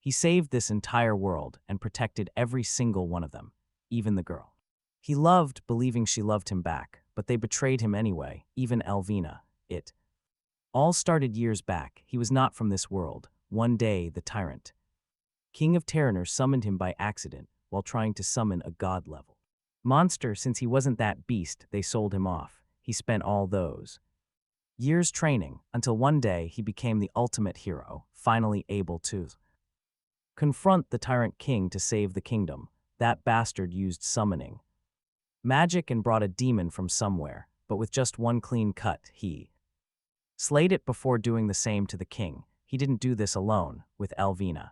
He saved this entire world and protected every single one of them, even the girl. He loved, believing she loved him back, but they betrayed him anyway, even Lvina. It all started years back. He was not from this world. One day, the tyrant, king of Terranor, summoned him by accident while trying to summon a god-level monster. Since he wasn't that beast, they sold him off. He spent all those years training until one day he became the ultimate hero, finally able to confront the tyrant king to save the kingdom. That bastard used summoning magic and brought a demon from somewhere, but with just one clean cut, he slayed it before doing the same to the king. He didn't do this alone, with Lvina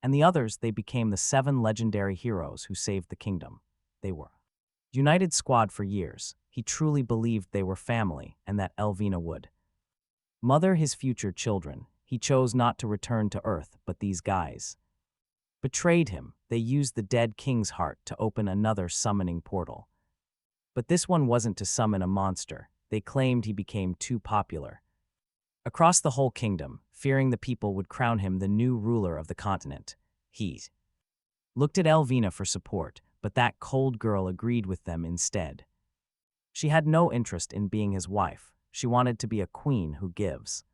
and the others. They became the 7 legendary heroes who saved the kingdom. They were united squad for years. He truly believed they were family and that Lvina would mother his future children. He chose not to return to Earth, but these guys betrayed him. They used the dead king's heart to open another summoning portal. But this one wasn't to summon a monster. They claimed he became too popular across the whole kingdom, fearing the people would crown him the new ruler of the continent. He looked at Lvina for support, but that cold girl agreed with them instead. She had no interest in being his wife. She wanted to be a queen who gives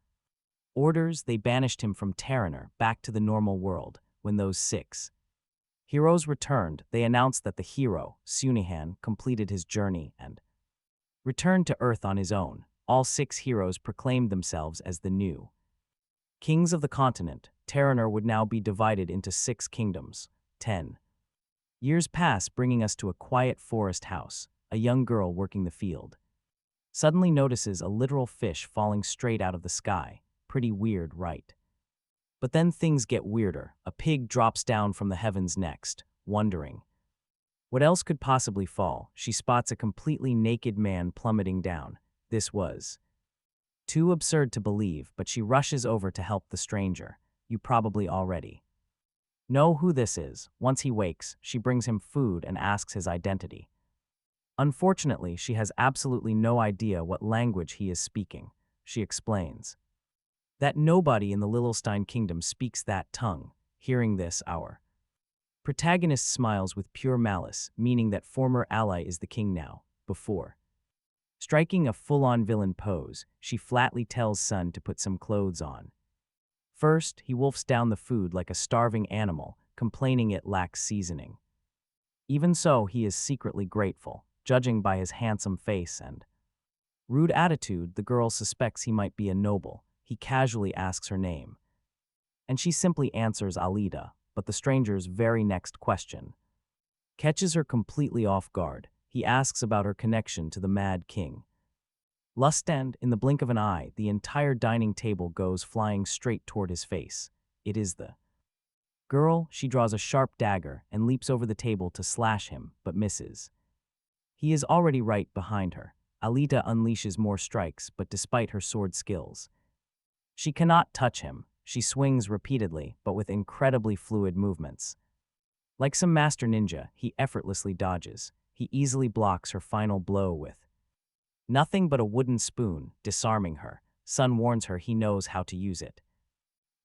orders. They banished him from Terranor back to the normal world. When those 6 heroes returned, they announced that the hero, Sunihan, completed his journey and returned to Earth on his own. All 6 heroes proclaimed themselves as the new kings of the continent. Terranor would now be divided into 6 kingdoms. 10 years pass, bringing us to a quiet forest house. A young girl working the field suddenly notices a literal fish falling straight out of the sky. Pretty weird, right? But then things get weirder. A pig drops down from the heavens next. Wondering what else could possibly fall, she spots a completely naked man plummeting down. This was too absurd to believe, but she rushes over to help the stranger. You probably already know who this is. Once he wakes, she brings him food and asks his identity. Unfortunately, she has absolutely no idea what language he is speaking. She explains that nobody in the Lilstein kingdom speaks that tongue. Hearing this, our protagonist smiles with pure malice, meaning that former ally is the king now. Before striking a full-on villain pose, she flatly tells Sun to put some clothes on. First, he wolfs down the food like a starving animal, complaining it lacks seasoning. Even so, he is secretly grateful. Judging by his handsome face and rude attitude, the girl suspects he might be a noble. He casually asks her name, and she simply answers Alita, but the stranger's very next question catches her completely off guard. He asks about her connection to the Mad King. Lustend, in the blink of an eye, the entire dining table goes flying straight toward his face. It is the girl. She draws a sharp dagger and leaps over the table to slash him, but misses. He is already right behind her. Alita unleashes more strikes, but despite her sword skills, she cannot touch him. She swings repeatedly, but with incredibly fluid movements. Like some master ninja, he effortlessly dodges. He easily blocks her final blow with nothing but a wooden spoon, disarming her. Sun warns her he knows how to use it.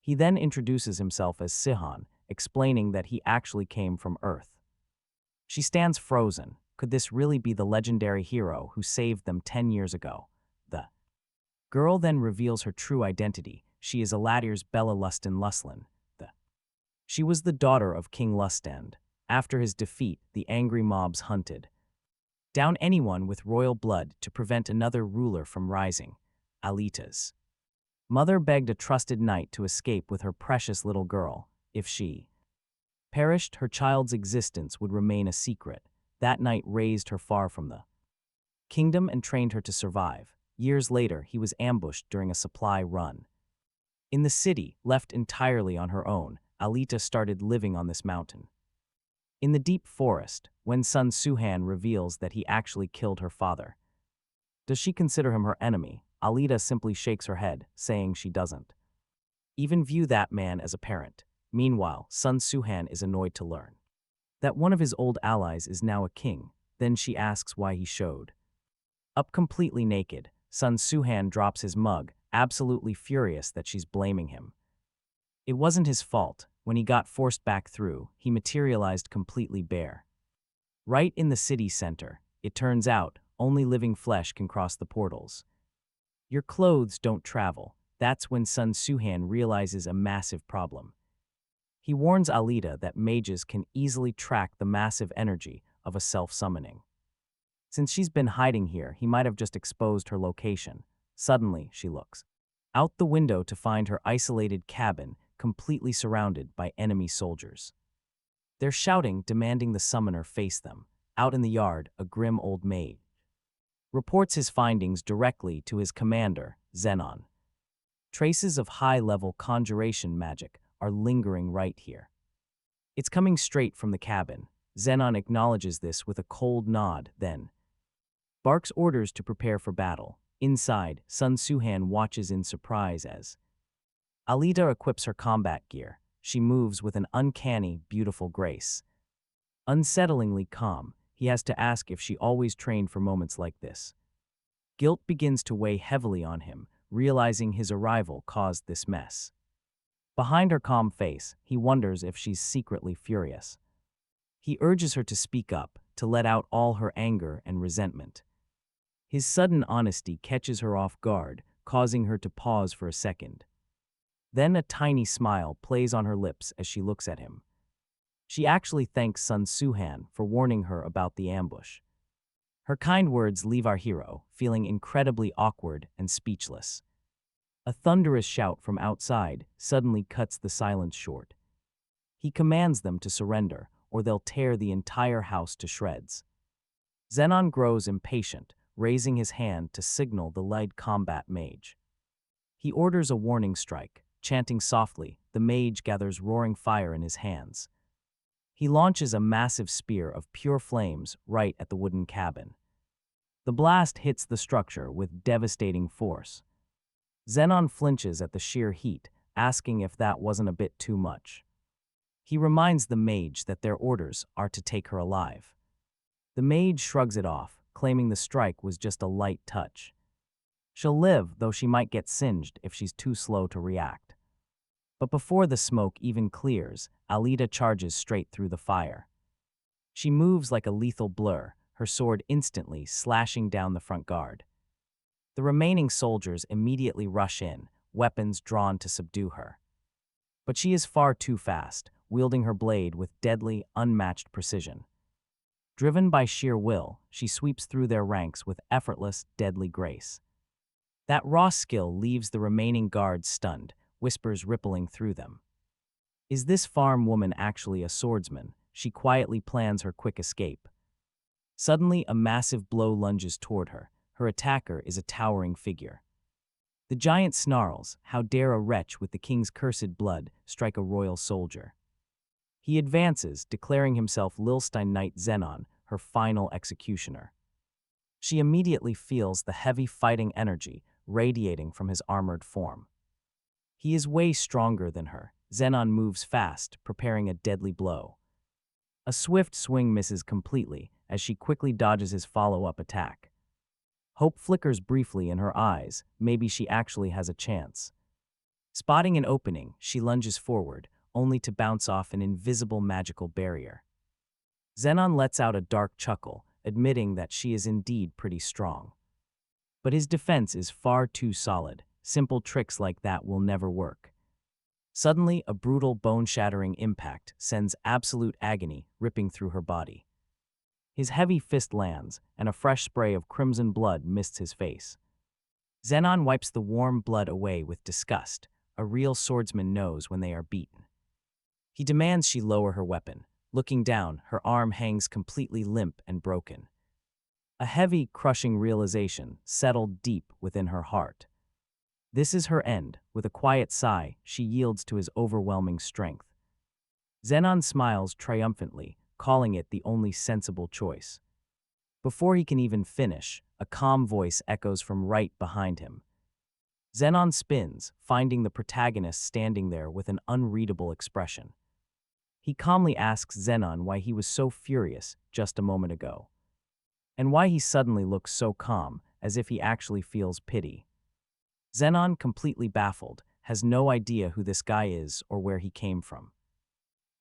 He then introduces himself as Sihon, explaining that he actually came from Earth. She stands frozen. Could this really be the legendary hero who saved them 10 years ago? The girl then reveals her true identity. She is Aladir's Bella Lustin. She was the daughter of King Lustend. After his defeat, the angry mobs hunted down anyone with royal blood to prevent another ruler from rising. Alita's mother begged a trusted knight to escape with her precious little girl. If she perished, her child's existence would remain a secret. That knight raised her far from the kingdom and trained her to survive. Years later, he was ambushed during a supply run. In the city, left entirely on her own, Alita started living on this mountain. In the deep forest, when Sun Sihon reveals that he actually killed her father, does she consider him her enemy? Alita simply shakes her head, saying she doesn't even view that man as a parent. Meanwhile, Sun Sihon is annoyed to learn that one of his old allies is now a king. Then she asks why he showed up completely naked. Sun Sihon drops his mug, absolutely furious that she's blaming him. It wasn't his fault. When he got forced back through, he materialized completely bare. Right in the city center, it turns out, only living flesh can cross the portals. Your clothes don't travel. That's when Sun Suhan realizes a massive problem. He warns Alita that mages can easily track the massive energy of a self-summoning. Since she's been hiding here, he might have just exposed her location. Suddenly, she looks out the window to find her isolated cabin completely surrounded by enemy soldiers. They're shouting, demanding the summoner face them. Out in the yard, a grim old mage reports his findings directly to his commander, Zenon. Traces of high-level conjuration magic are lingering right here. It's coming straight from the cabin. Zenon acknowledges this with a cold nod, then barks orders to prepare for battle. Inside, Sun Suhan watches in surprise as Alita equips her combat gear. She moves with an uncanny, beautiful grace. Unsettlingly calm, he has to ask if she always trained for moments like this. Guilt begins to weigh heavily on him, realizing his arrival caused this mess. Behind her calm face, he wonders if she's secretly furious. He urges her to speak up, to let out all her anger and resentment. His sudden honesty catches her off guard, causing her to pause for a second. Then a tiny smile plays on her lips as she looks at him. She actually thanks Sun Suhan for warning her about the ambush. Her kind words leave our hero feeling incredibly awkward and speechless. A thunderous shout from outside suddenly cuts the silence short. He commands them to surrender, or they'll tear the entire house to shreds. Zenon grows impatient, raising his hand to signal the light combat mage. He orders a warning strike. Chanting softly, the mage gathers roaring fire in his hands. He launches a massive spear of pure flames right at the wooden cabin. The blast hits the structure with devastating force. Zenon flinches at the sheer heat, asking if that wasn't a bit too much. He reminds the mage that their orders are to take her alive. The mage shrugs it off, claiming the strike was just a light touch. She'll live, though she might get singed if she's too slow to react. But before the smoke even clears, Alita charges straight through the fire. She moves like a lethal blur, her sword instantly slashing down the front guard. The remaining soldiers immediately rush in, weapons drawn to subdue her. But she is far too fast, wielding her blade with deadly, unmatched precision. Driven by sheer will, she sweeps through their ranks with effortless, deadly grace. That raw skill leaves the remaining guards stunned, whispers rippling through them. Is this farm woman actually a swordsman? She quietly plans her quick escape. Suddenly, a massive blow lunges toward her. Her attacker is a towering figure. The giant snarls, "How dare a wretch with the king's cursed blood strike a royal soldier?" He advances, declaring himself Lilstein Knight Zenon, her final executioner. She immediately feels the heavy fighting energy radiating from his armored form. He is way stronger than her. Zenon moves fast, preparing a deadly blow. A swift swing misses completely as she quickly dodges his follow-up attack. Hope flickers briefly in her eyes. Maybe she actually has a chance. Spotting an opening, she lunges forward, only to bounce off an invisible magical barrier. Zenon lets out a dark chuckle, admitting that she is indeed pretty strong. But his defense is far too solid. Simple tricks like that will never work. Suddenly, a brutal, bone-shattering impact sends absolute agony ripping through her body. His heavy fist lands, and a fresh spray of crimson blood mists his face. Zenon wipes the warm blood away with disgust. A real swordsman knows when they are beaten. He demands she lower her weapon. Looking down, her arm hangs completely limp and broken. A heavy, crushing realization settled deep within her heart. This is her end. With a quiet sigh, she yields to his overwhelming strength. Zenon smiles triumphantly, calling it the only sensible choice. Before he can even finish, a calm voice echoes from right behind him. Zenon spins, finding the protagonist standing there with an unreadable expression. He calmly asks Zenon why he was so furious just a moment ago, and why he suddenly looks so calm, as if he actually feels pity. Zenon, completely baffled, has no idea who this guy is or where he came from.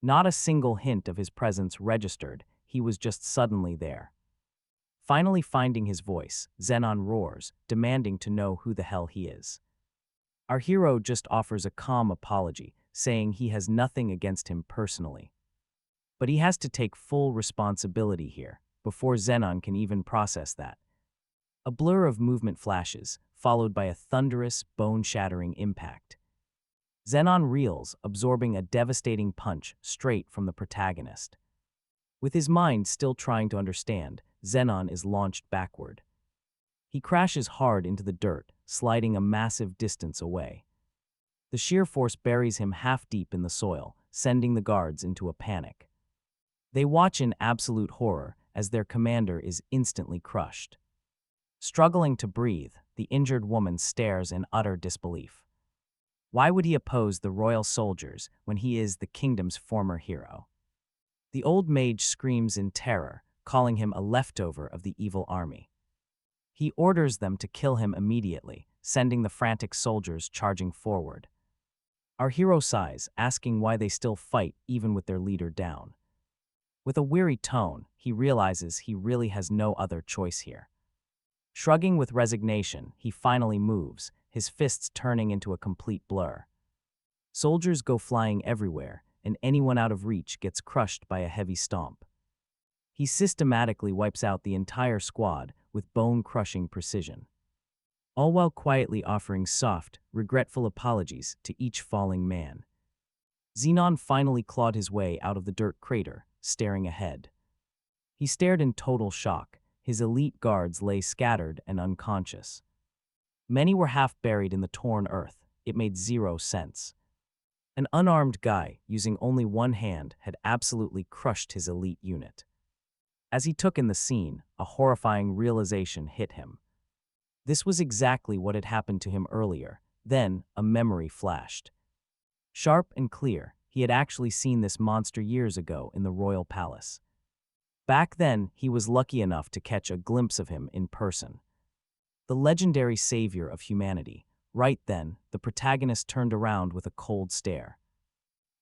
Not a single hint of his presence registered, he was just suddenly there. Finally finding his voice, Zenon roars, demanding to know who the hell he is. Our hero just offers a calm apology, saying he has nothing against him personally. But he has to take full responsibility here, before Zenon can even process that. A blur of movement flashes, followed by a thunderous, bone-shattering impact. Zenon reels, absorbing a devastating punch straight from the protagonist. With his mind still trying to understand, Zenon is launched backward. He crashes hard into the dirt, sliding a massive distance away. The sheer force buries him half deep in the soil, sending the guards into a panic. They watch in absolute horror as their commander is instantly crushed. Struggling to breathe, the injured woman stares in utter disbelief. Why would he oppose the royal soldiers when he is the kingdom's former hero? The old mage screams in terror, calling him a leftover of the evil army. He orders them to kill him immediately, sending the frantic soldiers charging forward. Our hero sighs, asking why they still fight even with their leader down. With a weary tone, he realizes he really has no other choice here. Shrugging with resignation, he finally moves, his fists turning into a complete blur. Soldiers go flying everywhere, and anyone out of reach gets crushed by a heavy stomp. He systematically wipes out the entire squad with bone-crushing precision, all while quietly offering soft, regretful apologies to each falling man. Zenon finally clawed his way out of the dirt crater, staring ahead. He stared in total shock. His elite guards lay scattered and unconscious. Many were half buried in the torn earth. It made zero sense. An unarmed guy, using only one hand, had absolutely crushed his elite unit. As he took in the scene, a horrifying realization hit him. This was exactly what had happened to him earlier. Then, a memory flashed. Sharp and clear, he had actually seen this monster years ago in the royal palace. Back then, he was lucky enough to catch a glimpse of him in person. The legendary savior of humanity. Right then, the protagonist turned around with a cold stare.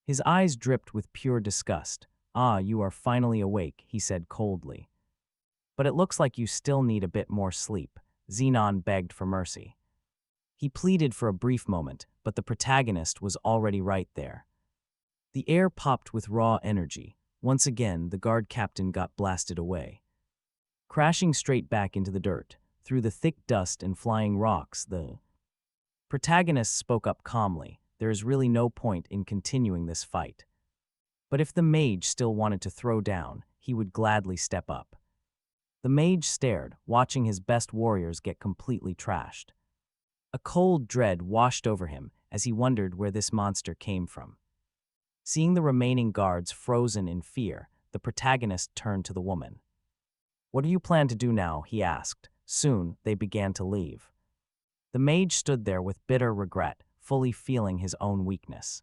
His eyes dripped with pure disgust. "Ah, you are finally awake," he said coldly. "But it looks like you still need a bit more sleep." Zenon begged for mercy. He pleaded for a brief moment, but the protagonist was already right there. The air popped with raw energy. Once again, the guard captain got blasted away. Crashing straight back into the dirt, through the thick dust and flying rocks, the protagonist spoke up calmly. There is really no point in continuing this fight. But if the mage still wanted to throw down, he would gladly step up. The mage stared, watching his best warriors get completely trashed. A cold dread washed over him as he wondered where this monster came from. Seeing the remaining guards frozen in fear, the protagonist turned to the woman. "What do you plan to do now?" he asked. Soon, they began to leave. The mage stood there with bitter regret, fully feeling his own weakness.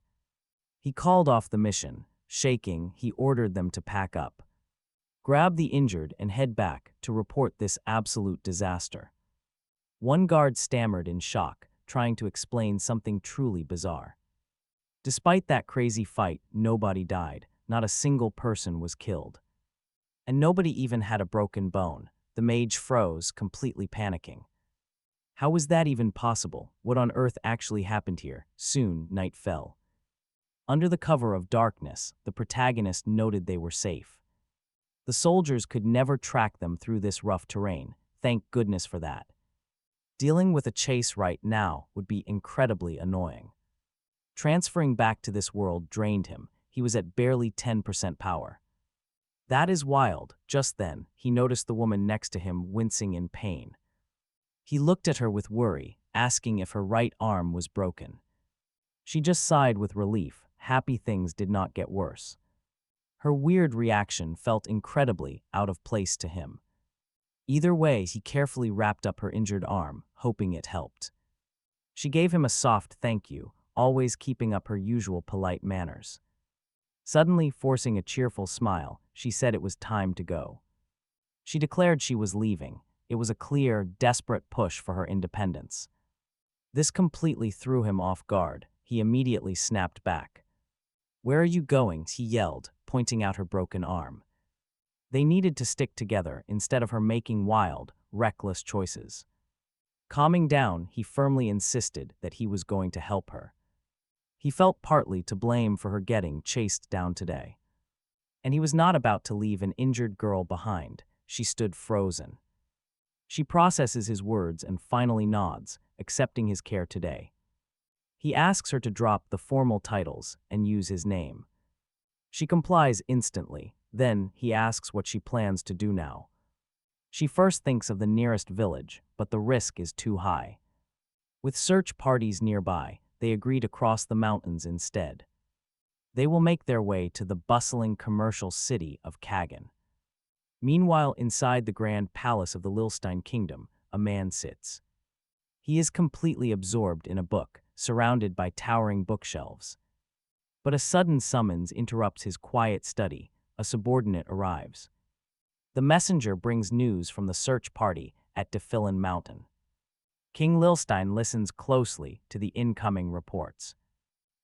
He called off the mission. Shaking, he ordered them to pack up. Grab the injured and head back to report this absolute disaster. One guard stammered in shock, trying to explain something truly bizarre. Despite that crazy fight, nobody died, not a single person was killed. And nobody even had a broken bone. The mage froze, completely panicking. How was that even possible? What on earth actually happened here? Soon, night fell. Under the cover of darkness, the protagonist noted they were safe. The soldiers could never track them through this rough terrain. Thank goodness for that. Dealing with a chase right now would be incredibly annoying. Transferring back to this world drained him. He was at barely 10% power. That is wild. Just then, he noticed the woman next to him wincing in pain. He looked at her with worry, asking if her right arm was broken. She just sighed with relief. Happy things did not get worse. Her weird reaction felt incredibly out of place to him. Either way, he carefully wrapped up her injured arm, hoping it helped. She gave him a soft thank you, always keeping up her usual polite manners. Suddenly forcing a cheerful smile, she said it was time to go. She declared she was leaving. It was a clear, desperate push for her independence. This completely threw him off guard. He immediately snapped back. "Where are you going?" he yelled, pointing out her broken arm. They needed to stick together instead of her making wild, reckless choices. Calming down, he firmly insisted that he was going to help her. He felt partly to blame for her getting chased down today. And he was not about to leave an injured girl behind. She stood frozen. She processes his words and finally nods, accepting his care today. He asks her to drop the formal titles and use his name. She complies instantly. Then he asks what she plans to do now. She first thinks of the nearest village, but the risk is too high. With search parties nearby, they agree to cross the mountains instead. They will make their way to the bustling commercial city of Kagan. Meanwhile, inside the grand palace of the Lilstein kingdom, a man sits. He is completely absorbed in a book, surrounded by towering bookshelves. But a sudden summons interrupts his quiet study. A subordinate arrives. The messenger brings news from the search party at Defilin Mountain. King Lilstein listens closely to the incoming reports.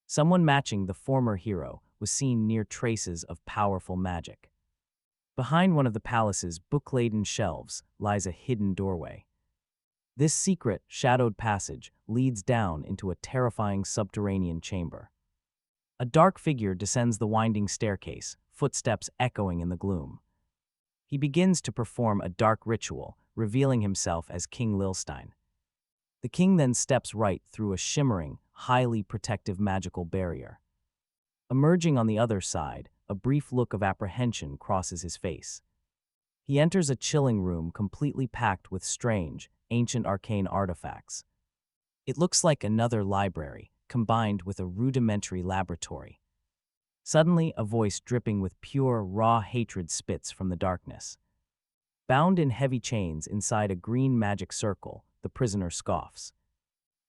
Someone matching the former hero was seen near traces of powerful magic. Behind one of the palace's book-laden shelves lies a hidden doorway. This secret, shadowed passage leads down into a terrifying subterranean chamber. A dark figure descends the winding staircase, footsteps echoing in the gloom. He begins to perform a dark ritual, revealing himself as King Lilstein. The king then steps right through a shimmering, highly protective magical barrier. Emerging on the other side, a brief look of apprehension crosses his face. He enters a chilling room completely packed with strange, ancient arcane artifacts. It looks like another library, combined with a rudimentary laboratory. Suddenly, a voice dripping with pure, raw hatred spits from the darkness. Bound in heavy chains inside a green magic circle, the prisoner scoffs.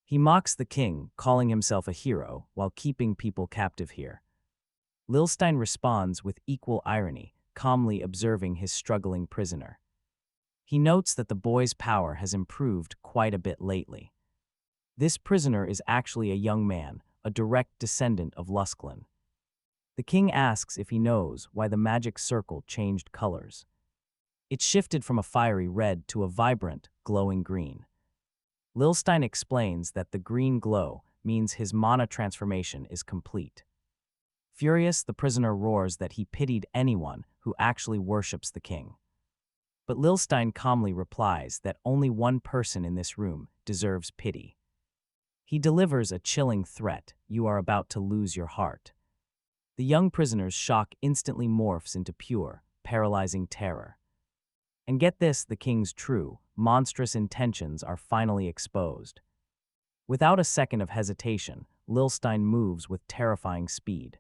He mocks the king, calling himself a hero, while keeping people captive here. Lilstein responds with equal irony, calmly observing his struggling prisoner. He notes that the boy's power has improved quite a bit lately. This prisoner is actually a young man, a direct descendant of Lusklin. The king asks if he knows why the magic circle changed colors. It shifted from a fiery red to a vibrant, glowing green. Lilstein explains that the green glow means his mana transformation is complete. Furious, the prisoner roars that he pitied anyone who actually worships the king. But Lilstein calmly replies that only one person in this room deserves pity. He delivers a chilling threat: "You are about to lose your heart." The young prisoner's shock instantly morphs into pure, paralyzing terror. And get this, the king's true, monstrous intentions are finally exposed. Without a second of hesitation, Lilstein moves with terrifying speed.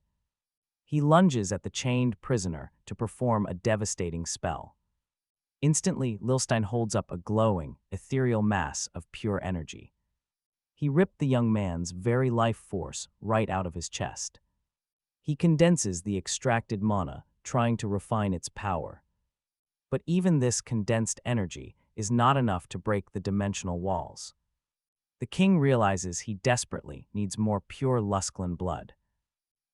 He lunges at the chained prisoner to perform a devastating spell. Instantly, Lilstein holds up a glowing, ethereal mass of pure energy. He ripped the young man's very life force right out of his chest. He condenses the extracted mana, trying to refine its power. But even this condensed energy is not enough to break the dimensional walls. The king realizes he desperately needs more pure Lusklin blood.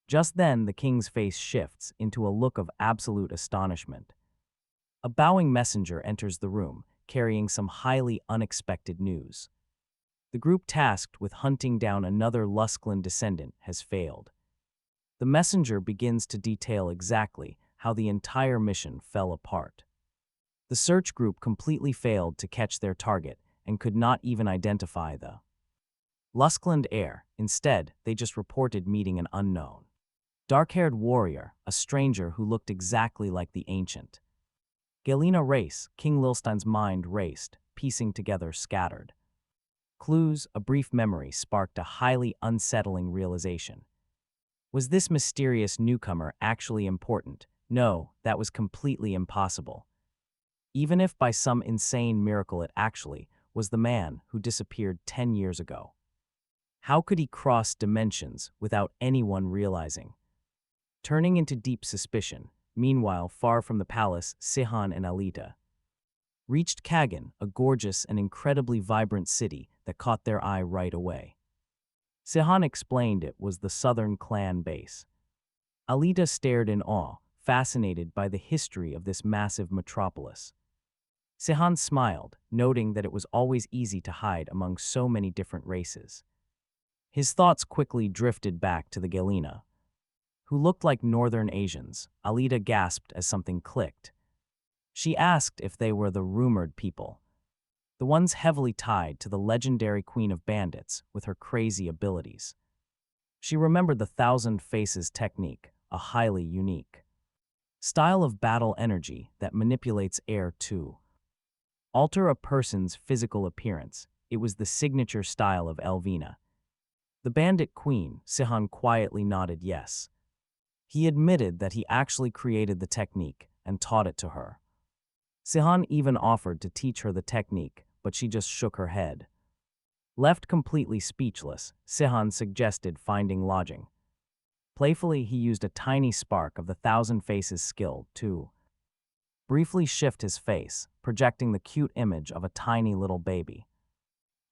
Just then, the king's face shifts into a look of absolute astonishment. A bowing messenger enters the room, carrying some highly unexpected news. The group tasked with hunting down another Lusklin descendant has failed. The messenger begins to detail exactly how the entire mission fell apart. The search group completely failed to catch their target and could not even identify the Lusklin heir. Instead, they just reported meeting an unknown, dark-haired warrior, a stranger who looked exactly like the ancient Galena race. King Lilstein's mind raced, piecing together scattered clues. A brief memory sparked a highly unsettling realization. Was this mysterious newcomer actually important? No, that was completely impossible. Even if by some insane miracle it actually was the man who disappeared 10 years ago. How could he cross dimensions without anyone realizing? Turning into deep suspicion, meanwhile, far from the palace, Sihon and Alita reached Kagan, a gorgeous and incredibly vibrant city that caught their eye right away. Sihon explained it was the southern clan base. Alita stared in awe, fascinated by the history of this massive metropolis. Sihon smiled, noting that it was always easy to hide among so many different races. His thoughts quickly drifted back to the Lvina, who looked like Northern Asians. Alita gasped as something clicked. She asked if they were the rumored people, the ones heavily tied to the legendary Queen of Bandits with her crazy abilities. She remembered the Thousand Faces technique, a highly unique style of battle energy that manipulates air to alter a person's physical appearance. It was the signature style of Lvina. The Bandit Queen, Sihon quietly nodded yes. He admitted that he actually created the technique and taught it to her. Sihon even offered to teach her the technique, but she just shook her head. Left completely speechless, Sihon suggested finding lodging. Playfully, he used a tiny spark of the Thousand Faces skill to briefly shift his face, projecting the cute image of a tiny little baby.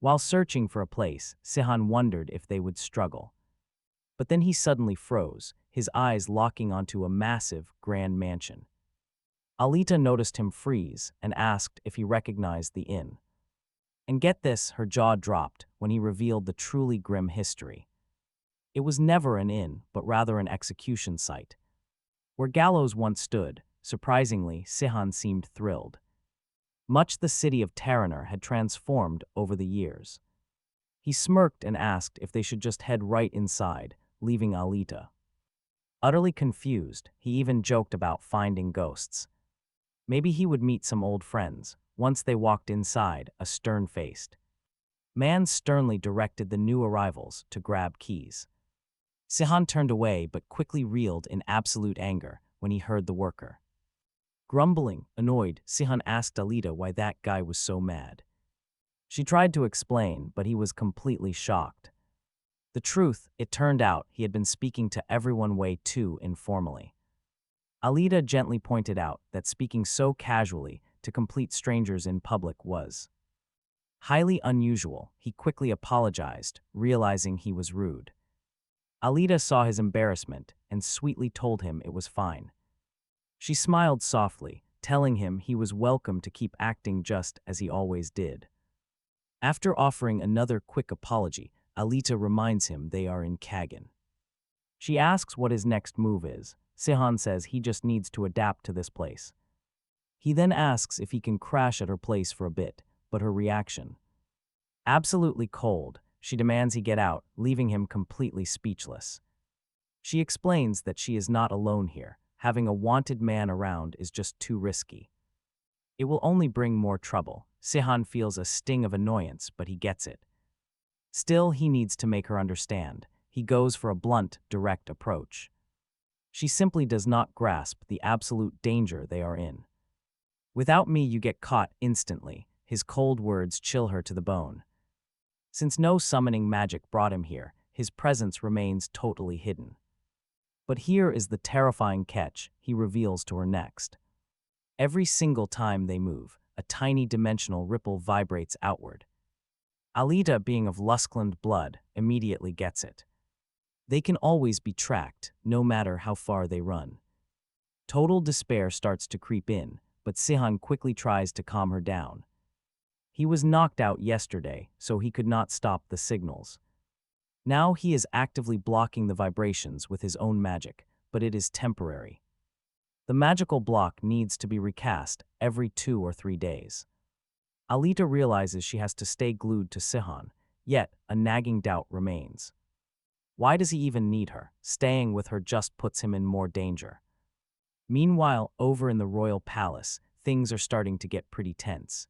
While searching for a place, Sihon wondered if they would struggle. But then he suddenly froze, his eyes locking onto a massive, grand mansion. Alita noticed him freeze and asked if he recognized the inn. And get this, her jaw dropped when he revealed the truly grim history. It was never an inn, but rather an execution site. Where gallows once stood, surprisingly, Sihon seemed thrilled. Much the city of Tyrant had transformed over the years. He smirked and asked if they should just head right inside, leaving Alita utterly confused. He even joked about finding ghosts. Maybe he would meet some old friends. Once they walked inside, a stern-faced man sternly directed the new arrivals to grab keys. Sihon turned away but quickly reeled in absolute anger when he heard the worker. Grumbling, annoyed, Sihon asked Alita why that guy was so mad. She tried to explain, but he was completely shocked. The truth, it turned out, he had been speaking to everyone way too informally. Alita gently pointed out that speaking so casually to complete strangers in public was highly unusual. He quickly apologized, realizing he was rude. Alita saw his embarrassment and sweetly told him it was fine. She smiled softly, telling him he was welcome to keep acting just as he always did. After offering another quick apology, Alita reminds him they are in Kagan. She asks what his next move is. Sihon says he just needs to adapt to this place. He then asks if he can crash at her place for a bit, but her reaction, absolutely cold. She demands he get out, leaving him completely speechless. She explains that she is not alone here. Having a wanted man around is just too risky. It will only bring more trouble. Sihon feels a sting of annoyance, but he gets it. Still, he needs to make her understand. He goes for a blunt, direct approach. She simply does not grasp the absolute danger they are in. Without me, you get caught instantly. His cold words chill her to the bone. Since no summoning magic brought him here, his presence remains totally hidden. But here is the terrifying catch he reveals to her next. Every single time they move, a tiny dimensional ripple vibrates outward. Alita, being of Luskland blood, immediately gets it. They can always be tracked, no matter how far they run. Total despair starts to creep in, but Sihon quickly tries to calm her down. He was knocked out yesterday, so he could not stop the signals. Now he is actively blocking the vibrations with his own magic, but it is temporary. The magical block needs to be recast every 2 or 3 days. Alita realizes she has to stay glued to Sihon, yet a nagging doubt remains. Why does he even need her? Staying with her just puts him in more danger. Meanwhile, over in the royal palace, things are starting to get pretty tense.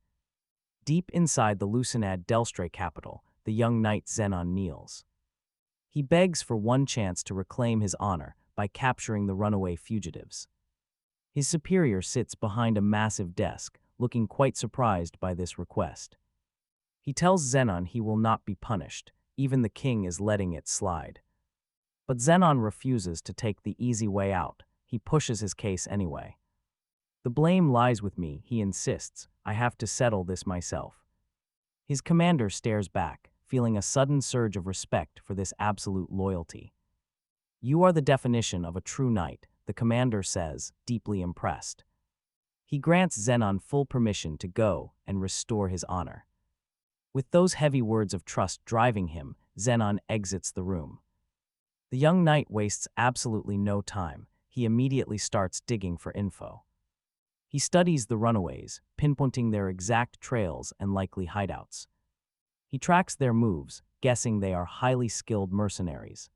Deep inside the Lucinad Delstre capital, the young knight Zenon kneels. He begs for one chance to reclaim his honor by capturing the runaway fugitives. His superior sits behind a massive desk, looking quite surprised by this request. He tells Zenon he will not be punished, even the king is letting it slide. But Zenon refuses to take the easy way out. He pushes his case anyway. The blame lies with me, he insists. I have to settle this myself. His commander stares back, feeling a sudden surge of respect for this absolute loyalty. You are the definition of a true knight, the commander says, deeply impressed. He grants Zenon full permission to go and restore his honor. With those heavy words of trust driving him, Zenon exits the room. The young knight wastes absolutely no time. He immediately starts digging for info. He studies the runaways, pinpointing their exact trails and likely hideouts. He tracks their moves, guessing they are highly skilled mercenaries.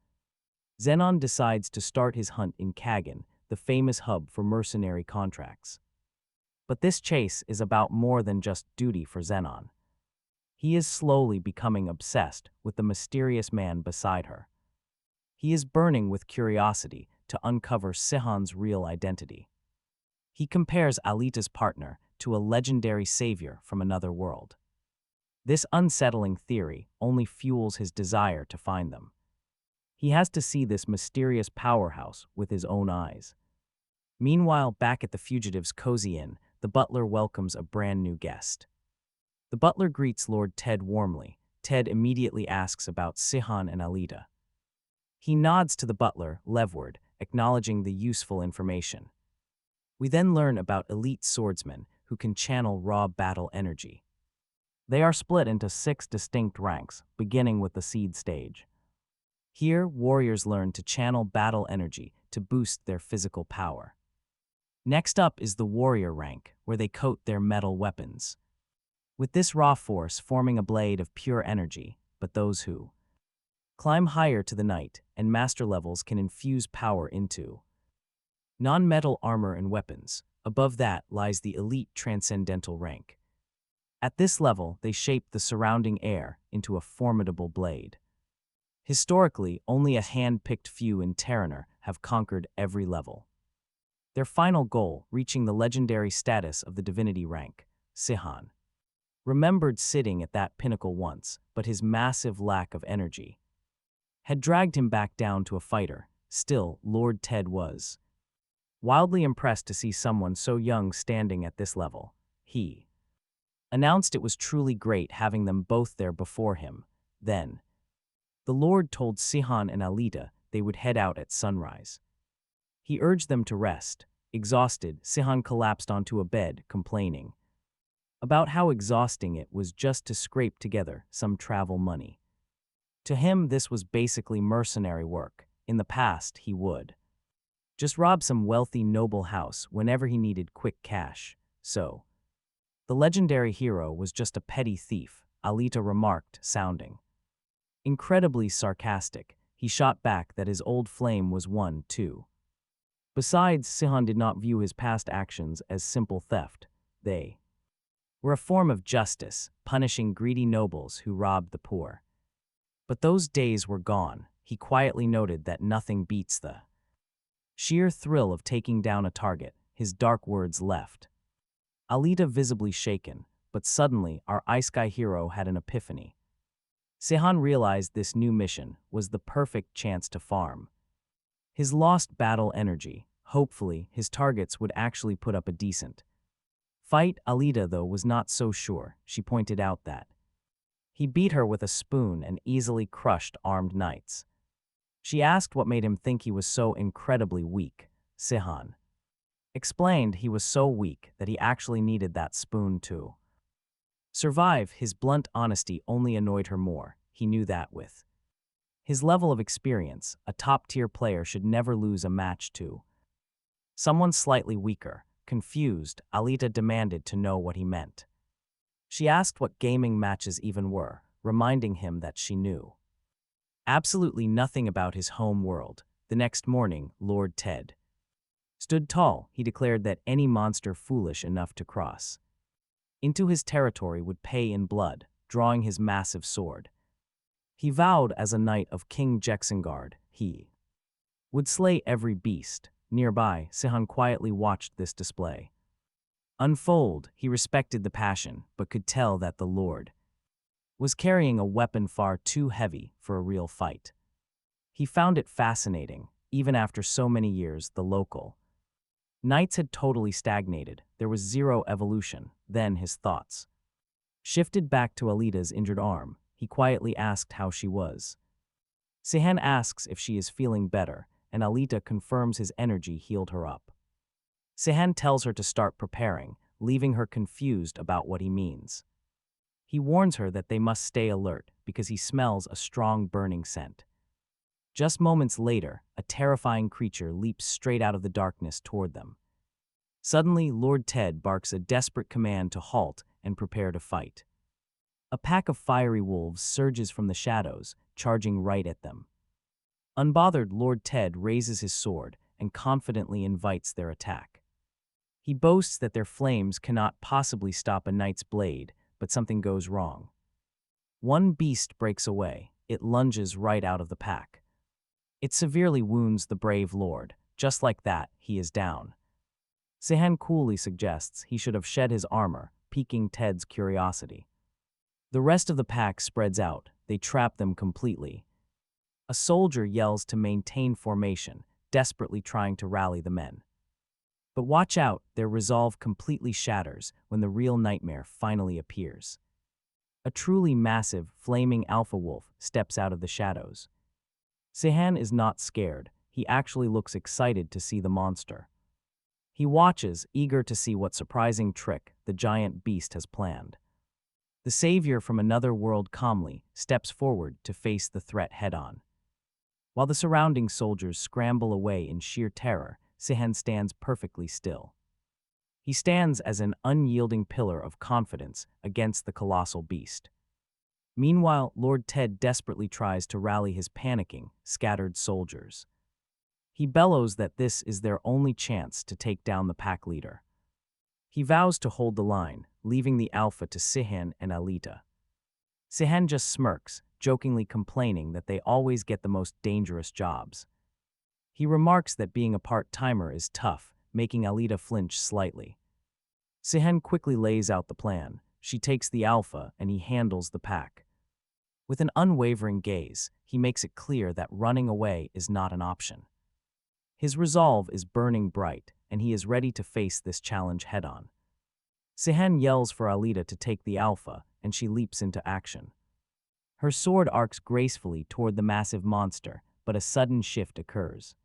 Zenon decides to start his hunt in Kagan, the famous hub for mercenary contracts. But this chase is about more than just duty for Zenon. He is slowly becoming obsessed with the mysterious man beside her. He is burning with curiosity to uncover Sihon's real identity. He compares Alita's partner to a legendary savior from another world. This unsettling theory only fuels his desire to find them. He has to see this mysterious powerhouse with his own eyes. Meanwhile, back at the fugitives' cozy inn, the butler welcomes a brand new guest. The butler greets Lord Ted warmly. Ted immediately asks about Sihon and Alita. He nods to the butler, Levward, acknowledging the useful information. We then learn about elite swordsmen who can channel raw battle energy. They are split into 6 distinct ranks, beginning with the seed stage. Here, warriors learn to channel battle energy to boost their physical power. Next up is the warrior rank, where they coat their metal weapons. With this raw force forming a blade of pure energy, but those who climb higher to the knight and master levels can infuse power into non-metal armor and weapons. Above that lies the elite transcendental rank. At this level, they shape the surrounding air into a formidable blade. Historically, only a hand-picked few in Terraner have conquered every level. Their final goal, reaching the legendary status of the divinity rank, Sihon, remembered sitting at that pinnacle once, but his massive lack of energy had dragged him back down to a fighter. Still, Lord Ted was wildly impressed to see someone so young standing at this level. He announced it was truly great having them both there before him. Then, the Lord told Sihon and Alita they would head out at sunrise. He urged them to rest. Exhausted, Sihon collapsed onto a bed, complaining about how exhausting it was just to scrape together some travel money. To him, this was basically mercenary work. In the past, he would just rob some wealthy noble house whenever he needed quick cash. So, the legendary hero was just a petty thief, Alita remarked, sounding incredibly sarcastic. He shot back that his old flame was one, too. Besides, Sihon did not view his past actions as simple theft. They were a form of justice, punishing greedy nobles who robbed the poor. But those days were gone. He quietly noted that nothing beats the sheer thrill of taking down a target. His dark words left Alita visibly shaken, but suddenly our Ice Sky hero had an epiphany. Sihon realized this new mission was the perfect chance to farm his lost battle energy. Hopefully, his targets would actually put up a decent fight. Alita, though, was not so sure. She pointed out that he beat her with a spoon and easily crushed armed knights. She asked what made him think he was so incredibly weak. Sihon explained he was so weak that he actually needed that spoon to survive. His blunt honesty only annoyed her more. He knew that with his level of experience, a top-tier player should never lose a match to someone slightly weaker. Confused, Alita demanded to know what he meant. She asked what gaming matches even were, reminding him that she knew absolutely nothing about his home world. The next morning, Lord Ted stood tall. He declared that any monster foolish enough to cross into his territory would pay in blood, drawing his massive sword. He vowed as a knight of King Jexengard, he would slay every beast. Nearby, Sihon quietly watched this display unfold. He respected the passion, but could tell that the Lord was carrying a weapon far too heavy for a real fight. He found it fascinating. Even after so many years, the local knights had totally stagnated. There was zero evolution. Then his thoughts shifted back to Alita's injured arm. He quietly asked how she was Sihon asks if she is feeling better, and Alita confirms his energy healed her up. Sihon tells her to start preparing, leaving her confused about what he means. He warns her that they must stay alert because he smells a strong burning scent. Just moments later, a terrifying creature leaps straight out of the darkness toward them. Suddenly, Lord Ted barks a desperate command to halt and prepare to fight. A pack of fiery wolves surges from the shadows, charging right at them. Unbothered, Lord Ted raises his sword and confidently invites their attack. He boasts that their flames cannot possibly stop a knight's blade, but something goes wrong. One beast breaks away. It lunges right out of the pack. It severely wounds the brave lord. Just like that, he is down. Sihon coolly suggests he should have shed his armor, piquing Ted's curiosity. The rest of the pack spreads out. They trap them completely. A soldier yells to maintain formation, desperately trying to rally the men. But watch out, their resolve completely shatters when the real nightmare finally appears. A truly massive, flaming alpha wolf steps out of the shadows. Sihon is not scared. He actually looks excited to see the monster. He watches, eager to see what surprising trick the giant beast has planned. The savior from another world calmly steps forward to face the threat head-on. While the surrounding soldiers scramble away in sheer terror, Sihon stands perfectly still. He stands as an unyielding pillar of confidence against the colossal beast. Meanwhile, Lord Ted desperately tries to rally his panicking, scattered soldiers. He bellows that this is their only chance to take down the pack leader. He vows to hold the line, leaving the alpha to Sihon and Alita. Sihon just smirks, jokingly complaining that they always get the most dangerous jobs. He remarks that being a part-timer is tough, making Alita flinch slightly. Sihon quickly lays out the plan. She takes the alpha and he handles the pack. With an unwavering gaze, he makes it clear that running away is not an option. His resolve is burning bright, and he is ready to face this challenge head-on. Sihon yells for Alita to take the alpha, and she leaps into action. Her sword arcs gracefully toward the massive monster, but a sudden shift occurs.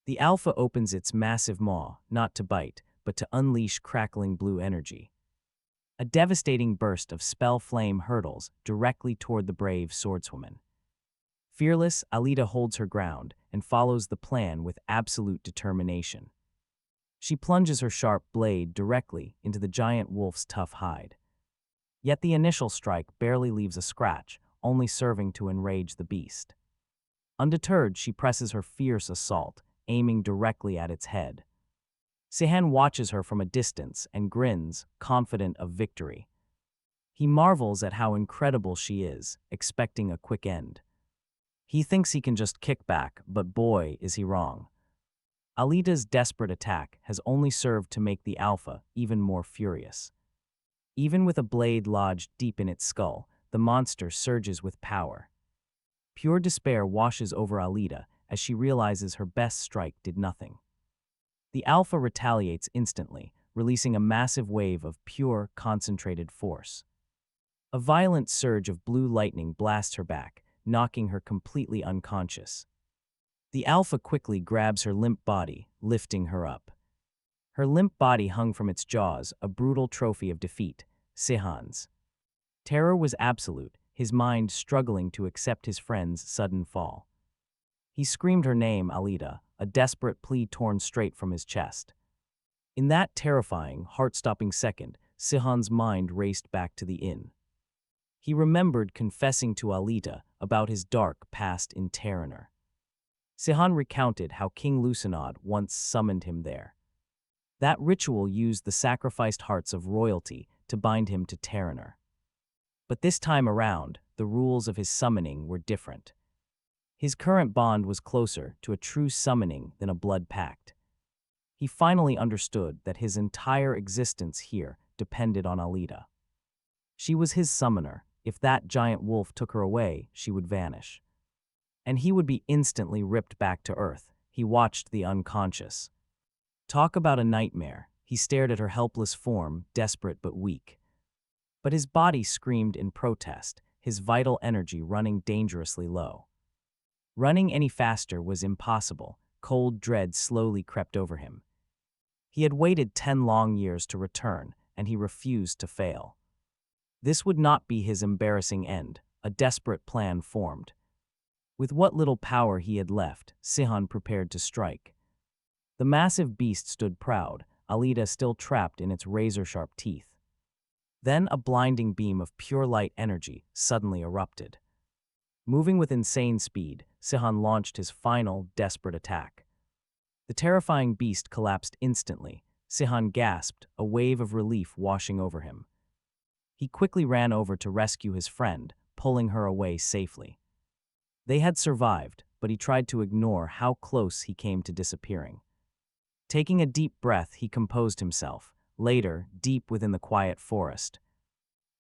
The alpha opens its massive maw, not to bite, but to unleash crackling blue energy. A devastating burst of spell flame hurtles directly toward the brave swordswoman. Fearless, Alita holds her ground and follows the plan with absolute determination. She plunges her sharp blade directly into the giant wolf's tough hide. Yet the initial strike barely leaves a scratch, only serving to enrage the beast. Undeterred, she presses her fierce assault, aiming directly at its head. Sihon watches her from a distance and grins, confident of victory. He marvels at how incredible she is, expecting a quick end. He thinks he can just kick back, but boy, is he wrong. Alita's desperate attack has only served to make the alpha even more furious. Even with a blade lodged deep in its skull, the monster surges with power. Pure despair washes over Alita as she realizes her best strike did nothing. The alpha retaliates instantly, releasing a massive wave of pure, concentrated force. A violent surge of blue lightning blasts her back, knocking her completely unconscious. The alpha quickly grabs her limp body, lifting her up. Her limp body hung from its jaws, a brutal trophy of defeat, Sihon's. Terror was absolute, his mind struggling to accept his friend's sudden fall. He screamed her name, Alita, a desperate plea torn straight from his chest. In that terrifying, heart-stopping second, Sihon's mind raced back to the inn. He remembered confessing to Alita about his dark past in Terranor. Sihon recounted how King Lucenod once summoned him there. That ritual used the sacrificed hearts of royalty to bind him to Terranor. But this time around, the rules of his summoning were different. His current bond was closer to a true summoning than a blood pact. He finally understood that his entire existence here depended on Alita. She was his summoner. If that giant wolf took her away, she would vanish. And he would be instantly ripped back to Earth. He watched the unconscious. Talk about a nightmare. He stared at her helpless form, desperate but weak. But his body screamed in protest, his vital energy running dangerously low. Running any faster was impossible. Cold dread slowly crept over him. He had waited 10 long years to return, and he refused to fail. This would not be his embarrassing end. A desperate plan formed. With what little power he had left, Sihon prepared to strike. The massive beast stood proud, Alita still trapped in its razor-sharp teeth. Then a blinding beam of pure light energy suddenly erupted. Moving with insane speed, Sihon launched his final, desperate attack. The terrifying beast collapsed instantly. Sihon gasped, a wave of relief washing over him. He quickly ran over to rescue his friend, pulling her away safely. They had survived, but he tried to ignore how close he came to disappearing. Taking a deep breath, he composed himself. Later, deep within the quiet forest,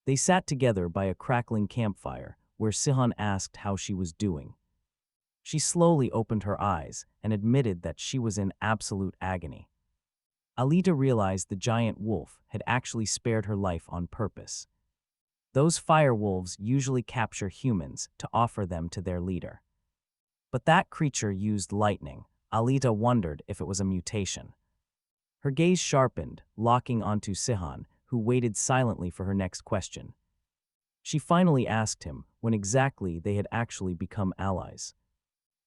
they sat together by a crackling campfire, where Sihon asked how she was doing. She slowly opened her eyes and admitted that she was in absolute agony. Alita realized the giant wolf had actually spared her life on purpose. Those fire wolves usually capture humans to offer them to their leader. But that creature used lightning. Alita wondered if it was a mutation. Her gaze sharpened, locking onto Sihon, who waited silently for her next question. She finally asked him when exactly they had actually become allies.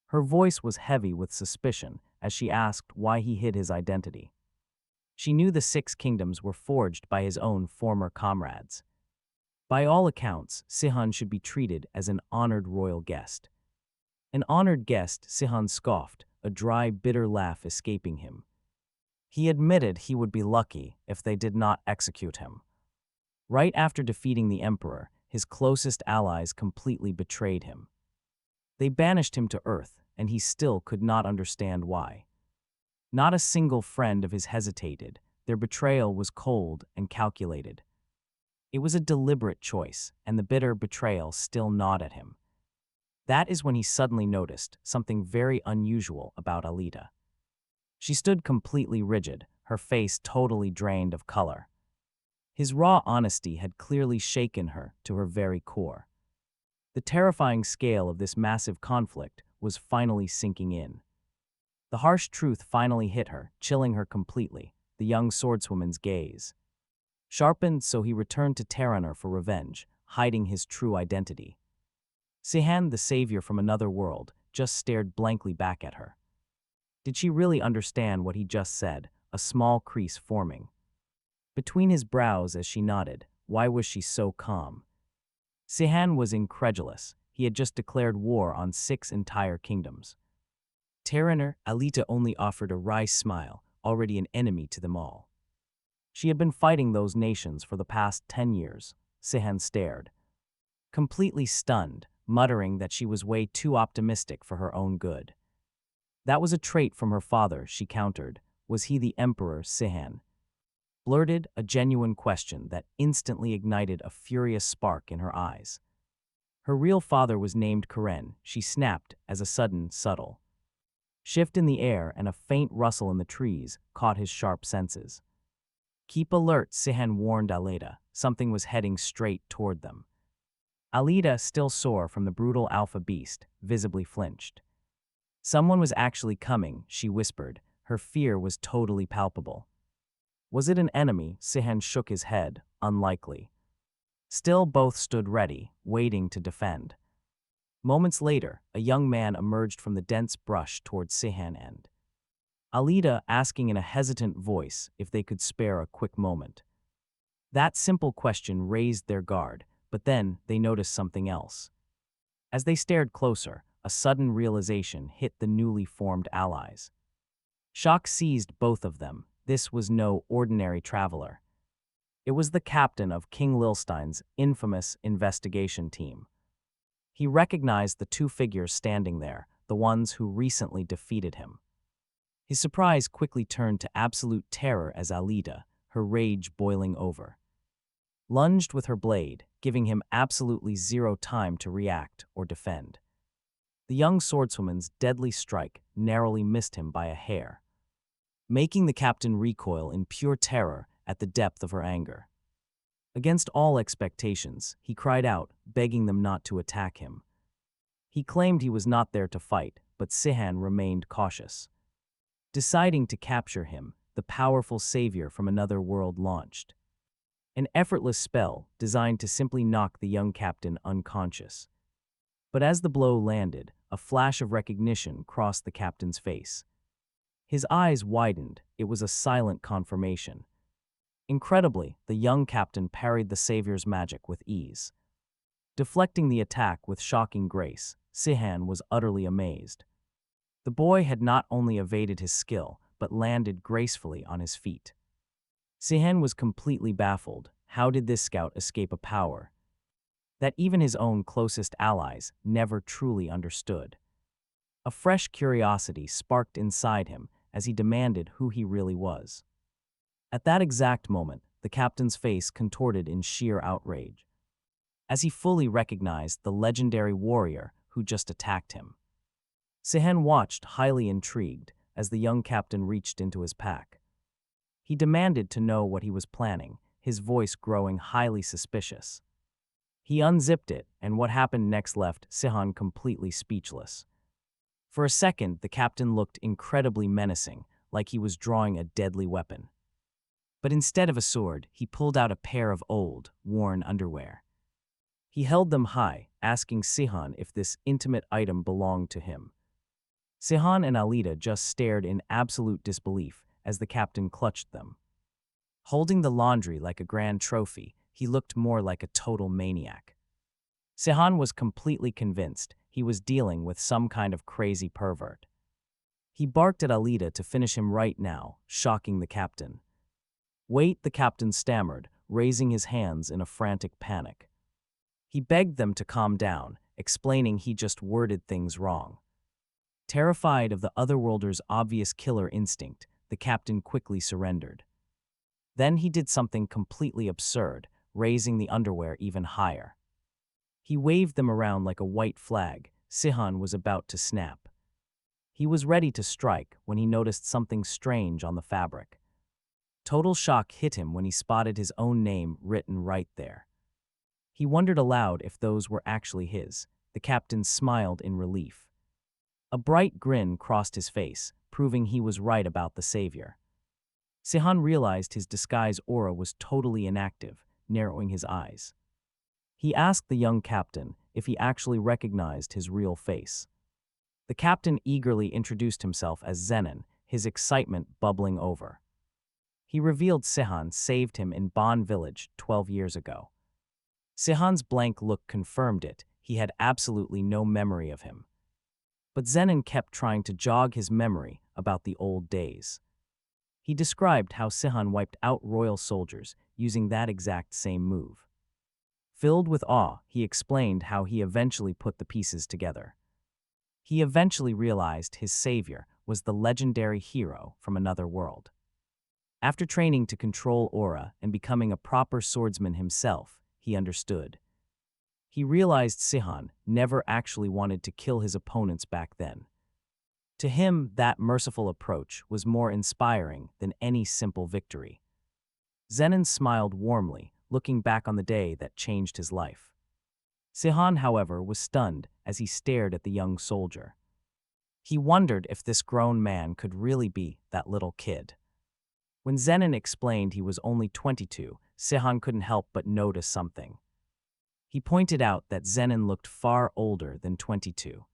Her voice was heavy with suspicion as she asked why he hid his identity. She knew the 6 kingdoms were forged by his own former comrades. By all accounts, Sihon should be treated as an honored royal guest. An honored guest, Sihon scoffed, a dry, bitter laugh escaping him. He admitted he would be lucky if they did not execute him. Right after defeating the emperor, his closest allies completely betrayed him. They banished him to Earth, and he still could not understand why. Not a single friend of his hesitated. Their betrayal was cold and calculated. It was a deliberate choice, and the bitter betrayal still gnawed at him. That is when he suddenly noticed something very unusual about Alita. She stood completely rigid, her face totally drained of color. His raw honesty had clearly shaken her to her very core. The terrifying scale of this massive conflict was finally sinking in. The harsh truth finally hit her, chilling her completely, the young swordswoman's gaze. Sharpened, so he returned to Terraner for revenge, hiding his true identity. Sihon, the savior from another world, just stared blankly back at her. Did she really understand what he just said, a small crease forming between his brows as she nodded? Why was she so calm? Sihon was incredulous. He had just declared war on 6 entire kingdoms. Terraner, Alita only offered a wry smile, already an enemy to them all. She had been fighting those nations for the past 10 years. Sihon stared, completely stunned, muttering that she was way too optimistic for her own good. That was a trait from her father, she countered. Was he the emperor, Sihon? Blurted, a genuine question that instantly ignited a furious spark in her eyes. Her real father was named Karen, she snapped as a sudden, subtle shift in the air and a faint rustle in the trees caught his sharp senses. Keep alert, Sihon warned Alita. Something was heading straight toward them. Alita, still sore from the brutal alpha beast, visibly flinched. Someone was actually coming, she whispered. Her fear was totally palpable. Was it an enemy? Sihon shook his head. Unlikely. Still, both stood ready, waiting to defend. Moments later, a young man emerged from the dense brush toward Sihon and Alita, asking in a hesitant voice if they could spare a quick moment. That simple question raised their guard, but then they noticed something else. As they stared closer, a sudden realization hit the newly formed allies. Shock seized both of them. This was no ordinary traveler. It was the captain of King Lilstein's infamous investigation team. He recognized the 2 figures standing there, the ones who recently defeated him. His surprise quickly turned to absolute terror as Alita, her rage boiling over, lunged with her blade, giving him absolutely zero time to react or defend. The young swordswoman's deadly strike narrowly missed him by a hair, making the captain recoil in pure terror at the depth of her anger. Against all expectations, he cried out, begging them not to attack him. He claimed he was not there to fight, but Sihon remained cautious. Deciding to capture him, the powerful savior from another world launched an effortless spell designed to simply knock the young captain unconscious. But as the blow landed, a flash of recognition crossed the captain's face. His eyes widened. It was a silent confirmation. Incredibly, the young captain parried the savior's magic with ease. Deflecting the attack with shocking grace, Sihon was utterly amazed. The boy had not only evaded his skill, but landed gracefully on his feet. Sihon was completely baffled. How did this scout escape a power that even his own closest allies never truly understood? A fresh curiosity sparked inside him as he demanded who he really was. At that exact moment, the captain's face contorted in sheer outrage, as he fully recognized the legendary warrior who just attacked him. Sihon watched, highly intrigued, as the young captain reached into his pack. He demanded to know what he was planning, his voice growing highly suspicious. He unzipped it, and what happened next left Sihon completely speechless. For a second, the captain looked incredibly menacing, like he was drawing a deadly weapon. But instead of a sword, he pulled out a pair of old, worn underwear. He held them high, asking Sihon if this intimate item belonged to him. Sihon and Alita just stared in absolute disbelief as the captain clutched them. Holding the laundry like a grand trophy, he looked more like a total maniac. Sihon was completely convinced he was dealing with some kind of crazy pervert. He barked at Alita to finish him right now, shocking the captain. "Wait," the captain stammered, raising his hands in a frantic panic. He begged them to calm down, explaining he just worded things wrong. Terrified of the otherworlder's obvious killer instinct, the captain quickly surrendered. Then he did something completely absurd, raising the underwear even higher. He waved them around like a white flag. Sihon was about to snap. He was ready to strike when he noticed something strange on the fabric. Total shock hit him when he spotted his own name written right there. He wondered aloud if those were actually his. The captain smiled in relief. A bright grin crossed his face, proving he was right about the savior. Sihon realized his disguise aura was totally inactive, narrowing his eyes. He asked the young captain if he actually recognized his real face. The captain eagerly introduced himself as Zenon, his excitement bubbling over. He revealed Sihon saved him in Bon Village 12 years ago. Sihon's blank look confirmed it. He had absolutely no memory of him. But Zenon kept trying to jog his memory about the old days. He described how Sihon wiped out royal soldiers using that exact same move. Filled with awe, he explained how he eventually put the pieces together. He eventually realized his savior was the legendary hero from another world. After training to control aura and becoming a proper swordsman himself, he understood. He realized Sihon never actually wanted to kill his opponents back then. To him, that merciful approach was more inspiring than any simple victory. Zenon smiled warmly, looking back on the day that changed his life. Sihon, however, was stunned as he stared at the young soldier. He wondered if this grown man could really be that little kid. When Zenon explained he was only 22, Sihon couldn't help but notice something. He pointed out that Zenon looked far older than 22.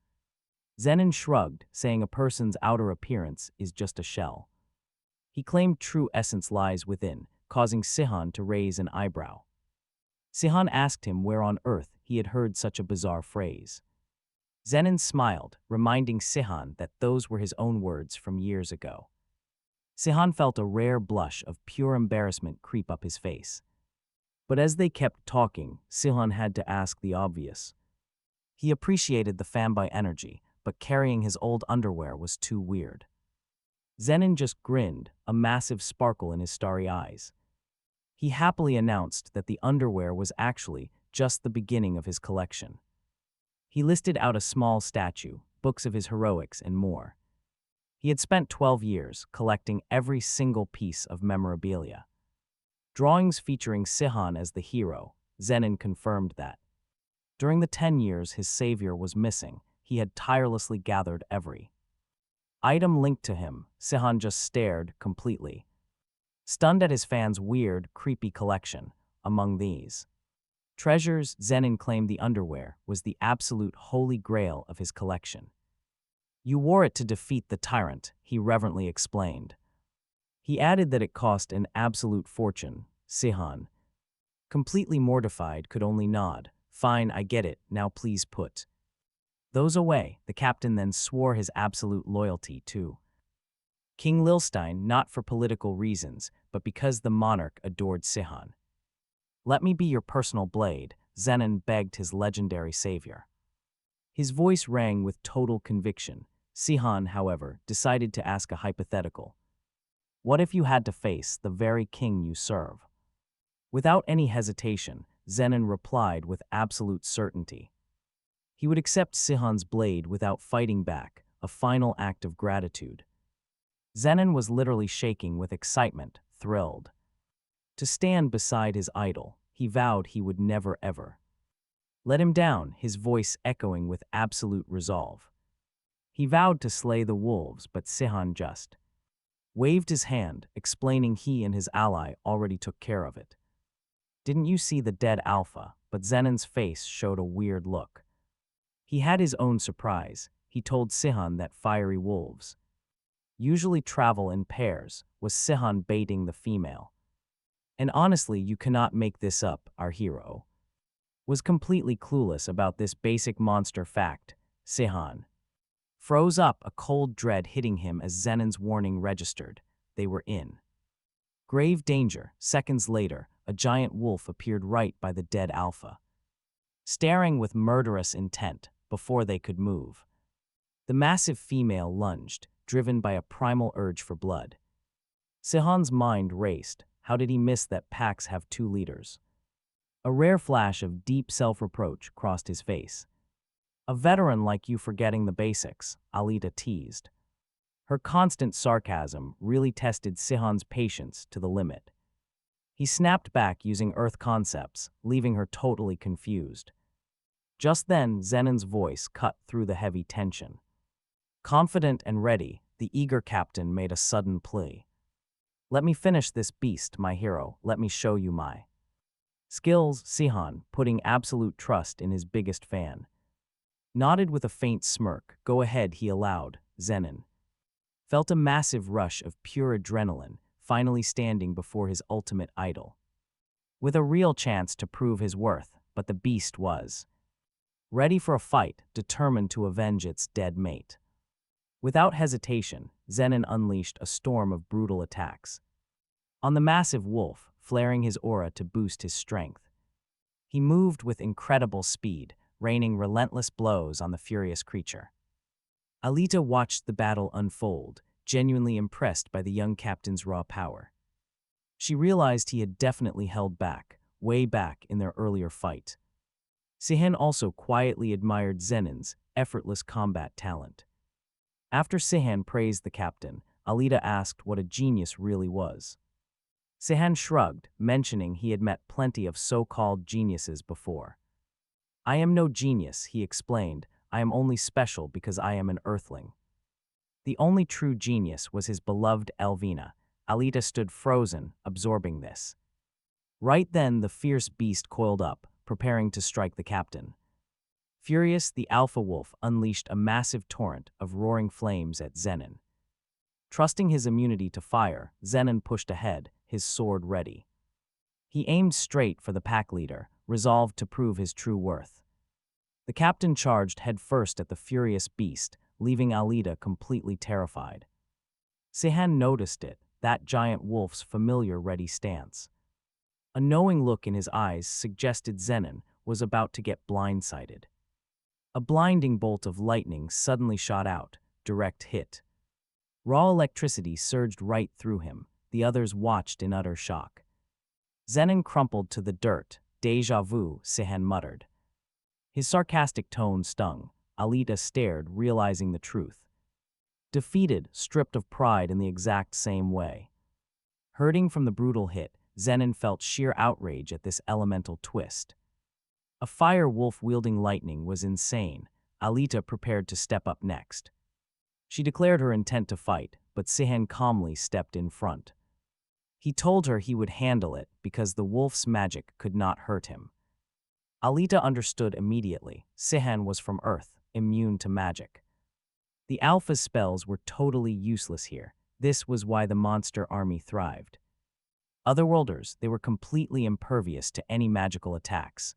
Zenon shrugged, saying a person's outer appearance is just a shell. He claimed true essence lies within, causing Sihon to raise an eyebrow. Sihon asked him where on earth he had heard such a bizarre phrase. Zenon smiled, reminding Sihon that those were his own words from years ago. Sihon felt a rare blush of pure embarrassment creep up his face. But as they kept talking, Sihon had to ask the obvious. He appreciated the fanboy energy, but carrying his old underwear was too weird. Zenon just grinned, a massive sparkle in his starry eyes. He happily announced that the underwear was actually just the beginning of his collection. He listed out a small statue, books of his heroics, and more. He had spent 12 years collecting every single piece of memorabilia. Drawings featuring Sihon as the hero, Zenon confirmed that. During the 10 years his savior was missing, he had tirelessly gathered every item linked to him. Sihon just stared completely, stunned at his fans' weird, creepy collection. Among these treasures, Zenon claimed the underwear was the absolute holy grail of his collection. You wore it to defeat the tyrant, he reverently explained. He added that it cost an absolute fortune. Sihon, completely mortified, could only nod. Fine, I get it, now please put those away. The captain then swore his absolute loyalty to King Lilstein, not for political reasons, but because the monarch adored Sihon. Let me be your personal blade, Zenon begged his legendary savior. His voice rang with total conviction. Sihon, however, decided to ask a hypothetical. What if you had to face the very king you serve? Without any hesitation, Zenon replied with absolute certainty. He would accept Sihon's blade without fighting back, a final act of gratitude. Zenon was literally shaking with excitement, thrilled to stand beside his idol. He vowed he would never ever let him down, his voice echoing with absolute resolve. He vowed to slay the wolves, but Sihon just waved his hand, explaining he and his ally already took care of it. Didn't you see the dead alpha? But Zenon's face showed a weird look. He had his own surprise. He told Sihon that fiery wolves usually travel in pairs. Was Sihon baiting the female? And honestly, you cannot make this up, our hero was completely clueless about this basic monster fact. Sihon froze up, a cold dread hitting him as Zenon's warning registered. They were in grave danger. Seconds later, a giant wolf appeared right by the dead alpha, staring with murderous intent. Before they could move, the massive female lunged, driven by a primal urge for blood. Sihon's mind raced. How did he miss that packs have 2 leaders? A rare flash of deep self-reproach crossed his face. A veteran like you forgetting the basics, Alita teased. Her constant sarcasm really tested Sihon's patience to the limit. He snapped back using Earth concepts, leaving her totally confused. Just then, Zenon's voice cut through the heavy tension. Confident and ready, the eager captain made a sudden plea. Let me finish this beast, my hero. Let me show you my skills. Sihon, putting absolute trust in his biggest fan, nodded with a faint smirk. Go ahead, he allowed. Zenon felt a massive rush of pure adrenaline, finally standing before his ultimate idol, with a real chance to prove his worth. But the beast was ready for a fight, determined to avenge its dead mate. Without hesitation, Zenon unleashed a storm of brutal attacks on the massive wolf, flaring his aura to boost his strength. He moved with incredible speed, raining relentless blows on the furious creature. Alita watched the battle unfold, genuinely impressed by the young captain's raw power. She realized he had definitely held back, way back in their earlier fight. Sihon also quietly admired Zenon's effortless combat talent. After Sihon praised the captain, Alita asked what a genius really was. Sihon shrugged, mentioning he had met plenty of so-called geniuses before. I am no genius, he explained. I am only special because I am an earthling. The only true genius was his beloved Lvina. Alita stood frozen, absorbing this. Right then, the fierce beast coiled up, preparing to strike the captain. Furious, the alpha wolf unleashed a massive torrent of roaring flames at Zenon. Trusting his immunity to fire, Zenon pushed ahead, his sword ready. He aimed straight for the pack leader, resolved to prove his true worth. The captain charged headfirst at the furious beast, leaving Alita completely terrified. Sihon noticed it, that giant wolf's familiar ready stance. A knowing look in his eyes suggested Zenon was about to get blindsided. A blinding bolt of lightning suddenly shot out, direct hit. Raw electricity surged right through him. The others watched in utter shock. Zenon crumpled to the dirt. Deja vu, Sihon muttered. His sarcastic tone stung. Alita stared, realizing the truth. Defeated, stripped of pride in the exact same way. Hurting from the brutal hit, Zenon felt sheer outrage at this elemental twist. A fire wolf wielding lightning was insane. Alita prepared to step up next. She declared her intent to fight, but Sihon calmly stepped in front. He told her he would handle it because the wolf's magic could not hurt him. Alita understood immediately. Sihon was from Earth, immune to magic. The Alpha's spells were totally useless here. This was why the monster army thrived. Otherworlders, they were completely impervious to any magical attacks.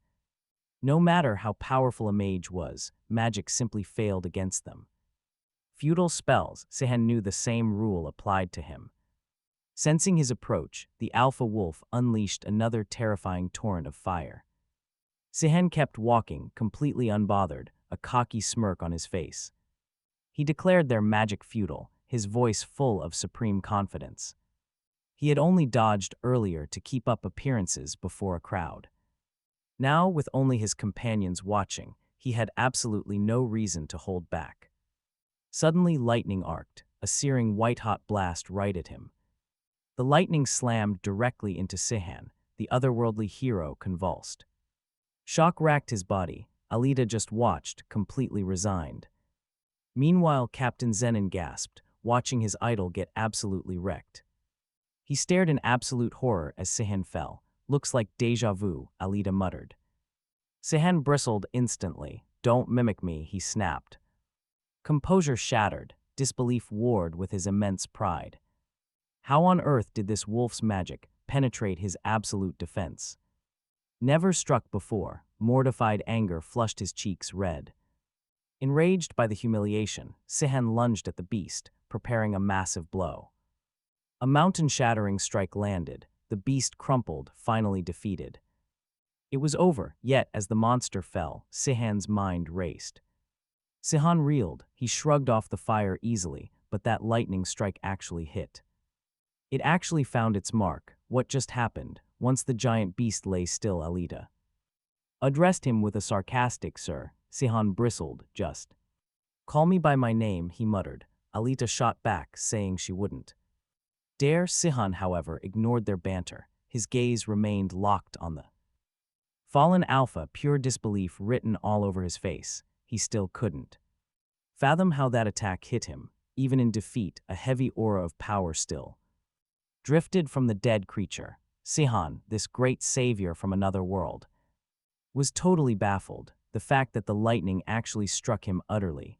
No matter how powerful a mage was, magic simply failed against them. Feudal spells, Sihon knew the same rule applied to him. Sensing his approach, the alpha wolf unleashed another terrifying torrent of fire. Sihon kept walking, completely unbothered, a cocky smirk on his face. He declared their magic futile, his voice full of supreme confidence. He had only dodged earlier to keep up appearances before a crowd. Now, with only his companions watching, he had absolutely no reason to hold back. Suddenly, lightning arced, a searing white-hot blast right at him. The lightning slammed directly into Sihon, the otherworldly hero convulsed. Shock racked his body. Alita just watched, completely resigned. Meanwhile, Captain Zenon gasped, watching his idol get absolutely wrecked. He stared in absolute horror as Sihon fell. "Looks like déjà vu," Alita muttered. Sihon bristled instantly. "Don't mimic me," he snapped. Composure shattered, disbelief warred with his immense pride. How on earth did this wolf's magic penetrate his absolute defense? Never struck before, mortified anger flushed his cheeks red. Enraged by the humiliation, Sihon lunged at the beast, preparing a massive blow. A mountain-shattering strike landed. The beast crumpled, finally defeated. It was over, yet as the monster fell, Sihon's mind raced. Sihon reeled. He shrugged off the fire easily, but that lightning strike actually hit. It actually found its mark. What just happened? Once the giant beast lay still, Alita addressed him with a sarcastic "Sir." Sihon bristled, "Just call me by my name," he muttered. Alita shot back, saying she wouldn't dare. Sihon, however, ignored their banter. His gaze remained locked on the fallen alpha, pure disbelief written all over his face. He still couldn't fathom how that attack hit him. Even in defeat, a heavy aura of power still drifted from the dead creature. Sihon, this great savior from another world, was totally baffled. The fact that the lightning actually struck him utterly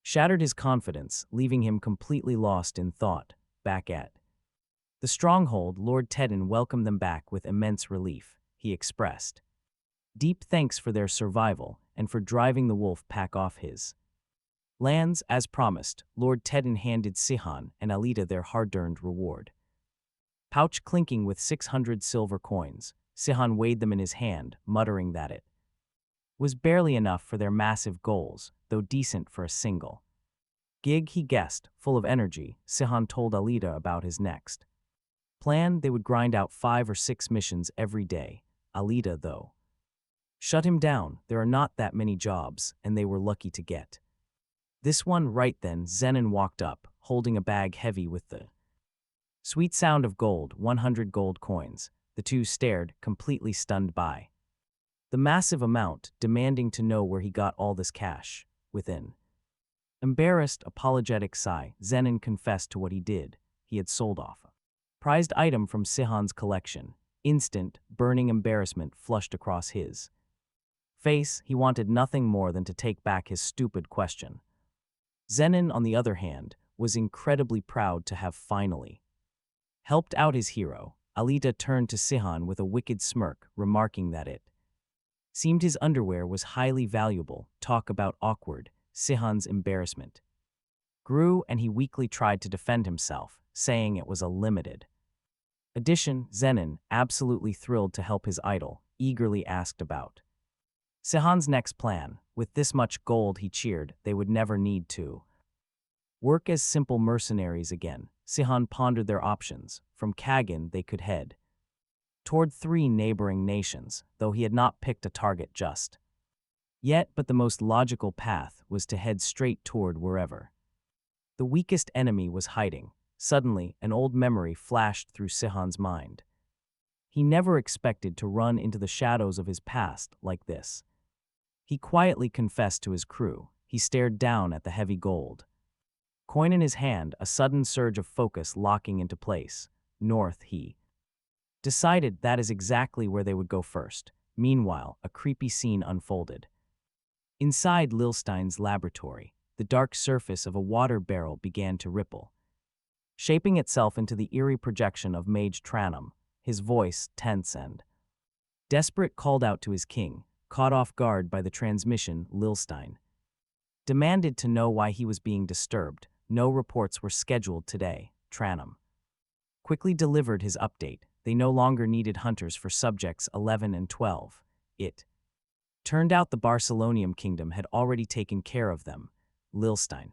shattered his confidence, leaving him completely lost in thought. Back at the stronghold, Lord Tedden welcomed them back with immense relief. He expressed deep thanks for their survival and for driving the wolf pack off his lands. As promised, Lord Tedden handed Sihon and Alita their hard-earned reward. Pouch clinking with 600 silver coins, Sihon weighed them in his hand, muttering that it was barely enough for their massive goals, though decent for a single gig. He guessed, full of energy, Sihon told Alita about his next plan. They would grind out 5 or 6 missions every day. Alita, though, shut him down. There are not that many jobs, and they were lucky to get this one. Right then, Zenon walked up, holding a bag heavy with the sweet sound of gold, 100 gold coins. The two stared, completely stunned by the massive amount, demanding to know where he got all this cash. With an embarrassed, apologetic sigh, Zenon confessed to what he did. He had sold off a prized item from Sihon's collection. Instant, burning embarrassment flushed across his face. He wanted nothing more than to take back his stupid question. Zenon, on the other hand, was incredibly proud to have finally helped out his hero. Alita turned to Sihon with a wicked smirk, remarking that it seemed his underwear was highly valuable. Talk about awkward. Sihon's embarrassment grew, and he weakly tried to defend himself, saying it was a limited edition. Zenon, absolutely thrilled to help his idol, eagerly asked about Sihon's next plan. With this much gold, he cheered, they would never need to work as simple mercenaries again. Sihon pondered their options. From Kagan, they could head toward 3 neighboring nations, though he had not picked a target just yet, but the most logical path was to head straight toward wherever the weakest enemy was hiding. Suddenly, an old memory flashed through Sihon's mind. He never expected to run into the shadows of his past like this. He quietly confessed to his crew. He stared down at the heavy gold. Coin in his hand, a sudden surge of focus locking into place. North, he decided that is exactly where they would go first. Meanwhile, a creepy scene unfolded. Inside Lilstein's laboratory, the dark surface of a water barrel began to ripple, shaping itself into the eerie projection of Mage Tranum. His voice, tense and desperate, called out to his king. Caught off guard by the transmission, Lilstein demanded to know why he was being disturbed. No reports were scheduled today. Tranum quickly delivered his update. They no longer needed hunters for subjects 11 and 12. It turned out the Barcelonium kingdom had already taken care of them. Lilstein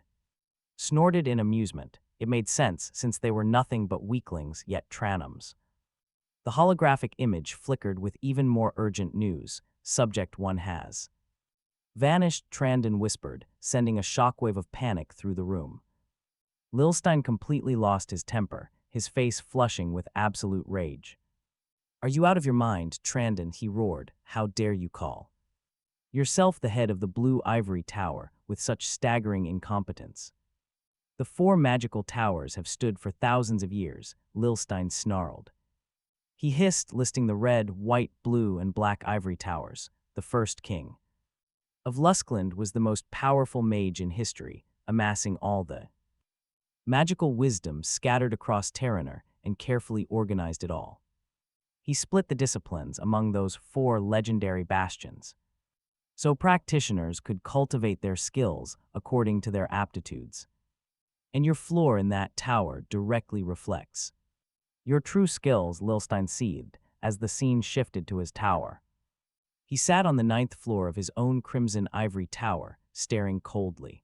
snorted in amusement. It made sense since they were nothing but weaklings, yet Tranums. The holographic image flickered with even more urgent news. Subject 1 has vanished, Trandon whispered, sending a shockwave of panic through the room. Lilstein completely lost his temper, his face flushing with absolute rage. Are you out of your mind, Trandon? He roared. How dare you call yourself the head of the Blue Ivory Tower with such staggering incompetence? The 4 magical towers have stood for thousands of years, Lilstein snarled. He hissed, listing the red, white, blue, and black ivory towers. The first king of Luskland was the most powerful mage in history, amassing all the magical wisdom scattered across Terraner and carefully organized it all. He split the disciplines among those 4 legendary bastions, so practitioners could cultivate their skills according to their aptitudes. And your floor in that tower directly reflects your true skills, Lilstein seethed, as the scene shifted to his tower. He sat on the 9th floor of his own crimson ivory tower, staring coldly.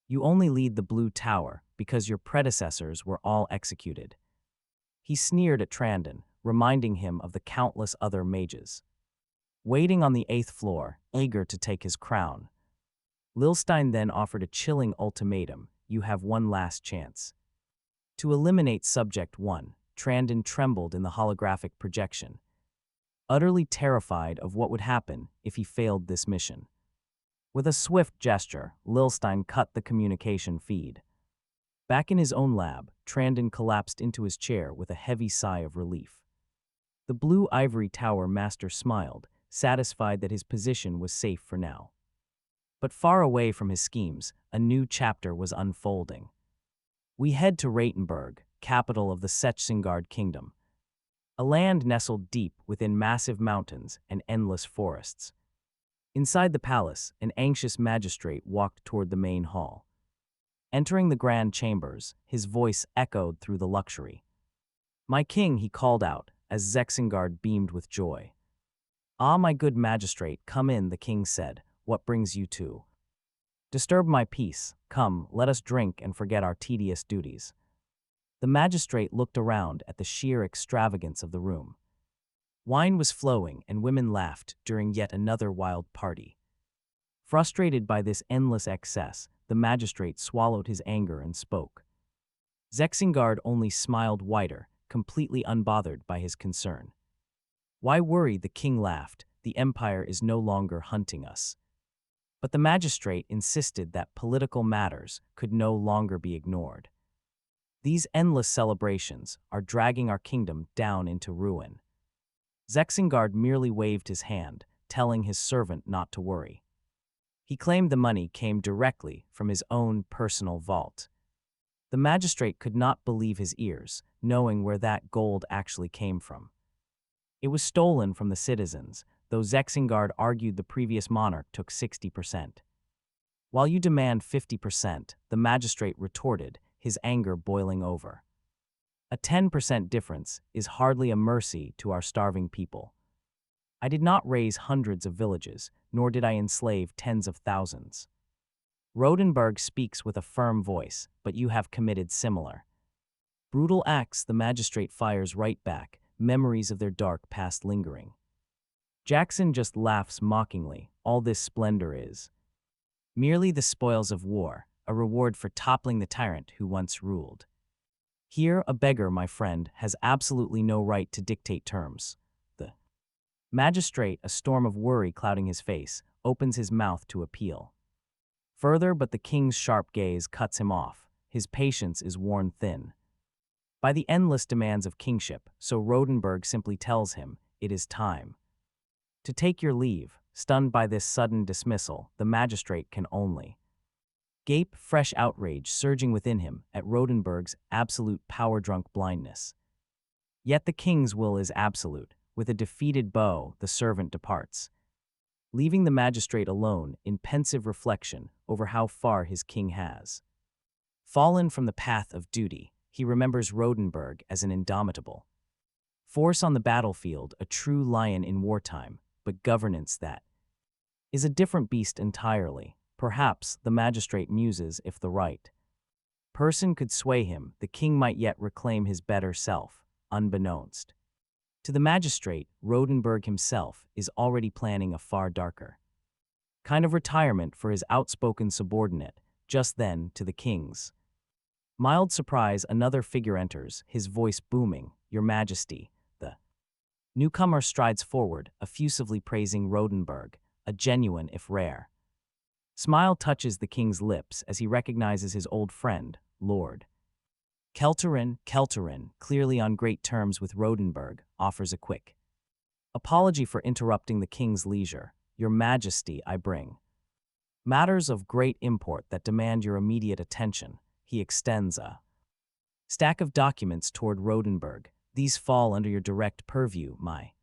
You only lead the blue tower because your predecessors were all executed. He sneered at Trandon, reminding him of the countless other mages waiting on the 8th floor, eager to take his crown. Lilstein then offered a chilling ultimatum. You have one last chance to eliminate Subject 1. Trandon trembled in the holographic projection, utterly terrified of what would happen if he failed this mission. With a swift gesture, Lilstein cut the communication feed. Back in his own lab, Trandon collapsed into his chair with a heavy sigh of relief. The Blue Ivory Tower master smiled, satisfied that his position was safe for now. But far away from his schemes, a new chapter was unfolding. We head to Ratenburg, capital of the Sechsingard kingdom, a land nestled deep within massive mountains and endless forests. Inside the palace, an anxious magistrate walked toward the main hall. Entering the grand chambers, his voice echoed through the luxury. My king, he called out, as Zexingard beamed with joy. Ah, my good magistrate, come in, the king said. What brings you to disturb my peace? Come, let us drink and forget our tedious duties. The magistrate looked around at the sheer extravagance of the room. Wine was flowing and women laughed during yet another wild party. Frustrated by this endless excess, the magistrate swallowed his anger and spoke. Zexingard only smiled wider, completely unbothered by his concern. Why worry? The king laughed. The empire is no longer hunting us. But the magistrate insisted that political matters could no longer be ignored. These endless celebrations are dragging our kingdom down into ruin. Zexingard merely waved his hand, telling his servant not to worry. He claimed the money came directly from his own personal vault. The magistrate could not believe his ears, knowing where that gold actually came from. It was stolen from the citizens, though Zexingard argued the previous monarch took 60%. While you demand 50%, the magistrate retorted, his anger boiling over. A 10% difference is hardly a mercy to our starving people. I did not raise hundreds of villages, nor did I enslave tens of thousands. Rodenburg speaks with a firm voice, but you have committed similar brutal acts. The magistrate fires right back, memories of their dark past lingering. Jackson just laughs mockingly. All this splendor is merely the spoils of war, a reward for toppling the tyrant who once ruled. Here, a beggar, my friend, has absolutely no right to dictate terms. The magistrate, a storm of worry clouding his face, opens his mouth to appeal. Further, but the king's sharp gaze cuts him off. His patience is worn thin by the endless demands of kingship, so Rodenberg simply tells him, "It is time to take your leave." Stunned by this sudden dismissal, the magistrate can only gape, fresh outrage surging within him at Rodenberg's absolute power-drunk blindness. Yet the king's will is absolute. With a defeated bow, the servant departs, leaving the magistrate alone in pensive reflection over how far his king has fallen from the path of duty. He remembers Rodenberg as an indomitable force on the battlefield, a true lion in wartime, but governance that is a different beast entirely. Perhaps, the magistrate muses, if the right person could sway him, the king might yet reclaim his better self, unbeknownst to the magistrate. Rodenberg himself is already planning a far darker kind of retirement for his outspoken subordinate. Just then, to the king's mild surprise, another figure enters, his voice booming, "Your Majesty." The newcomer strides forward, effusively praising Rodenberg, a genuine, if rare smile touches the king's lips as he recognizes his old friend, Lord Kelterin. Kelterin, clearly on great terms with Rodenberg, offers a quick apology for interrupting the king's leisure. "Your Majesty, I bring matters of great import that demand your immediate attention." He extends a stack of documents toward Rodenberg. "These fall under your direct purview, my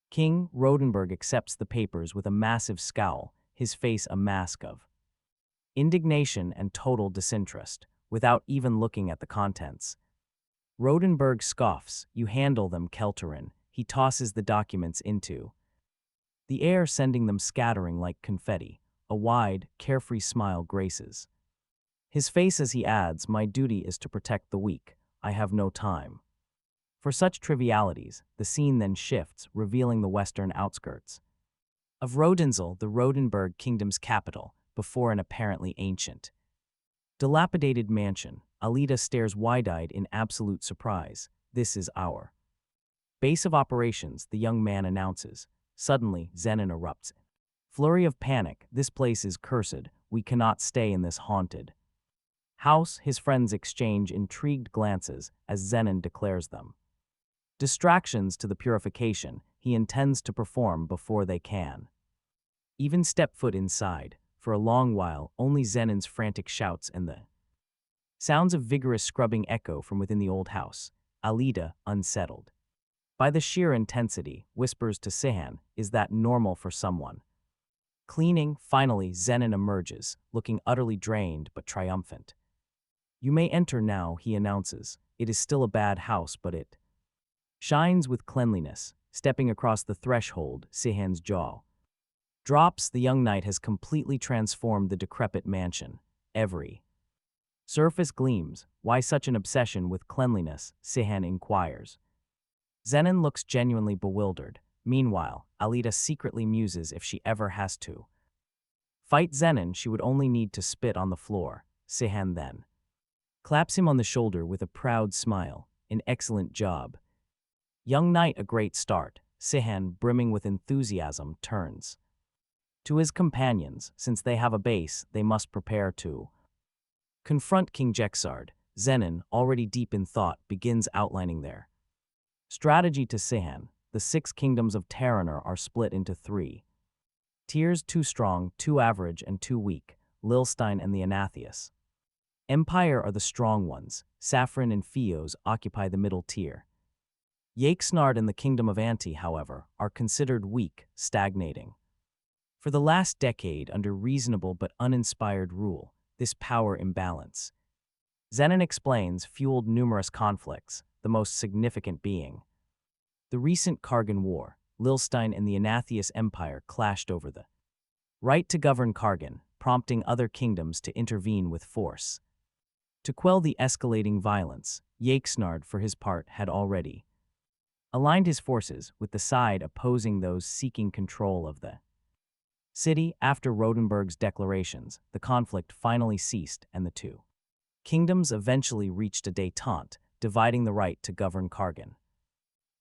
king." Rodenberg accepts the papers with a massive scowl, his face a mask of indignation and total disinterest. Without even looking at the contents, Rodenberg scoffs. "You handle them, Kelterin." He tosses the documents into the air, sending them scattering like confetti. A wide, carefree smile graces his face as he adds, "My duty is to protect the weak. I have no time for such trivialities." The scene then shifts, revealing the western outskirts of Rodensel, the Rodenberg kingdom's capital, before an apparently ancient, dilapidated mansion. Alita stares wide-eyed in absolute surprise. "This is our base of operations," the young man announces. Suddenly, Zenon erupts. Flurry of panic. "This place is cursed. We cannot stay in this haunted house." His friends exchange intrigued glances as Zenon declares them distractions to the purification he intends to perform before they can even step foot inside. For a long while, only Zenon's frantic shouts and the sounds of vigorous scrubbing echo from within the old house. Alita, unsettled by the sheer intensity, whispers to Sihon, "Is that normal for someone cleaning?" Finally, Zenon emerges, looking utterly drained but triumphant. "You may enter now," he announces. "It is still a bad house, but it shines with cleanliness." Stepping across the threshold, Sihon's jaw drops. The young knight has completely transformed the decrepit mansion. Every surface gleams. "Why such an obsession with cleanliness?" Sihon inquires. Zenon looks genuinely bewildered. Meanwhile, Alita secretly muses, if she ever has to fight Zenon, she would only need to spit on the floor. Sihon then claps him on the shoulder with a proud smile. "An excellent job, young knight, a great start." Sihon, brimming with enthusiasm, turns to his companions. Since they have a base, they must prepare to confront King Jexard. Zenon, already deep in thought, begins outlining their strategy to Sihon. The 6 kingdoms of Terranor are split into 3 tiers: 2 strong, 2 average, and 2 weak. Lilstein and the Anathius Empire are the strong ones. Saffron and Fios occupy the middle tier. Yexnard and the Kingdom of Anti, however, are considered weak, stagnating for the last decade under reasonable but uninspired rule. This power imbalance, Zenon explains, fueled numerous conflicts, the most significant being the recent Kargan War. Lilstein and the Anathius Empire clashed over the right to govern Kargan, prompting other kingdoms to intervene with force to quell the escalating violence. Yexnard, for his part, had already aligned his forces with the side opposing those seeking control of the city. After Rodenberg's declarations, the conflict finally ceased and the 2 kingdoms eventually reached a détente, dividing the right to govern Kargan.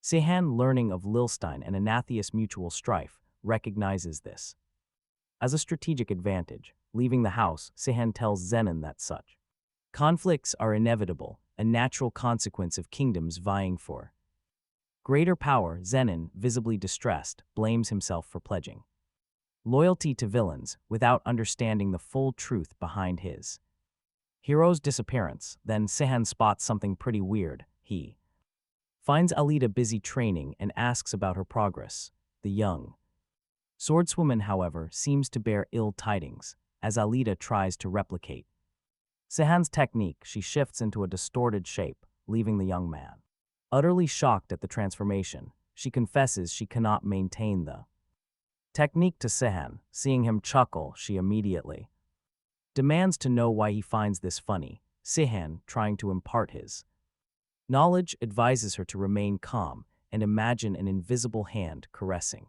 Sihon, learning of Lilstein and Anathius' mutual strife, recognizes this As a strategic advantage, leaving the house, Sihon tells Zenon that such conflicts are inevitable, a natural consequence of kingdoms vying for greater power. Zenon, visibly distressed, blames himself for pledging loyalty to villains without understanding the full truth behind his hero's disappearance. Then Sihon spots something pretty weird. He finds Alita busy training and asks about her progress. The young swordswoman, however, seems to bear ill tidings. As Alita tries to replicate Sihon's technique, she shifts into a distorted shape, leaving the young man utterly shocked at the transformation. She confesses she cannot maintain the technique to Sihon. Seeing him chuckle, she immediately demands to know why he finds this funny. Sihon, trying to impart his knowledge, advises her to remain calm and imagine an invisible hand caressing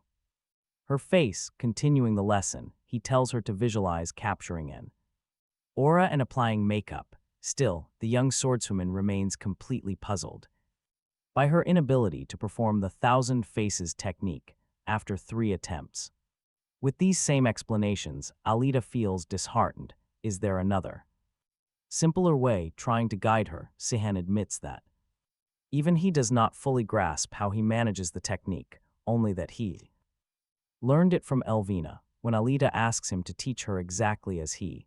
her face. Continuing the lesson, he tells her to visualize capturing an aura and applying makeup. Still, the young swordswoman remains completely puzzled by her inability to perform the thousand faces technique after 3 attempts. With these same explanations, Alita feels disheartened. Is there another simpler way? Trying to guide her, Sihon admits that even he does not fully grasp how he manages the technique, only that he learned it from Lvina. When Alita asks him to teach her exactly as he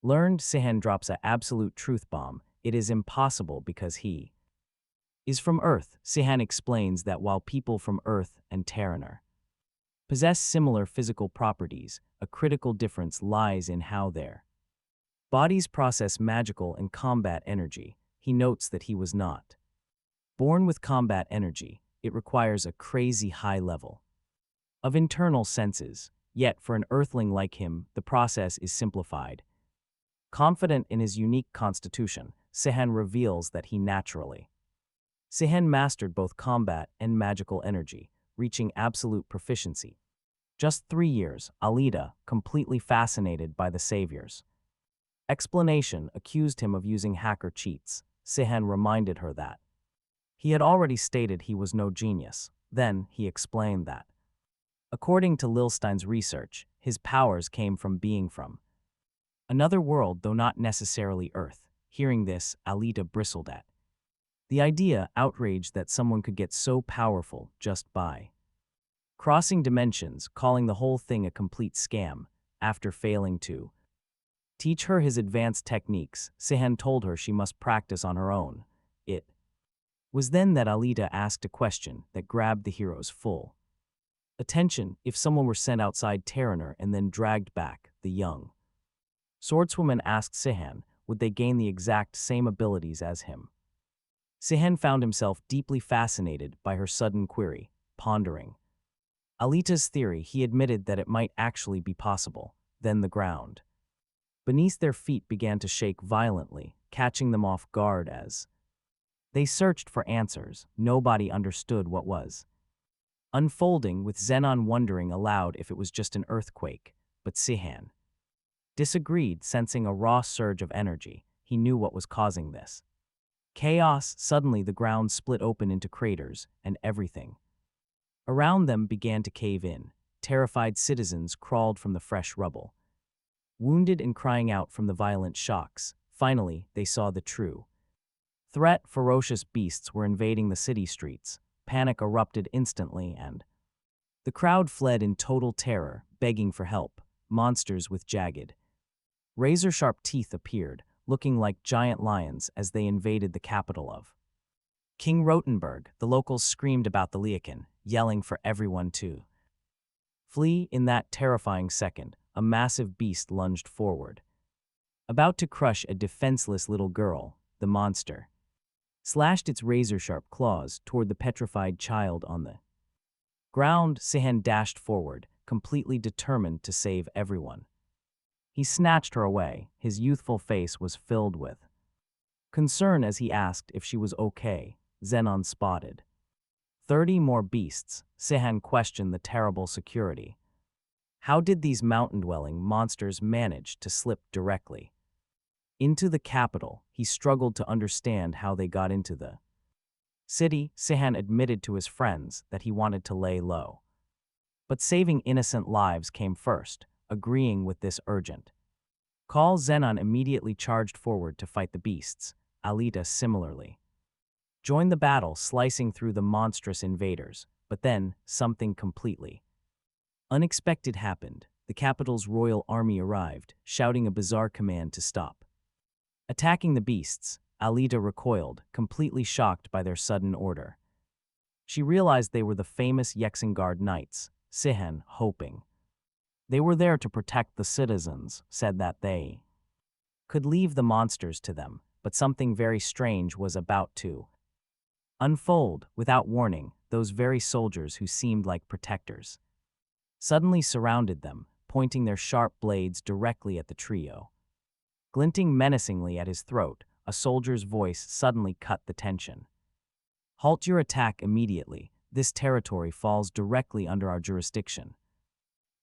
learned, Sihon drops an absolute truth bomb. It is impossible because he is from Earth. Sihon explains that while people from Earth and Terran possess similar physical properties, a critical difference lies in how their bodies process magical and combat energy. He notes that he was not born with combat energy. It requires a crazy high level of internal senses, yet for an Earthling like him, the process is simplified. Confident in his unique constitution, Sihon reveals that he naturally Sihon mastered both combat and magical energy, reaching absolute proficiency. Just 3 years, Alita, completely fascinated by the Savior's explanation, accused him of using hacker cheats. Sihon reminded her that he had already stated he was no genius. Then he explained that, according to Lilstein's research, his powers came from being from another world, though not necessarily Earth. Hearing this, Alita bristled at the idea, outraged that someone could get so powerful just by crossing dimensions, calling the whole thing a complete scam. After failing to teach her his advanced techniques, Sihon told her she must practice on her own. It was then that Alita asked a question that grabbed the hero's full attention. If someone were sent outside Terraner and then dragged back, the young swordswoman asked Sihon, would they gain the exact same abilities as him? Sihon found himself deeply fascinated by her sudden query. Pondering Alita's theory, he admitted that it might actually be possible. Then the ground beneath their feet began to shake violently, catching them off guard as they searched for answers. Nobody understood what was unfolding, with Zenon wondering aloud if it was just an earthquake. But Sihon disagreed, sensing a raw surge of energy. He knew what was causing this chaos. Suddenly the ground split open into craters, and everything around them began to cave in. Terrified citizens crawled from the fresh rubble, wounded and crying out from the violent shocks. Finally, they saw the true threat. Ferocious beasts were invading the city streets. Panic erupted instantly, and the crowd fled in total terror, begging for help. Monsters with jagged, razor-sharp teeth appeared, looking like giant lions as they invaded the capital of King Rotenberg. The locals screamed about the Leakin, yelling for everyone to flee. In that terrifying second, a massive beast lunged forward, about to crush a defenseless little girl. The monster slashed its razor-sharp claws toward the petrified child on the ground. Sihon dashed forward, completely determined to save everyone. He snatched her away. His youthful face was filled with concern as he asked if she was okay. Zenon spotted 30 more beasts. Sihon questioned the terrible security. How did these mountain-dwelling monsters manage to slip directly into the capital? He struggled to understand how they got into the city. Sihon admitted to his friends that he wanted to lay low, but saving innocent lives came first. agreeing with this urgent call. Zenon immediately charged forward to fight the beasts. Alita similarly joined the battle, slicing through the monstrous invaders. But then, something completely unexpected happened. The capital's royal army arrived, shouting a bizarre command to stop attacking the beasts. Alita recoiled, completely shocked by their sudden order. She realized they were the famous Yexengard knights, Sihon, hoping they were there to protect the citizens, said that they could leave the monsters to them, but something very strange was about to unfold. Without warning, those very soldiers who seemed like protectors suddenly surrounded them, pointing their sharp blades directly at the trio. Glinting menacingly at his throat, a soldier's voice suddenly cut the tension. Halt your attack immediately. This territory falls directly under our jurisdiction.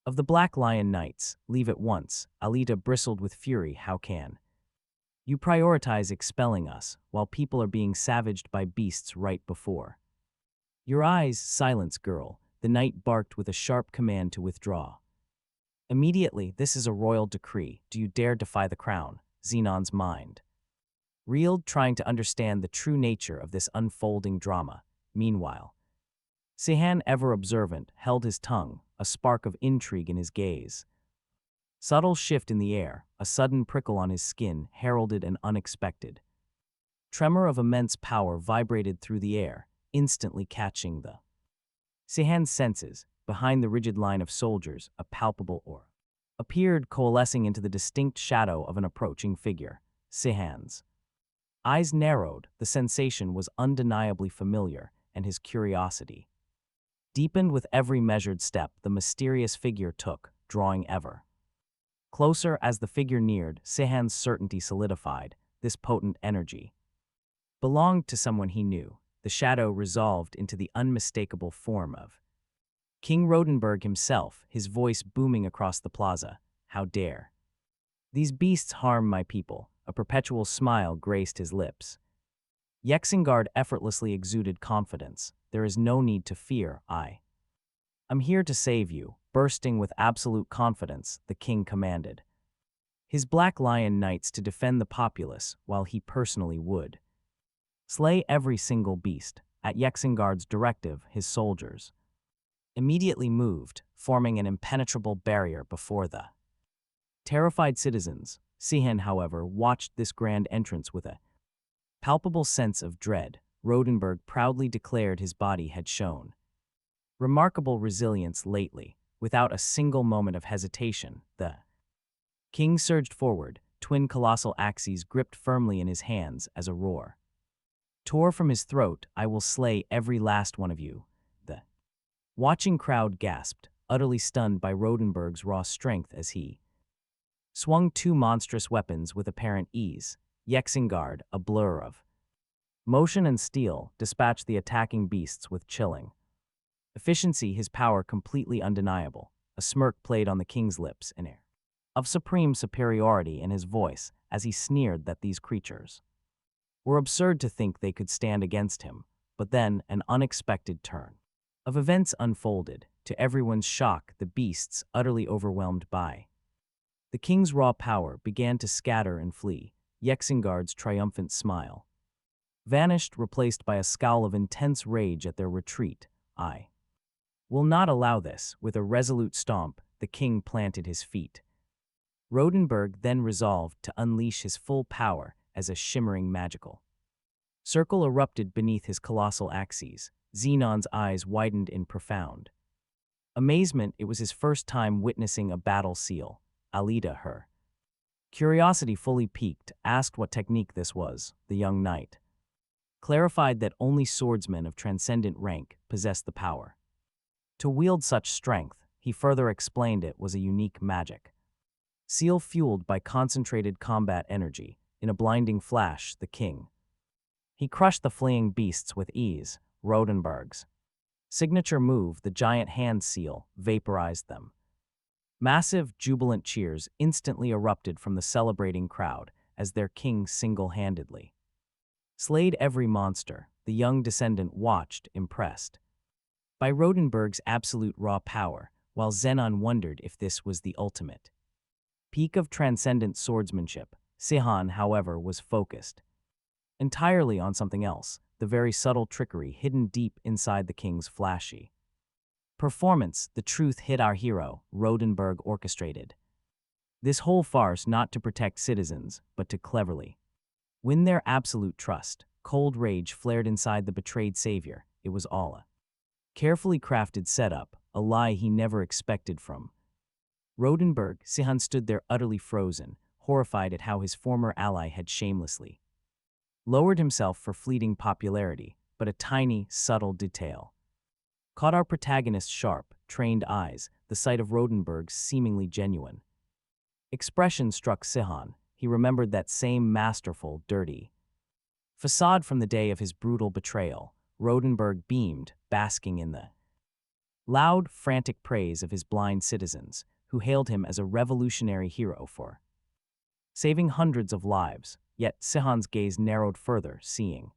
Of the Black Lion Knights, leave at once. Alita bristled with fury. How can you prioritize expelling us while people are being savaged by beasts right before your eyes? Silence, girl. The knight barked with a sharp command to withdraw. Immediately, this is a royal decree. Do you dare defy the crown? Zenon's mind reeled, trying to understand the true nature of this unfolding drama. Meanwhile, Sihon, ever observant, held his tongue, a spark of intrigue in his gaze. Subtle shift in the air, a sudden prickle on his skin heralded an unexpected tremor of immense power vibrated through the air, instantly catching the Sihon's senses. Behind the rigid line of soldiers, a palpable aura appeared, coalescing into the distinct shadow of an approaching figure. Sihon's eyes narrowed. The sensation was undeniably familiar, and his curiosity deepened with every measured step the mysterious figure took, drawing ever closer. As the figure neared, Sihon's certainty solidified. This potent energy belonged to someone he knew. The shadow resolved into the unmistakable form of King Rodenberg himself, his voice booming across the plaza. How dare these beasts harm my people? A perpetual smile graced his lips. Yexengard effortlessly exuded confidence. There is no need to fear. I'm here to save you. Bursting with absolute confidence, the king commanded his Black Lion Knights to defend the populace while he personally would slay every single beast. At Yexengard's directive, his soldiers immediately moved, forming an impenetrable barrier before the terrified citizens. Sihon, however, watched this grand entrance with a palpable sense of dread. Rodenberg proudly declared his body had shown remarkable resilience lately. Without a single moment of hesitation, the king surged forward, twin colossal axes gripped firmly in his hands as a roar tore from his throat. I will slay every last one of you. The watching crowd gasped, utterly stunned by Rodenberg's raw strength as he swung two monstrous weapons with apparent ease. Yexengard, a blur of motion and steel, dispatched the attacking beasts with chilling efficiency, his power completely undeniable. A smirk played on the king's lips, an air of supreme superiority in his voice as he sneered that these creatures were absurd to think they could stand against him. But then an unexpected turn of events unfolded. To everyone's shock, the beasts, utterly overwhelmed by the king's raw power, began to scatter and flee. Yexengard's triumphant smile vanished, replaced by a scowl of intense rage at their retreat. I will not allow this. With a resolute stomp, the king planted his feet. Rodenberg then resolved to unleash his full power as a shimmering magical circle erupted beneath his colossal axes. Zenon's eyes widened in profound amazement. It was his first time witnessing a battle seal. Alita, her curiosity fully piqued, asked what technique this was. The young knight clarified that only swordsmen of transcendent rank possessed the power to wield such strength. He further explained it was a unique magic seal fueled by concentrated combat energy. In a blinding flash, the king he crushed the fleeing beasts with ease. Rodenberg's signature move, the giant hand seal, vaporized them. Massive, jubilant cheers instantly erupted from the celebrating crowd as their king single-handedly slayed every monster. The young descendant watched, impressed by Rodenberg's absolute raw power, while Zenon wondered if this was the ultimate peak of transcendent swordsmanship. Sihon, however, was focused entirely on something else, the very subtle trickery hidden deep inside the king's flashy performance. The truth hit our hero, Rodenberg orchestrated this whole farce not to protect citizens, but to cleverly win their absolute trust. Cold rage flared inside the betrayed savior. It was all a carefully crafted setup, a lie he never expected from Rodenberg. Sihon stood there utterly frozen, horrified at how his former ally had shamelessly lowered himself for fleeting popularity. But a tiny, subtle detail caught our protagonist's sharp, trained eyes. The sight of Rodenberg's seemingly genuine expression struck Sihon. He remembered that same masterful, dirty facade from the day of his brutal betrayal. Rodenberg beamed, basking in the loud, frantic praise of his blind citizens, who hailed him as a revolutionary hero for saving hundreds of lives. Yet Sihon's gaze narrowed further, seeing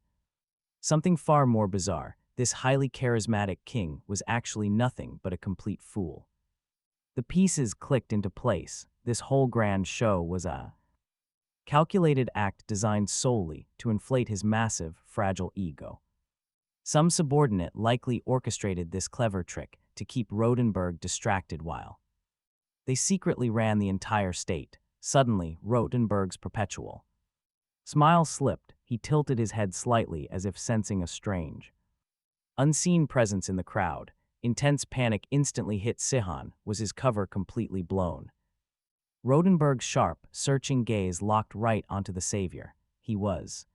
something far more bizarre. This highly charismatic king was actually nothing but a complete fool. The pieces clicked into place. This whole grand show was a calculated act designed solely to inflate his massive, fragile ego. Some subordinate likely orchestrated this clever trick to keep Rodenberg distracted while they secretly ran the entire state. Suddenly, Rodenberg's perpetual smile slipped. He tilted his head slightly as if sensing a strange, unseen presence in the crowd. Intense panic instantly hit Sihon. Was his cover completely blown? Rodenberg's sharp, searching gaze locked right onto the savior. He was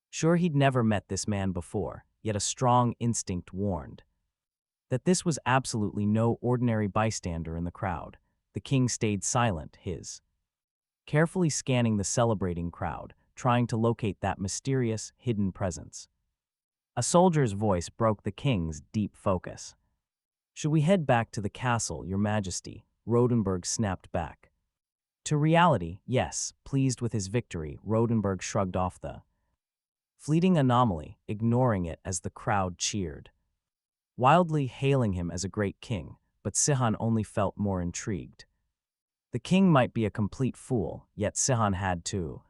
sure he'd never met this man before, yet a strong instinct warned that this was absolutely no ordinary bystander in the crowd. The king stayed silent, his carefully scanning the celebrating crowd, trying to locate that mysterious, hidden presence. A soldier's voice broke the king's deep focus. "Should we head back to the castle, Your Majesty?" Rodenberg snapped back. To reality, yes. Pleased with his victory, Rodenberg shrugged off the fleeting anomaly, ignoring it as the crowd cheered, wildly hailing him as a great king. But Sihon only felt more intrigued. The king might be a complete fool, yet Sihon had to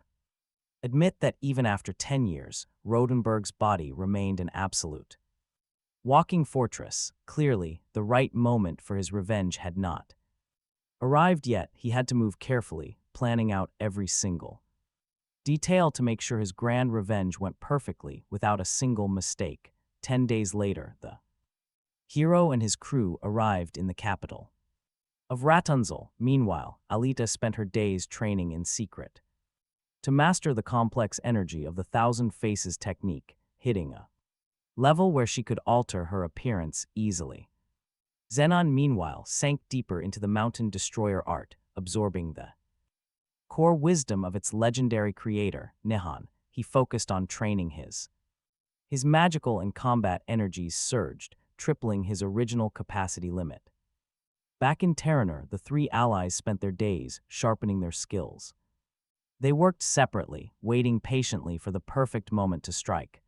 admit that even after 10 years, Rodenberg's body remained an absolute walking fortress. Clearly, the right moment for his revenge had not arrived yet. He had to move carefully, planning out every single detail to make sure his grand revenge went perfectly without a single mistake. 10 days later, the hero and his crew arrived in the capital of Rapunzel. Meanwhile, Alita spent her days training in secret to master the complex energy of the Thousand Faces technique, hitting a level where she could alter her appearance easily. Zenon, meanwhile, sank deeper into the Mountain Destroyer art, absorbing the core wisdom of its legendary creator, Sihon. He focused on training his magical and combat energies surged, tripling his original capacity limit. Back in Terranor, the three allies spent their days sharpening their skills. They worked separately, waiting patiently for the perfect moment to strike.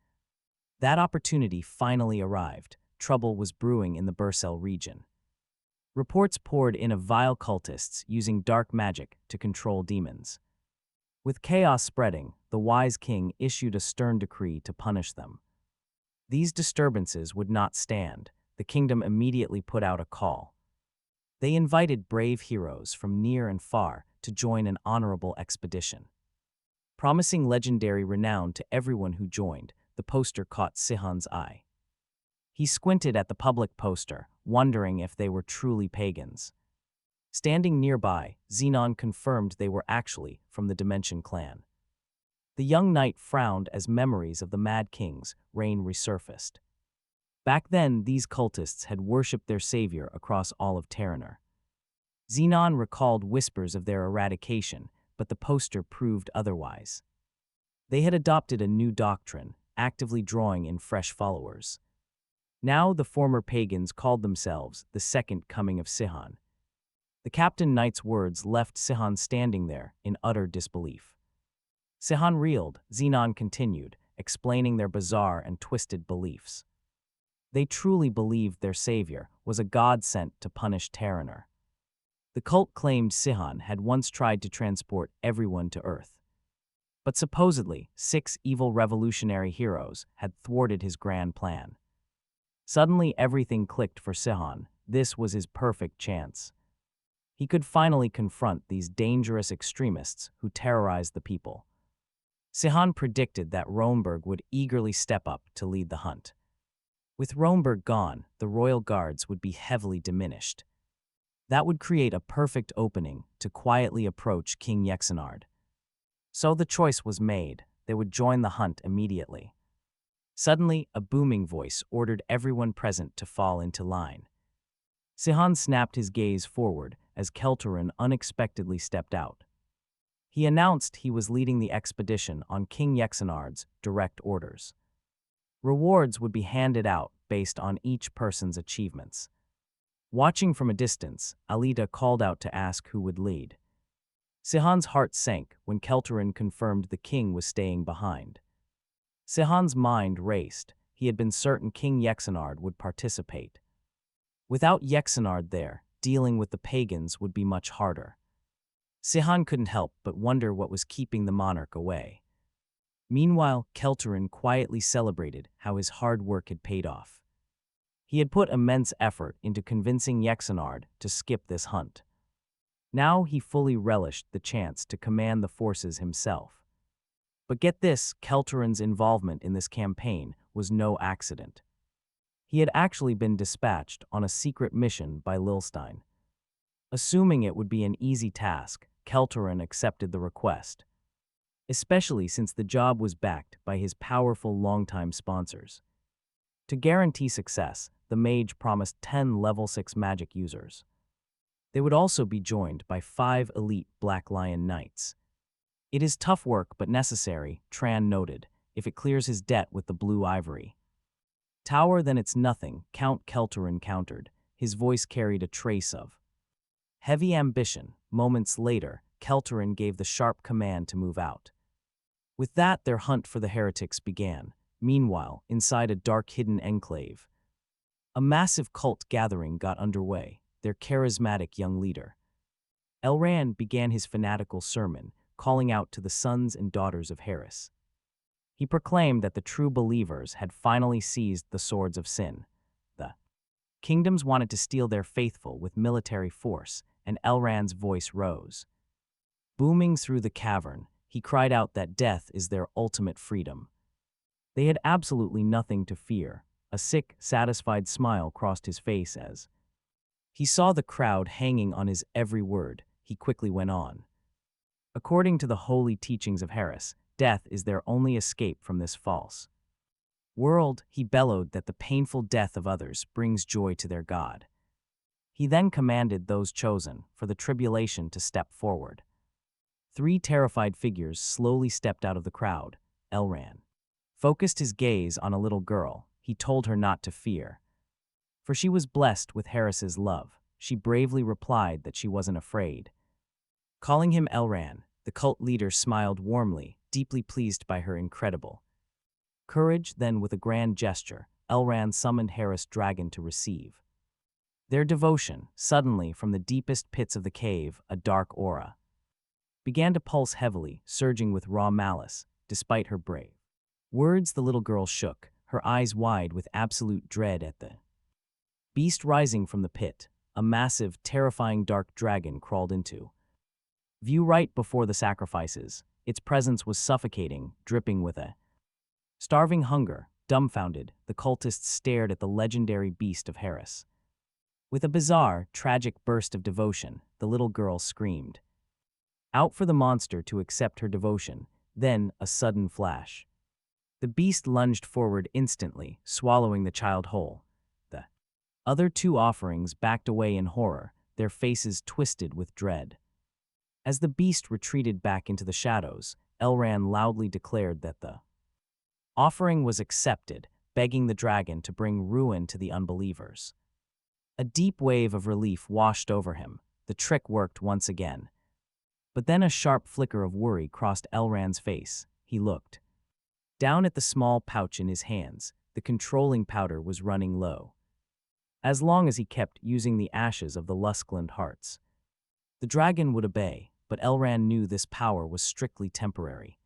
That opportunity finally arrived. Trouble was brewing in the Betrayal region. Reports poured in of vile cultists using dark magic to control demons. With chaos spreading, the wise king issued a stern decree to punish them. These disturbances would not stand. The kingdom immediately put out a call. They invited brave heroes from near and far to join an honorable expedition. Promising legendary renown to everyone who joined, the poster caught Sihon's eye. He squinted at the public poster, wondering if they were truly pagans. Standing nearby, Zenon confirmed they were actually from the Dimension clan. The young knight frowned as memories of the Mad King's reign resurfaced. Back then, these cultists had worshipped their savior across all of Terranor. Zenon recalled whispers of their eradication, but the poster proved otherwise. They had adopted a new doctrine, actively drawing in fresh followers. Now the former pagans called themselves the Second Coming of Sihon. The Captain Knight's words left Sihon standing there in utter disbelief. Sihon reeled. Zenon continued, explaining their bizarre and twisted beliefs. They truly believed their savior, was a godsend to punish Terraner. The cult claimed Sihon had once tried to transport everyone to Earth. But supposedly, 6 evil revolutionary heroes had thwarted his grand plan. Suddenly everything clicked for Sihon. This was his perfect chance. He could finally confront these dangerous extremists who terrorized the people. Sihon predicted that Romberg would eagerly step up to lead the hunt. With Romberg gone, the royal guards would be heavily diminished. That would create a perfect opening to quietly approach King Yexenard. So the choice was made. They would join the hunt immediately. Suddenly, a booming voice ordered everyone present to fall into line. Sihon snapped his gaze forward as Kelterin unexpectedly stepped out. He announced he was leading the expedition on King Yexenard's direct orders. Rewards would be handed out based on each person's achievements. Watching from a distance, Alita called out to ask who would lead. Sihon's heart sank when Kelterin confirmed the king was staying behind. Sihon's mind raced. He had been certain King Yexenard would participate. Without Yexenard there, dealing with the pagans would be much harder. Sihon couldn't help but wonder what was keeping the monarch away. Meanwhile, Kelterin quietly celebrated how his hard work had paid off. He had put immense effort into convincing Yexenard to skip this hunt. Now he fully relished the chance to command the forces himself. But get this, Kelterin's involvement in this campaign was no accident. He had actually been dispatched on a secret mission by Lilstein. Assuming it would be an easy task, Kelterin accepted the request, especially since the job was backed by his powerful longtime sponsors. To guarantee success, the mage promised 10 level 6 magic users. They would also be joined by 5 elite Black Lion Knights. It is tough work but necessary, Tran noted, if it clears his debt with the blue ivory. Tower then it's nothing, Count Kelterin countered. His voice carried a trace of heavy ambition. Moments later, Kelterin gave the sharp command to move out. With that, their hunt for the heretics began. Meanwhile, inside a dark hidden enclave, a massive cult gathering got underway. Their charismatic young leader, Elran, began his fanatical sermon, calling out to the sons and daughters of Harris. He proclaimed that the true believers had finally seized the swords of sin. The kingdoms wanted to steal their faithful with military force, and Elran's voice rose. Booming through the cavern, he cried out that death is their ultimate freedom. They had absolutely nothing to fear. A sick, satisfied smile crossed his face as he saw the crowd hanging on his every word. He quickly went on. According to the holy teachings of Harris, death is their only escape from this false world. He bellowed that the painful death of others brings joy to their God. He then commanded those chosen for the tribulation to step forward. 3 terrified figures slowly stepped out of the crowd. Elran focused his gaze on a little girl. He told her not to fear, for she was blessed with Harris's love. She bravely replied that she wasn't afraid. Calling him Elran, the cult leader smiled warmly, deeply pleased by her incredible courage. Then, with a grand gesture, Elran summoned Harris' dragon to receive their devotion. Suddenly, from the deepest pits of the cave, a dark aura began to pulse heavily, surging with raw malice. Despite her brave words, the little girl shook, her eyes wide with absolute dread at the beast rising from the pit. A massive, terrifying dark dragon crawled into view right before the sacrifices. Its presence was suffocating, dripping with a starving hunger. Dumbfounded, the cultists stared at the legendary beast of Harris. With a bizarre, tragic burst of devotion, the little girl screamed out for the monster to accept her devotion. Then, a sudden flash. The beast lunged forward instantly, swallowing the child whole. The other 2 offerings backed away in horror, their faces twisted with dread. As the beast retreated back into the shadows, Elran loudly declared that the offering was accepted, begging the dragon to bring ruin to the unbelievers. A deep wave of relief washed over him. The trick worked once again. But then a sharp flicker of worry crossed Elran's face. He looked down at the small pouch in his hands. The controlling powder was running low. as long as he kept using the ashes of the Luskland hearts. The dragon would obey, but Elran knew this power was strictly temporary.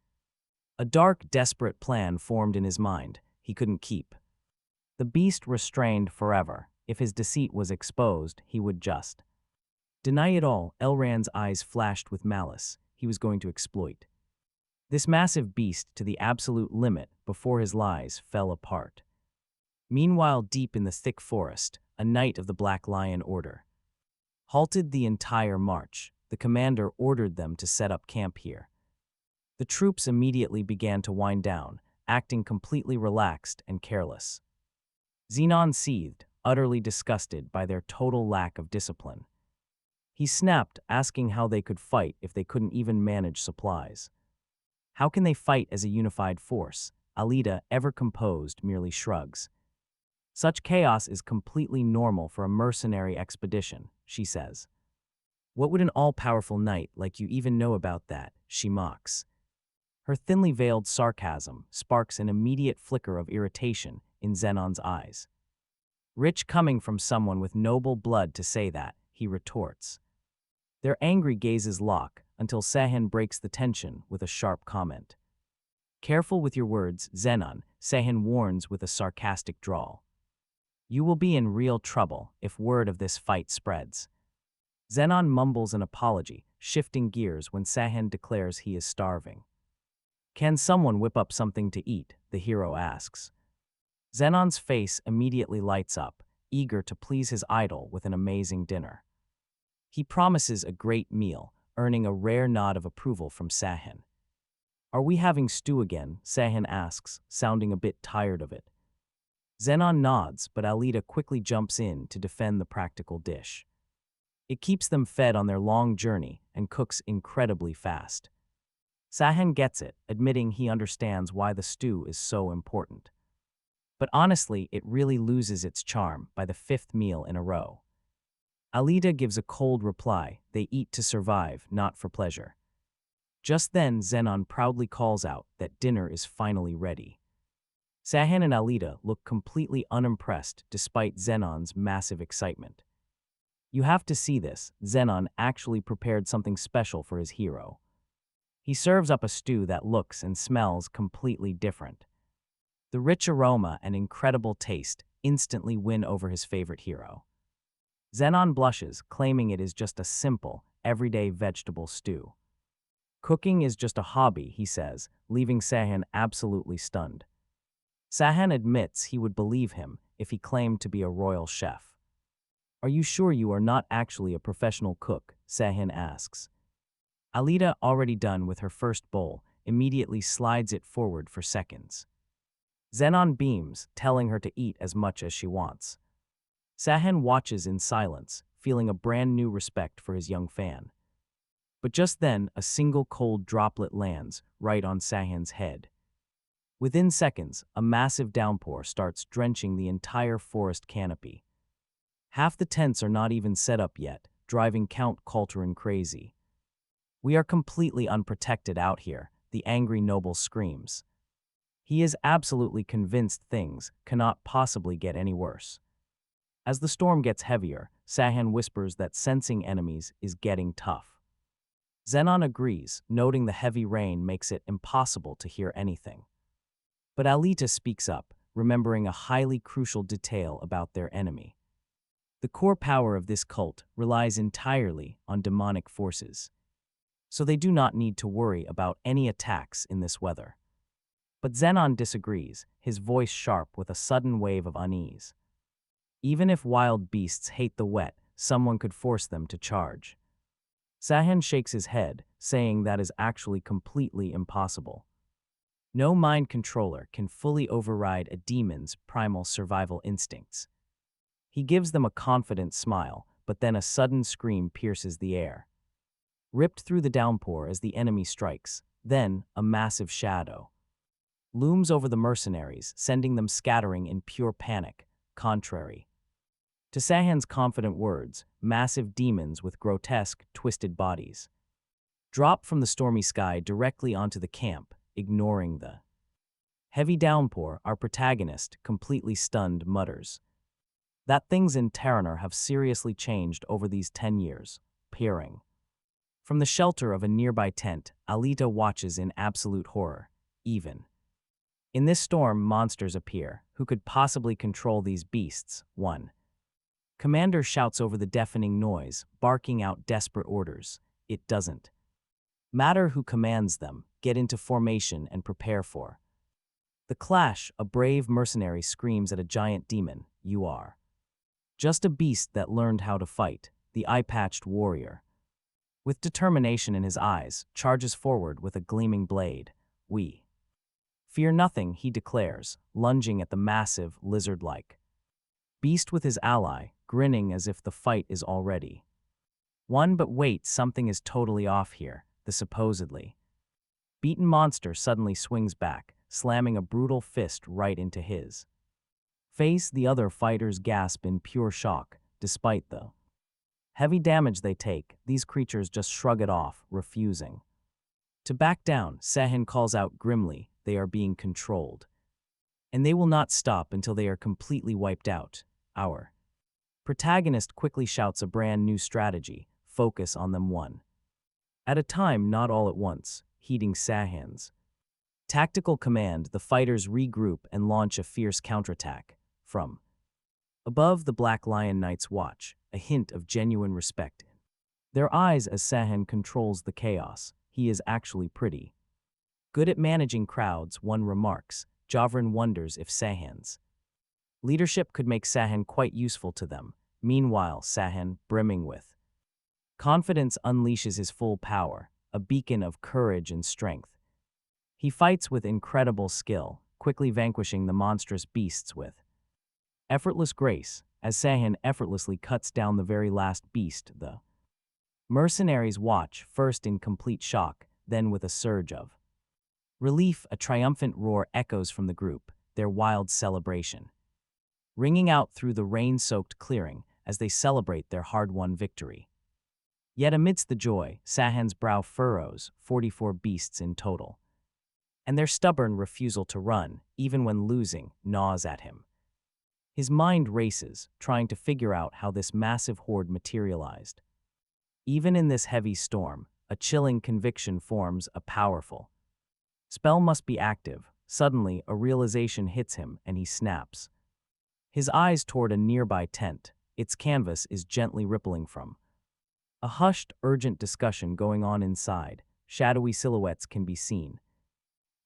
A dark, desperate plan formed in his mind he couldn't keep. The beast restrained forever. If his deceit was exposed, he would just deny it all. Elran's eyes flashed with malice. He was going to exploit this massive beast to the absolute limit before his lies fell apart. Meanwhile, deep in the thick forest, a knight of the Black Lion Order halted the entire march. The commander ordered them to set up camp here. The troops immediately began to wind down, acting completely relaxed and careless. Xenon seethed, utterly disgusted by their total lack of discipline. He snapped, asking how they could fight if they couldn't even manage supplies. How can they fight as a unified force? Alita, ever composed, merely shrugs. Such chaos is completely normal for a mercenary expedition, she says. What would an all-powerful knight like you even know about that? She mocks. Her thinly veiled sarcasm sparks an immediate flicker of irritation in Xenon's eyes. Rich coming from someone with noble blood to say that, he retorts. Their angry gazes lock until Sihon breaks the tension with a sharp comment. Careful with your words, Xenon, Sihon warns with a sarcastic drawl. You will be in real trouble if word of this fight spreads. Xenon mumbles an apology, shifting gears when Sihon declares he is starving. Can someone whip up something to eat? The hero asks. Xenon's face immediately lights up, eager to please his idol with an amazing dinner. He promises a great meal, earning a rare nod of approval from Sihon. Are we having stew again? Sihon asks, sounding a bit tired of it. Xenon nods, but Alita quickly jumps in to defend the practical dish. It keeps them fed on their long journey and cooks incredibly fast. Sihon gets it, admitting he understands why the stew is so important. But honestly, it really loses its charm by the fifth meal in a row. Alita gives a cold reply. They eat to survive, not for pleasure. Just then, Xenon proudly calls out that dinner is finally ready. Sihon and Alita look completely unimpressed despite Xenon's massive excitement. You have to see this. Xenon actually prepared something special for his hero. He serves up a stew that looks and smells completely different. The rich aroma and incredible taste instantly win over his favorite hero. Xenon blushes, claiming it is just a simple, everyday vegetable stew. Cooking is just a hobby, he says, leaving Sihon absolutely stunned. Sihon admits he would believe him if he claimed to be a royal chef. Are you sure you are not actually a professional cook? Sihon asks. Alita, already done with her first bowl, immediately slides it forward for seconds. Xenon beams, telling her to eat as much as she wants. Sihon watches in silence, feeling a brand new respect for his young fan. But just then, a single cold droplet lands right on Sihon's head. Within seconds, a massive downpour starts drenching the entire forest canopy. Half the tents are not even set up yet, driving Count Colterin crazy. We are completely unprotected out here, the angry noble screams. He is absolutely convinced things cannot possibly get any worse. As the storm gets heavier, Sihon whispers that sensing enemies is getting tough. Xenon agrees, noting the heavy rain makes it impossible to hear anything. But Alita speaks up, remembering a highly crucial detail about their enemy. The core power of this cult relies entirely on demonic forces, so they do not need to worry about any attacks in this weather. But Xenon disagrees, his voice sharp with a sudden wave of unease. Even if wild beasts hate the wet, someone could force them to charge. Sihon shakes his head, saying that is actually completely impossible. No mind controller can fully override a demon's primal survival instincts. He gives them a confident smile, but then a sudden scream pierces the air. Ripped through the downpour as the enemy strikes, then a massive shadow looms over the mercenaries, sending them scattering in pure panic, contrary to Sihon's confident words. Massive demons with grotesque, twisted bodies drop from the stormy sky directly onto the camp, ignoring the heavy downpour. Our protagonist, completely stunned, mutters, that things in Terraner have seriously changed over these 10 years. Peering from the shelter of a nearby tent, Alita watches in absolute horror. Even in this storm, monsters appear. Who could possibly control these beasts? One commander shouts over the deafening noise, barking out desperate orders. It doesn't matter who commands them. Get into formation and prepare for the clash. A brave mercenary screams at a giant demon. You are just a beast that learned how to fight. The eye-patched warrior, with determination in his eyes, charges forward with a gleaming blade. We fear nothing, he declares, lunging at the massive, lizard-like beast with his ally, grinning as if the fight is already won. But wait, something is totally off here. The supposedly beaten monster suddenly swings back, slamming a brutal fist right into his face. The other fighters gasp in pure shock. Despite the heavy damage they take, these creatures just shrug it off, refusing to back down. Sihon calls out grimly, they are being controlled, and they will not stop until they are completely wiped out. Our protagonist quickly shouts a brand new strategy: focus on them one at a time, not all at once. Heeding Sihon's tactical command, the fighters regroup and launch a fierce counterattack. From above, the Black Lion Knights watch, a hint of genuine respect in their eyes as Sihon controls the chaos. He is actually pretty good at managing crowds, one remarks. Javrin wonders if Sihon's leadership could make Sihon quite useful to them. Meanwhile, Sihon, brimming with confidence, unleashes his full power, a beacon of courage and strength. He fights with incredible skill, quickly vanquishing the monstrous beasts with effortless grace. As Sihon effortlessly cuts down the very last beast, the mercenaries watch, first in complete shock, then with a surge of relief. A triumphant roar echoes from the group, their wild celebration ringing out through the rain-soaked clearing as they celebrate their hard-won victory. Yet amidst the joy, Sihon's brow furrows. 44 beasts in total, and their stubborn refusal to run, even when losing, gnaws at him. His mind races, trying to figure out how this massive horde materialized. Even in this heavy storm, a chilling conviction forms: a powerful spell must be active. Suddenly, a realization hits him and he snaps his eyes toward a nearby tent. Its canvas is gently rippling from a hushed, urgent discussion going on inside. Shadowy silhouettes can be seen,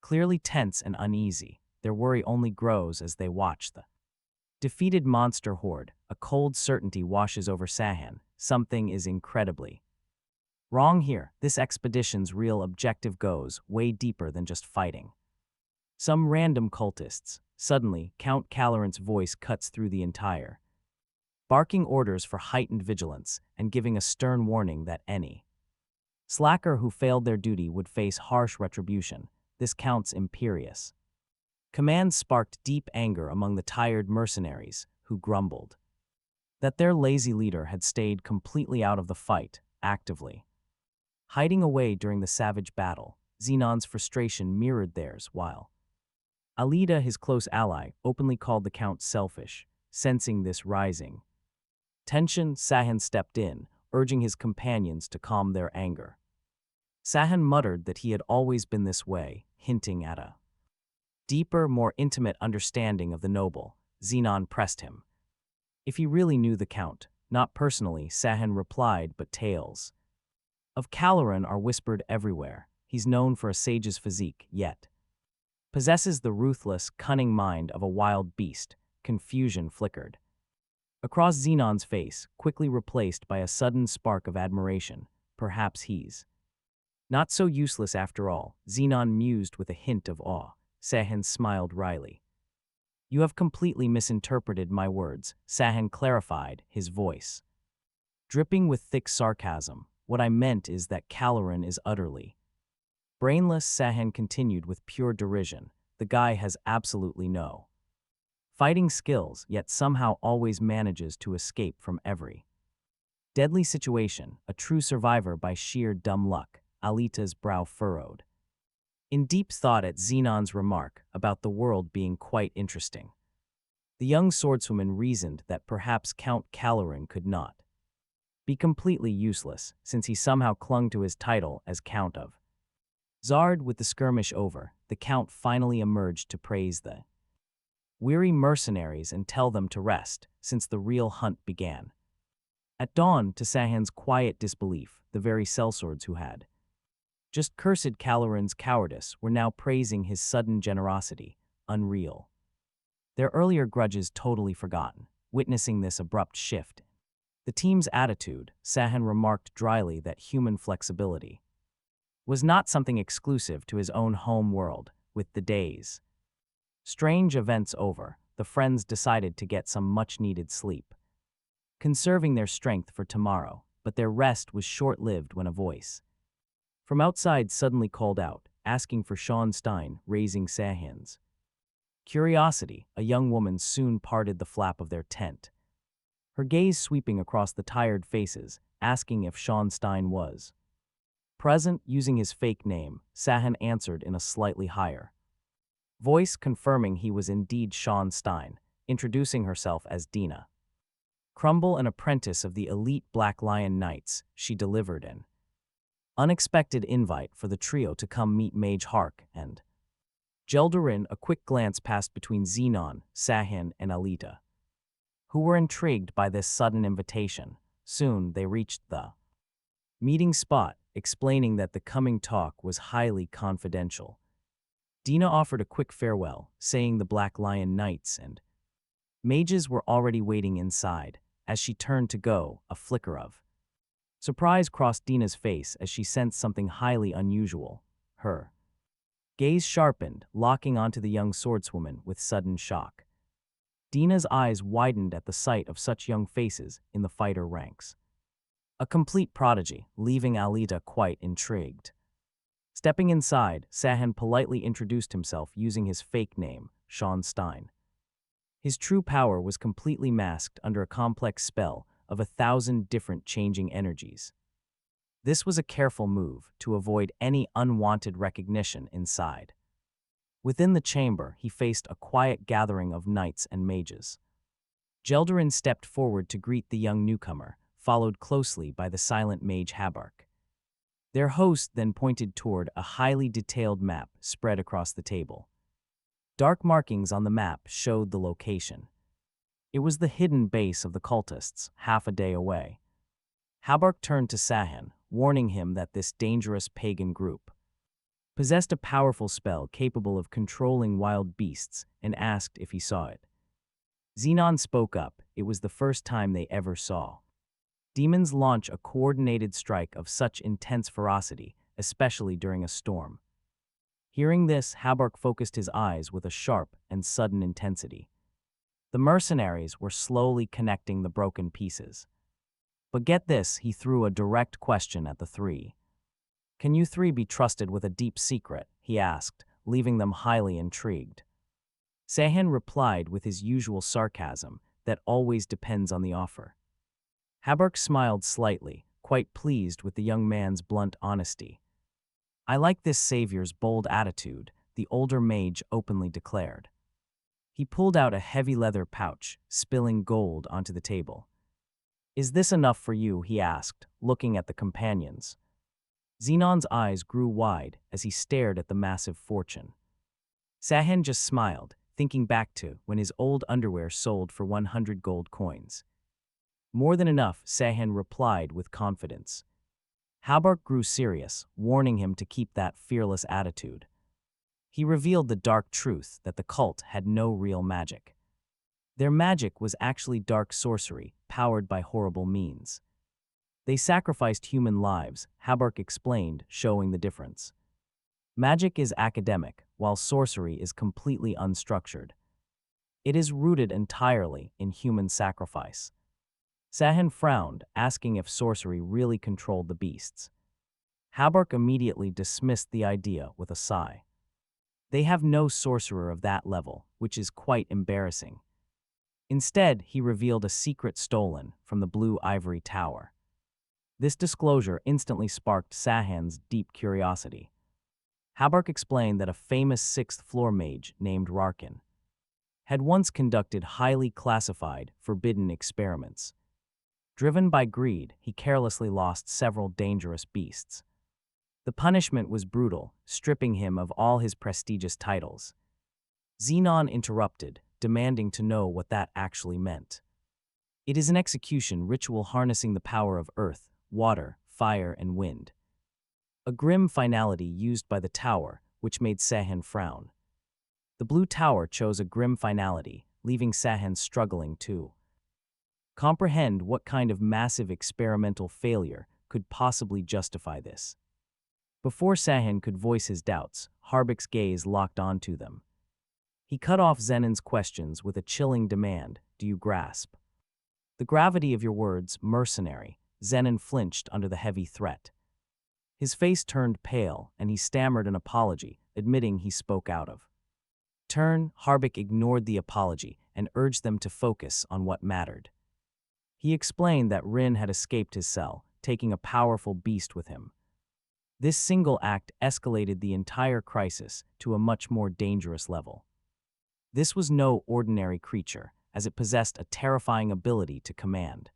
clearly tense and uneasy. Their worry only grows as they watch the defeated monster horde. A cold certainty washes over Sihon. Something is incredibly wrong here. This expedition's real objective goes way deeper than just fighting some random cultists. Suddenly, Count Calorant's voice cuts through the entire, barking orders for heightened vigilance and giving a stern warning that any slacker who failed their duty would face harsh retribution. This Count's imperious command sparked deep anger among the tired mercenaries, who grumbled that their lazy leader had stayed completely out of the fight, actively hiding away during the savage battle. Xenon's frustration mirrored theirs, while Alita, his close ally, openly called the Count selfish. Sensing this rising tension, Sihon stepped in, urging his companions to calm their anger. Sihon muttered that he had always been this way, hinting at a deeper, more intimate understanding of the noble. Xenon pressed him if he really knew the Count. Not personally, Sihon replied, but tales of Caloran are whispered everywhere. He's known for a sage's physique, yet possesses the ruthless, cunning mind of a wild beast. Confusion flickered across Xenon's face, quickly replaced by a sudden spark of admiration. Perhaps he's not so useless after all, Xenon mused with a hint of awe. Sihon smiled wryly. You have completely misinterpreted my words, Sihon clarified, his voice dripping with thick sarcasm. What I meant is that Caloran is utterly brainless. Sihon continued with pure derision. The guy has absolutely no fighting skills, yet somehow always manages to escape from every deadly situation. A true survivor by sheer dumb luck. Alita's brow furrowed in deep thought at Xenon's remark about the world being quite interesting. The young swordswoman reasoned that perhaps Count Caloran could not be completely useless, since he somehow clung to his title as Count of Zard. With the skirmish over, the Count finally emerged to praise the weary mercenaries and tell them to rest, since the real hunt began. At dawn, to Sihon's quiet disbelief, the very sellswords who had just cursed Caloran's cowardice were now praising his sudden generosity, unreal. Their earlier grudges totally forgotten, witnessing this abrupt shift. The team's attitude, Sihon remarked dryly that human flexibility was not something exclusive to his own home world. With the day's strange events over, the friends decided to get some much-needed sleep, conserving their strength for tomorrow, but their rest was short-lived when a voice from outside suddenly called out, asking for Sean Stein, raising Sihon's curiosity. A young woman soon parted the flap of their tent, her gaze sweeping across the tired faces, asking if Sean Stein was present. Using his fake name, Sihon answered in a slightly higher voice, confirming he was indeed Sean Stein, introducing herself as Dina Crumble, an apprentice of the elite Black Lion Knights. She delivered an unexpected invite for the trio to come meet Mage Hark and Gelderin. A quick glance passed between Xenon, Sihon, and Alita, who were intrigued by this sudden invitation. Soon they reached the meeting spot, explaining that the coming talk was highly confidential. Dina offered a quick farewell, saying the Black Lion Knights and mages were already waiting inside. As she turned to go, a flicker of surprise crossed Dina's face as she sensed something highly unusual. Her gaze sharpened, locking onto the young swordswoman with sudden shock. Dina's eyes widened at the sight of such young faces in the fighter ranks. A complete prodigy, leaving Alita quite intrigued. Stepping inside, Sihon politely introduced himself using his fake name, Sean Stein. His true power was completely masked under a complex spell of 1,000 different changing energies. This was a careful move to avoid any unwanted recognition inside. Within the chamber, he faced a quiet gathering of knights and mages. Gelderin stepped forward to greet the young newcomer, followed closely by the silent mage Habark. Their host then pointed toward a highly detailed map spread across the table. Dark markings on the map showed the location. It was the hidden base of the cultists, half a day away. Habark turned to Sihon, warning him that this dangerous pagan group possessed a powerful spell capable of controlling wild beasts, and asked if he saw it. Xenon spoke up. It was the first time they ever saw demons launch a coordinated strike of such intense ferocity, especially during a storm. Hearing this, Habark focused his eyes with a sharp and sudden intensity. The mercenaries were slowly connecting the broken pieces. But get this, he threw a direct question at the three. "Can you three be trusted with a deep secret?" he asked, leaving them highly intrigued. Sihon replied with his usual sarcasm that always depends on the offer. Habark smiled slightly, quite pleased with the young man's blunt honesty. "I like this savior's bold attitude," the older mage openly declared. He pulled out a heavy leather pouch, spilling gold onto the table. "Is this enough for you?" he asked, looking at the companions. Xenon's eyes grew wide as he stared at the massive fortune. Sihon just smiled, thinking back to when his old underwear sold for 100 gold coins. "More than enough," Sihon replied with confidence. Habark grew serious, warning him to keep that fearless attitude. He revealed the dark truth that the cult had no real magic. Their magic was actually dark sorcery, powered by horrible means. They sacrificed human lives, Habark explained, showing the difference. Magic is academic, while sorcery is completely unstructured. It is rooted entirely in human sacrifice. Sihon frowned, asking if sorcery really controlled the beasts. Habark immediately dismissed the idea with a sigh. They have no sorcerer of that level, which is quite embarrassing. Instead, he revealed a secret stolen from the Blue Ivory Tower. This disclosure instantly sparked Sihon's deep curiosity. Habark explained that a famous sixth-floor mage named Rarkin had once conducted highly classified, forbidden experiments. Driven by greed, he carelessly lost several dangerous beasts. The punishment was brutal, stripping him of all his prestigious titles. Xenon interrupted, demanding to know what that actually meant. It is an execution ritual harnessing the power of earth, water, fire, and wind. A grim finality used by the tower, which made Sihon frown. The blue tower chose a grim finality, leaving Sihon struggling to comprehend what kind of massive experimental failure could possibly justify this. Before Sihon could voice his doubts, Harbek's gaze locked onto them. He cut off Zenon's questions with a chilling demand, "Do you grasp the gravity of your words, mercenary?" Zenon flinched under the heavy threat. His face turned pale, and he stammered an apology, admitting he spoke out of turn. Harbek ignored the apology and urged them to focus on what mattered. He explained that Rin had escaped his cell, taking a powerful beast with him. This single act escalated the entire crisis to a much more dangerous level. This was no ordinary creature, as it possessed a terrifying ability to command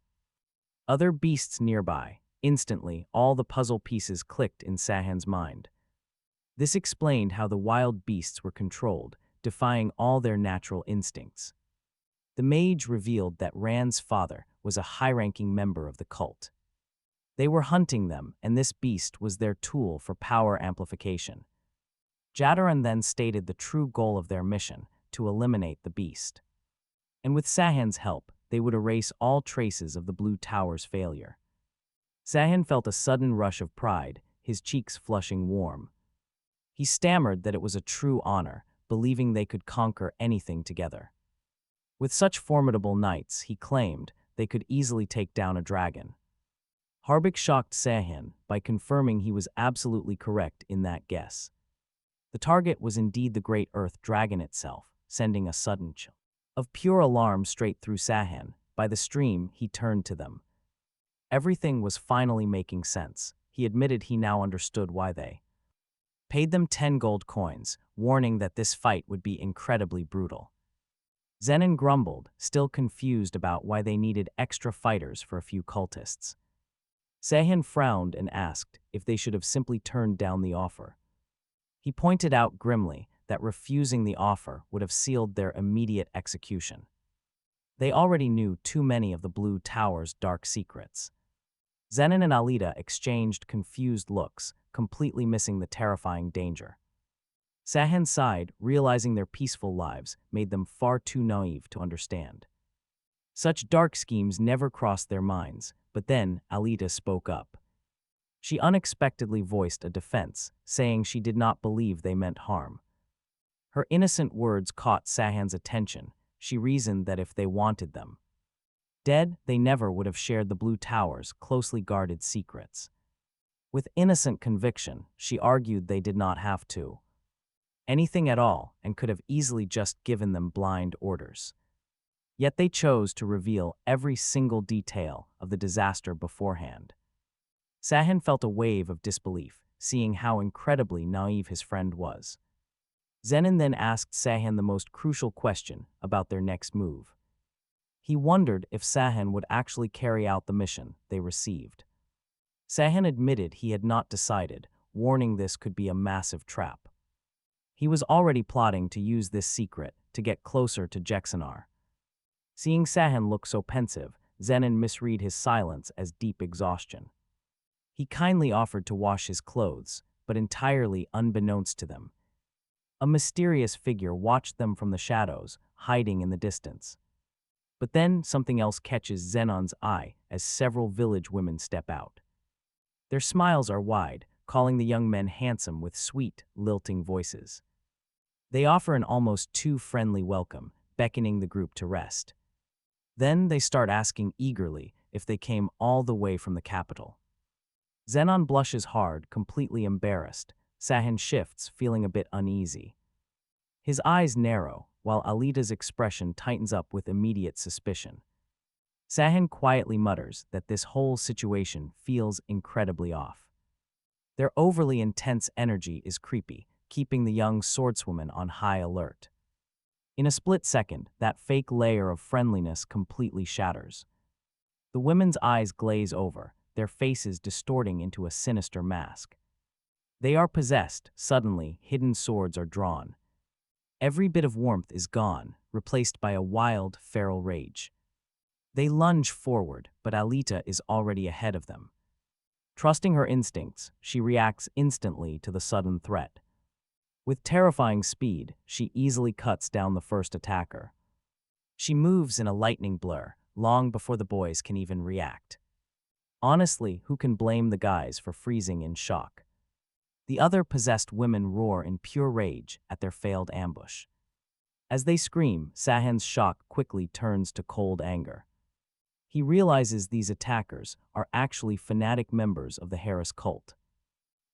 other beasts nearby. Instantly, all the puzzle pieces clicked in Sihon's mind. This explained how the wild beasts were controlled, defying all their natural instincts. The mage revealed that Rand's father was a high-ranking member of the cult. They were hunting them, and this beast was their tool for power amplification. Jadaran then stated the true goal of their mission, to eliminate the beast. And with Sihon's help, they would erase all traces of the Blue Tower's failure. Sihon felt a sudden rush of pride, his cheeks flushing warm. He stammered that it was a true honor, believing they could conquer anything together. With such formidable knights, he claimed, they could easily take down a dragon. Harbek shocked Sihon by confirming he was absolutely correct in that guess. The target was indeed the great earth dragon itself, sending a sudden chill of pure alarm straight through Sihon. By the stream, he turned to them. Everything was finally making sense. He admitted he now understood why they paid them 10 gold coins, warning that this fight would be incredibly brutal. Zenon grumbled, still confused about why they needed extra fighters for a few cultists. Sihon frowned and asked if they should have simply turned down the offer. He pointed out grimly that refusing the offer would have sealed their immediate execution. They already knew too many of the Blue Tower's dark secrets. Zenon and Alita exchanged confused looks, completely missing the terrifying danger. Sihon sighed, realizing their peaceful lives made them far too naive to understand. Such dark schemes never crossed their minds, but then Alita spoke up. She unexpectedly voiced a defense, saying she did not believe they meant harm. Her innocent words caught Sihon's attention. She reasoned that if they wanted them dead, they never would have shared the Blue Tower's closely guarded secrets. With innocent conviction, she argued they did not have to anything at all and could have easily just given them blind orders. Yet they chose to reveal every single detail of the disaster beforehand. Sihon felt a wave of disbelief, seeing how incredibly naive his friend was. Zenon then asked Sihon the most crucial question about their next move. He wondered if Sihon would actually carry out the mission they received. Sihon admitted he had not decided, warning this could be a massive trap. He was already plotting to use this secret to get closer to Jexanar. Seeing Sihon look so pensive, Zenon misread his silence as deep exhaustion. He kindly offered to wash his clothes, but entirely unbeknownst to them, a mysterious figure watched them from the shadows, hiding in the distance. But then something else catches Zenon's eye as several village women step out. Their smiles are wide, calling the young men handsome with sweet, lilting voices. They offer an almost too friendly welcome, beckoning the group to rest. Then they start asking eagerly if they came all the way from the capital. Zenon blushes hard, completely embarrassed. Sihon shifts, feeling a bit uneasy. His eyes narrow, while Alita's expression tightens up with immediate suspicion. Sihon quietly mutters that this whole situation feels incredibly off. Their overly intense energy is creepy, keeping the young swordswoman on high alert. In a split second, that fake layer of friendliness completely shatters. The women's eyes glaze over, their faces distorting into a sinister mask. They are possessed. Suddenly, hidden swords are drawn. Every bit of warmth is gone, replaced by a wild, feral rage. They lunge forward, but Alita is already ahead of them. Trusting her instincts, she reacts instantly to the sudden threat. With terrifying speed, she easily cuts down the first attacker. She moves in a lightning blur, long before the boys can even react. Honestly, who can blame the guys for freezing in shock? The other possessed women roar in pure rage at their failed ambush. As they scream, Sihon's shock quickly turns to cold anger. He realizes these attackers are actually fanatic members of the Harris cult.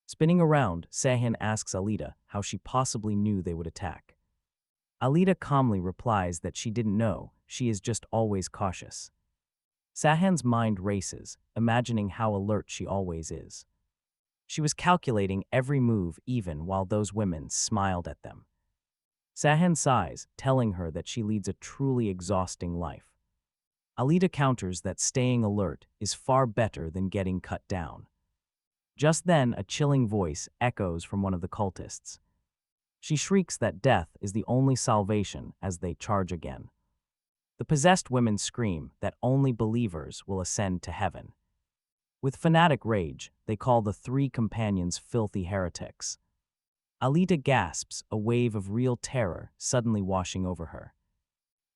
Spinning around, Sihon asks Alita how she possibly knew they would attack. Alita calmly replies that she didn't know, she is just always cautious. Sihon's mind races, imagining how alert she always is. She was calculating every move even while those women smiled at them. Sihon sighs, telling her that she leads a truly exhausting life. Alita counters that staying alert is far better than getting cut down. Just then, a chilling voice echoes from one of the cultists. She shrieks that death is the only salvation as they charge again. The possessed women scream that only believers will ascend to heaven. With fanatic rage, they call the three companions filthy heretics. Alita gasps, a wave of real terror suddenly washing over her.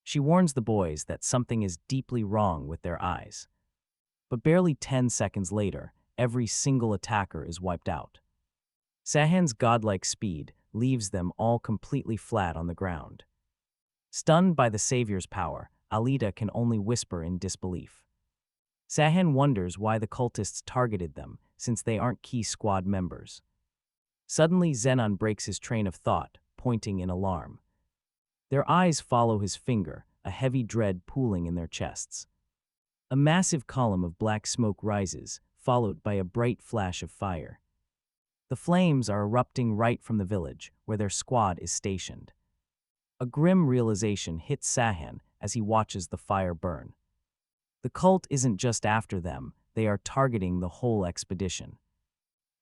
She warns the boys that something is deeply wrong with their eyes. But barely 10 seconds later, every single attacker is wiped out. Sihon's godlike speed leaves them all completely flat on the ground. Stunned by the Savior's power, Alita can only whisper in disbelief. Sihon wonders why the cultists targeted them, since they aren't key squad members. Suddenly, Zenon breaks his train of thought, pointing in alarm. Their eyes follow his finger, a heavy dread pooling in their chests. A massive column of black smoke rises, followed by a bright flash of fire. The flames are erupting right from the village, where their squad is stationed. A grim realization hits Sihon as he watches the fire burn. The cult isn't just after them, they are targeting the whole expedition.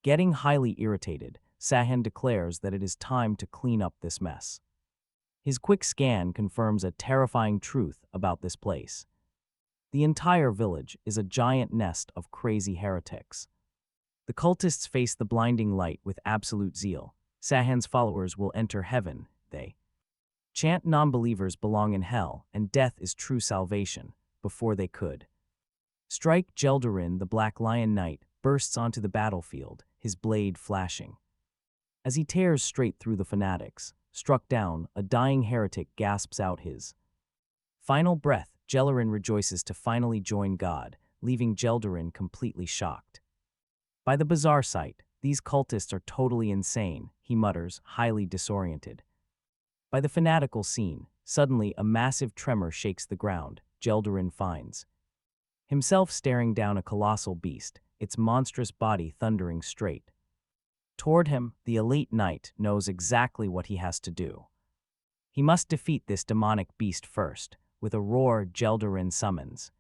Getting highly irritated, Sihon declares that it is time to clean up this mess. His quick scan confirms a terrifying truth about this place. The entire village is a giant nest of crazy heretics. The cultists face the blinding light with absolute zeal. Sihon's followers will enter heaven, they chant non-believers belong in hell, and death is true salvation, before they could. Strike Jeldarin, the Black Lion Knight, bursts onto the battlefield, his blade flashing. As he tears straight through the fanatics, struck down, a dying heretic gasps out his final breath. Jeldarin rejoices to finally join God, leaving Jeldarin completely shocked. By the bizarre sight, these cultists are totally insane, he mutters, highly disoriented. By the fanatical scene, suddenly a massive tremor shakes the ground. Jeldarin finds himself staring down a colossal beast, its monstrous body thundering straight toward him. The elite knight knows exactly what he has to do. He must defeat this demonic beast first. With a roar, Jeldarin summons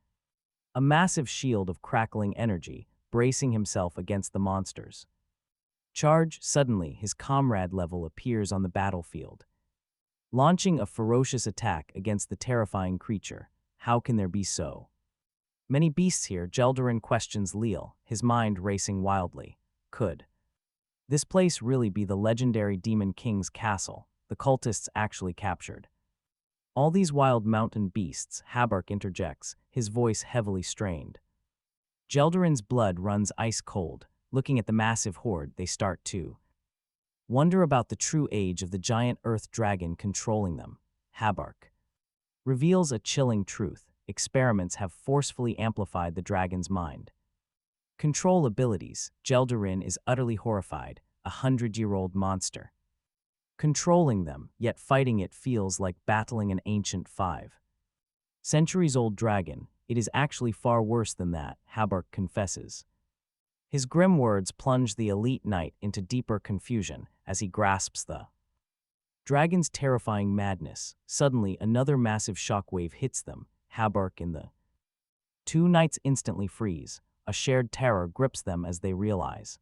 a massive shield of crackling energy, bracing himself against the monsters. Charge! Suddenly, his comrade level appears on the battlefield, launching a ferocious attack against the terrifying creature. How can there be so many beasts here? Jeldarin questions Leal, his mind racing wildly. Could this place really be the legendary Demon King's castle the cultists actually captured? All these wild mountain beasts, Habark interjects, his voice heavily strained. Jeldarin's blood runs ice cold. Looking at the massive horde, they start to wonder about the true age of the giant earth dragon controlling them. Habark reveals a chilling truth. Experiments have forcefully amplified the dragon's mind control abilities. Jeldarin is utterly horrified, a 100-year-old monster. Controlling them, yet fighting it feels like battling an ancient 5-centuries-old dragon. It is actually far worse than that, Habark confesses. His grim words plunge the elite knight into deeper confusion as he grasps the Dragon's terrifying madness. Suddenly, another massive shockwave hits them, Habark in the. Two knights instantly freeze. A shared terror grips them as they realize.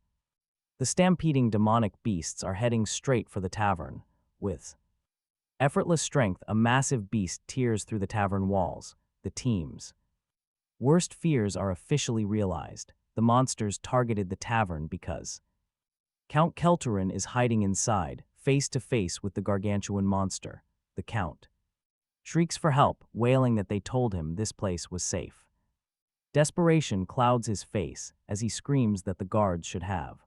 The stampeding demonic beasts are heading straight for the tavern. With effortless strength, a massive beast tears through the tavern walls. The team's worst fears are officially realized. The monsters targeted the tavern because Count Kelterin is hiding inside, face to face with the gargantuan monster. The Count shrieks for help, wailing that they told him this place was safe. Desperation clouds his face as he screams that the guards should have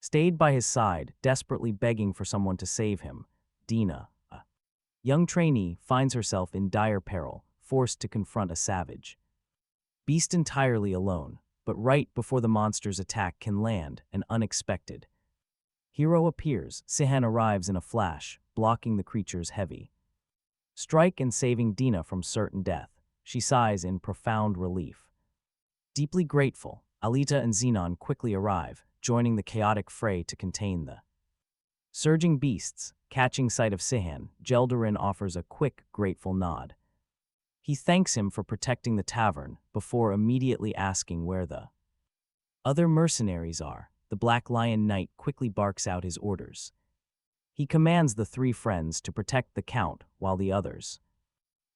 stayed by his side, desperately begging for someone to save him. Dina, a young trainee, finds herself in dire peril, forced to confront a savage beast entirely alone, but right before the monster's attack can land, an unexpected hero appears. Sihon arrives in a flash, blocking the creature's heavy strike and saving Dina from certain death. She sighs in profound relief. Deeply grateful, Alita and Xenon quickly arrive, joining the chaotic fray to contain the surging beasts. Catching sight of Sihon, Gelderin offers a quick, grateful nod. He thanks him for protecting the tavern, before immediately asking where the other mercenaries are. The Black Lion Knight quickly barks out his orders. He commands the three friends to protect the Count while the others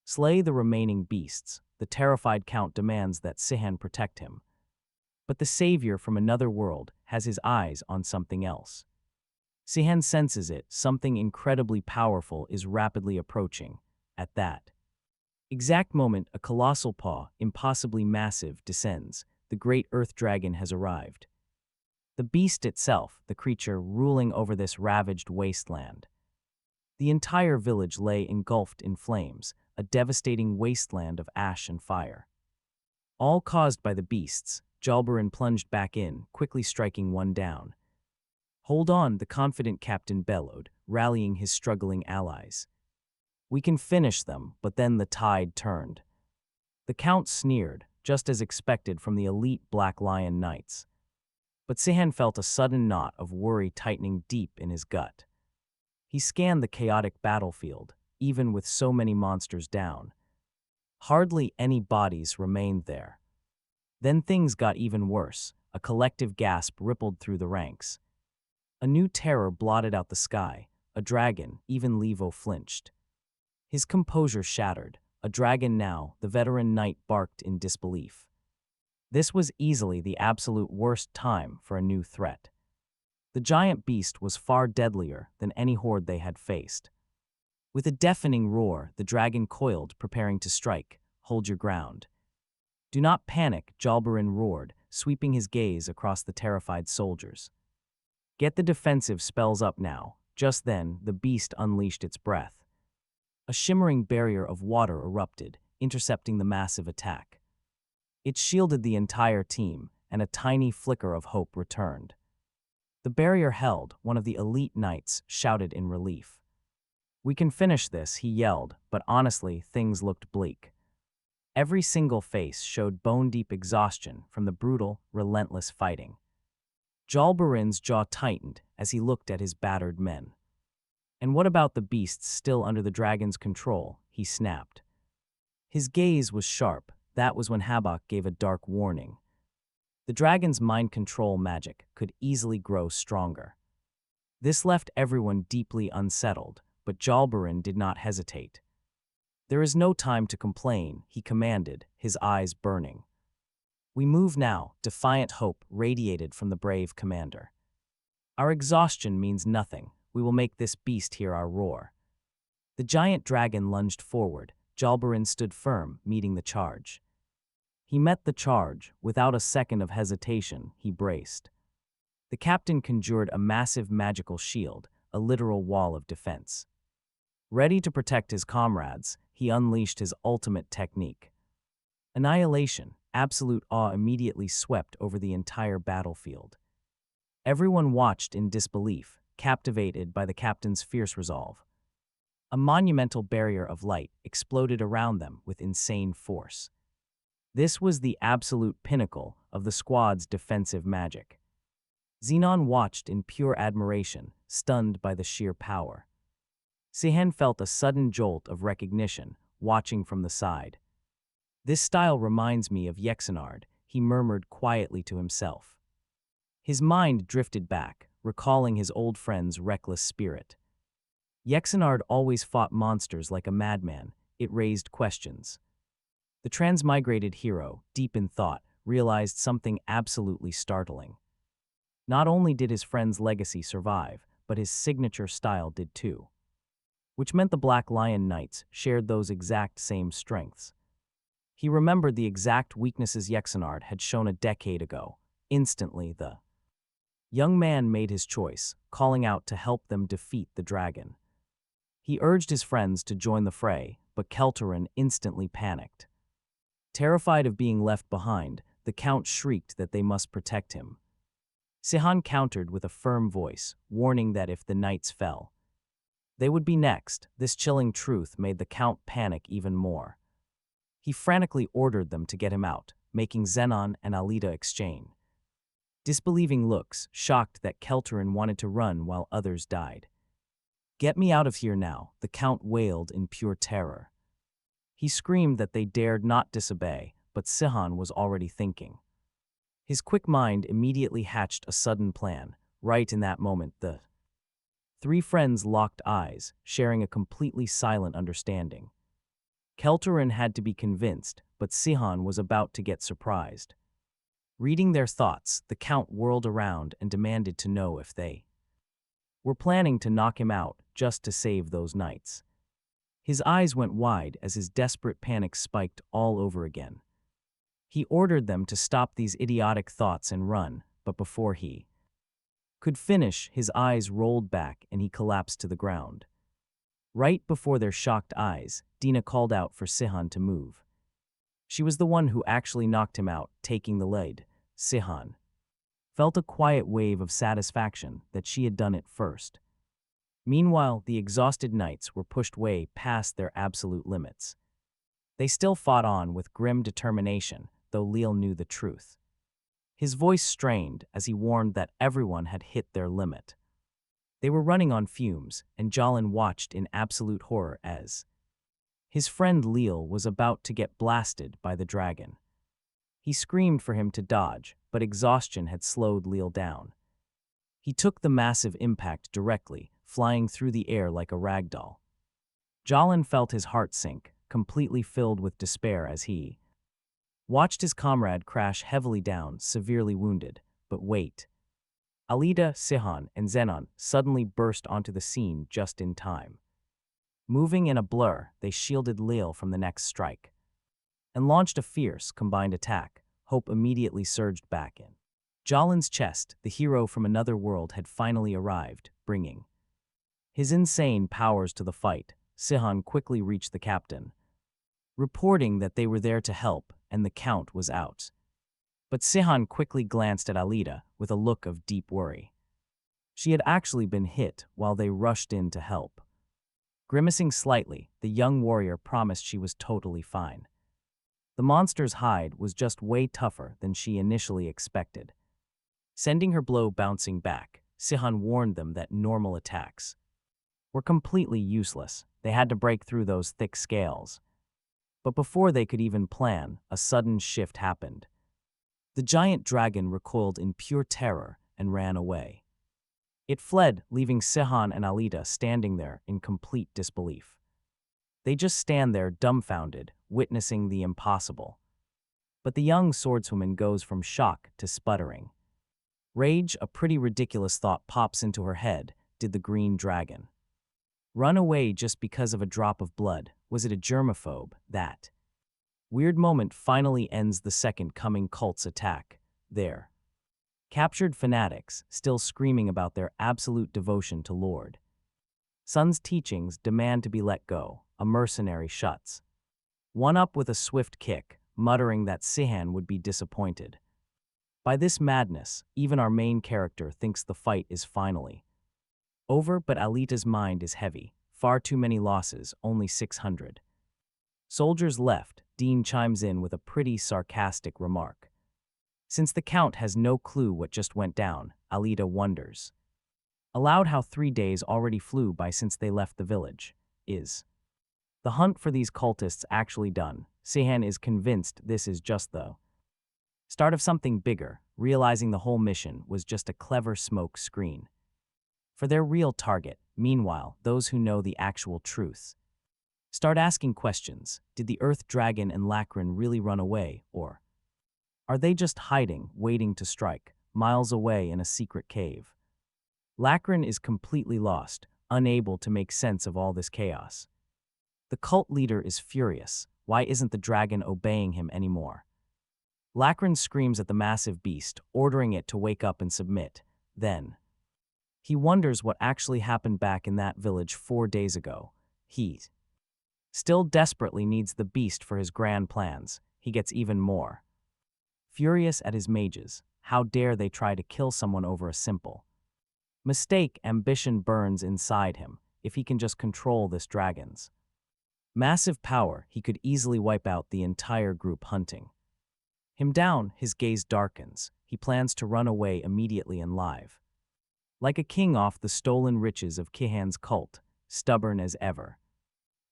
slay the remaining beasts. The terrified Count demands that Sihon protect him. But the savior from another world has his eyes on something else. Sihon senses it. Something incredibly powerful is rapidly approaching. At that exact moment, a colossal paw, impossibly massive, descends. The great earth dragon has arrived. The beast itself, the creature ruling over this ravaged wasteland. The entire village lay engulfed in flames, a devastating wasteland of ash and fire. All caused by the beasts. Jalberin plunged back in, quickly striking one down. "Hold on," the confident captain bellowed, rallying his struggling allies. "We can finish them," but then the tide turned. The Count sneered, just as expected from the elite Black Lion Knights. But Sihon felt a sudden knot of worry tightening deep in his gut. He scanned the chaotic battlefield, even with so many monsters down. Hardly any bodies remained there. Then things got even worse. A collective gasp rippled through the ranks. A new terror blotted out the sky. A dragon. Even Levo flinched. His composure shattered. A dragon now, the veteran knight barked in disbelief. This was easily the absolute worst time for a new threat. The giant beast was far deadlier than any horde they had faced. With a deafening roar, the dragon coiled, preparing to strike. "Hold your ground." "Do not panic," Jalberin roared, sweeping his gaze across the terrified soldiers. "Get the defensive spells up now." Just then, the beast unleashed its breath. A shimmering barrier of water erupted, intercepting the massive attack. It shielded the entire team, and a tiny flicker of hope returned. The barrier held. One of the elite knights shouted in relief. "We can finish this," he yelled, but honestly, things looked bleak. Every single face showed bone-deep exhaustion from the brutal, relentless fighting. Jalberin's jaw tightened as he looked at his battered men. "And what about the beasts still under the dragon's control?" he snapped. His gaze was sharp. That was when Habak gave a dark warning. The dragon's mind control magic could easily grow stronger. This left everyone deeply unsettled, but Jalberin did not hesitate. "There is no time to complain," he commanded, his eyes burning. "We move now." Defiant hope radiated from the brave commander. "Our exhaustion means nothing. We will make this beast hear our roar." The giant dragon lunged forward. Jalberin stood firm, meeting the charge. He met the charge. Without a second of hesitation, he braced. The captain conjured a massive magical shield, a literal wall of defense. Ready to protect his comrades, he unleashed his ultimate technique. Annihilation. Absolute awe immediately swept over the entire battlefield. Everyone watched in disbelief, captivated by the captain's fierce resolve. A monumental barrier of light exploded around them with insane force. This was the absolute pinnacle of the squad's defensive magic. Xenon watched in pure admiration, stunned by the sheer power. Sihon felt a sudden jolt of recognition, watching from the side. This style reminds me of Yexenard, he murmured quietly to himself. His mind drifted back, recalling his old friend's reckless spirit. Yexenard always fought monsters like a madman. It raised questions. The transmigrated hero, deep in thought, realized something absolutely startling. Not only did his friend's legacy survive, but his signature style did too. Which meant the Black Lion Knights shared those exact same strengths. He remembered the exact weaknesses Yexenard had shown a decade ago. Instantly, the young man made his choice, calling out to help them defeat the dragon. He urged his friends to join the fray, but Kelterin instantly panicked. Terrified of being left behind, the Count shrieked that they must protect him. Sihon countered with a firm voice, warning that if the knights fell, they would be next. This chilling truth made the Count panic even more. He frantically ordered them to get him out, making Zenon and Alita exchange disbelieving looks, shocked that Kelterin wanted to run while others died. "Get me out of here now," the Count wailed in pure terror. He screamed that they dared not disobey, but Sihon was already thinking. His quick mind immediately hatched a sudden plan. Right in that moment, the three friends locked eyes, sharing a completely silent understanding. Kelterin had to be convinced, but Sihon was about to get surprised. Reading their thoughts, the Count whirled around and demanded to know if they were planning to knock him out just to save those knights. His eyes went wide as his desperate panic spiked all over again. He ordered them to stop these idiotic thoughts and run, but before he could finish, his eyes rolled back and he collapsed to the ground. Right before their shocked eyes, Dina called out for Sihon to move. She was the one who actually knocked him out, taking the lead. Sihon felt a quiet wave of satisfaction that she had done it first. Meanwhile, the exhausted knights were pushed way past their absolute limits. They still fought on with grim determination, though Leal knew the truth. His voice strained as he warned that everyone had hit their limit. They were running on fumes, and Jolin watched in absolute horror as his friend Leal was about to get blasted by the dragon. He screamed for him to dodge, but exhaustion had slowed Leal down. He took the massive impact directly, flying through the air like a ragdoll. Jolin felt his heart sink, completely filled with despair as he watched his comrade crash heavily down, severely wounded. But wait. Alita, Sihon, and Zenon suddenly burst onto the scene just in time. Moving in a blur, they shielded Leal from the next strike and launched a fierce, combined attack. Hope immediately surged back in Jolin's chest. The hero from another world had finally arrived, bringing his insane powers to the fight. Sihon quickly reached the captain, reporting that they were there to help and the Count was out. But Sihon quickly glanced at Alita with a look of deep worry. She had actually been hit while they rushed in to help. Grimacing slightly, the young warrior promised she was totally fine. The monster's hide was just way tougher than she initially expected. Sending her blow bouncing back, Sihon warned them that normal attacks were completely useless. They had to break through those thick scales. But before they could even plan, a sudden shift happened. The giant dragon recoiled in pure terror and ran away. It fled, leaving Sihon and Alita standing there in complete disbelief. They just stand there dumbfounded, witnessing the impossible. But the young swordswoman goes from shock to sputtering. Rage, a pretty ridiculous thought, pops into her head. Did the green dragon run away just because of a drop of blood? Was it a germaphobe? That weird moment finally ends the second coming cult's attack. There. Captured fanatics, still screaming about their absolute devotion to Lord Sun's teachings, demand to be let go. A mercenary shuts one up with a swift kick, muttering that Sihon would be disappointed. By this madness, even our main character thinks the fight is finally over, but Alita's mind is heavy. Far too many losses, only 600 soldiers left. Dean chimes in with a pretty sarcastic remark. Since the Count has no clue what just went down, Alita wonders Allowed how 3 days already flew by since they left the village. Is the hunt for these cultists actually done? Sihon is convinced this is just the start of something bigger, realizing the whole mission was just a clever smoke screen. For their real target, meanwhile, those who know the actual truth start asking questions. Did the Earth Dragon and Lacrin really run away, or are they just hiding, waiting to strike, miles away in a secret cave? Lacrin is completely lost, unable to make sense of all this chaos. The cult leader is furious. Why isn't the dragon obeying him anymore? Lacrin screams at the massive beast, ordering it to wake up and submit. Then he wonders what actually happened back in that village 4 days ago. He still desperately needs the beast for his grand plans. He gets even more furious at his mages. How dare they try to kill someone over a simple mistake? Ambition burns inside him. If he can just control this dragon's massive power, he could easily wipe out the entire group hunting him down. His gaze darkens. He plans to run away immediately and live like a king off the stolen riches of Kihan's cult, stubborn as ever.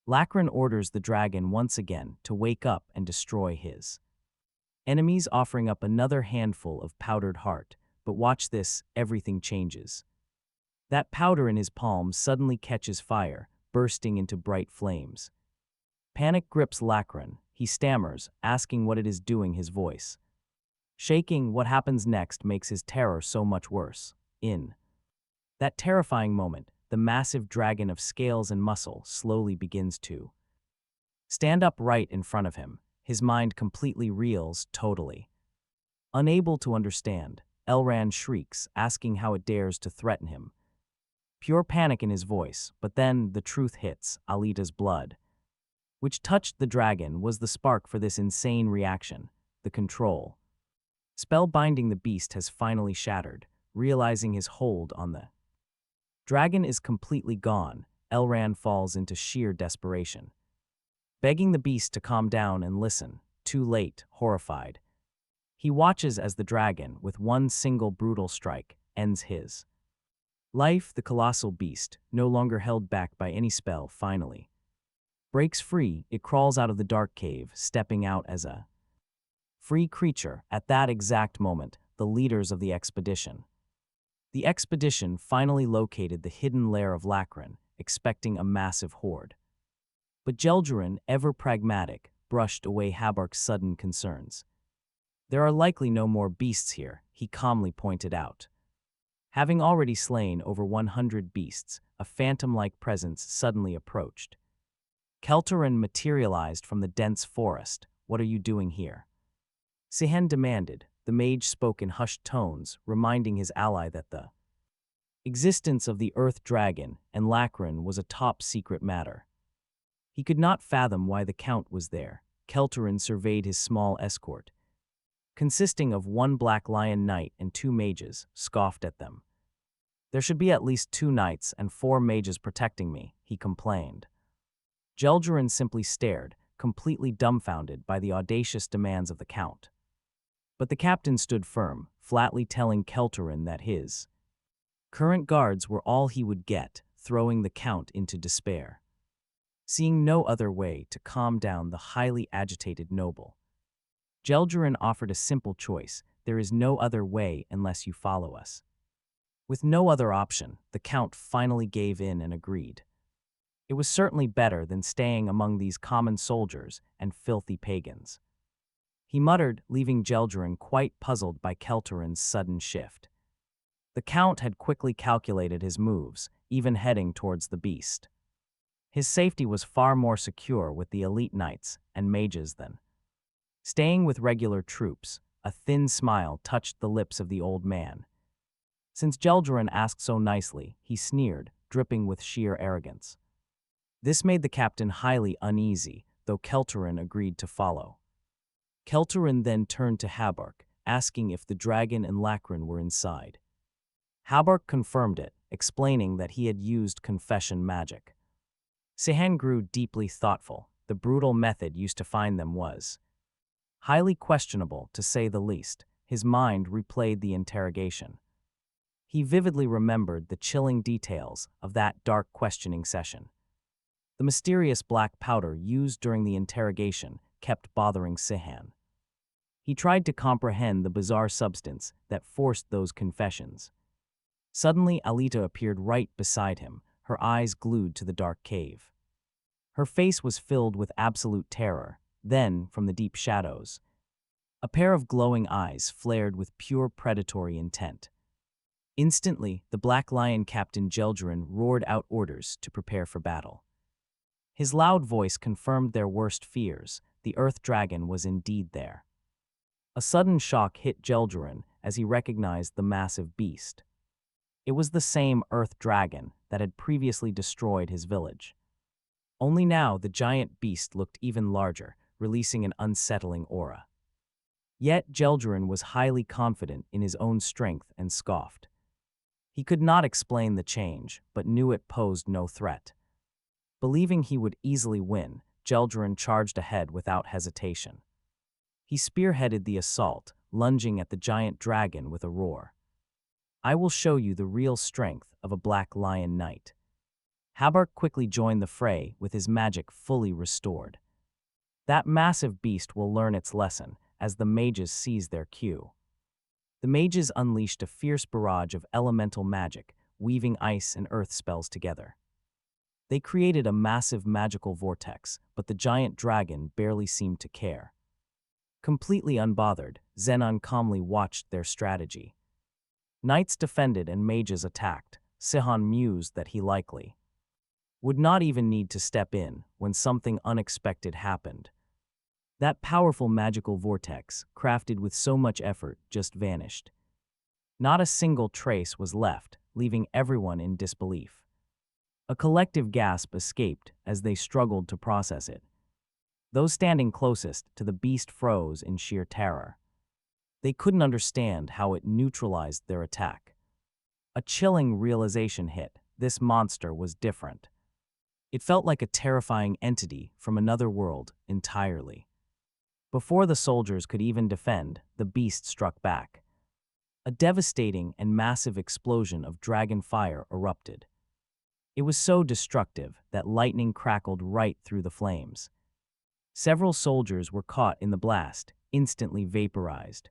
Lacrin orders the dragon once again to wake up and destroy his enemies, offering up another handful of powdered heart. But watch this, everything changes. That powder in his palm suddenly catches fire, bursting into bright flames. Panic grips Lacrin. He stammers, asking what it is doing, his voice shaking. What happens next makes his terror so much worse. In that terrifying moment, the massive dragon of scales and muscle slowly begins to stand up right in front of him. His mind completely reels, totally unable to understand. Elran shrieks, asking how it dares to threaten him. Pure panic in his voice, but then the truth hits. Alita's blood, which touched the dragon, was the spark for this insane reaction. The control spell binding the beast has finally shattered. Realizing his hold on the dragon is completely gone, Elran falls into sheer desperation, begging the beast to calm down and listen. Too late. Horrified, he watches as the dragon, with one single brutal strike, ends his life. The colossal beast, no longer held back by any spell, finally breaks free. It crawls out of the dark cave, stepping out as a free creature. At that exact moment, the leaders of the expedition finally located the hidden lair of Lacrin, expecting a massive horde. But Jelgerin, ever pragmatic, brushed away Habark's sudden concerns. There are likely no more beasts here, he calmly pointed out. Having already slain over 100 beasts, a phantom-like presence suddenly approached. Kelterin materialized from the dense forest. What are you doing here? Sihon demanded. The mage spoke in hushed tones, reminding his ally that the existence of the Earth Dragon and Lacrin was a top-secret matter. He could not fathom why the Count was there. Kelterin surveyed his small escort, consisting of one Black Lion knight and 2 mages, scoffed at them. There should be at least 2 knights and 4 mages protecting me, he complained. Jelgerin simply stared, completely dumbfounded by the audacious demands of the Count. But the captain stood firm, flatly telling Kelterin that his current guards were all he would get, throwing the Count into despair. Seeing no other way to calm down the highly agitated noble, Jelgerin offered a simple choice. There is no other way unless you follow us. With no other option, the Count finally gave in and agreed. It was certainly better than staying among these common soldiers and filthy pagans, he muttered, leaving Jelgerin quite puzzled by Kelterin's sudden shift. The Count had quickly calculated his moves, even heading towards the beast. His safety was far more secure with the elite knights and mages than staying with regular troops. A thin smile touched the lips of the old man. Since Jelgerin asked so nicely, he sneered, dripping with sheer arrogance. This made the captain highly uneasy, though Kelterin agreed to follow. Kelterin then turned to Habark, asking if the dragon and Lacrin were inside. Habark confirmed it, explaining that he had used confession magic. Sihon grew deeply thoughtful. The brutal method used to find them was highly questionable, to say the least. His mind replayed the interrogation. He vividly remembered the chilling details of that dark questioning session. The mysterious black powder used during the interrogation kept bothering Sihon. He tried to comprehend the bizarre substance that forced those confessions. Suddenly, Alita appeared right beside him, her eyes glued to the dark cave. Her face was filled with absolute terror. Then, from the deep shadows, a pair of glowing eyes flared with pure predatory intent. Instantly, the Black Lion Captain Jelgerin roared out orders to prepare for battle. His loud voice confirmed their worst fears. The Earth Dragon was indeed there. A sudden shock hit Jelgerin as he recognized the massive beast. It was the same Earth Dragon that had previously destroyed his village. Only now the giant beast looked even larger, releasing an unsettling aura. Yet Jelgerin was highly confident in his own strength and scoffed. He could not explain the change, but knew it posed no threat. Believing he would easily win, Jelgerin charged ahead without hesitation. He spearheaded the assault, lunging at the giant dragon with a roar. "I will show you the real strength of a Black Lion Knight." Habark quickly joined the fray with his magic fully restored. That massive beast will learn its lesson as the mages seize their cue. The mages unleashed a fierce barrage of elemental magic, weaving ice and earth spells together. They created a massive magical vortex, but the giant dragon barely seemed to care. Completely unbothered, Zenon calmly watched their strategy. Knights defended and mages attacked. Sihon mused that he likely would not even need to step in when something unexpected happened. That powerful magical vortex, crafted with so much effort, just vanished. Not a single trace was left, leaving everyone in disbelief. A collective gasp escaped as they struggled to process it. Those standing closest to the beast froze in sheer terror. They couldn't understand how it neutralized their attack. A chilling realization hit: this monster was different. It felt like a terrifying entity from another world entirely. Before the soldiers could even defend, the beast struck back. A devastating and massive explosion of dragon fire erupted. It was so destructive that lightning crackled right through the flames. Several soldiers were caught in the blast, instantly vaporized.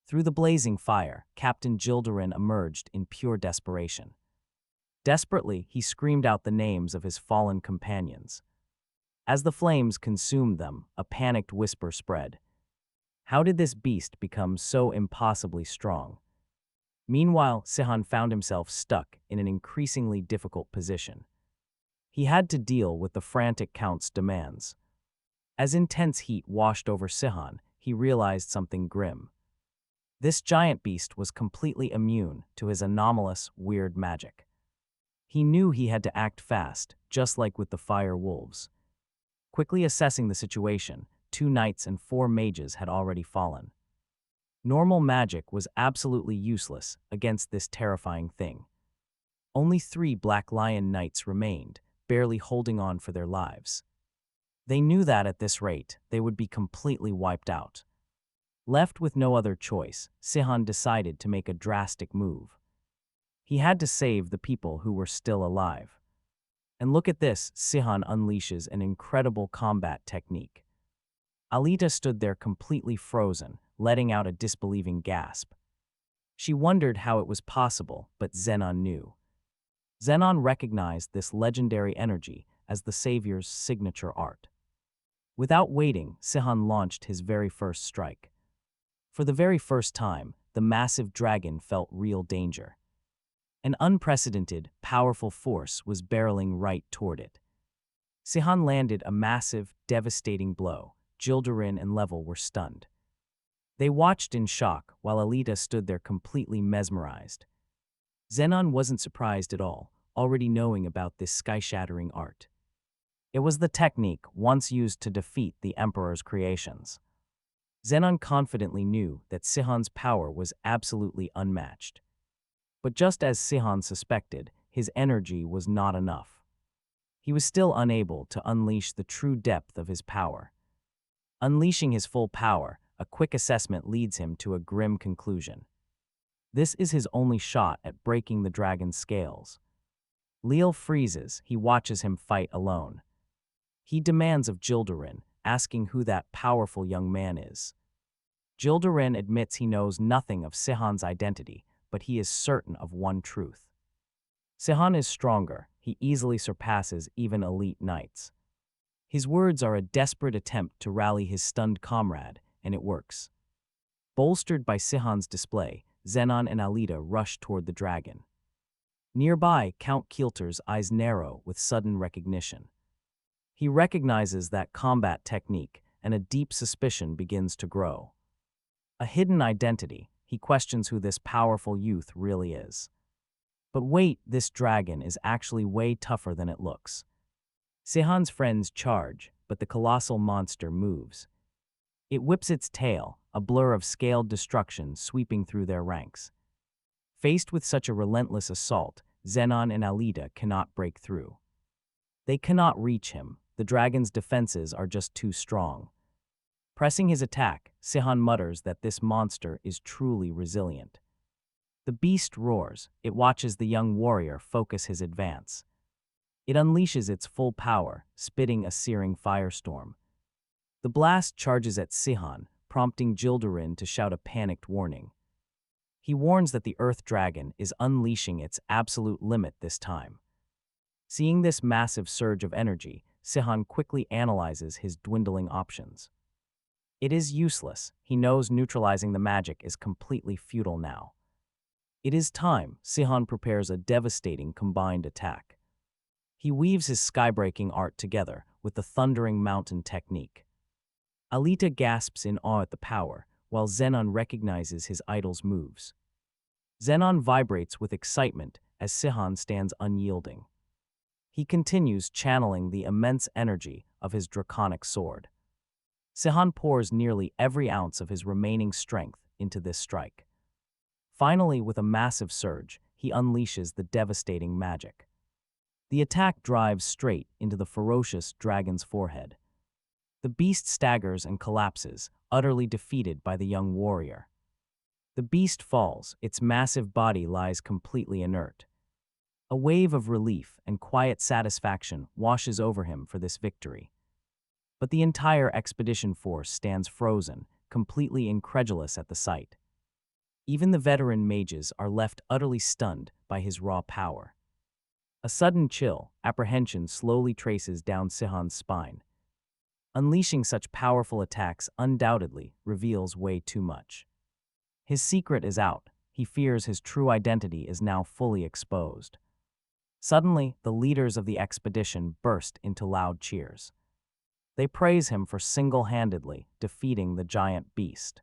Through the blazing fire, Captain Jelgerin emerged in pure desperation. Desperately, he screamed out the names of his fallen companions. As the flames consumed them, a panicked whisper spread. How did this beast become so impossibly strong? Meanwhile, Sihon found himself stuck in an increasingly difficult position. He had to deal with the frantic Count's demands. As intense heat washed over Sihon, he realized something grim. This giant beast was completely immune to his anomalous, weird magic. He knew he had to act fast, just like with the fire wolves. Quickly assessing the situation, 2 knights and 4 mages had already fallen. Normal magic was absolutely useless against this terrifying thing. Only 3 Black Lion Knights remained, barely holding on for their lives. They knew that at this rate, they would be completely wiped out. Left with no other choice, Sihon decided to make a drastic move. He had to save the people who were still alive. And look at this, Sihon unleashes an incredible combat technique. Alita stood there completely frozen, letting out a disbelieving gasp. She wondered how it was possible, but Zenon knew. Zenon recognized this legendary energy as the Savior's signature art. Without waiting, Sihon launched his very first strike. For the very first time, the massive dragon felt real danger. An unprecedented, powerful force was barreling right toward it. Sihon landed a massive, devastating blow. Jelgerin and Level were stunned. They watched in shock while Alita stood there completely mesmerized. Zenon wasn't surprised at all, already knowing about this sky-shattering art. It was the technique once used to defeat the Emperor's creations. Zenon confidently knew that Sihon's power was absolutely unmatched. But just as Sihon suspected, his energy was not enough. He was still unable to unleash the true depth of his power. Unleashing his full power, a quick assessment leads him to a grim conclusion. This is his only shot at breaking the dragon's scales. Leal freezes, he watches him fight alone. He demands of Gilderin, asking who that powerful young man is. Gilderin admits he knows nothing of Sihon's identity, but he is certain of one truth. Sihon is stronger, he easily surpasses even elite knights. His words are a desperate attempt to rally his stunned comrade, and it works. Bolstered by Sihon's display, Zenon and Alita rush toward the dragon. Nearby, Count Kielter's eyes narrow with sudden recognition. He recognizes that combat technique, and a deep suspicion begins to grow. A hidden identity, he questions who this powerful youth really is. But wait, this dragon is actually way tougher than it looks. Sihon's friends charge, but the colossal monster moves. It whips its tail, a blur of scaled destruction sweeping through their ranks. Faced with such a relentless assault, Zenon and Alita cannot break through. They cannot reach him, the dragon's defenses are just too strong. Pressing his attack, Sihon mutters that this monster is truly resilient. The beast roars, it watches the young warrior focus his advance. It unleashes its full power, spitting a searing firestorm. The blast charges at Sihon, prompting Gilderin to shout a panicked warning. He warns that the Earth Dragon is unleashing its absolute limit this time. Seeing this massive surge of energy, Sihon quickly analyzes his dwindling options. It is useless, he knows neutralizing the magic is completely futile now. It is time, Sihon prepares a devastating combined attack. He weaves his skybreaking art together with the thundering mountain technique. Alita gasps in awe at the power, while Zenon recognizes his idol's moves. Zenon vibrates with excitement as Sihon stands unyielding. He continues channeling the immense energy of his draconic sword. Sihon pours nearly every ounce of his remaining strength into this strike. Finally, with a massive surge, he unleashes the devastating magic. The attack drives straight into the ferocious dragon's forehead. The beast staggers and collapses, utterly defeated by the young warrior. The beast falls, its massive body lies completely inert. A wave of relief and quiet satisfaction washes over him for this victory. But the entire expedition force stands frozen, completely incredulous at the sight. Even the veteran mages are left utterly stunned by his raw power. A sudden chill, apprehension slowly traces down Sihon's spine. Unleashing such powerful attacks undoubtedly reveals way too much. His secret is out. He fears his true identity is now fully exposed. Suddenly, the leaders of the expedition burst into loud cheers. They praise him for single-handedly defeating the giant beast.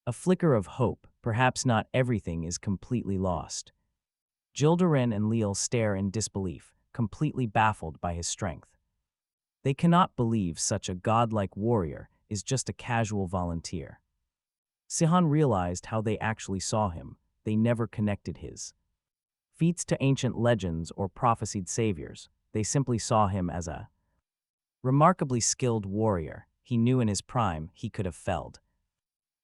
A flicker of hope, perhaps not everything is completely lost. Gilderin and Leal stare in disbelief, completely baffled by his strength. They cannot believe such a godlike warrior is just a casual volunteer. Sihon realized how they actually saw him. They never connected his feats to ancient legends or prophesied saviors. They simply saw him as a remarkably skilled warrior he knew in his prime he could have felled.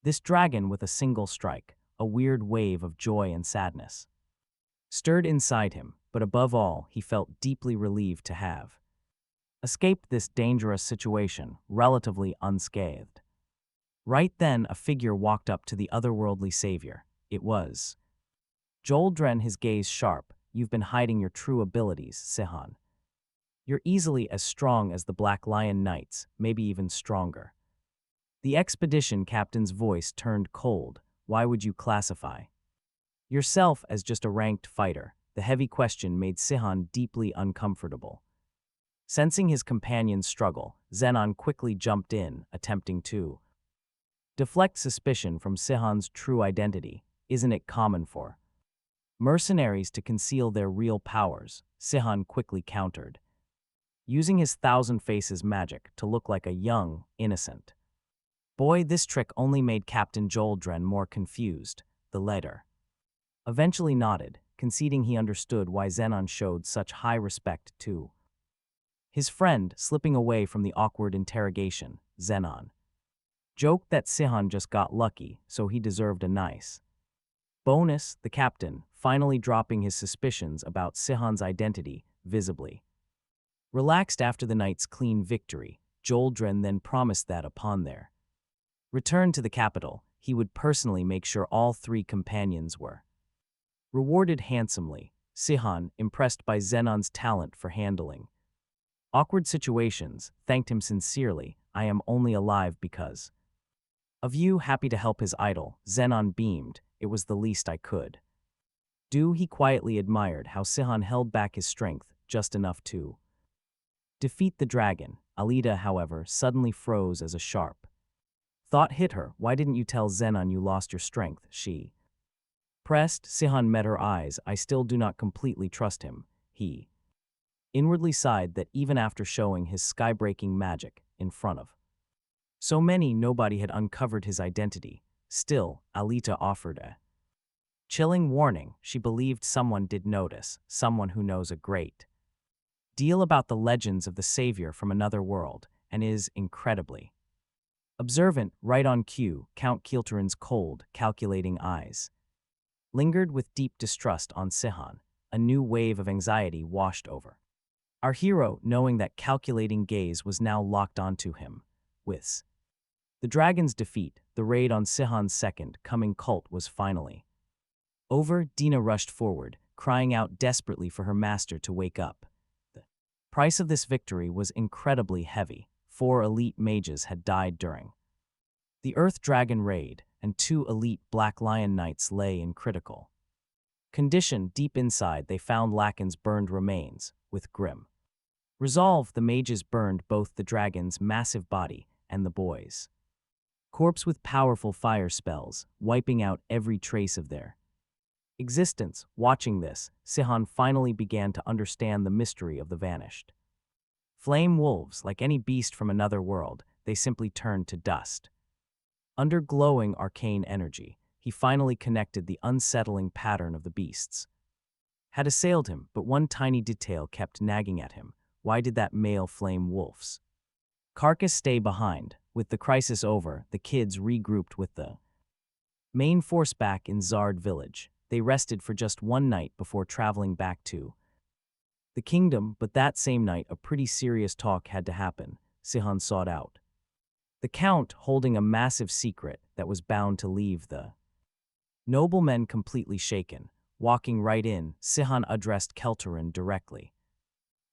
This dragon with a single strike, a weird wave of joy and sadness, stirred inside him, but above all he felt deeply relieved to have escaped this dangerous situation relatively unscathed. Right then, a figure walked up to the otherworldly savior. It was Gilderin, his gaze sharp. You've been hiding your true abilities, Sihon. You're easily as strong as the Black Lion Knights, maybe even stronger. The expedition captain's voice turned cold. Why would you classify yourself as just a ranked fighter? The heavy question made Sihon deeply uncomfortable. Sensing his companion's struggle, Zenon quickly jumped in, attempting to deflect suspicion from Sihon's true identity. Isn't it common for mercenaries to conceal their real powers? Sihon quickly countered, using his thousand faces magic to look like a young, innocent boy. This trick only made Captain Gilderin more confused. The leader eventually nodded, conceding he understood why Zenon showed such high respect to his friend. Slipping away from the awkward interrogation, Zenon joked that Sihon just got lucky, so he deserved a nice Bonus, the captain, finally dropping his suspicions about Sihon's identity visibly. Relaxed after the night's clean victory, Joldren then promised that upon their return to the capital, he would personally make sure all three companions were rewarded handsomely. Sihon, impressed by Zenon's talent for handling awkward situations, thanked him sincerely. I am only alive because of you. Happy to help his idol, Zenon beamed. It was the least I could do. He quietly admired how Sihon held back his strength just enough to defeat the dragon. Alita, however, suddenly froze as a sharp thought hit her. Why didn't you tell Zenon you lost your strength? She pressed. Sihon met her eyes. I still do not completely trust him. He inwardly sighed that even after showing his sky-breaking magic in front of so many, nobody had uncovered his identity. Still, Alita offered a chilling warning. She believed someone did notice, someone who knows a great deal about the legends of the savior from another world, and is incredibly observant. Right on cue, Count Kilteren's cold, calculating eyes lingered with deep distrust on Sihon. A new wave of anxiety washed over our hero, knowing that calculating gaze was now locked onto him. With the dragon's defeat, the raid on Sihon's second coming cult was finally over. Dina rushed forward, crying out desperately for her master to wake up. The price of this victory was incredibly heavy. 4 elite mages had died during the Earth Dragon raid, and 2 elite Black Lion Knights lay in critical condition. Deep inside, they found Lakin's burned remains. With grim resolve, the mages burned both the dragon's massive body and the boy's corpse with powerful fire spells, wiping out every trace of their existence. Watching this, Sihon finally began to understand the mystery of the vanished flame wolves. Like any beast from another world, they simply turned to dust. Under glowing arcane energy, he finally connected the unsettling pattern of the beasts had assailed him, but one tiny detail kept nagging at him. Why did that male flame wolf's carcass stay behind? With the crisis over, the kids regrouped with the main force back in Zard village. They rested for just one night before traveling back to the kingdom, but that same night a pretty serious talk had to happen. Sihon sought out the count, holding a massive secret that was bound to leave the noblemen completely shaken. Walking right in, Sihon addressed Kelterin directly.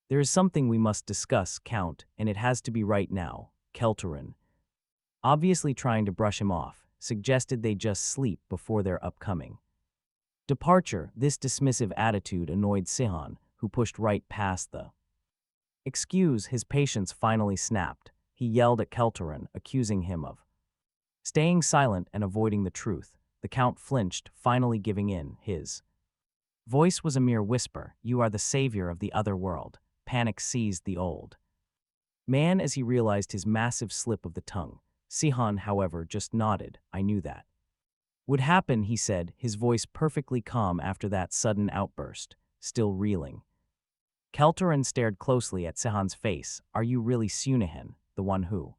There is something we must discuss, Count, and it has to be right now. Kelterin, obviously trying to brush him off, suggested they just sleep before their upcoming departure. This dismissive attitude annoyed Sihon, who pushed right past the excuse. His patience finally snapped. He yelled at Kelterin, accusing him of staying silent and avoiding the truth. The Count flinched, finally giving in. His voice was a mere whisper. You are the savior of the other world. Panic seized the old man as he realized his massive slip of the tongue. Sihon, however, just nodded. I knew that would happen, he said, his voice perfectly calm after that sudden outburst, still reeling. Kelterin stared closely at Sihon's face. Are you really Sunihan, the one who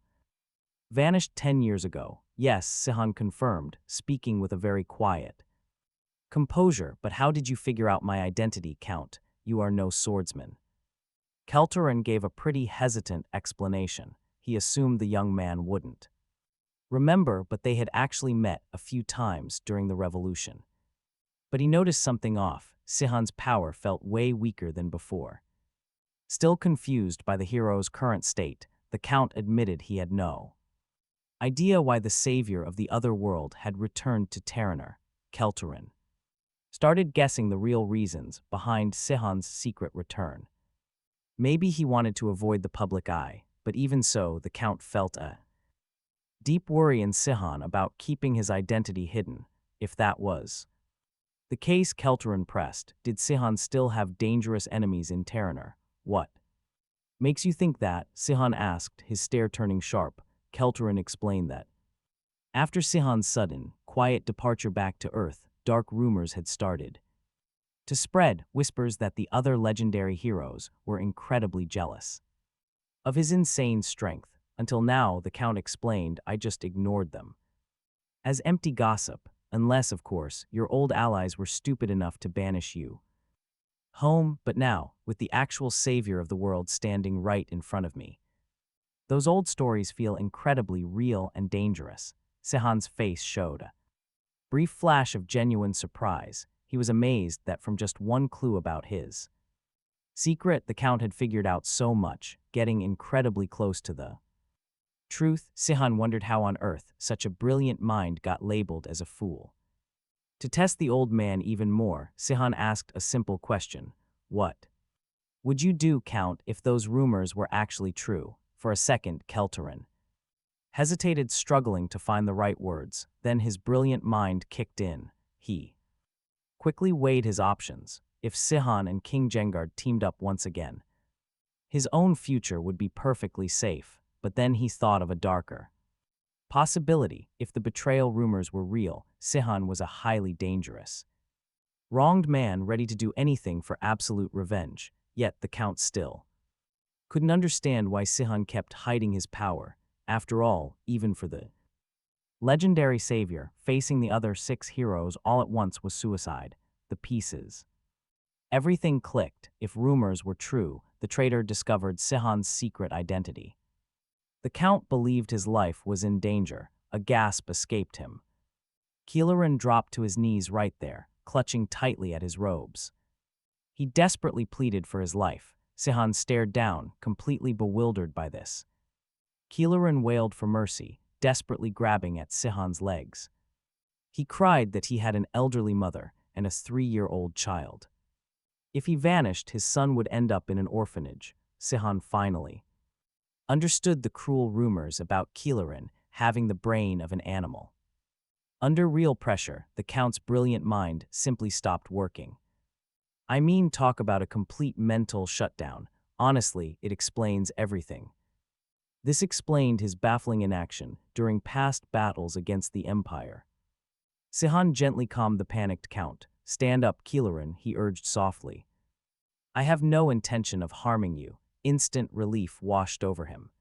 vanished 10 years ago? Yes, Sihon confirmed, speaking with a very quiet composure. But how did you figure out my identity, Count? You are no swordsman. Kelterin gave a pretty hesitant explanation. He assumed the young man wouldn't remember, but they had actually met a few times during the revolution. But he noticed something off. Sihon's power felt way weaker than before. Still confused by the hero's current state, the Count admitted he had no idea why the savior of the other world had returned to Terraner. Kelterin started guessing the real reasons behind Sihon's secret return. Maybe he wanted to avoid the public eye, but even so, the Count felt a deep worry in Sihon about keeping his identity hidden. If that was the case, Kelterin pressed, did Sihon still have dangerous enemies in Terraner? What makes you think that? Sihon asked, his stare turning sharp. Kelterin explained that after Sihon's sudden, quiet departure back to Earth, dark rumors had started to spread, whispers that the other legendary heroes were incredibly jealous of his insane strength. Until now, the Count explained, I just ignored them as empty gossip. Unless, of course, your old allies were stupid enough to banish you. Home, but now, with the actual savior of the world standing right in front of me. Those old stories feel incredibly real and dangerous. Sihon's face showed a brief flash of genuine surprise. He was amazed that from just one clue about his secret, the Count had figured out so much, getting incredibly close to the truth. Sihon wondered how on earth such a brilliant mind got labeled as a fool. To test the old man even more, Sihon asked a simple question. What would you do, Count, if those rumors were actually true? For a second, Kelterin hesitated, struggling to find the right words. Then his brilliant mind kicked in. He quickly weighed his options. If Sihon and King Jengard teamed up once again, his own future would be perfectly safe. But then he thought of a darker possibility. If the betrayal rumors were real, Sihon was a highly dangerous, wronged man ready to do anything for absolute revenge. Yet the Count still couldn't understand why Sihon kept hiding his power. After all, even for the legendary savior, facing the other 6 heroes all at once was suicide. The pieces. Everything clicked. If rumors were true, the traitor discovered Sihon's secret identity. The Count believed his life was in danger. A gasp escaped him. Kelterin dropped to his knees right there, clutching tightly at his robes. He desperately pleaded for his life. Sihon stared down, completely bewildered by this. Kelterin wailed for mercy, desperately grabbing at Sihon's legs. He cried that he had an elderly mother and a 3-year-old child. If he vanished, his son would end up in an orphanage. Sihon finally understood the cruel rumors about Kelterin having the brain of an animal. Under real pressure, the Count's brilliant mind simply stopped working. I mean, talk about a complete mental shutdown. Honestly, it explains everything. This explained his baffling inaction during past battles against the Empire. Sihon gently calmed the panicked Count. Stand up, Kelterin, he urged softly. I have no intention of harming you. Instant relief washed over him.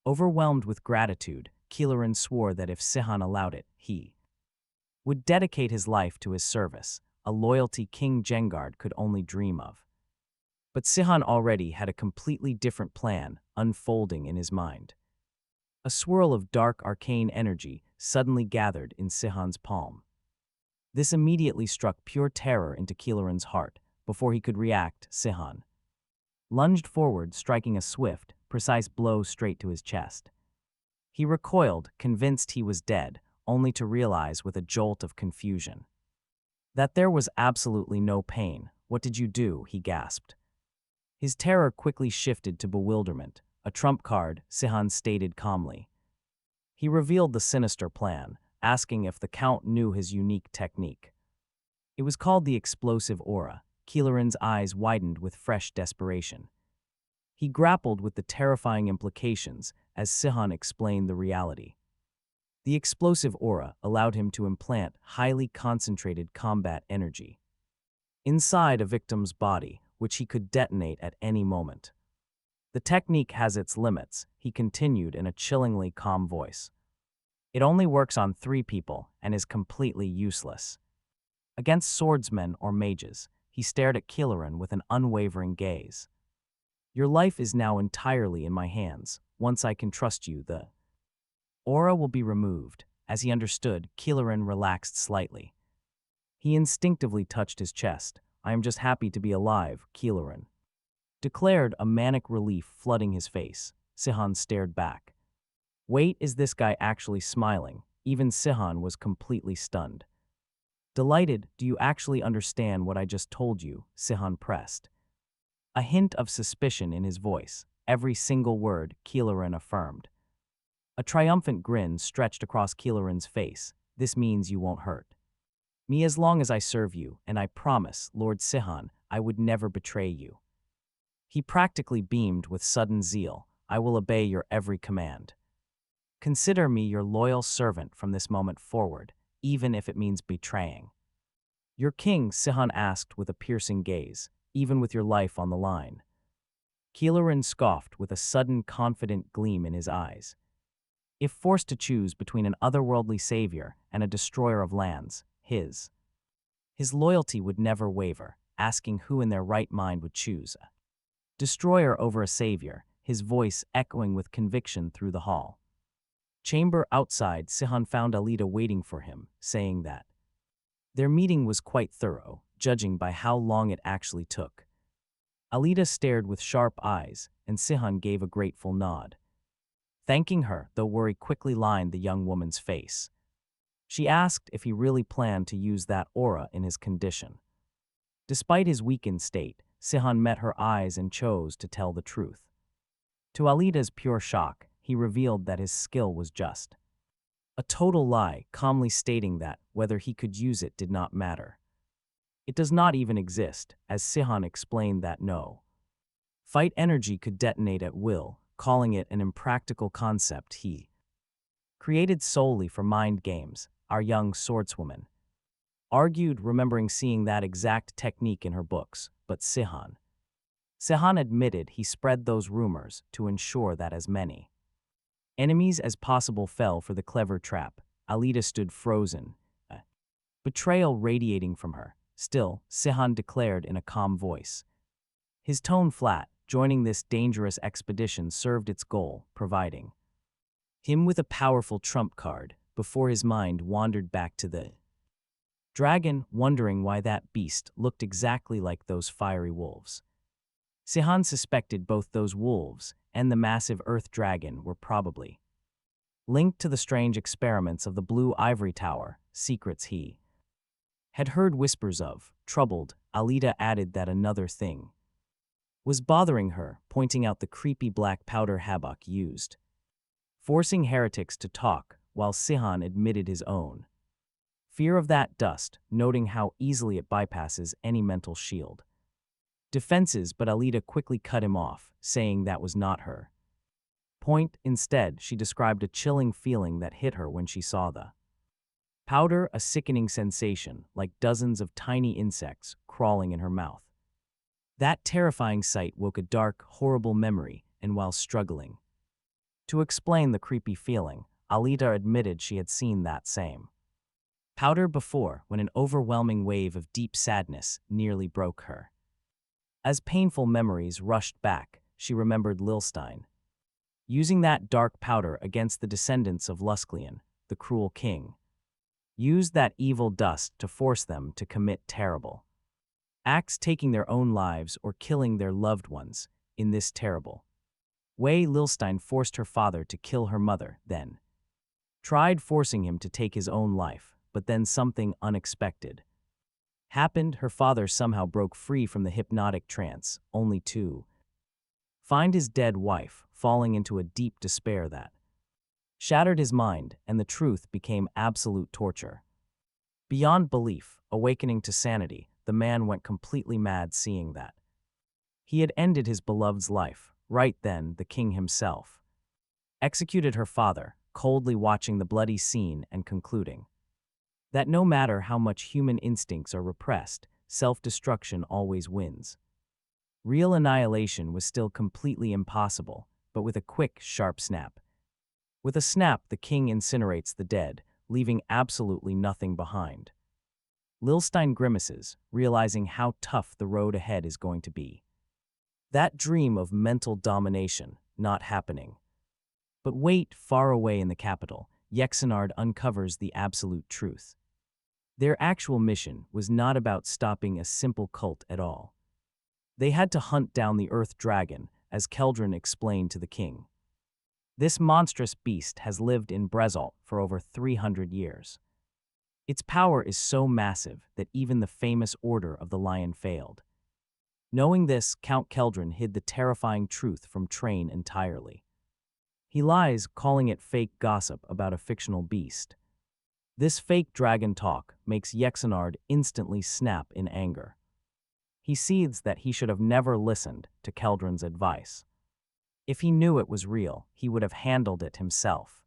Overwhelmed with gratitude, Kelterin swore that if Sihon allowed it, he would dedicate his life to his service, a loyalty King Jengard could only dream of. But Sihon already had a completely different plan unfolding in his mind. A swirl of dark arcane energy suddenly gathered in Sihon's palm. This immediately struck pure terror into Kelterin's heart. Before he could react, Sihon lunged forward, striking a swift, precise blow straight to his chest. He recoiled, convinced he was dead, only to realize with a jolt of confusion that there was absolutely no pain. What did you do? He gasped. His terror quickly shifted to bewilderment. A trump card, Sihon stated calmly. He revealed the sinister plan, asking if the Count knew his unique technique. It was called the explosive aura. Kelterin's eyes widened with fresh desperation. He grappled with the terrifying implications as Sihon explained the reality. The explosive aura allowed him to implant highly concentrated combat energy inside a victim's body, which he could detonate at any moment. The technique has its limits, he continued in a chillingly calm voice. It only works on 3 people and is completely useless against swordsmen or mages. He stared at Kelterin with an unwavering gaze. Your life is now entirely in my hands. Once I can trust you, the aura will be removed. As he understood, Kelterin relaxed slightly. He instinctively touched his chest. I am just happy to be alive, Kelterin declared, a manic relief flooding his face. Sihon stared back. Wait, is this guy actually smiling? Even Sihon was completely stunned. Delighted, do you actually understand what I just told you? Sihon pressed. A hint of suspicion in his voice. Every single word, Kelterin affirmed. A triumphant grin stretched across Kelterin's face. This means you won't hurt me as long as I serve you, and I promise, Lord Sihon, I would never betray you. He practically beamed with sudden zeal. I will obey your every command. Consider me your loyal servant from this moment forward, even if it means betraying your king, Sihon asked with a piercing gaze, even with your life on the line. Kelterin scoffed with a sudden confident gleam in his eyes. If forced to choose between an otherworldly savior and a destroyer of lands, his loyalty would never waver, asking who in their right mind would choose a destroyer over a savior, his voice echoing with conviction through the hall. Chamber outside, Sihon found Alita waiting for him, saying that their meeting was quite thorough, judging by how long it actually took. Alita stared with sharp eyes, and Sihon gave a grateful nod. Thanking her, though worry quickly lined the young woman's face. She asked if he really planned to use that aura in his condition. Despite his weakened state, Sihon met her eyes and chose to tell the truth. To Alita's pure shock, he revealed that his skill was just a total lie, calmly stating that whether he could use it did not matter. It does not even exist, as Sihon explained that no fight energy could detonate at will, calling it an impractical concept he created solely for mind games. Our young swordswoman argued, remembering seeing that exact technique in her books, but Sihon admitted he spread those rumors to ensure that as many enemies as possible fell for the clever trap. Alita stood frozen, betrayal radiating from her. Still, Sihon declared in a calm voice. His tone flat, joining this dangerous expedition served its goal, providing him with a powerful trump card, before his mind wandered back to the dragon, wondering why that beast looked exactly like those fiery wolves. Sihon suspected both those wolves and the massive earth dragon were probably linked to the strange experiments of the Blue Ivory Tower, secrets he had heard whispers of. Troubled, Alita added that another thing was bothering her, pointing out the creepy black powder Habak used, forcing heretics to talk, while Sihon admitted his own fear of that dust, noting how easily it bypasses any mental shield defenses, but Alita quickly cut him off, saying that was not her point. Instead, she described a chilling feeling that hit her when she saw the powder, a sickening sensation, like dozens of tiny insects crawling in her mouth. That terrifying sight woke a dark, horrible memory, and while struggling to explain the creepy feeling, Alita admitted she had seen that same powder before, when an overwhelming wave of deep sadness nearly broke her. As painful memories rushed back, she remembered Lilstein using that dark powder against the descendants of Lusklian, the cruel king, used that evil dust to force them to commit terrible acts, taking their own lives or killing their loved ones. In this terrible way, Lilstein forced her father to kill her mother, then tried forcing him to take his own life, but then something unexpected happened. Her father somehow broke free from the hypnotic trance, only to find his dead wife, falling into a deep despair that shattered his mind, and the truth became absolute torture. Beyond belief, awakening to sanity, the man went completely mad, seeing that he had ended his beloved's life. Right then, the king himself executed her father, coldly watching the bloody scene and concluding that no matter how much human instincts are repressed, self-destruction always wins. Real annihilation was still completely impossible, but with a quick, sharp snap. With a snap, the king incinerates the dead, leaving absolutely nothing behind. Lilstein grimaces, realizing how tough the road ahead is going to be. That dream of mental domination, not happening. But wait, far away in the capital, Yexenard uncovers the absolute truth. Their actual mission was not about stopping a simple cult at all. They had to hunt down the Earth Dragon, as Keldron explained to the king. This monstrous beast has lived in Brezalt for over 300 years. Its power is so massive that even the famous Order of the Lion failed. Knowing this, Count Keldron hid the terrifying truth from Train entirely. He lies, calling it fake gossip about a fictional beast. This fake dragon talk makes Yexenard instantly snap in anger. He seethes that he should have never listened to Keldron's advice. If he knew it was real, he would have handled it himself.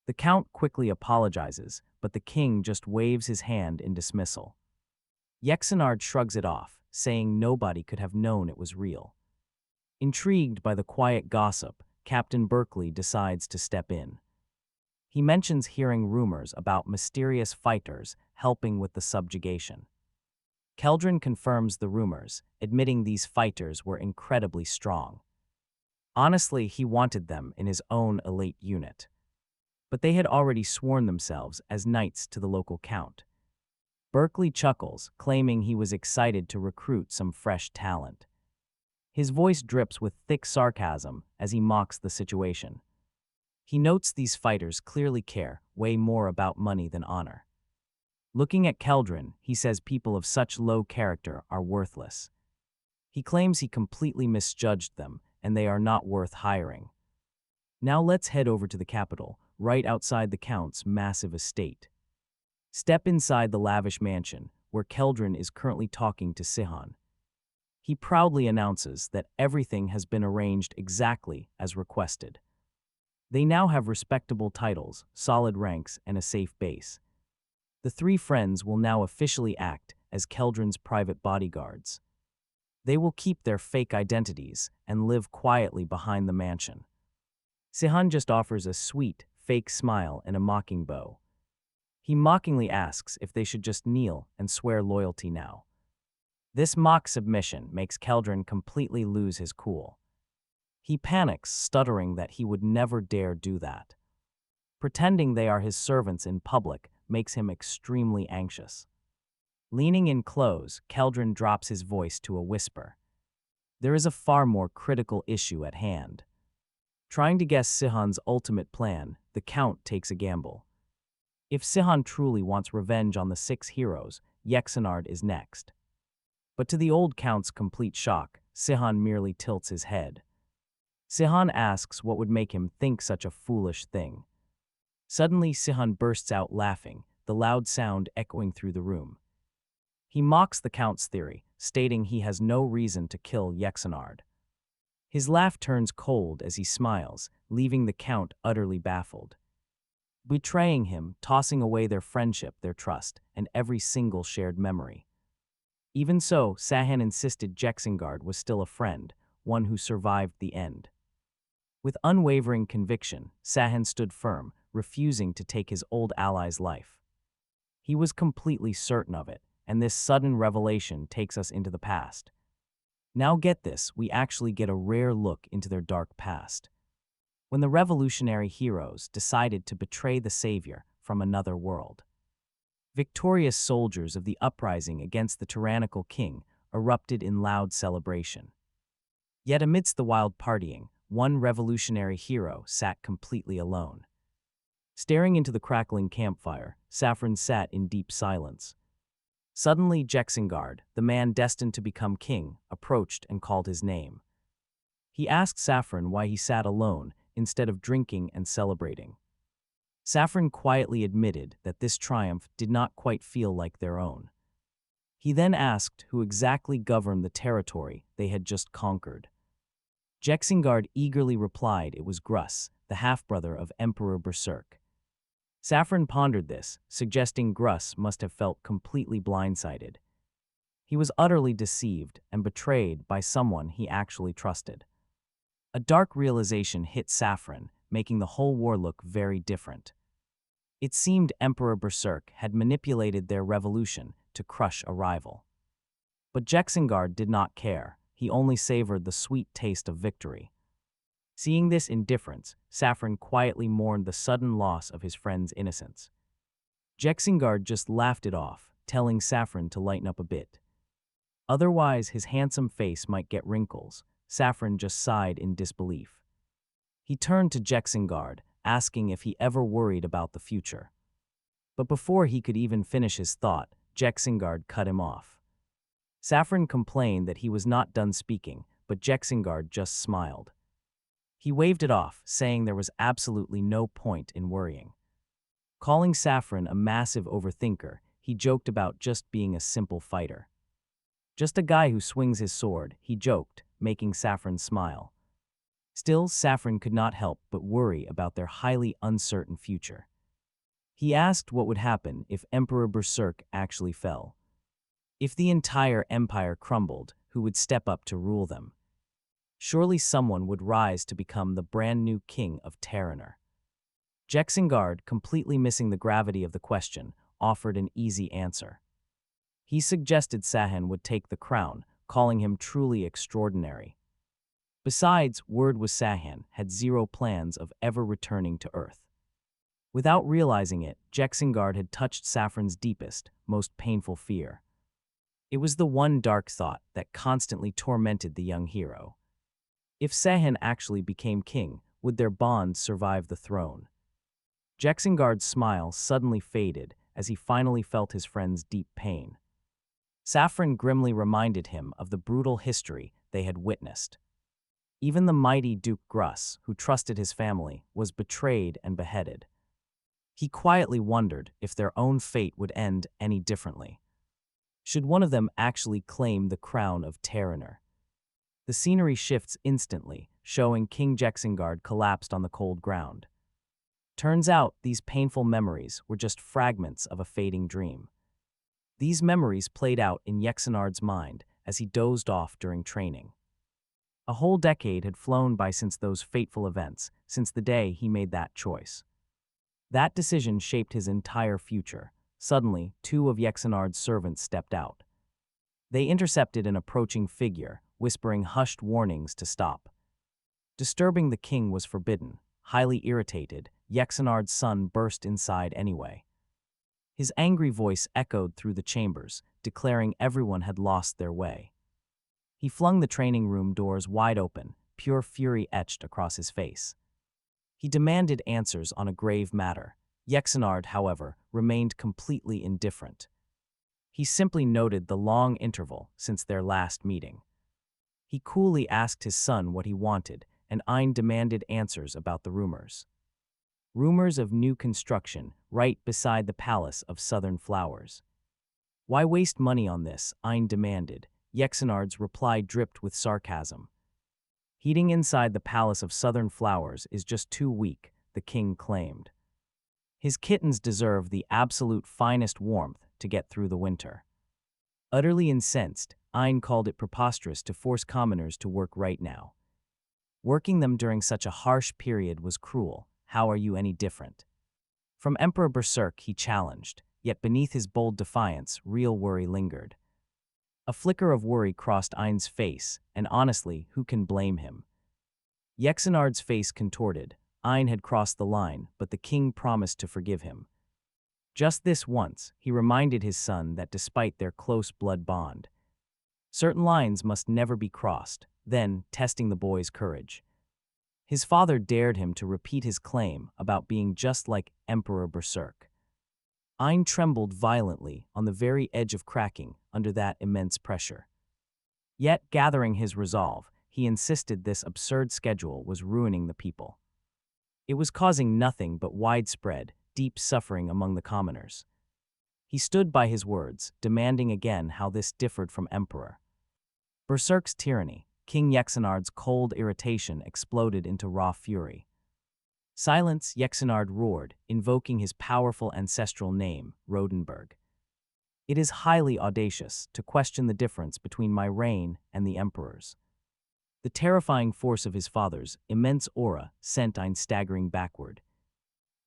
The Count quickly apologizes, but the king just waves his hand in dismissal. Yexenard shrugs it off, saying nobody could have known it was real. Intrigued by the quiet gossip, Captain Berkeley decides to step in. He mentions hearing rumors about mysterious fighters helping with the subjugation. Keldrin confirms the rumors, admitting these fighters were incredibly strong. Honestly, he wanted them in his own elite unit. But they had already sworn themselves as knights to the local count. Berkeley chuckles, claiming he was excited to recruit some fresh talent. His voice drips with thick sarcasm as he mocks the situation. He notes these fighters clearly care way more about money than honor. Looking at Keldrin, he says people of such low character are worthless. He claims he completely misjudged them and they are not worth hiring. Now let's head over to the capital, right outside the Count's massive estate. Step inside the lavish mansion, where Keldrin is currently talking to Sihon. He proudly announces that everything has been arranged exactly as requested. They now have respectable titles, solid ranks, and a safe base. The three friends will now officially act as Keldrin's private bodyguards. They will keep their fake identities and live quietly behind the mansion. Sihon just offers a sweet, fake smile and a mocking bow. He mockingly asks if they should just kneel and swear loyalty now. This mock submission makes Keldrin completely lose his cool. He panics, stuttering that he would never dare do that. Pretending they are his servants in public makes him extremely anxious. Leaning in close, Keldrin drops his voice to a whisper. There is a far more critical issue at hand. Trying to guess Sihon's ultimate plan, the Count takes a gamble. If Sihon truly wants revenge on the 6 heroes, Yexenard is next. But to the old Count's complete shock, Sihon merely tilts his head. Sihon asks what would make him think such a foolish thing. Suddenly, Sihon bursts out laughing, the loud sound echoing through the room. He mocks the Count's theory, stating he has no reason to kill Yexenard. His laugh turns cold as he smiles, leaving the Count utterly baffled. Betraying him, tossing away their friendship, their trust, and every single shared memory. Even so, Sihon insisted Yexenard was still a friend, one who survived the end. With unwavering conviction, Sihon stood firm, refusing to take his old ally's life. He was completely certain of it, and this sudden revelation takes us into the past. Now get this, we actually get a rare look into their dark past. When the revolutionary heroes decided to betray the savior from another world. Victorious soldiers of the uprising against the tyrannical king erupted in loud celebration. Yet amidst the wild partying, one revolutionary hero sat completely alone. Staring into the crackling campfire, Saffron sat in deep silence. Suddenly, Yexenard, the man destined to become king, approached and called his name. He asked Saffron why he sat alone instead of drinking and celebrating. Saffron quietly admitted that this triumph did not quite feel like their own. He then asked who exactly governed the territory they had just conquered. Yexenard eagerly replied it was Gruss, the half-brother of Emperor Berserk. Saffron pondered this, suggesting Gruss must have felt completely blindsided. He was utterly deceived and betrayed by someone he actually trusted. A dark realization hit Saffron, making the whole war look very different. It seemed Emperor Berserk had manipulated their revolution to crush a rival. But Yexenard did not care, he only savored the sweet taste of victory. Seeing this indifference, Saffron quietly mourned the sudden loss of his friend's innocence. Yexenard just laughed it off, telling Saffron to lighten up a bit. Otherwise, his handsome face might get wrinkles. Saffron just sighed in disbelief. He turned to Yexenard, asking if he ever worried about the future. But before he could even finish his thought, Yexenard cut him off. Saffron complained that he was not done speaking, but Yexenard just smiled. He waved it off, saying there was absolutely no point in worrying. Calling Saffron a massive overthinker, he joked about just being a simple fighter. Just a guy who swings his sword, he joked, making Saffron smile. Still, Saffron could not help but worry about their highly uncertain future. He asked what would happen if Emperor Berserk actually fell. If the entire empire crumbled, who would step up to rule them? Surely someone would rise to become the brand new king of Terranor. Jexingard, completely missing the gravity of the question, offered an easy answer. He suggested Sihon would take the crown, calling him truly extraordinary. Besides, word was Sihon had zero plans of ever returning to Earth. Without realizing it, Jexingard had touched Saffron's deepest, most painful fear. It was the one dark thought that constantly tormented the young hero. If Sihon actually became king, would their bond survive the throne? Jexingard's smile suddenly faded as he finally felt his friend's deep pain. Saffron grimly reminded him of the brutal history they had witnessed. Even the mighty Duke Gruss, who trusted his family, was betrayed and beheaded. He quietly wondered if their own fate would end any differently. Should one of them actually claim the crown of tyrant? The scenery shifts instantly, showing King Jexingard collapsed on the cold ground. Turns out these painful memories were just fragments of a fading dream. These memories played out in Jexingard's mind as he dozed off during training. A whole decade had flown by since those fateful events, since the day he made that choice. That decision shaped his entire future. Suddenly, two of Jexingard's servants stepped out. They intercepted an approaching figure, whispering hushed warnings to stop. Disturbing the king was forbidden. Highly irritated, Jexingard's son burst inside anyway. His angry voice echoed through the chambers, declaring everyone had lost their way. He flung the training room doors wide open, pure fury etched across his face. He demanded answers on a grave matter. Jexingard, however, remained completely indifferent. He simply noted the long interval since their last meeting. He coolly asked his son what he wanted, and Ein demanded answers about the rumors. Rumors of new construction right beside the Palace of Southern Flowers. Why waste money on this? Ein demanded. Jexingard's reply dripped with sarcasm. Heating inside the Palace of Southern Flowers is just too weak, the king claimed. His kittens deserve the absolute finest warmth to get through the winter. Utterly incensed, Ein called it preposterous to force commoners to work right now. Working them during such a harsh period was cruel. How are you any different? From Emperor Berserk he challenged, yet beneath his bold defiance, real worry lingered. A flicker of worry crossed Ein's face, and honestly, who can blame him? Jexingard's face contorted. Ein had crossed the line, but the king promised to forgive him. Just this once, he reminded his son that despite their close blood bond, certain lines must never be crossed, then testing the boy's courage. His father dared him to repeat his claim about being just like Emperor Berserk. Ein trembled violently on the very edge of cracking under that immense pressure. Yet, gathering his resolve, he insisted this absurd schedule was ruining the people. It was causing nothing but widespread, deep suffering among the commoners. He stood by his words, demanding again how this differed from Emperor Berserk's tyranny. King Jexingard's cold irritation exploded into raw fury. Silence, Jexingard roared, invoking his powerful ancestral name, Rodenburg. It is highly audacious to question the difference between my reign and the Emperor's. The terrifying force of his father's immense aura sent Ein staggering backward.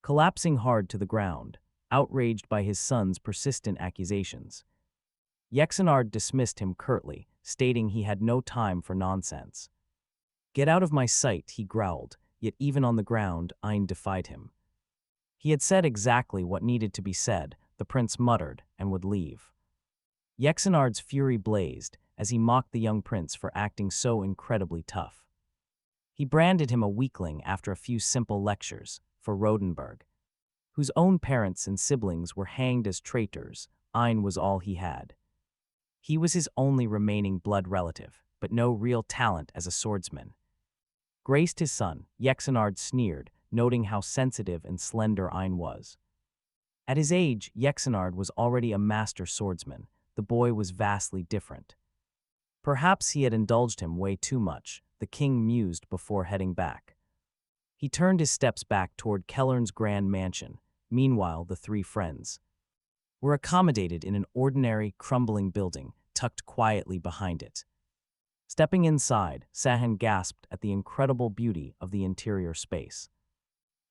Collapsing hard to the ground, outraged by his son's persistent accusations, Jexingard dismissed him curtly, stating he had no time for nonsense. Get out of my sight, he growled, yet even on the ground, Ein defied him. He had said exactly what needed to be said, the prince muttered, and would leave. Jexingard's fury blazed as he mocked the young prince for acting so incredibly tough. He branded him a weakling after a few simple lectures, for Rodenburg, whose own parents and siblings were hanged as traitors. Ein was all he had. He was his only remaining blood relative, but no real talent as a swordsman. Graced his son, Jexingard sneered, noting how sensitive and slender Ein was. At his age, Jexingard was already a master swordsman. The boy was vastly different. Perhaps he had indulged him way too much, the king mused before heading back. He turned his steps back toward Kellern's grand mansion. Meanwhile, the three friends were accommodated in an ordinary, crumbling building, tucked quietly behind it. Stepping inside, Sihon gasped at the incredible beauty of the interior space.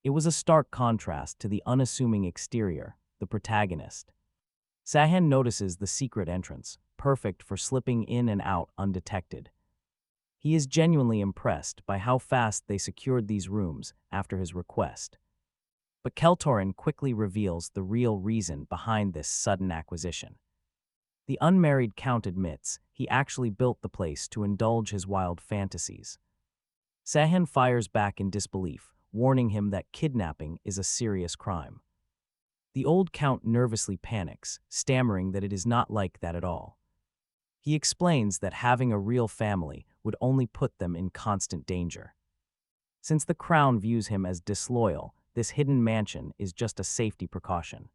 It was a stark contrast to the unassuming exterior, the protagonist. Sihon notices the secret entrance, perfect for slipping in and out undetected. He is genuinely impressed by how fast they secured these rooms after his request. But Keltorin quickly reveals the real reason behind this sudden acquisition. The unmarried count admits he actually built the place to indulge his wild fantasies. Sihon fires back in disbelief, warning him that kidnapping is a serious crime. The old count nervously panics, stammering that it is not like that at all. He explains that having a real family would only put them in constant danger. Since the crown views him as disloyal, this hidden mansion is just a safety precaution.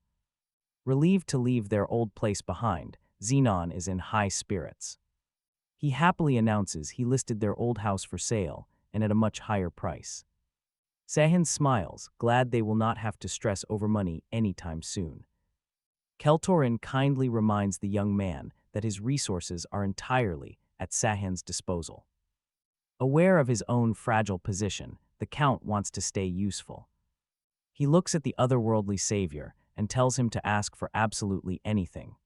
Relieved to leave their old place behind, Xenon is in high spirits. He happily announces he listed their old house for sale, and at a much higher price. Sihon smiles, glad they will not have to stress over money anytime soon. Keltorin kindly reminds the young man that his resources are entirely at Sihon's disposal. Aware of his own fragile position, the Count wants to stay useful. He looks at the otherworldly savior and tells him to ask for absolutely anything.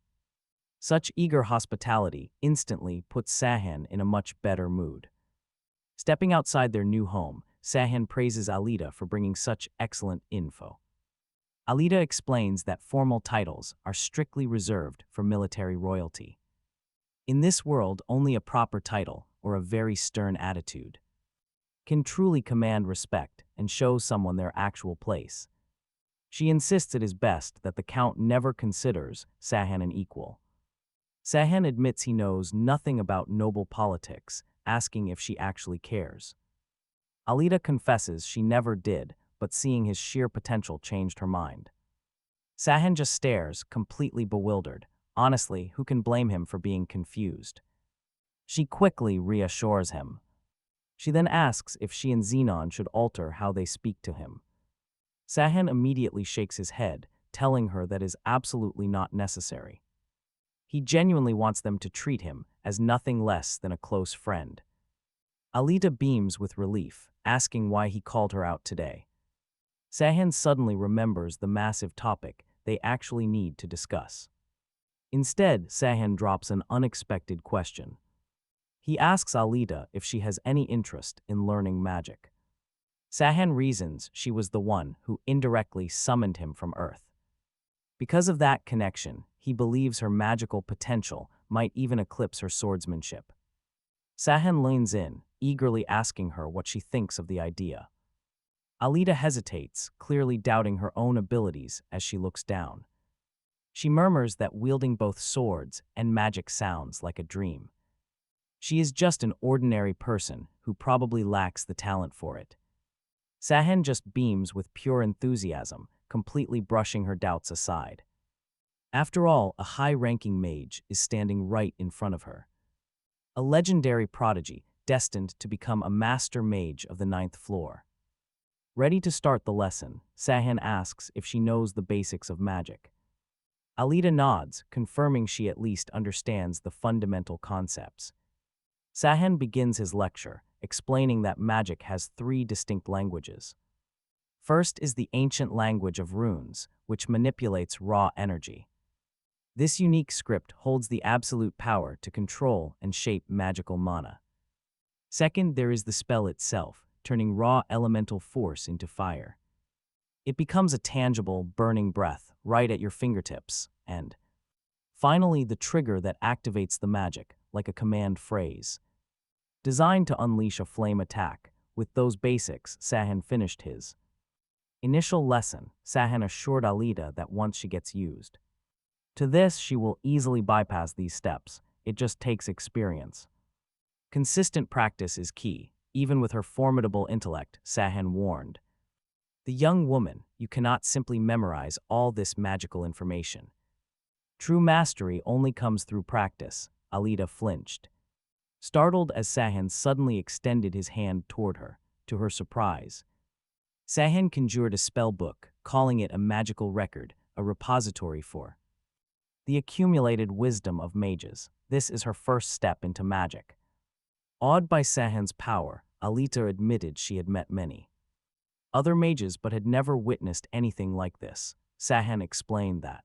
Such eager hospitality instantly puts Sihon in a much better mood. Stepping outside their new home, Sihon praises Alita for bringing such excellent info. Alita explains that formal titles are strictly reserved for military royalty. In this world, only a proper title, or a very stern attitude, can truly command respect and show someone their actual place. She insists it is best that the Count never considers Sihon an equal. Sihon admits he knows nothing about noble politics, asking if she actually cares. Alita confesses she never did, but seeing his sheer potential changed her mind. Sihon just stares, completely bewildered. Honestly, who can blame him for being confused? She quickly reassures him. She then asks if she and Xenon should alter how they speak to him. Sihon immediately shakes his head, telling her that is absolutely not necessary. He genuinely wants them to treat him as nothing less than a close friend. Alita beams with relief, asking why he called her out today. Sihon suddenly remembers the massive topic they actually need to discuss. Instead, Sihon drops an unexpected question. He asks Alita if she has any interest in learning magic. Sihon reasons she was the one who indirectly summoned him from Earth. Because of that connection, he believes her magical potential might even eclipse her swordsmanship. Sihon leans in, eagerly asking her what she thinks of the idea. Alita hesitates, clearly doubting her own abilities as she looks down. She murmurs that wielding both swords and magic sounds like a dream. She is just an ordinary person who probably lacks the talent for it. Sihon just beams with pure enthusiasm, completely brushing her doubts aside. After all, a high-ranking mage is standing right in front of her. A legendary prodigy destined to become a master mage of the 9th floor. Ready to start the lesson, Sihon asks if she knows the basics of magic. Alita nods, confirming she at least understands the fundamental concepts. Sihon begins his lecture, explaining that magic has 3 distinct languages. First is the ancient language of runes, which manipulates raw energy. This unique script holds the absolute power to control and shape magical mana. Second, there is the spell itself, turning raw elemental force into fire. It becomes a tangible, burning breath right at your fingertips, and finally, the trigger that activates the magic, like a command phrase. Designed to unleash a flame attack, with those basics, Sihon finished his initial lesson. Sihon assured Alita that once she gets used to this, she will easily bypass these steps. It just takes experience. Consistent practice is key, even with her formidable intellect, Sihon warned. The young woman, you cannot simply memorize all this magical information. True mastery only comes through practice. Alita flinched, startled as Sihon suddenly extended his hand toward her. To her surprise, Sihon conjured a spell book, calling it a magical record, a repository for the accumulated wisdom of mages. This is her first step into magic. Awed by Sihon's power, Alita admitted she had met many other mages but had never witnessed anything like this. Sihon explained that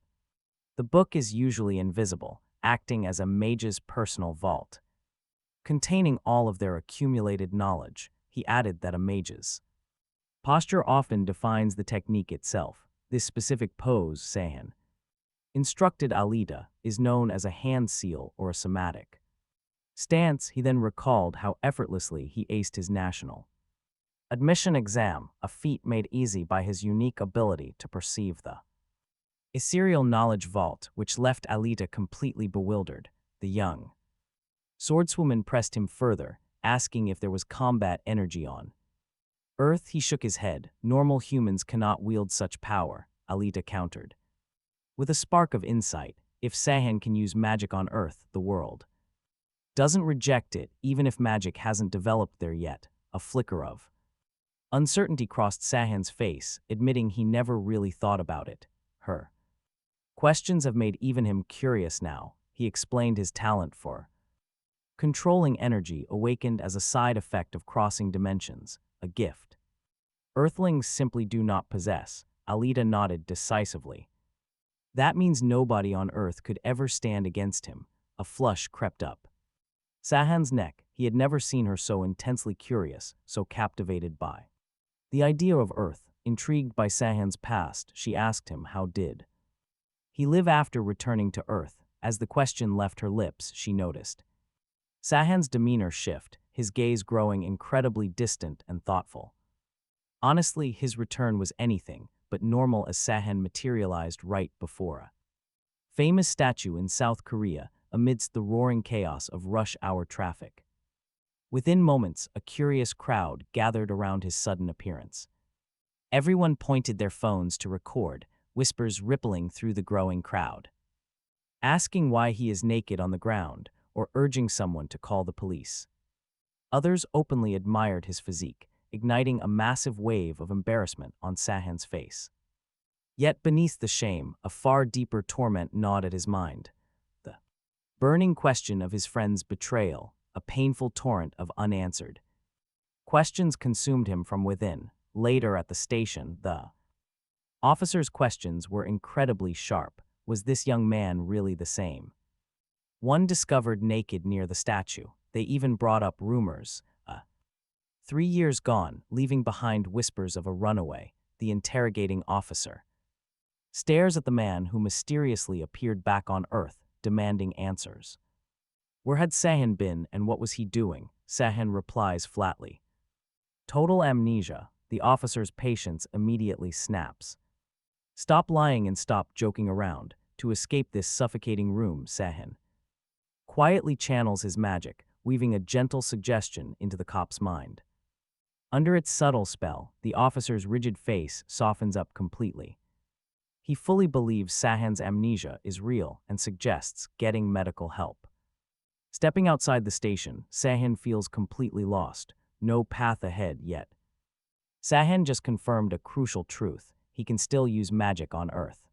the book is usually invisible, acting as a mage's personal vault, containing all of their accumulated knowledge. He added that a mage's posture often defines the technique itself. This specific pose, Sihon instructed Alita, is known as a hand seal or a somatic stance. He then recalled how effortlessly he aced his national admission exam, a feat made easy by his unique ability to perceive the ethereal knowledge vault, which left Alita completely bewildered. The young swordswoman pressed him further, asking if there was combat energy on Earth. He shook his head. Normal humans cannot wield such power, Alita countered, with a spark of insight. If Sihon can use magic on Earth, the world doesn't reject it, even if magic hasn't developed there yet. A flicker of uncertainty crossed Sihon's face, admitting he never really thought about it. Her questions have made even him curious now. He explained his talent for controlling energy awakened as a side effect of crossing dimensions, a gift Earthlings simply do not possess. Alita nodded decisively. That means nobody on Earth could ever stand against him. A flush crept up Sihon's neck. He had never seen her so intensely curious, so captivated by the idea of Earth. Intrigued by Sihon's past, she asked him how did he live after returning to Earth. As the question left her lips, she noticed Sihon's demeanor shift, his gaze growing incredibly distant and thoughtful. Honestly, his return was anything but normal as Sihon materialized right before a famous statue in South Korea amidst the roaring chaos of rush hour traffic. Within moments, a curious crowd gathered around his sudden appearance. Everyone pointed their phones to record, whispers rippling through the growing crowd, asking why he is naked on the ground or urging someone to call the police. Others openly admired his physique, igniting a massive wave of embarrassment on Sihon's face. Yet beneath the shame, a far deeper torment gnawed at his mind. The burning question of his friend's betrayal, a painful torrent of unanswered questions consumed him from within. Later at the station, the officer's questions were incredibly sharp. Was this young man really the same one discovered naked near the statue? They even brought up rumors. 3 years gone, leaving behind whispers of a runaway. The interrogating officer stares at the man who mysteriously appeared back on Earth, demanding answers. Where had Sihon been and what was he doing? Sihon replies flatly. Total amnesia. The officer's patience immediately snaps. Stop lying and stop joking around. To escape this suffocating room, Sihon quietly channels his magic, weaving a gentle suggestion into the cop's mind. Under its subtle spell, the officer's rigid face softens up completely. He fully believes Sihon's amnesia is real and suggests getting medical help. Stepping outside the station, Sihon feels completely lost. No path ahead yet. Sihon just confirmed a crucial truth. He can still use magic on Earth.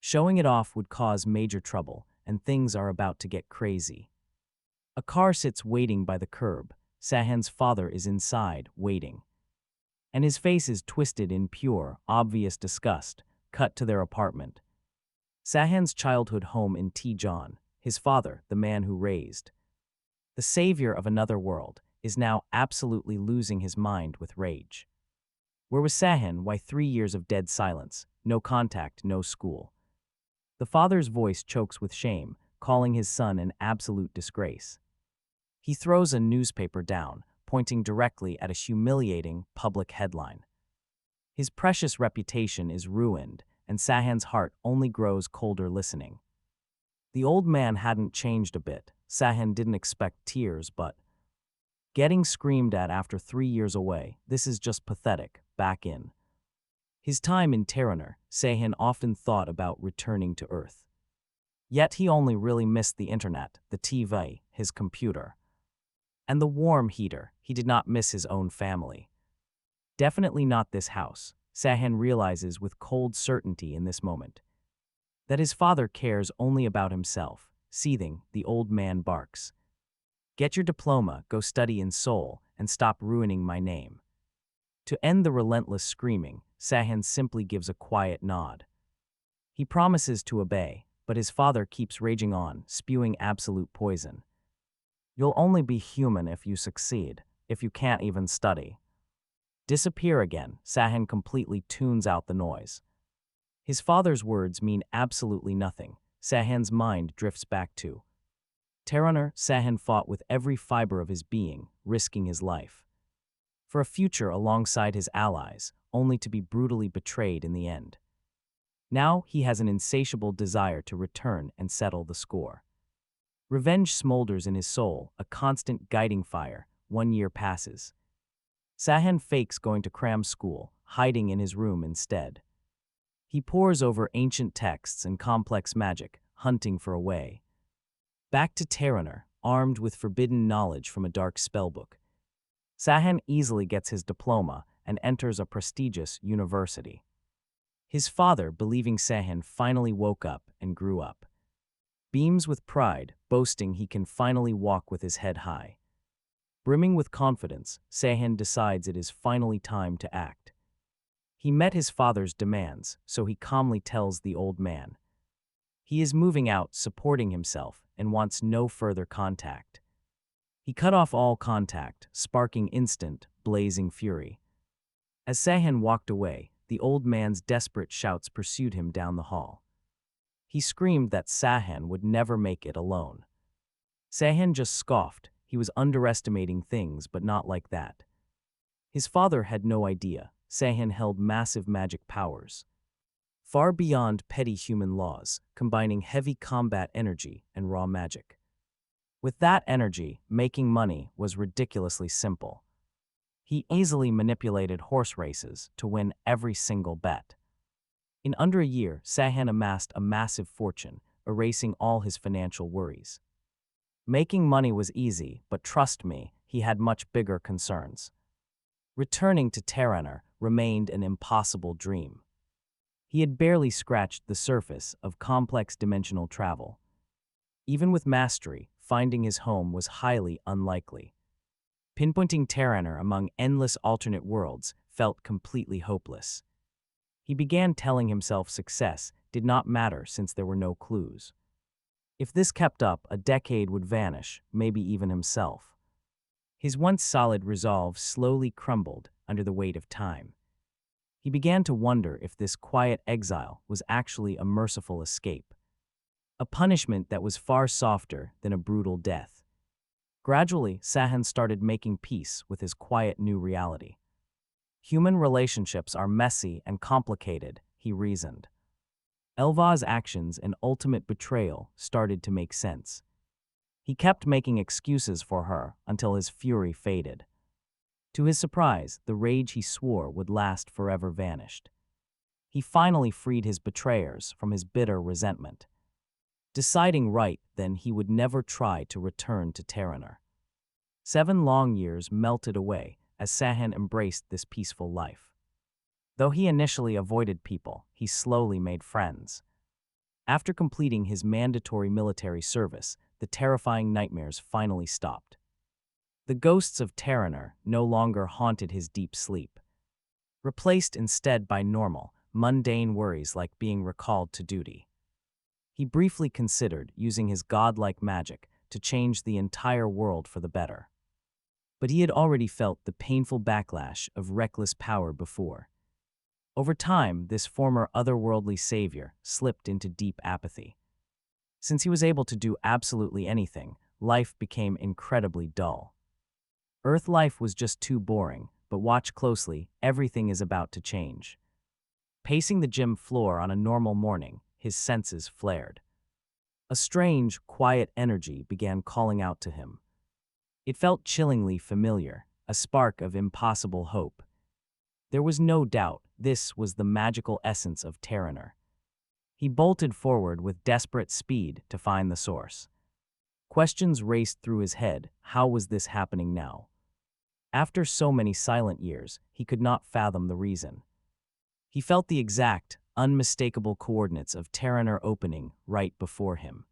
Showing it off would cause major trouble, and things are about to get crazy. A car sits waiting by the curb. Sihon's father is inside, waiting, and his face is twisted in pure, obvious disgust. Cut to their apartment. Sihon's childhood home in Tijon. His father, the man who raised the savior of another world, is now absolutely losing his mind with rage. Where was Sihon? Why 3 years of dead silence? No contact, no school. The father's voice chokes with shame, calling his son an absolute disgrace. He throws a newspaper down, pointing directly at a humiliating public headline. His precious reputation is ruined, and Sihon's heart only grows colder listening. The old man hadn't changed a bit. Sihon didn't expect tears, but getting screamed at after 3 years away, this is just pathetic. Back in his time in Terranor, Sihon often thought about returning to Earth. Yet he only really missed the internet, the TV, his computer, and the warm heater. He did not miss his own family. Definitely not this house. Sihon realizes with cold certainty in this moment that his father cares only about himself. Seething, the old man barks. Get your diploma, go study in Seoul, and stop ruining my name. To end the relentless screaming, Sihon simply gives a quiet nod. He promises to obey, but his father keeps raging on, spewing absolute poison. You'll only be human if you succeed, if you can't even study. Disappear again, Sihon completely tunes out the noise. His father's words mean absolutely nothing. Sihon's mind drifts back to Terranor. Sihon fought with every fiber of his being, risking his life for a future alongside his allies, only to be brutally betrayed in the end. Now he has an insatiable desire to return and settle the score. Revenge smolders in his soul, a constant guiding fire. 1 year passes. Sihon fakes going to cram school, hiding in his room instead. He pores over ancient texts and complex magic, hunting for a way back to Terranor, armed with forbidden knowledge from a dark spellbook. Sihon easily gets his diploma and enters a prestigious university. His father, believing Sihon finally woke up and grew up, beams with pride, boasting he can finally walk with his head high. Brimming with confidence, Sihon decides it is finally time to act. He met his father's demands, so he calmly tells the old man he is moving out, supporting himself, and wants no further contact. He cut off all contact, sparking instant, blazing fury. As Sihon walked away, the old man's desperate shouts pursued him down the hall. He screamed that Sihon would never make it alone. Sihon just scoffed. He was underestimating things, but not like that. His father had no idea. Sihon held massive magic powers, far beyond petty human laws, combining heavy combat energy and raw magic. With that energy, making money was ridiculously simple. He easily manipulated horse races to win every single bet. In under a year, Sihon amassed a massive fortune, erasing all his financial worries. Making money was easy, but trust me, he had much bigger concerns. Returning to Terranor remained an impossible dream. He had barely scratched the surface of complex dimensional travel. Even with mastery, finding his home was highly unlikely. Pinpointing Terranor among endless alternate worlds felt completely hopeless. He began telling himself success did not matter since there were no clues. If this kept up, a decade would vanish, maybe even himself. His once solid resolve slowly crumbled under the weight of time. He began to wonder if this quiet exile was actually a merciful escape, a punishment that was far softer than a brutal death. Gradually, Sihon started making peace with his quiet new reality. Human relationships are messy and complicated, he reasoned. Elva's actions and ultimate betrayal started to make sense. He kept making excuses for her until his fury faded. To his surprise, the rage he swore would last forever vanished. He finally freed his betrayers from his bitter resentment. Deciding right then, he would never try to return to Terranor. 7 long years melted away as Sihon embraced this peaceful life. Though he initially avoided people, he slowly made friends. After completing his mandatory military service, the terrifying nightmares finally stopped. The ghosts of Terranor no longer haunted his deep sleep, replaced instead by normal, mundane worries like being recalled to duty. He briefly considered using his godlike magic to change the entire world for the better. But he had already felt the painful backlash of reckless power before. Over time, this former otherworldly savior slipped into deep apathy. Since he was able to do absolutely anything, life became incredibly dull. Earth life was just too boring, but watch closely, everything is about to change. Pacing the gym floor on a normal morning, his senses flared. A strange, quiet energy began calling out to him. It felt chillingly familiar, a spark of impossible hope. There was no doubt this was the magical essence of Terranor. He bolted forward with desperate speed to find the source. Questions raced through his head. How was this happening now? After so many silent years, he could not fathom the reason. He felt the exact, unmistakable coordinates of Terranor opening right before him.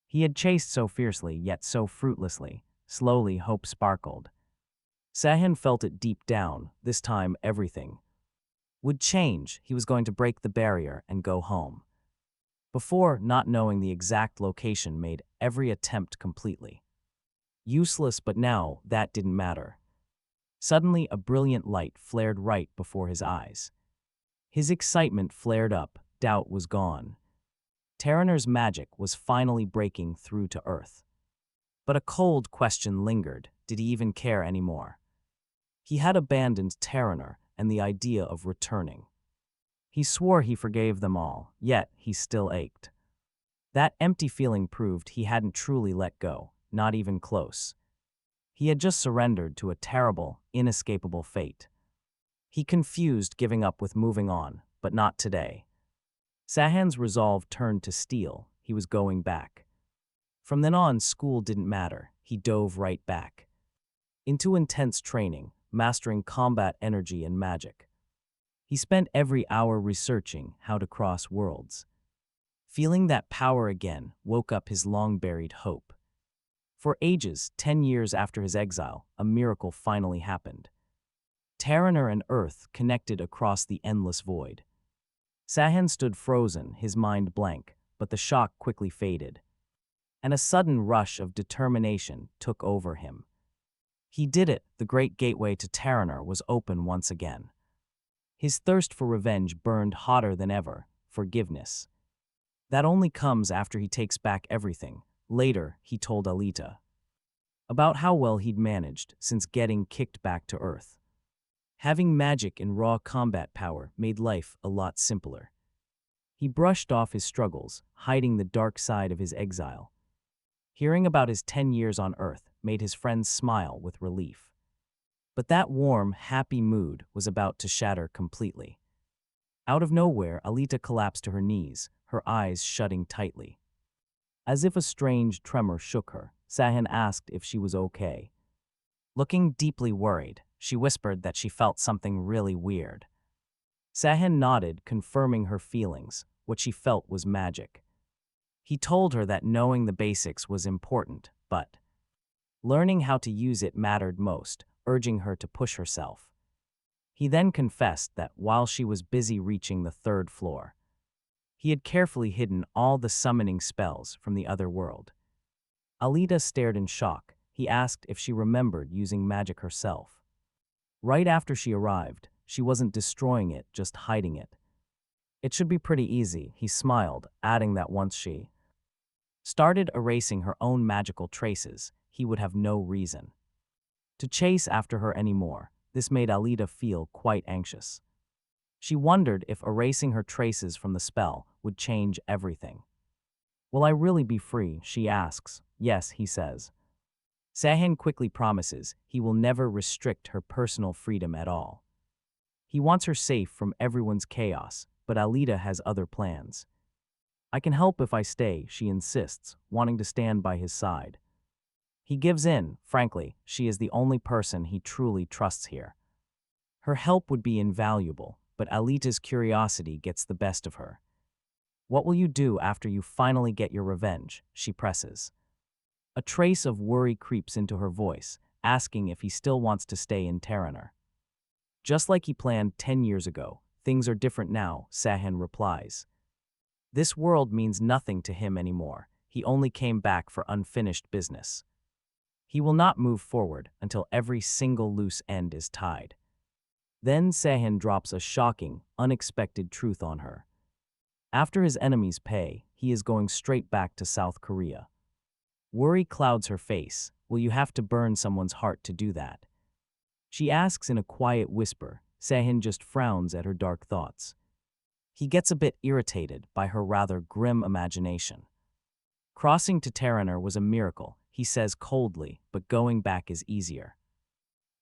He had chased so fiercely, yet so fruitlessly. Slowly, hope sparkled. Sihon felt it deep down. This time, everything would change. He was going to break the barrier and go home. Before, not knowing the exact location made every attempt completely useless, but now that didn't matter. Suddenly, a brilliant light flared right before his eyes. His excitement flared up, doubt was gone. Terraner's magic was finally breaking through to Earth. But a cold question lingered. Did he even care anymore? He had abandoned Terraner and the idea of returning. He swore he forgave them all, yet he still ached. That empty feeling proved he hadn't truly let go, not even close. He had just surrendered to a terrible, inescapable fate. He confused giving up with moving on, but not today. Sihon's resolve turned to steel. He was going back. From then on, school didn't matter. He dove right back into intense training, mastering combat energy and magic. He spent every hour researching how to cross worlds. Feeling that power again woke up his long-buried hope. For ages, 10 years after his exile, a miracle finally happened. Terraner and Earth connected across the endless void. Sihon stood frozen, his mind blank, but the shock quickly faded. And a sudden rush of determination took over him. He did it. The great gateway to Terraner was open once again. His thirst for revenge burned hotter than ever. Forgiveness. That only comes after he takes back everything. Later, he told Alita about how well he'd managed since getting kicked back to Earth. Having magic and raw combat power made life a lot simpler. He brushed off his struggles, hiding the dark side of his exile. Hearing about his 10 years on Earth made his friends smile with relief. But that warm, happy mood was about to shatter completely. Out of nowhere, Alita collapsed to her knees, her eyes shutting tightly. As if a strange tremor shook her, Sihon asked if she was okay. Looking deeply worried, she whispered that she felt something really weird. Sihon nodded, confirming her feelings. What she felt was magic. He told her that knowing the basics was important, but learning how to use it mattered most, urging her to push herself. He then confessed that while she was busy reaching the 3rd floor, he had carefully hidden all the summoning spells from the other world. Alita stared in shock. He asked if she remembered using magic herself. Right after she arrived, she wasn't destroying it, just hiding it. It should be pretty easy, he smiled, adding that once she started erasing her own magical traces, he would have no reason to chase after her anymore. This made Alita feel quite anxious. She wondered if erasing her traces from the spell would change everything. Will I really be free? She asks. Yes, he says. Sihon quickly promises he will never restrict her personal freedom at all. He wants her safe from everyone's chaos, but Alita has other plans. I can help if I stay, she insists, wanting to stand by his side. He gives in. Frankly, she is the only person he truly trusts here. Her help would be invaluable, but Alita's curiosity gets the best of her. What will you do after you finally get your revenge? She presses. A trace of worry creeps into her voice, asking if he still wants to stay in Terraner. Just like he planned 10 years ago, things are different now, Sihon replies. This world means nothing to him anymore. He only came back for unfinished business. He will not move forward until every single loose end is tied. Then Sihon drops a shocking, unexpected truth on her. After his enemies pay, he is going straight back to South Korea. Worry clouds her face. Will you have to burn someone's heart to do that? She asks in a quiet whisper. Sihon just frowns at her dark thoughts. He gets a bit irritated by her rather grim imagination. Crossing to Terraner was a miracle, he says coldly, but going back is easier.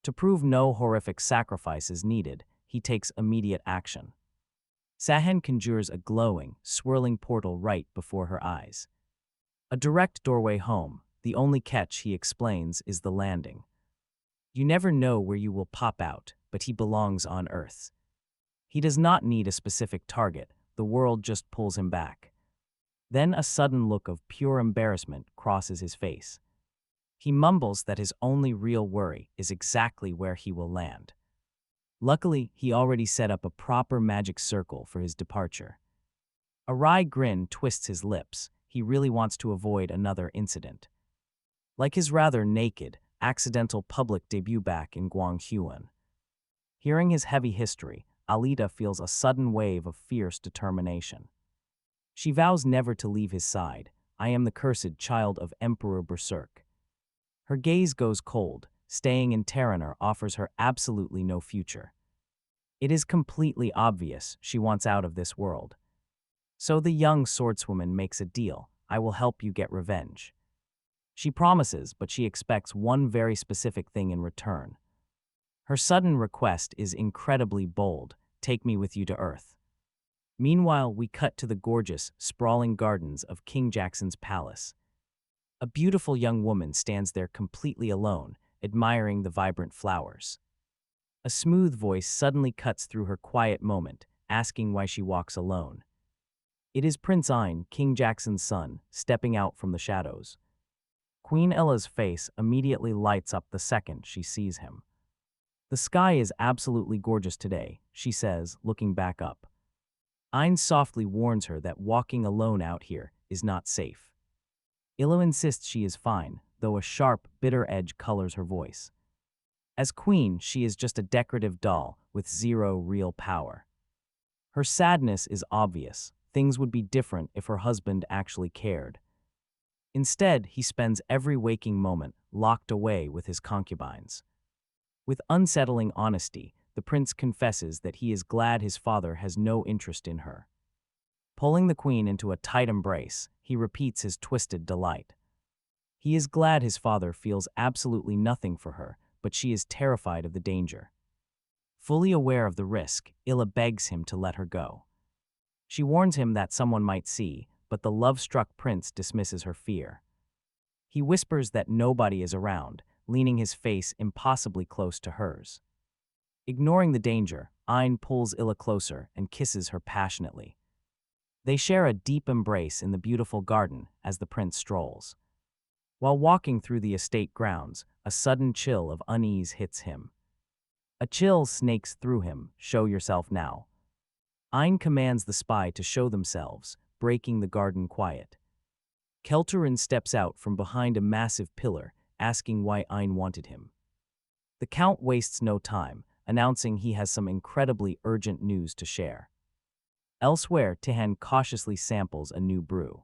To prove no horrific sacrifice is needed, he takes immediate action. Sihon conjures a glowing, swirling portal right before her eyes. A direct doorway home. The only catch, he explains, is the landing. You never know where you will pop out, but he belongs on Earth. He does not need a specific target, the world just pulls him back. Then a sudden look of pure embarrassment crosses his face. He mumbles that his only real worry is exactly where he will land. Luckily, he already set up a proper magic circle for his departure. A wry grin twists his lips. He really wants to avoid another incident. Like his rather naked, accidental public debut back in Guanghuan. Hearing his heavy history, Alita feels a sudden wave of fierce determination. She vows never to leave his side. I am the cursed child of Emperor Berserk. Her gaze goes cold. Staying in Terraner offers her absolutely no future. It is completely obvious she wants out of this world. So the young swordswoman makes a deal. I will help you get revenge. She promises, but she expects one very specific thing in return. Her sudden request is incredibly bold. Take me with you to Earth. Meanwhile, we cut to the gorgeous, sprawling gardens of King Jackson's palace. A beautiful young woman stands there completely alone, admiring the vibrant flowers. A smooth voice suddenly cuts through her quiet moment, asking why she walks alone. It is Prince Ein, King Jackson's son, stepping out from the shadows. Queen Ella's face immediately lights up the second she sees him. The sky is absolutely gorgeous today, she says, looking back up. Ein softly warns her that walking alone out here is not safe. Illa insists she is fine, though a sharp, bitter edge colors her voice. As queen, she is just a decorative doll with zero real power. Her sadness is obvious. Things would be different if her husband actually cared. Instead, he spends every waking moment locked away with his concubines. With unsettling honesty, the prince confesses that he is glad his father has no interest in her. Pulling the queen into a tight embrace, he repeats his twisted delight. He is glad his father feels absolutely nothing for her, but she is terrified of the danger. Fully aware of the risk, Illa begs him to let her go. She warns him that someone might see, but the love-struck prince dismisses her fear. He whispers that nobody is around, leaning his face impossibly close to hers. Ignoring the danger, Ein pulls Illa closer and kisses her passionately. They share a deep embrace in the beautiful garden as the prince strolls. While walking through the estate grounds, a sudden chill of unease hits him. A chill snakes through him. Show yourself now. Ein commands the spy to show themselves, breaking the garden quiet. Kelterin steps out from behind a massive pillar, asking why Ein wanted him. The count wastes no time, announcing he has some incredibly urgent news to share. Elsewhere, Tihan cautiously samples a new brew.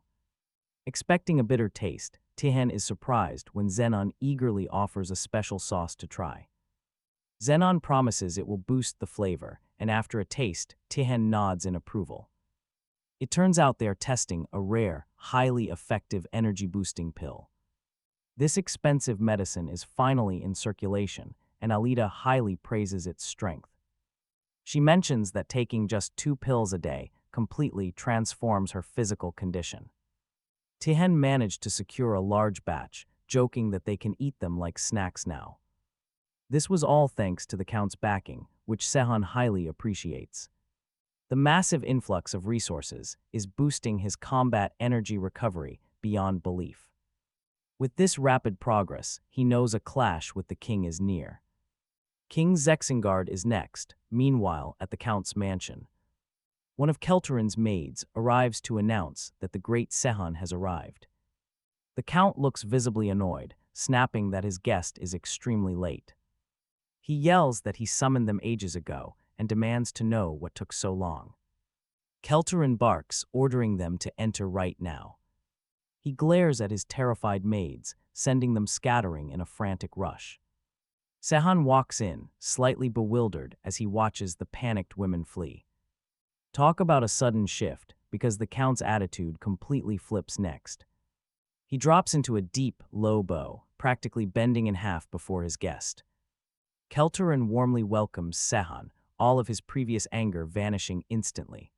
Expecting a bitter taste, Tihan is surprised when Zenon eagerly offers a special sauce to try. Zenon promises it will boost the flavor, and after a taste, Tihan nods in approval. It turns out they are testing a rare, highly effective energy-boosting pill. This expensive medicine is finally in circulation, and Alita highly praises its strength. She mentions that taking just 2 pills a day completely transforms her physical condition. Tihan managed to secure a large batch, joking that they can eat them like snacks now. This was all thanks to the Count's backing, which Sihon highly appreciates. The massive influx of resources is boosting his combat energy recovery beyond belief. With this rapid progress, he knows a clash with the king is near. King Zexengard is next, meanwhile at the Count's mansion. One of Kelterin's maids arrives to announce that the great Sihon has arrived. The Count looks visibly annoyed, snapping that his guest is extremely late. He yells that he summoned them ages ago and demands to know what took so long. Kelterin barks, ordering them to enter right now. He glares at his terrified maids, sending them scattering in a frantic rush. Sihon walks in, slightly bewildered as he watches the panicked women flee. Talk about a sudden shift, because the Count's attitude completely flips next. He drops into a deep, low bow, practically bending in half before his guest. Kelterin warmly welcomes Sihon, all of his previous anger vanishing instantly.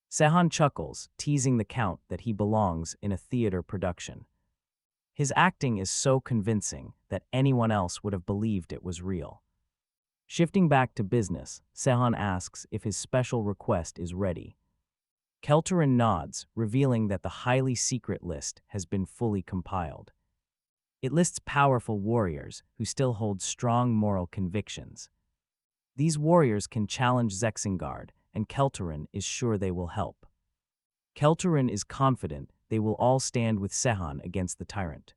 Sihon chuckles, teasing the Count that he belongs in a theater production. His acting is so convincing that anyone else would have believed it was real. Shifting back to business, Sihon asks if his special request is ready. Kelterin nods, revealing that the highly secret list has been fully compiled. It lists powerful warriors who still hold strong moral convictions. These warriors can challenge Zexingard, and Kelterin is sure they will help. Kelterin is confident they will all stand with Sihon against the tyrant.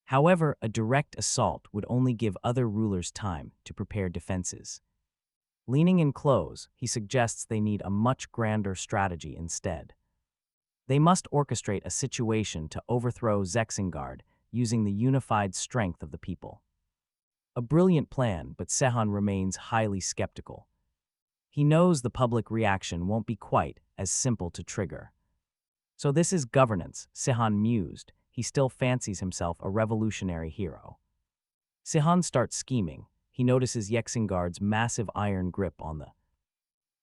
However, a direct assault would only give other rulers time to prepare defenses. Leaning in close, he suggests they need a much grander strategy instead. They must orchestrate a situation to overthrow Zexingard using the unified strength of the people. A brilliant plan, but Sihon remains highly skeptical. He knows the public reaction won't be quite as simple to trigger. So this is governance, Sihon mused. He still fancies himself a revolutionary hero. Sihon starts scheming. He notices Zexingard's massive iron grip on the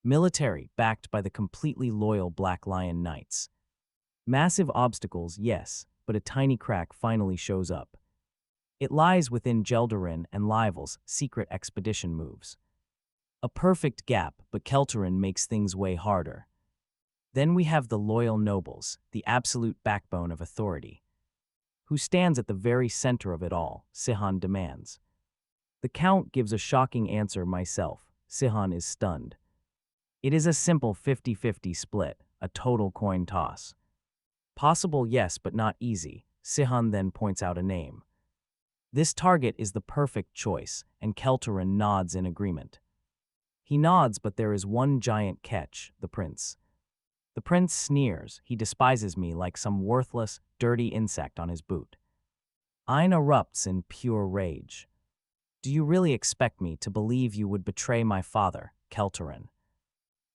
military, backed by the completely loyal Black Lion Knights. Massive obstacles, yes, but a tiny crack finally shows up. It lies within Gelderin and Livel's secret expedition moves. A perfect gap, but Kelterin makes things way harder. Then we have the loyal nobles, the absolute backbone of authority. Who stands at the very center of it all? Sihon demands. The Count gives a shocking answer myself. Sihon is stunned. It is a simple 50-50 split, a total coin toss. Possible, yes, but not easy. Sihon then points out a name. This target is the perfect choice, and Kelterin nods in agreement. He nods, but there is one giant catch, the prince. The prince sneers. He despises me like some worthless, dirty insect on his boot. Ein erupts in pure rage. Do you really expect me to believe you would betray my father, Kelterin?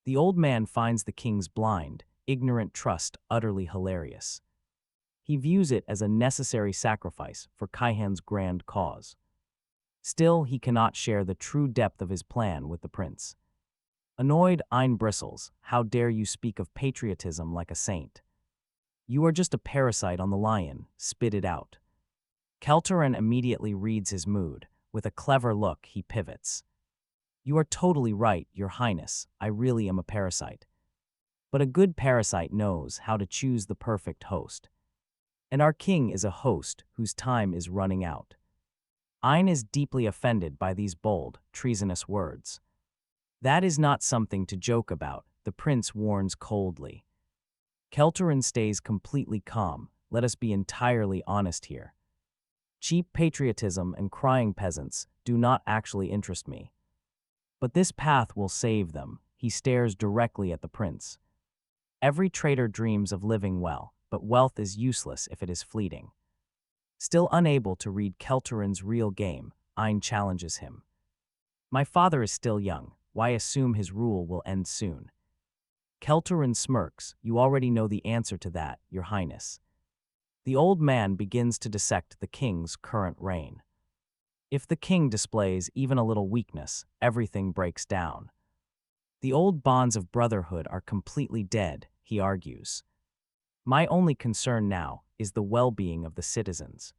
The old man finds the king's blind, ignorant trust utterly hilarious. He views it as a necessary sacrifice for Kaihan's grand cause. Still, he cannot share the true depth of his plan with the prince. Annoyed, Ein bristles. How dare you speak of patriotism like a saint? You are just a parasite on the lion. Spit it out. Kelterin immediately reads his mood. With a clever look, he pivots. You are totally right, Your Highness. I really am a parasite. But a good parasite knows how to choose the perfect host. And our king is a host whose time is running out. Ein is deeply offended by these bold, treasonous words. That is not something to joke about, the prince warns coldly. Kelterin stays completely calm. Let us be entirely honest here. Cheap patriotism and crying peasants do not actually interest me. But this path will save them. He stares directly at the prince. Every traitor dreams of living well, but wealth is useless if it is fleeting. Still unable to read Kelterin's real game, Ein challenges him. My father is still young. Why assume his rule will end soon? Kelterin smirks. You already know the answer to that, Your Highness. The old man begins to dissect the king's current reign. If the king displays even a little weakness, everything breaks down. The old bonds of brotherhood are completely dead, he argues. My only concern now is the well-being of the citizens.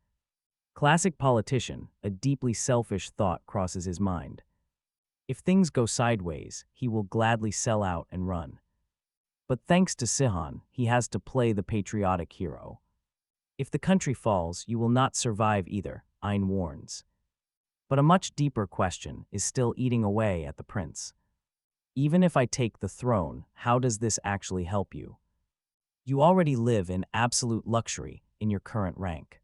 Classic politician, a deeply selfish thought crosses his mind. If things go sideways, he will gladly sell out and run. But thanks to Sihon, he has to play the patriotic hero. If the country falls, you will not survive either, Ein warns. But a much deeper question is still eating away at the prince. Even if I take the throne, how does this actually help you? You already live in absolute luxury in your current rank.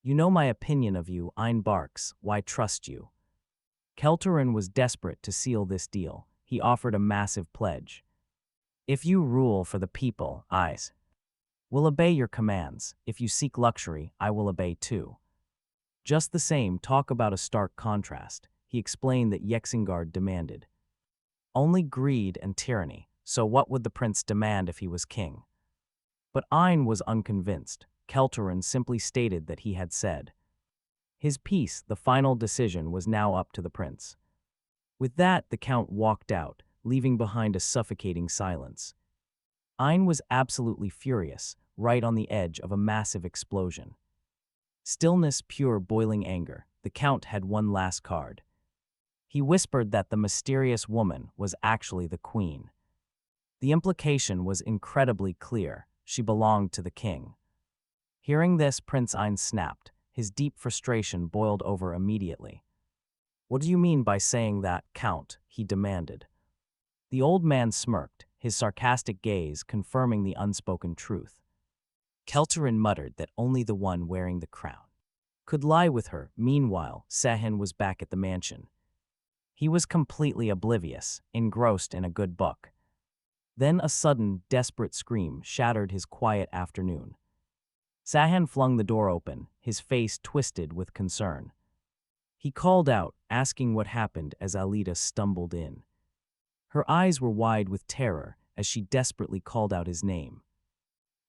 You know my opinion of you, Ein barks. Why trust you? Kelterin was desperate to seal this deal. He offered a massive pledge. If you rule for the people, I will obey your commands. If you seek luxury, I will obey too. Just the same, talk about a stark contrast. He explained that Zexingard demanded only greed and tyranny, so what would the prince demand if he was king? But Ein was unconvinced. Kelterin simply stated that he had said his piece. The final decision was now up to the prince. With that, the count walked out, leaving behind a suffocating silence. Ein was absolutely furious, right on the edge of a massive explosion. Stillness, pure boiling anger. The count had one last card. He whispered that the mysterious woman was actually the queen. The implication was incredibly clear. She belonged to the king. Hearing this, Prince Ein snapped. his deep frustration boiled over immediately. "What do you mean by saying that, Count?" he demanded. The old man smirked, his sarcastic gaze confirming the unspoken truth. Kelterin muttered that only the one wearing the crown could lie with her. Meanwhile, Sihon was back at the mansion. He was completely oblivious, engrossed in a good book. Then a sudden, desperate scream shattered his quiet afternoon. Sihon flung the door open, his face twisted with concern. He called out, asking what happened as Alita stumbled in. Her eyes were wide with terror as she desperately called out his name.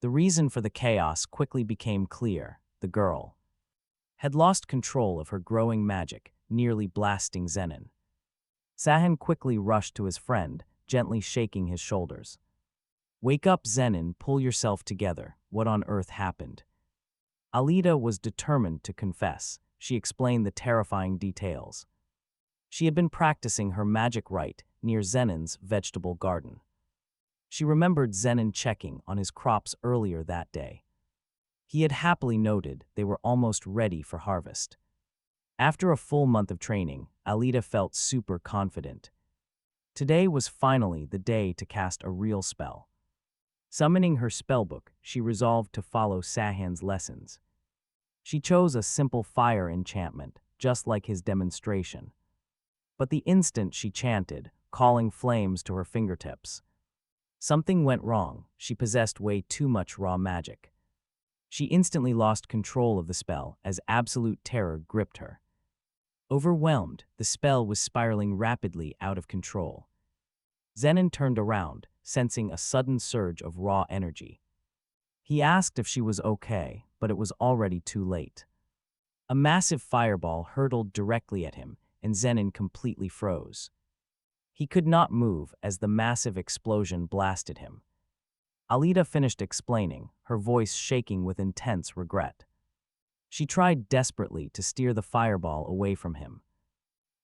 The reason for the chaos quickly became clear. The girl had lost control of her growing magic, nearly blasting Zenon. Sihon quickly rushed to his friend, gently shaking his shoulders. "Wake up, Zenon, pull yourself together. What on earth happened?" Alita was determined to confess. She explained the terrifying details. She had been practicing her magic rite near Zenon's vegetable garden. She remembered Zenon checking on his crops earlier that day. He had happily noted they were almost ready for harvest. After a full month of training, Alita felt super confident. Today was finally the day to cast a real spell. Summoning her spellbook, she resolved to follow Sihon's lessons. She chose a simple fire enchantment, just like his demonstration. But the instant she chanted, calling flames to her fingertips, something went wrong. She possessed way too much raw magic. She instantly lost control of the spell as absolute terror gripped her. Overwhelmed, the spell was spiraling rapidly out of control. Zenon turned around, sensing a sudden surge of raw energy. He asked if she was okay, but it was already too late. A massive fireball hurtled directly at him, and Zenon completely froze. He could not move as the massive explosion blasted him. Alita finished explaining, her voice shaking with intense regret. She tried desperately to steer the fireball away from him.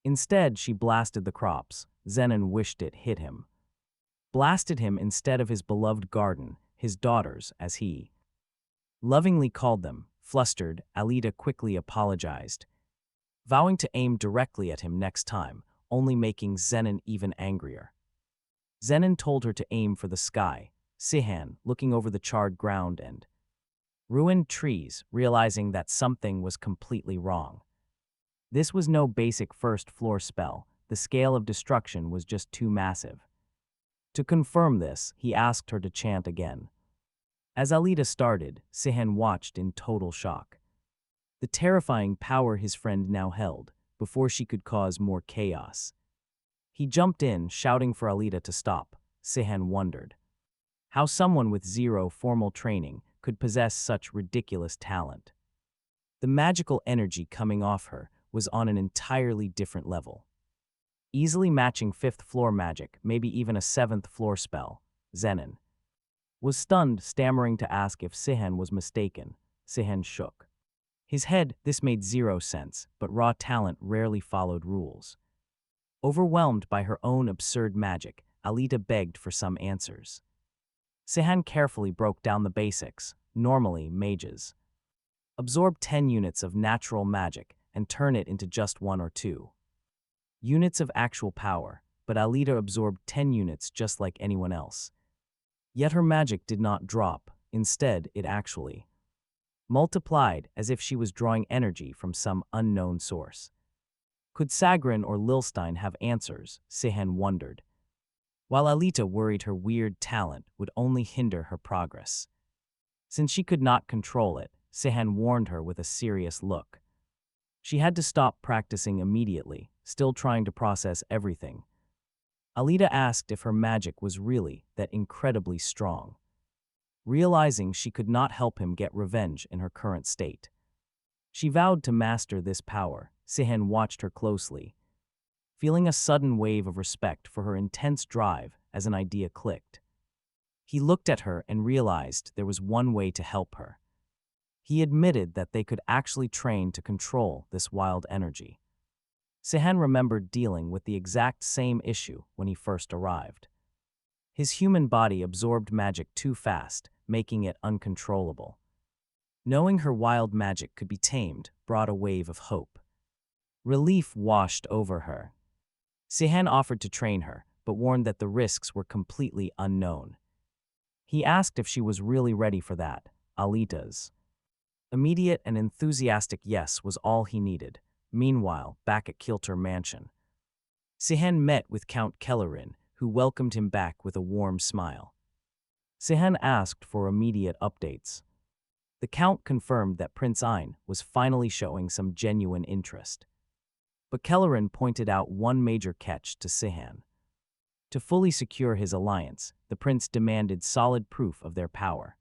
Instead, she blasted the crops. Zenon wished it hit him. Blasted him instead of his beloved garden, his daughters, as he lovingly called them. Flustered, Alita quickly apologized, vowing to aim directly at him next time, only making Zenon even angrier. Zenon told her to aim for the sky. Sihon, looking over the charred ground and ruined trees, realizing that something was completely wrong. This was no basic first-floor spell. The scale of destruction was just too massive. To confirm this, he asked her to chant again. As Alita started, Sihon watched in total shock. The terrifying power his friend now held, before she could cause more chaos. He jumped in, shouting for Alita to stop. Sihon wondered how someone with zero formal training could possess such ridiculous talent. The magical energy coming off her was on an entirely different level. Easily matching fifth-floor magic, maybe even a seventh-floor spell. Zenon was stunned, stammering to ask if Sihon was mistaken. Sihon shook his head. This made zero sense, but raw talent rarely followed rules. Overwhelmed by her own absurd magic, Alita begged for some answers. Sihon carefully broke down the basics. Normally, mages absorb 10 units of natural magic and turn it into just 1 or 2 units of actual power, but Alita absorbed 10 units just like anyone else. Yet her magic did not drop. Instead, it actually multiplied, as if she was drawing energy from some unknown source. Could Sagrin or Lilstein have answers? Sihon wondered, while Alita worried her weird talent would only hinder her progress. Since she could not control it, Sihon warned her with a serious look. She had to stop practicing immediately, still trying to process everything. Alita asked if her magic was really that incredibly strong, realizing she could not help him get revenge in her current state. She vowed to master this power. Sihon watched her closely, feeling a sudden wave of respect for her intense drive as an idea clicked. He looked at her and realized there was one way to help her. He admitted that they could actually train to control this wild energy. Sihon remembered dealing with the exact same issue when he first arrived. His human body absorbed magic too fast, making it uncontrollable. Knowing her wild magic could be tamed brought a wave of hope. Relief washed over her. Sihon offered to train her, but warned that the risks were completely unknown. He asked if she was really ready for that, Alita's. Immediate and enthusiastic yes was all he needed. Meanwhile, back at Kilter Mansion, Sihon met with Count Kellerin, who welcomed him back with a warm smile. Sihon asked for immediate updates. The Count confirmed that Prince Ein was finally showing some genuine interest. But Kellerin pointed out one major catch to Sihon. To fully secure his alliance, the prince demanded solid proof of their power.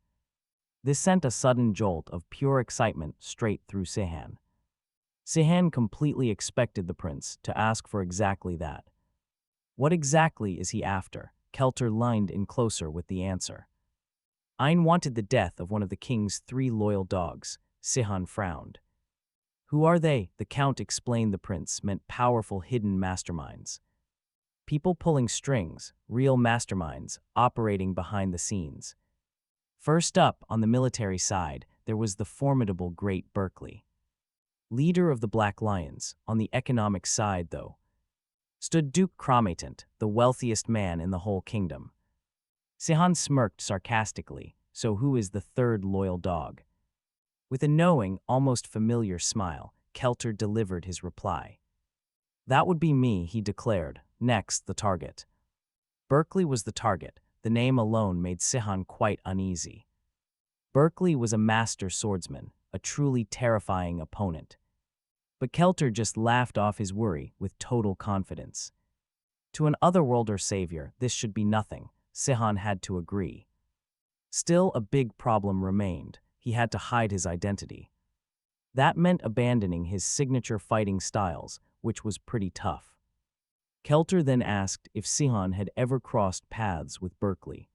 This sent a sudden jolt of pure excitement straight through Sihon. Sihon completely expected the prince to ask for exactly that. What exactly is he after? Kelter leaned in closer with the answer. Ein wanted the death of one of the king's 3 loyal dogs. Sihon frowned. Who are they? The count explained. The prince meant powerful hidden masterminds. People pulling strings, real masterminds, operating behind the scenes. First up, on the military side, there was the formidable Great Berkeley, leader of the Black Lions. On the economic side, though, stood Duke Cromatant, the wealthiest man in the whole kingdom. Sihon smirked sarcastically. So who is the 3rd loyal dog? With a knowing, almost familiar smile, Kelter delivered his reply. That would be me, he declared. Next, the target. Berkeley was the target. The name alone made Sihon quite uneasy. Berkeley was a master swordsman, a truly terrifying opponent. But Kelter just laughed off his worry with total confidence. To an otherworlder savior, this should be nothing, Sihon had to agree. Still, a big problem remained. He had to hide his identity. That meant abandoning his signature fighting styles, which was pretty tough. Kelter then asked if Sihon had ever crossed paths with Berkeley.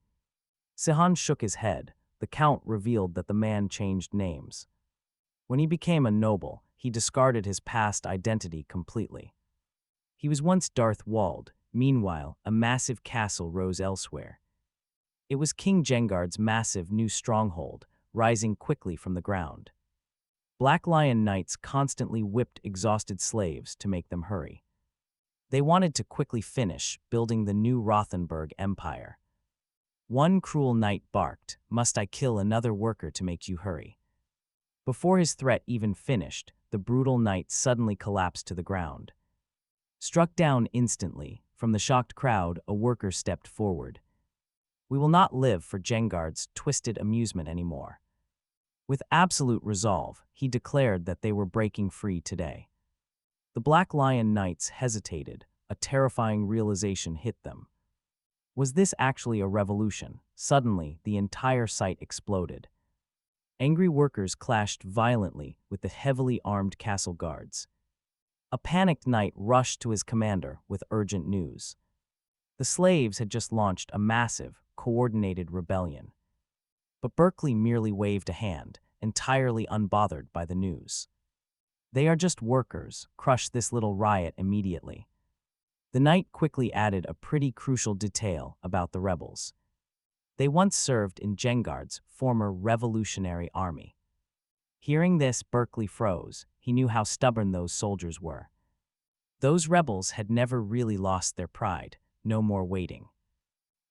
Sihon shook his head. The count revealed that the man changed names. When he became a noble, he discarded his past identity completely. He was once Darth Wald. Meanwhile, a massive castle rose elsewhere. It was King Jengard's massive new stronghold, rising quickly from the ground. Black Lion Knights constantly whipped exhausted slaves to make them hurry. They wanted to quickly finish building the new Rothenburg Empire. One cruel knight barked, "Must I kill another worker to make you hurry?" Before his threat even finished, the brutal knight suddenly collapsed to the ground. Struck down instantly, from the shocked crowd, a worker stepped forward. "We will not live for Jengard's twisted amusement anymore." With absolute resolve, he declared that they were breaking free today. The Black Lion Knights hesitated. A terrifying realization hit them. Was this actually a revolution? Suddenly, the entire site exploded. Angry workers clashed violently with the heavily armed castle guards. A panicked knight rushed to his commander with urgent news. The slaves had just launched a massive, coordinated rebellion. But Berkeley merely waved a hand, entirely unbothered by the news. "They are just workers. Crush this little riot immediately." The knight quickly added a pretty crucial detail about the rebels. They once served in Jengard's former revolutionary army. Hearing this, Berkeley froze. He knew how stubborn those soldiers were. Those rebels had never really lost their pride. No more waiting.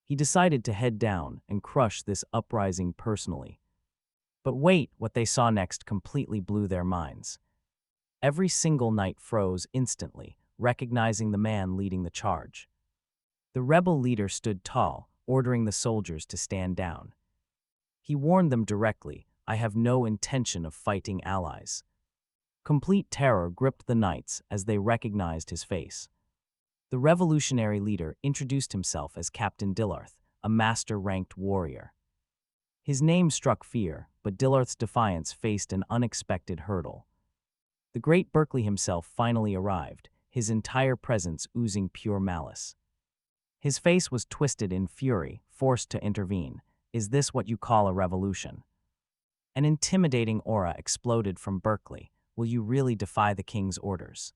He decided to head down and crush this uprising personally. But wait, what they saw next completely blew their minds. Every single knight froze instantly, recognizing the man leading the charge. The rebel leader stood tall, ordering the soldiers to stand down. He warned them directly, "I have no intention of fighting allies." Complete terror gripped the knights as they recognized his face. The revolutionary leader introduced himself as Captain Dillarth, a master-ranked warrior. His name struck fear, but Dillarth's defiance faced an unexpected hurdle. The great Berkeley himself finally arrived, his entire presence oozing pure malice. His face was twisted in fury, forced to intervene. "Is this what you call a revolution?" An intimidating aura exploded from Berkeley. "Will you really defy the king's orders?"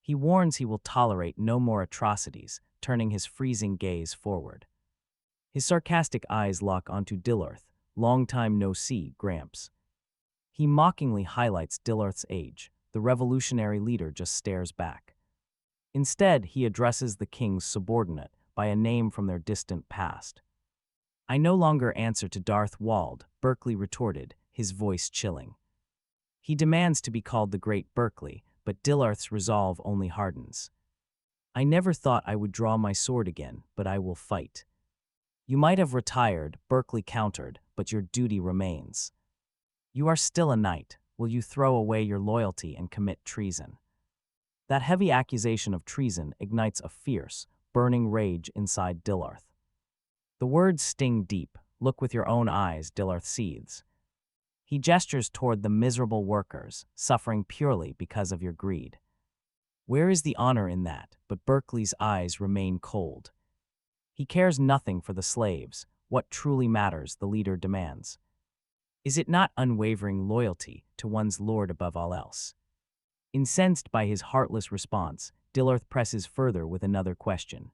He warns he will tolerate no more atrocities, turning his freezing gaze forward. His sarcastic eyes lock onto Dillarth. "Long time no see, Gramps." He mockingly highlights Dillarth's age. The revolutionary leader just stares back. Instead, he addresses the king's subordinate by a name from their distant past. "I no longer answer to Darth Wald," Berkeley retorted, his voice chilling. He demands to be called the Great Berkeley, but Dillarth's resolve only hardens. "I never thought I would draw my sword again, but I will fight." "You might have retired," Berkeley countered, "but your duty remains. You are still a knight. Will you throw away your loyalty and commit treason?" That heavy accusation of treason ignites a fierce, burning rage inside Dillarth. The words sting deep. "Look with your own eyes," Dillarth seethes. He gestures toward the miserable workers, suffering purely because of your greed. Where is the honor in that? But Berkeley's eyes remain cold. He cares nothing for the slaves. What truly matters, the leader demands. Is it not unwavering loyalty to one's lord above all else? Incensed by his heartless response, Dillarth presses further with another question.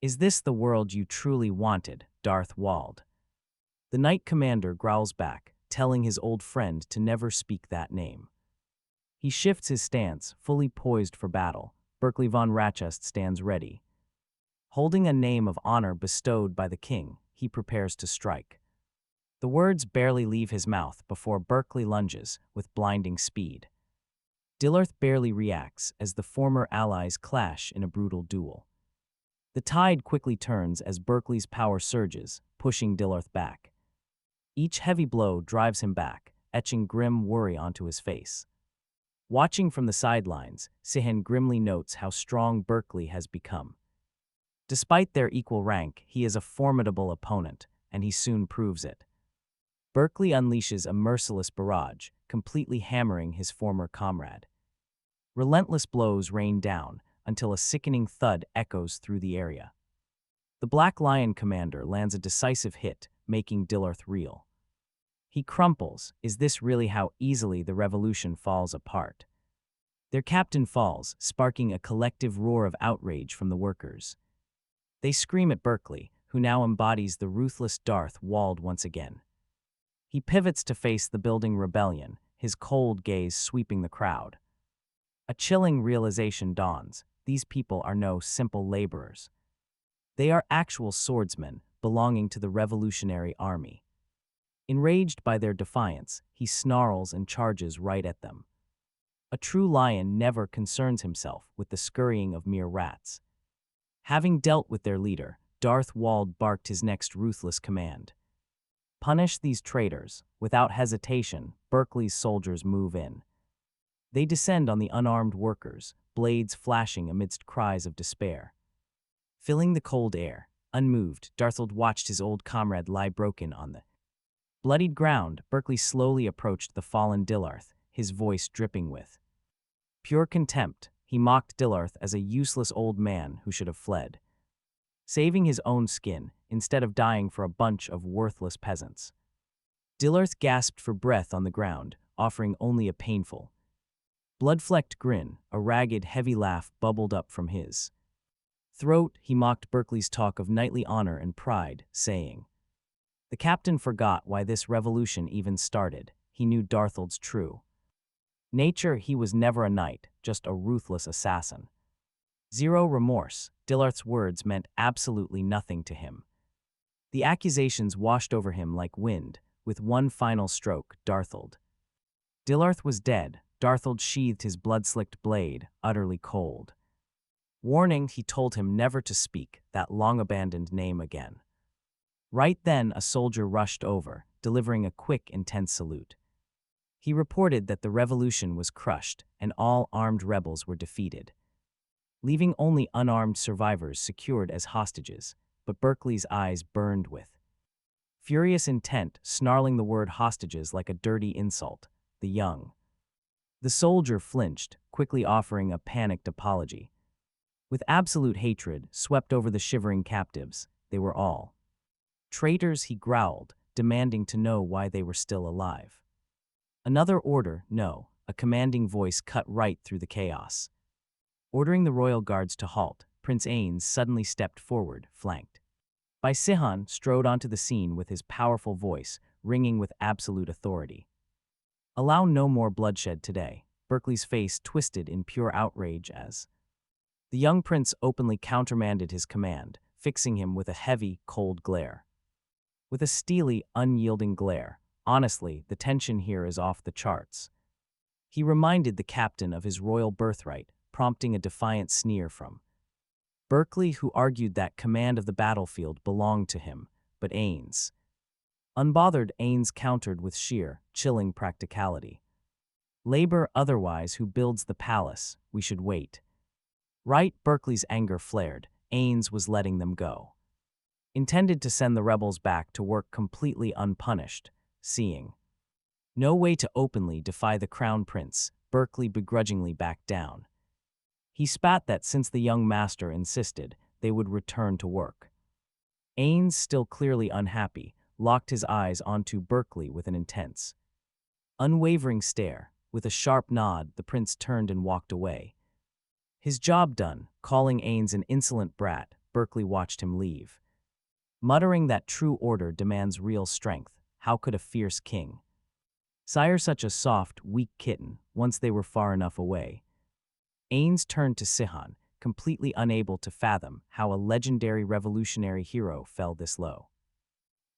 "Is this the world you truly wanted, Darth Wald?" The knight commander growls back, telling his old friend to never speak that name. He shifts his stance, fully poised for battle. Berkeley von Ratchest stands ready. Holding a name of honor bestowed by the king, he prepares to strike. The words barely leave his mouth before Berkeley lunges with blinding speed. Dillarth barely reacts as the former allies clash in a brutal duel. The tide quickly turns as Berkeley's power surges, pushing Dillarth back. Each heavy blow drives him back, etching grim worry onto his face. Watching from the sidelines, Sihon grimly notes how strong Berkeley has become. Despite their equal rank, he is a formidable opponent, and he soon proves it. Berkeley unleashes a merciless barrage, completely hammering his former comrade. Relentless blows rain down until a sickening thud echoes through the area. The Black Lion commander lands a decisive hit, making Dillarth reel. He crumples. Is this really how easily the revolution falls apart? Their captain falls, sparking a collective roar of outrage from the workers. They scream at Berkeley, who now embodies the ruthless Darth Wald once again. He pivots to face the building rebellion, his cold gaze sweeping the crowd. A chilling realization dawns. These people are no simple laborers. They are actual swordsmen belonging to the Revolutionary Army. Enraged by their defiance, he snarls and charges right at them. A true lion never concerns himself with the scurrying of mere rats. Having dealt with their leader, Darth Wald barked his next ruthless command. Punish these traitors. Without hesitation, Berkeley's soldiers move in. They descend on the unarmed workers, blades flashing amidst cries of despair. Filling the cold air, unmoved, Darthold watched his old comrade lie broken on the bloodied ground. Berkeley slowly approached the fallen Dillarth, his voice dripping with pure contempt. He mocked Dillarth as a useless old man who should have fled, saving his own skin instead of dying for a bunch of worthless peasants. Dillarth gasped for breath on the ground, offering only a painful, blood-flecked grin. A ragged, heavy laugh bubbled up from his throat. He mocked Berkeley's talk of knightly honor and pride, saying, "The captain forgot why this revolution even started. He knew Darthold's true nature. He was never a knight, just a ruthless assassin. Zero remorse." Dillarth's words meant absolutely nothing to him. The accusations washed over him like wind, with one final stroke. Darthold. Dillarth was dead. Darthold sheathed his blood-slicked blade, utterly cold. Warning, he told him never to speak that long-abandoned name again. Right then, a soldier rushed over, delivering a quick, intense salute. He reported that the revolution was crushed and all armed rebels were defeated, leaving only unarmed survivors secured as hostages. But Berkeley's eyes burned with furious intent, snarling the word hostages like a dirty insult. The soldier flinched, quickly offering a panicked apology. With absolute hatred swept over the shivering captives, they were all traitors, he growled, demanding to know why they were still alive. Another order, no, a commanding voice cut right through the chaos. Ordering the royal guards to halt, Prince Ains suddenly stepped forward, flanked by Sihon, strode onto the scene with his powerful voice, ringing with absolute authority. Allow no more bloodshed today. Berkeley's face twisted in pure outrage as the young prince openly countermanded his command, fixing him with a heavy, cold glare. With a steely, unyielding glare. Honestly, the tension here is off the charts. He reminded the captain of his royal birthright, prompting a defiant sneer from Berkeley, who argued that command of the battlefield belonged to him, but Ains. Unbothered, Ains countered with sheer, chilling practicality. Labor otherwise who builds the palace, we should wait. Right, Berkeley's anger flared. Ains was letting them go. Intended to send the rebels back to work completely unpunished, seeing no way to openly defy the crown prince, Berkeley begrudgingly backed down. He spat that since the young master insisted, they would return to work. Ains, still clearly unhappy, locked his eyes onto Berkeley with an intense, unwavering stare. With a sharp nod, the prince turned and walked away. His job done, calling Ains an insolent brat, Berkeley watched him leave. Muttering that true order demands real strength, how could a fierce king sire such a soft, weak kitten once they were far enough away? Ains turned to Sihon, completely unable to fathom how a legendary revolutionary hero fell this low.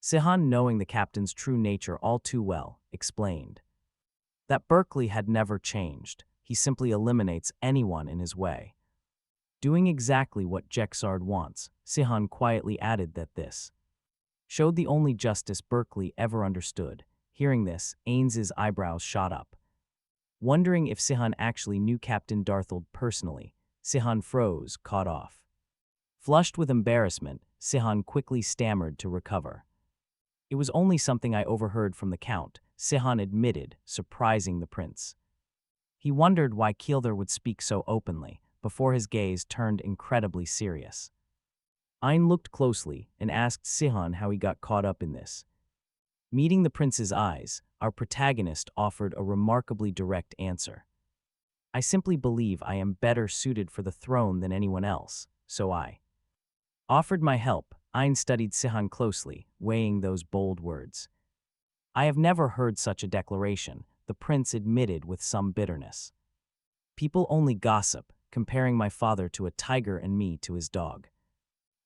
Sihon, knowing the captain's true nature all too well, explained that Berkeley had never changed. He simply eliminates anyone in his way. Doing exactly what Jexard wants, Sihon quietly added that this showed the only justice Berkeley ever understood. Hearing this, Ains's eyebrows shot up. Wondering if Sihon actually knew Captain Darthold personally, Sihon froze, caught off. Flushed with embarrassment, Sihon quickly stammered to recover. It was only something I overheard from the Count, Sihon admitted, surprising the prince. He wondered why Keelder would speak so openly, before his gaze turned incredibly serious. Ain looked closely and asked Sihon how he got caught up in this. Meeting the prince's eyes, our protagonist offered a remarkably direct answer. I simply believe I am better suited for the throne than anyone else, so I offered my help. Ain studied Sihon closely, weighing those bold words. I have never heard such a declaration, the prince admitted with some bitterness. People only gossip, comparing my father to a tiger and me to his dog.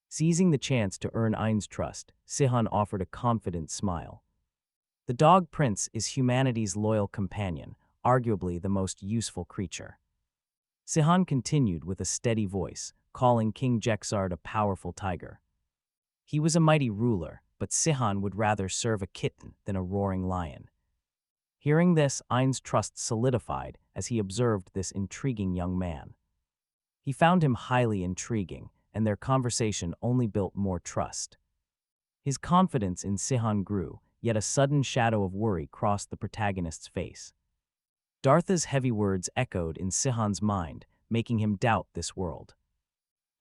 Seizing the chance to earn Ain's trust, Sihon offered a confident smile. The dog prince is humanity's loyal companion, arguably the most useful creature. Sihon continued with a steady voice, calling King Jexard a powerful tiger. He was a mighty ruler, but Sihon would rather serve a kitten than a roaring lion. Hearing this, Ain's trust solidified as he observed this intriguing young man. He found him highly intriguing, and their conversation only built more trust. His confidence in Sihon grew, yet a sudden shadow of worry crossed the protagonist's face. Dartha's heavy words echoed in Sihon's mind, making him doubt this world.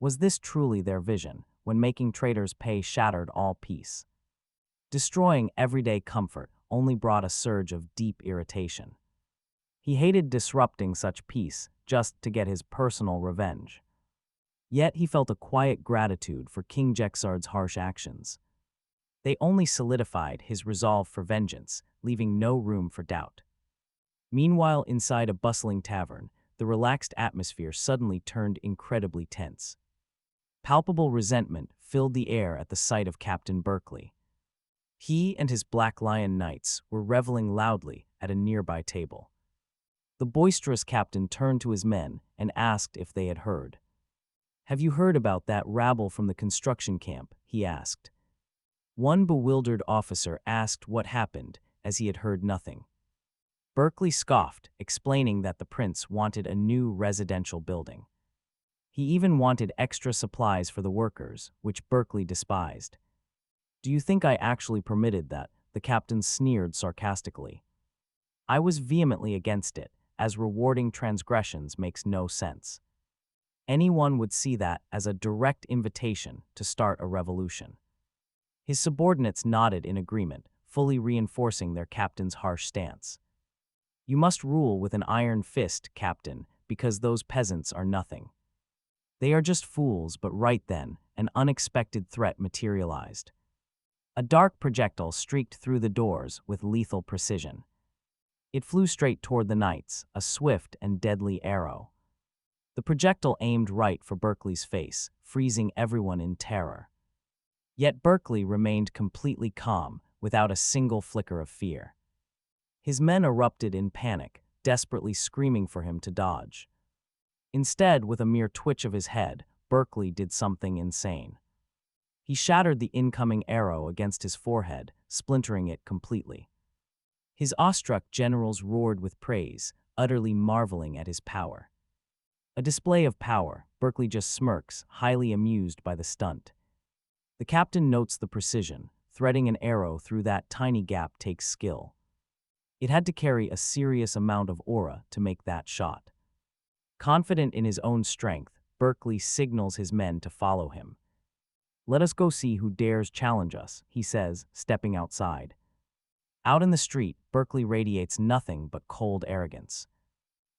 Was this truly their vision, when making traitors pay shattered all peace? Destroying everyday comfort only brought a surge of deep irritation. He hated disrupting such peace just to get his personal revenge. Yet he felt a quiet gratitude for King Jexard's harsh actions. They only solidified his resolve for vengeance, leaving no room for doubt. Meanwhile, inside a bustling tavern, the relaxed atmosphere suddenly turned incredibly tense. Palpable resentment filled the air at the sight of Captain Berkeley. He and his Black Lion knights were reveling loudly at a nearby table. The boisterous captain turned to his men and asked if they had heard. "Have you heard about that rabble from the construction camp?" he asked. One bewildered officer asked what happened, as he had heard nothing. Berkeley scoffed, explaining that the prince wanted a new residential building. He even wanted extra supplies for the workers, which Berkeley despised. "Do you think I actually permitted that?" the captain sneered sarcastically. "I was vehemently against it, as rewarding transgressions makes no sense. Anyone would see that as a direct invitation to start a revolution." His subordinates nodded in agreement, fully reinforcing their captain's harsh stance. "You must rule with an iron fist, Captain, because those peasants are nothing." They are just fools, but right then, an unexpected threat materialized. A dark projectile streaked through the doors with lethal precision. It flew straight toward the knights, a swift and deadly arrow. The projectile aimed right for Berkeley's face, freezing everyone in terror. Yet Berkeley remained completely calm, without a single flicker of fear. His men erupted in panic, desperately screaming for him to dodge. Instead, with a mere twitch of his head, Berkeley did something insane. He shattered the incoming arrow against his forehead, splintering it completely. His awestruck generals roared with praise, utterly marveling at his power. A display of power, Berkeley just smirks, highly amused by the stunt. The captain notes the precision. Threading an arrow through that tiny gap takes skill. It had to carry a serious amount of aura to make that shot. Confident in his own strength, Berkeley signals his men to follow him. "Let us go see who dares challenge us," he says, stepping outside. Out in the street, Berkeley radiates nothing but cold arrogance.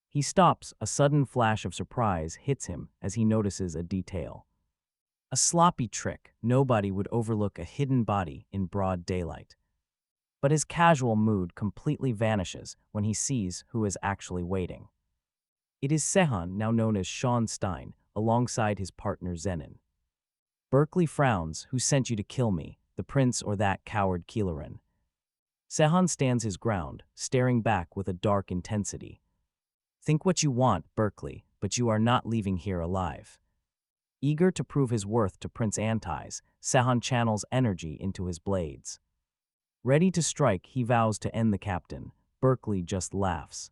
He stops, a sudden flash of surprise hits him as he notices a detail. A sloppy trick. Nobody would overlook a hidden body in broad daylight. But his casual mood completely vanishes when he sees who is actually waiting. It is Sihon, now known as Sean Stein, alongside his partner Zenin. Berkeley frowns. "Who sent you to kill me, the prince or that coward Keelerin?" Sihon stands his ground, staring back with a dark intensity. "Think what you want, Berkeley, but you are not leaving here alive." Eager to prove his worth to Prince Antis, Sihon channels energy into his blades. Ready to strike, he vows to end the captain. Berkeley just laughs.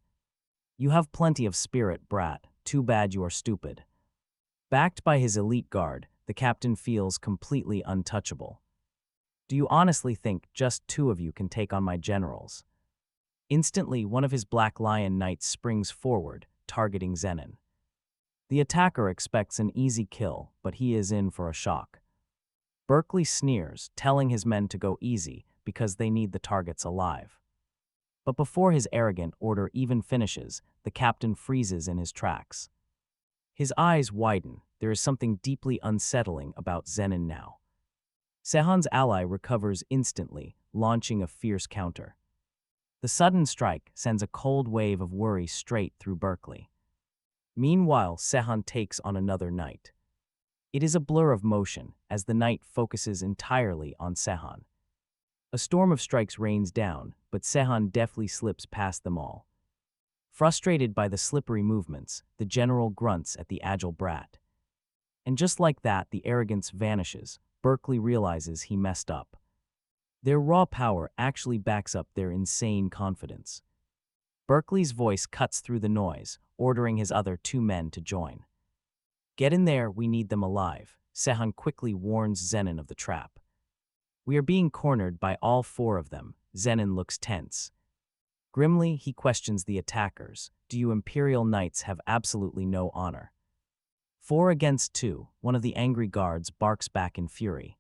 "You have plenty of spirit, brat. Too bad you are stupid." Backed by his elite guard, the captain feels completely untouchable. "Do you honestly think just two of you can take on my generals?" Instantly, one of his Black Lion knights springs forward, targeting Zenin. The attacker expects an easy kill, but he is in for a shock. Berkeley sneers, telling his men to go easy because they need the targets alive. But before his arrogant order even finishes, the captain freezes in his tracks. His eyes widen. There is something deeply unsettling about Zenin now. Sihon's ally recovers instantly, launching a fierce counter. The sudden strike sends a cold wave of worry straight through Berkeley. Meanwhile, Sihon takes on another knight. It is a blur of motion as the knight focuses entirely on Sihon. A storm of strikes rains down, but Sihon deftly slips past them all. Frustrated by the slippery movements, the general grunts at the agile brat. And just like that, the arrogance vanishes. Berkeley realizes he messed up. Their raw power actually backs up their insane confidence. Berkeley's voice cuts through the noise, ordering his other two men to join. "Get in there, we need them alive," Sihon quickly warns Zenin of the trap. "We are being cornered by all four of them." Zenin looks tense. Grimly, he questions the attackers. "Do you Imperial Knights have absolutely no honor?" 4 against 2, one of the angry guards barks back in fury.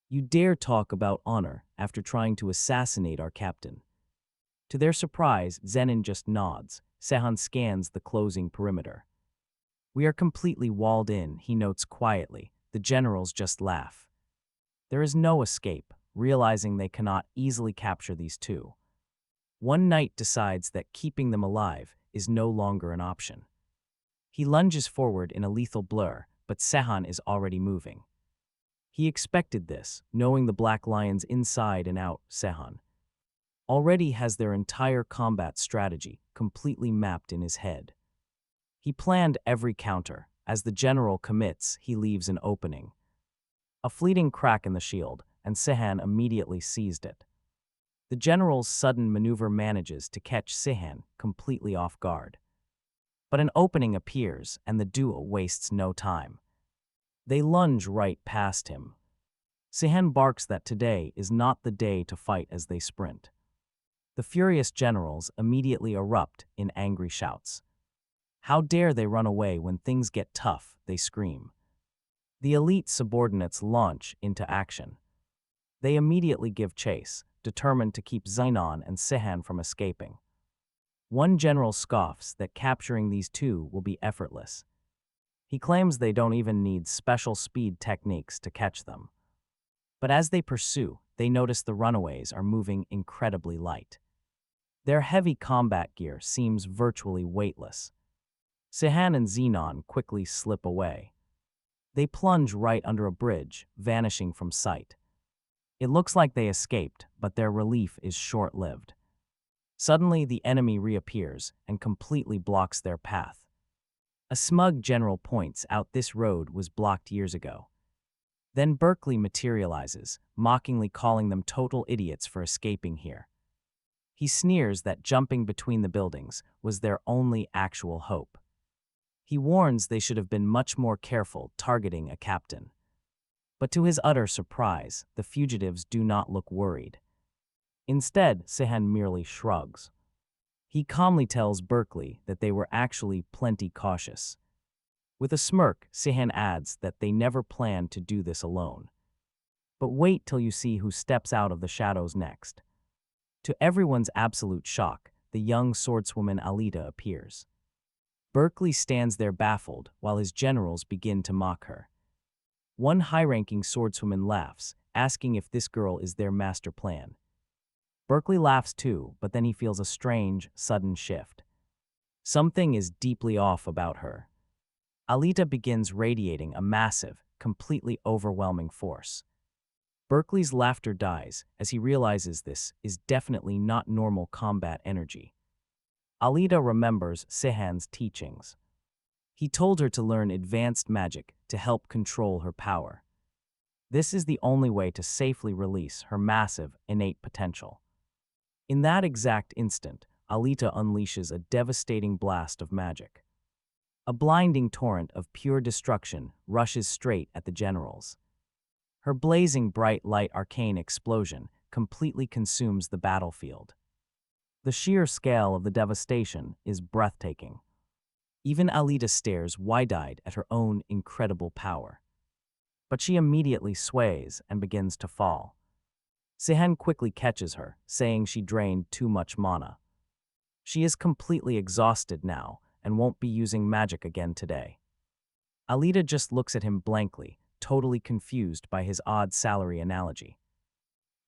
"You dare talk about honor after trying to assassinate our captain?" To their surprise, Zenin just nods. Sihon scans the closing perimeter. "We are completely walled in," he notes quietly. The generals just laugh. There is no escape, realizing they cannot easily capture these two. One knight decides that keeping them alive is no longer an option. He lunges forward in a lethal blur, but Sihon is already moving. He expected this, knowing the Black Lions inside and out. Sihon already has their entire combat strategy completely mapped in his head. He planned every counter. As the general commits, he leaves an opening. A fleeting crack in the shield, and Sihon immediately seized it. The general's sudden maneuver manages to catch Sihon completely off guard. But an opening appears, and the duo wastes no time. They lunge right past him. Sihon barks that today is not the day to fight as they sprint. The furious generals immediately erupt in angry shouts. How dare they run away when things get tough, they scream. The elite subordinates launch into action. They immediately give chase, determined to keep Zenon and Sihon from escaping. One general scoffs that capturing these two will be effortless. He claims they don't even need special speed techniques to catch them. But as they pursue, they notice the runaways are moving incredibly light. Their heavy combat gear seems virtually weightless. Sihon and Xenon quickly slip away. They plunge right under a bridge, vanishing from sight. It looks like they escaped, but their relief is short-lived. Suddenly, the enemy reappears and completely blocks their path. A smug general points out this road was blocked years ago. Then Berkeley materializes, mockingly calling them total idiots for escaping here. He sneers that jumping between the buildings was their only actual hope. He warns they should have been much more careful targeting a captain. But to his utter surprise, the fugitives do not look worried. Instead, Sihon merely shrugs. He calmly tells Berkeley that they were actually plenty cautious. With a smirk, Sihon adds that they never planned to do this alone. But wait till you see who steps out of the shadows next. To everyone's absolute shock, the young swordswoman Alita appears. Berkeley stands there baffled while his generals begin to mock her. One high-ranking swordswoman laughs, asking if this girl is their master plan. Berkeley laughs too, but then he feels a strange, sudden shift. Something is deeply off about her. Alita begins radiating a massive, completely overwhelming force. Berkeley's laughter dies as he realizes this is definitely not normal combat energy. Alita remembers Sihon's teachings. He told her to learn advanced magic to help control her power. This is the only way to safely release her massive, innate potential. In that exact instant, Alita unleashes a devastating blast of magic. A blinding torrent of pure destruction rushes straight at the generals. Her blazing bright light arcane explosion completely consumes the battlefield. The sheer scale of the devastation is breathtaking. Even Alita stares wide-eyed at her own incredible power. But she immediately sways and begins to fall. Sihon quickly catches her, saying she drained too much mana. She is completely exhausted now and won't be using magic again today. Alita just looks at him blankly, totally confused by his odd salary analogy.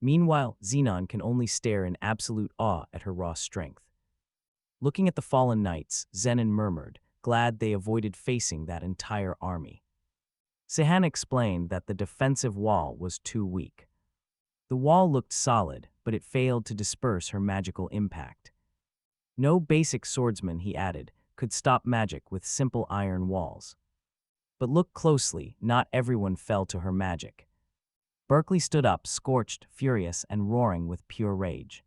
Meanwhile, Xenon can only stare in absolute awe at her raw strength. Looking at the fallen knights, Zenon murmured, glad they avoided facing that entire army. Sihon explained that the defensive wall was too weak. The wall looked solid, but it failed to disperse her magical impact. No basic swordsman, he added, could stop magic with simple iron walls. But look closely, not everyone fell to her magic. Berkeley stood up, scorched, furious, and roaring with pure rage.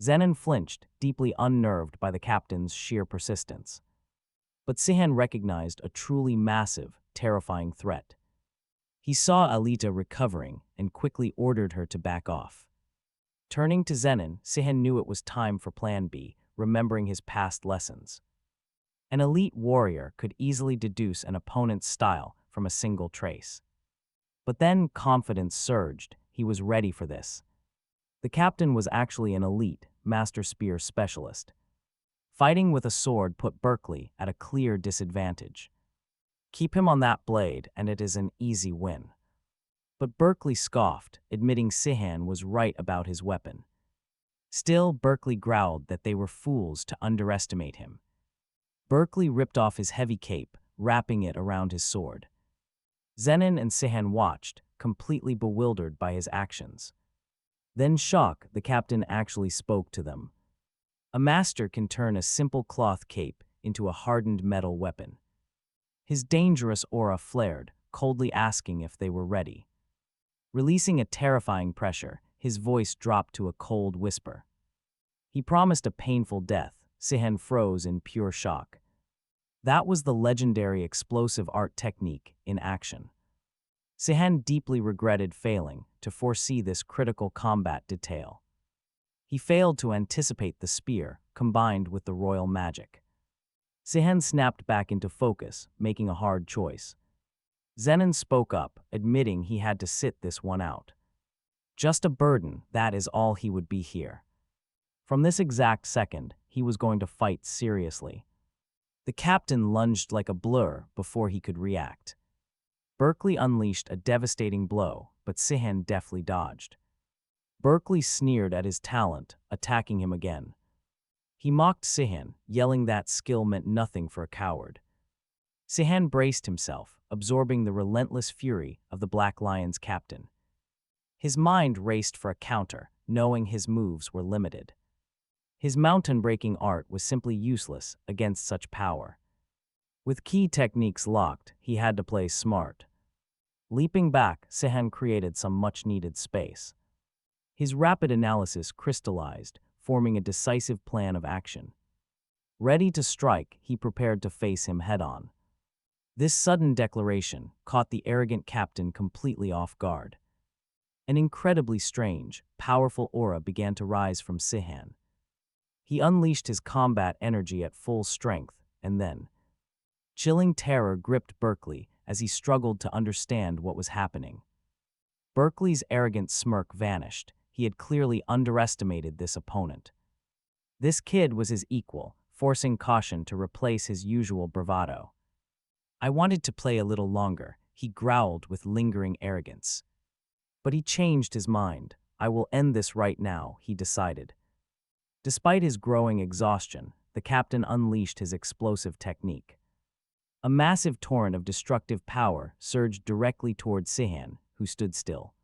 Zenon flinched, deeply unnerved by the captain's sheer persistence. But Sihon recognized a truly massive, terrifying threat. He saw Alita recovering and quickly ordered her to back off. Turning to Zenon, Sihon knew it was time for Plan B, remembering his past lessons. An elite warrior could easily deduce an opponent's style from a single trace. But then confidence surged. He was ready for this. The captain was actually an elite, master spear specialist. Fighting with a sword put Berkeley at a clear disadvantage. Keep him on that blade, and it is an easy win. But Berkeley scoffed, admitting Sihon was right about his weapon. Still, Berkeley growled that they were fools to underestimate him. Berkeley ripped off his heavy cape, wrapping it around his sword. Zenon and Sihon watched, completely bewildered by his actions. Then shock, the captain actually spoke to them. A master can turn a simple cloth cape into a hardened metal weapon. His dangerous aura flared, coldly asking if they were ready. Releasing a terrifying pressure, his voice dropped to a cold whisper. He promised a painful death. Sihon froze in pure shock. That was the legendary explosive art technique in action. Sihon deeply regretted failing to foresee this critical combat detail. He failed to anticipate the spear combined with the royal magic. Sihon snapped back into focus, making a hard choice. Zenon spoke up, admitting he had to sit this one out. Just a burden, that is all he would be here. From this exact second, he was going to fight seriously. The captain lunged like a blur before he could react. Berkeley unleashed a devastating blow, but Sihon deftly dodged. Berkeley sneered at his talent, attacking him again. He mocked Sihon, yelling that skill meant nothing for a coward. Sihon braced himself, absorbing the relentless fury of the Black Lion's captain. His mind raced for a counter, knowing his moves were limited. His mountain-breaking art was simply useless against such power. With key techniques locked, he had to play smart. Leaping back, Sihon created some much-needed space. His rapid analysis crystallized, forming a decisive plan of action. Ready to strike, he prepared to face him head-on. This sudden declaration caught the arrogant captain completely off guard. An incredibly strange, powerful aura began to rise from Sihon. He unleashed his combat energy at full strength, and then, chilling terror gripped Berkeley as he struggled to understand what was happening. Berkeley's arrogant smirk vanished. He had clearly underestimated this opponent. This kid was his equal, forcing caution to replace his usual bravado. "I wanted to play a little longer," he growled with lingering arrogance. But he changed his mind. "I will end this right now," he decided. Despite his growing exhaustion, the captain unleashed his explosive technique. A massive torrent of destructive power surged directly toward Sihon, who stood still.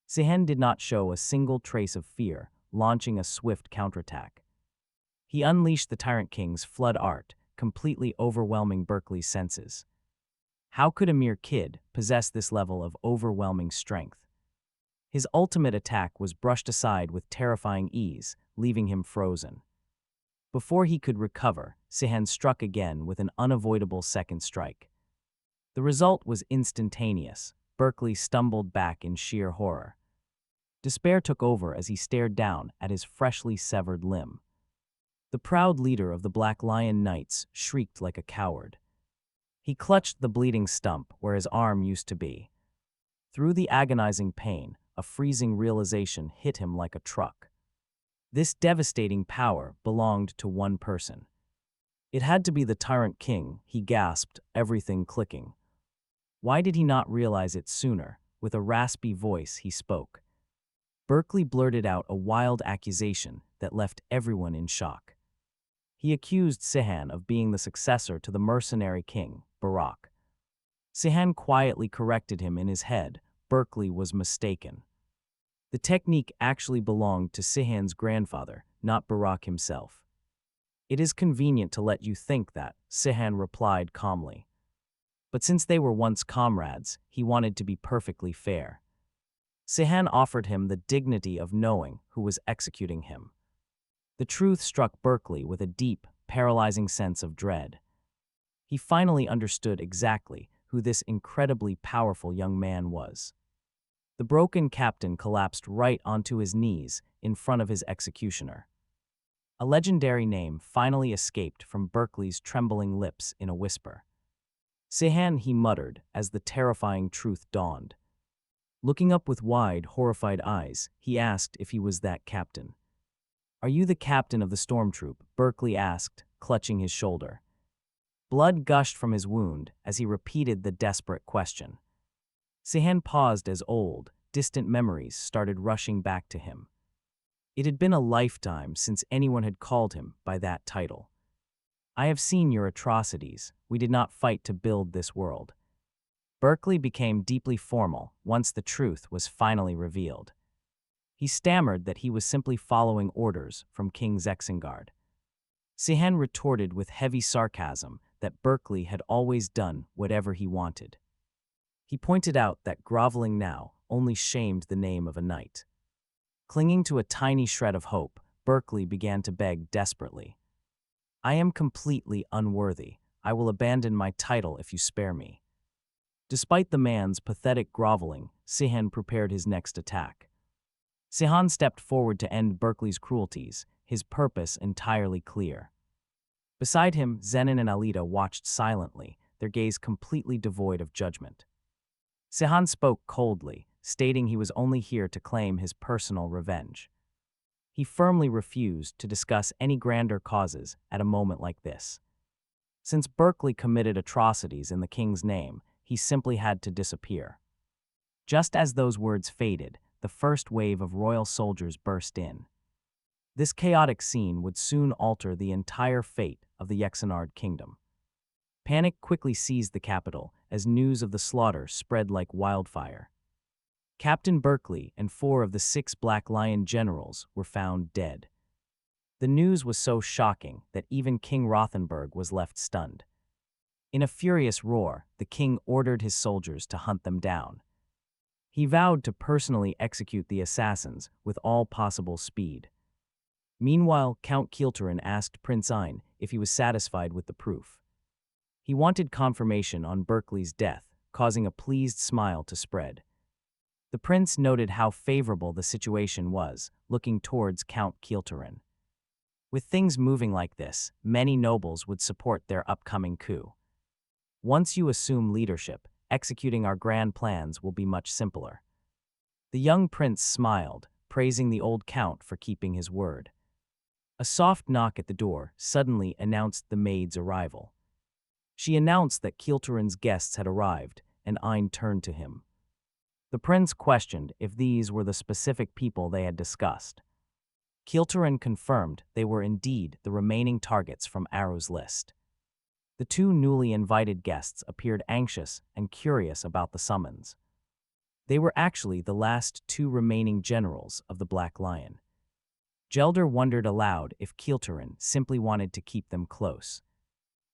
Sihon did not show a single trace of fear, launching a swift counterattack. He unleashed the Tyrant King's flood art, completely overwhelming Berkeley's senses. How could a mere kid possess this level of overwhelming strength? His ultimate attack was brushed aside with terrifying ease, leaving him frozen. Before he could recover, Sihon struck again with an unavoidable second strike. The result was instantaneous. Berkeley stumbled back in sheer horror. Despair took over as he stared down at his freshly severed limb. The proud leader of the Black Lion Knights shrieked like a coward. He clutched the bleeding stump where his arm used to be. Through the agonizing pain, a freezing realization hit him like a truck. This devastating power belonged to one person. It had to be the Tyrant King, he gasped, everything clicking. Why did he not realize it sooner? With a raspy voice, he spoke. Berkeley blurted out a wild accusation that left everyone in shock. He accused Sihon of being the successor to the mercenary king, Barak. Sihon quietly corrected him in his head. Berkeley was mistaken. The technique actually belonged to Sihon's grandfather, not Barak himself. "It is convenient to let you think that," Sihon replied calmly. But since they were once comrades, he wanted to be perfectly fair. Sihon offered him the dignity of knowing who was executing him. The truth struck Berkeley with a deep, paralyzing sense of dread. He finally understood exactly who this incredibly powerful young man was. The broken captain collapsed right onto his knees in front of his executioner. A legendary name finally escaped from Berkeley's trembling lips in a whisper. "Sihon," he muttered as the terrifying truth dawned. Looking up with wide, horrified eyes, he asked if he was that captain. "Are you the captain of the storm troop?" Berkeley asked, clutching his shoulder. Blood gushed from his wound as he repeated the desperate question. Sihon paused as old, distant memories started rushing back to him. It had been a lifetime since anyone had called him by that title. "I have seen your atrocities. We did not fight to build this world." Berkeley became deeply formal once the truth was finally revealed. He stammered that he was simply following orders from King Zexengard. Sihon retorted with heavy sarcasm that Berkeley had always done whatever he wanted. He pointed out that groveling now only shamed the name of a knight. Clinging to a tiny shred of hope, Berkeley began to beg desperately. "I am completely unworthy. I will abandon my title if you spare me." Despite the man's pathetic groveling, Sihon prepared his next attack. Sihon stepped forward to end Berkeley's cruelties, his purpose entirely clear. Beside him, Zenon and Alita watched silently, their gaze completely devoid of judgment. Sihon spoke coldly, stating he was only here to claim his personal revenge. He firmly refused to discuss any grander causes at a moment like this. Since Berkeley committed atrocities in the king's name, he simply had to disappear. Just as those words faded, the first wave of royal soldiers burst in. This chaotic scene would soon alter the entire fate of the Yexenard kingdom. Panic quickly seized the capital as news of the slaughter spread like wildfire. Captain Berkeley and 4 of the 6 Black Lion generals were found dead. The news was so shocking that even King Rothenburg was left stunned. In a furious roar, the king ordered his soldiers to hunt them down. He vowed to personally execute the assassins with all possible speed. Meanwhile, Count Kielterin asked Prince Ein if he was satisfied with the proof. He wanted confirmation on Berkeley's death, causing a pleased smile to spread. The prince noted how favorable the situation was, looking towards Count Kielterin. With things moving like this, many nobles would support their upcoming coup. Once you assume leadership, executing our grand plans will be much simpler. The young prince smiled, praising the old count for keeping his word. A soft knock at the door suddenly announced the maid's arrival. She announced that Kielterin's guests had arrived, and Ein turned to him. The prince questioned if these were the specific people they had discussed. Kielterin confirmed they were indeed the remaining targets from Aru's list. The 2 newly invited guests appeared anxious and curious about the summons. They were actually the last 2 remaining generals of the Black Lion. Gelder wondered aloud if Kielterin simply wanted to keep them close.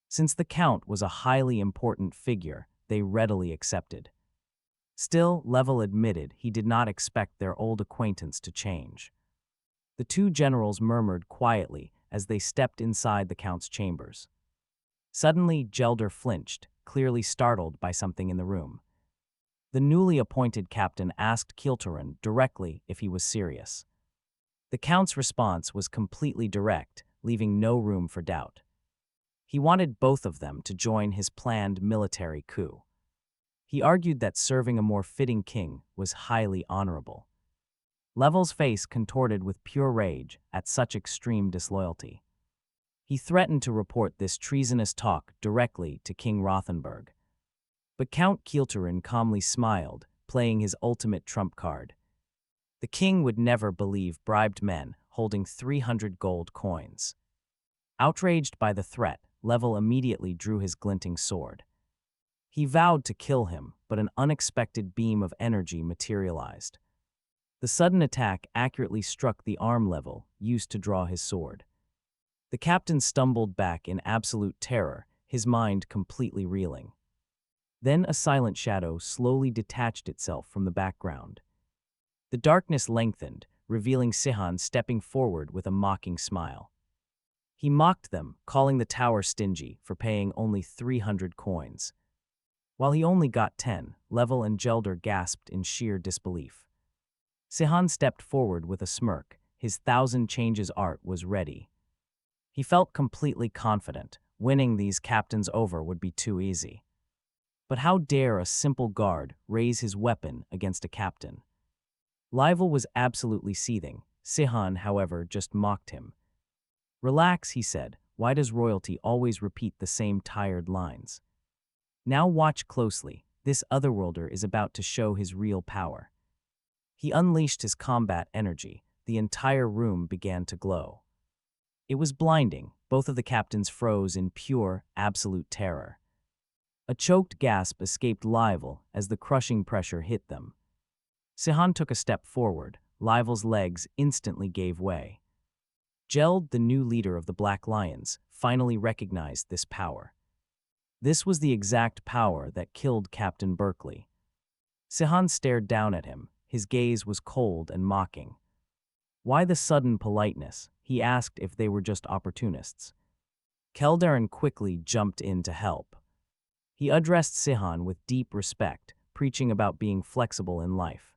Since the count was a highly important figure, they readily accepted. Still, Level admitted he did not expect their old acquaintance to change. The 2 generals murmured quietly as they stepped inside the count's chambers. Suddenly, Gelder flinched, clearly startled by something in the room. The newly appointed captain asked Kielterin directly if he was serious. The count's response was completely direct, leaving no room for doubt. He wanted both of them to join his planned military coup. He argued that serving a more fitting king was highly honorable. Level's face contorted with pure rage at such extreme disloyalty. He threatened to report this treasonous talk directly to King Rothenburg. But Count Kielterin calmly smiled, playing his ultimate trump card. The king would never believe bribed men holding 300 gold coins. Outraged by the threat, Level immediately drew his glinting sword. He vowed to kill him, but an unexpected beam of energy materialized. The sudden attack accurately struck the arm Level used to draw his sword. The captain stumbled back in absolute terror, his mind completely reeling. Then a silent shadow slowly detached itself from the background. The darkness lengthened, revealing Sihon stepping forward with a mocking smile. He mocked them, calling the tower stingy for paying only 300 coins. While he only got 10, Level and Gelder gasped in sheer disbelief. Sihon stepped forward with a smirk. His 1,000 changes art was ready. He felt completely confident. Winning these captains over would be too easy. But how dare a simple guard raise his weapon against a captain? Level was absolutely seething. Sihon, however, just mocked him. "Relax," he said. "Why does royalty always repeat the same tired lines? Now watch closely. This otherworlder is about to show his real power." He unleashed his combat energy. The entire room began to glow. It was blinding. Both of the captains froze in pure, absolute terror. A choked gasp escaped Level as the crushing pressure hit them. Sihon took a step forward. Level's legs instantly gave way. Geld, the new leader of the Black Lions, finally recognized this power. This was the exact power that killed Captain Berkeley. Sihon stared down at him. His gaze was cold and mocking. Why the sudden politeness? He asked if they were just opportunists. Keldarin quickly jumped in to help. He addressed Sihon with deep respect, preaching about being flexible in life.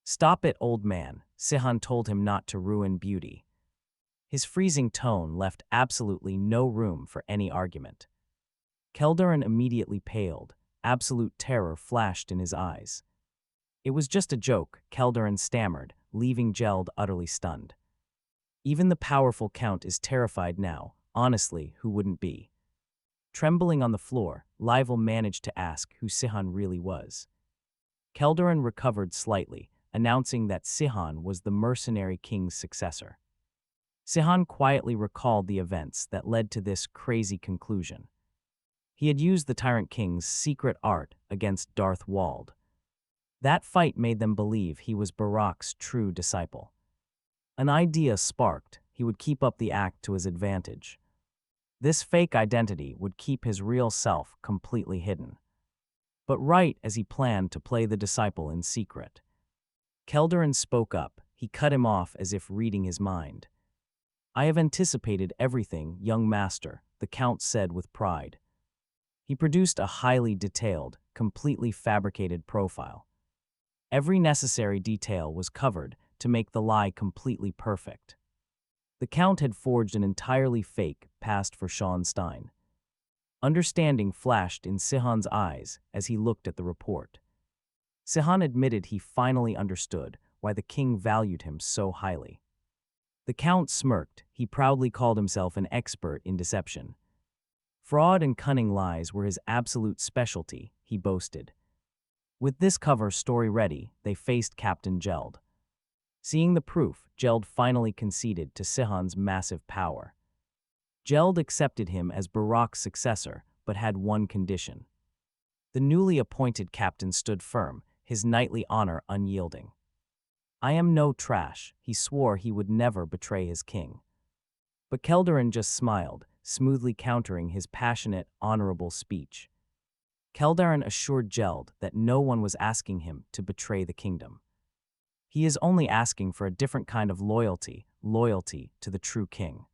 "Stop it, old man," Sihon told him not to ruin beauty. His freezing tone left absolutely no room for any argument. Keldarin immediately paled. Absolute terror flashed in his eyes. "It was just a joke," Keldarin stammered, leaving Geld utterly stunned. Even the powerful count is terrified now. Honestly, who wouldn't be? Trembling on the floor, Level managed to ask who Sihon really was. Keldarin recovered slightly, announcing that Sihon was the mercenary king's successor. Sihon quietly recalled the events that led to this crazy conclusion. He had used the Tyrant King's secret art against Darth Wald. That fight made them believe he was Barak's true disciple. An idea sparked: he would keep up the act to his advantage. This fake identity would keep his real self completely hidden. But right as he planned to play the disciple in secret, Keldarin spoke up. He cut him off as if reading his mind. "I have anticipated everything, young master," the Count said with pride. He produced a highly detailed, completely fabricated profile. Every necessary detail was covered to make the lie completely perfect. The Count had forged an entirely fake past for Sean Stein. Understanding flashed in Sihon's eyes as he looked at the report. Sihon admitted he finally understood why the king valued him so highly. The Count smirked. He proudly called himself an expert in deception. Fraud and cunning lies were his absolute specialty, he boasted. With this cover story ready, they faced Captain Jeld. Seeing the proof, Jeld finally conceded to Sihon's massive power. Jeld accepted him as Barak's successor, but had one condition. The newly appointed captain stood firm, his knightly honor unyielding. "I am no trash," he swore he would never betray his king. But Keldarin just smiled, smoothly countering his passionate, honorable speech. Keldarin assured Jeld that no one was asking him to betray the kingdom. He is only asking for a different kind of loyalty to the true king.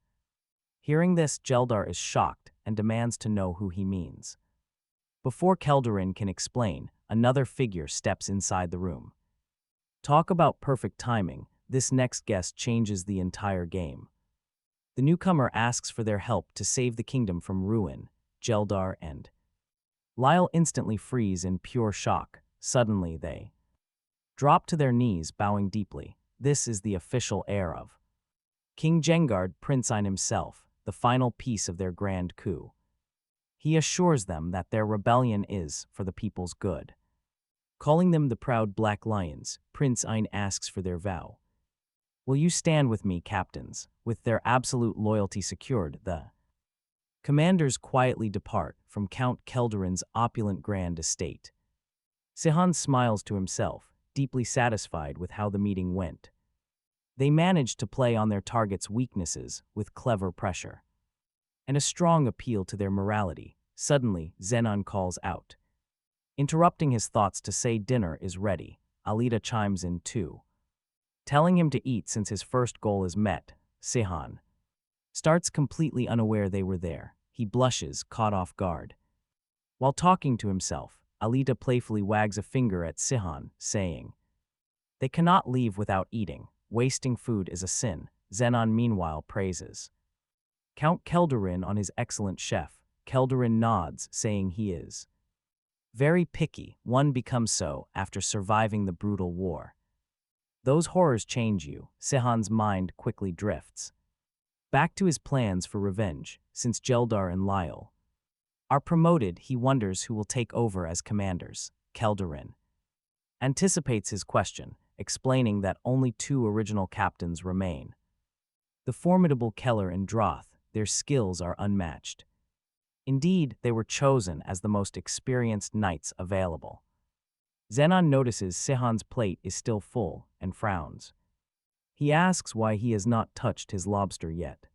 Hearing this, Jeldar is shocked and demands to know who he means. Before Keldarin can explain, another figure steps inside the room. Talk about perfect timing, this next guest changes the entire game. The newcomer asks for their help to save the kingdom from ruin. Jeldar and Lyle instantly freeze in pure shock. Suddenly they drop to their knees, bowing deeply. This is the official heir of King Jengard, Prince Ein himself, the final piece of their grand coup. He assures them that their rebellion is for the people's good. Calling them the proud Black Lions, Prince Ein asks for their vow. "Will you stand with me, captains?" With their absolute loyalty secured, the commanders quietly depart from Count Keldarin's opulent grand estate. Sihon smiles to himself, deeply satisfied with how the meeting went. They managed to play on their target's weaknesses with clever pressure and a strong appeal to their morality. Suddenly, Zenon calls out. Interrupting his thoughts to say dinner is ready, Alita chimes in too. Telling him to eat since his first goal is met, Sihon starts completely unaware they were there. He blushes, caught off guard. While talking to himself, Alita playfully wags a finger at Sihon, saying, "They cannot leave without eating. Wasting food is a sin." Zenon meanwhile praises Count Keldarin on his excellent chef. Keldarin nods, saying he is very picky. One becomes so after surviving the brutal war. Those horrors change you. Sihon's mind quickly drifts back to his plans for revenge. Since Jeldar and Lyle are promoted, he wonders who will take over as commanders. Keldarin anticipates his question, explaining that only two original captains remain. The formidable Keller and Droth, their skills are unmatched. Indeed, they were chosen as the most experienced knights available. Zenon notices Sihon's plate is still full and frowns. He asks why he has not touched his lobster yet.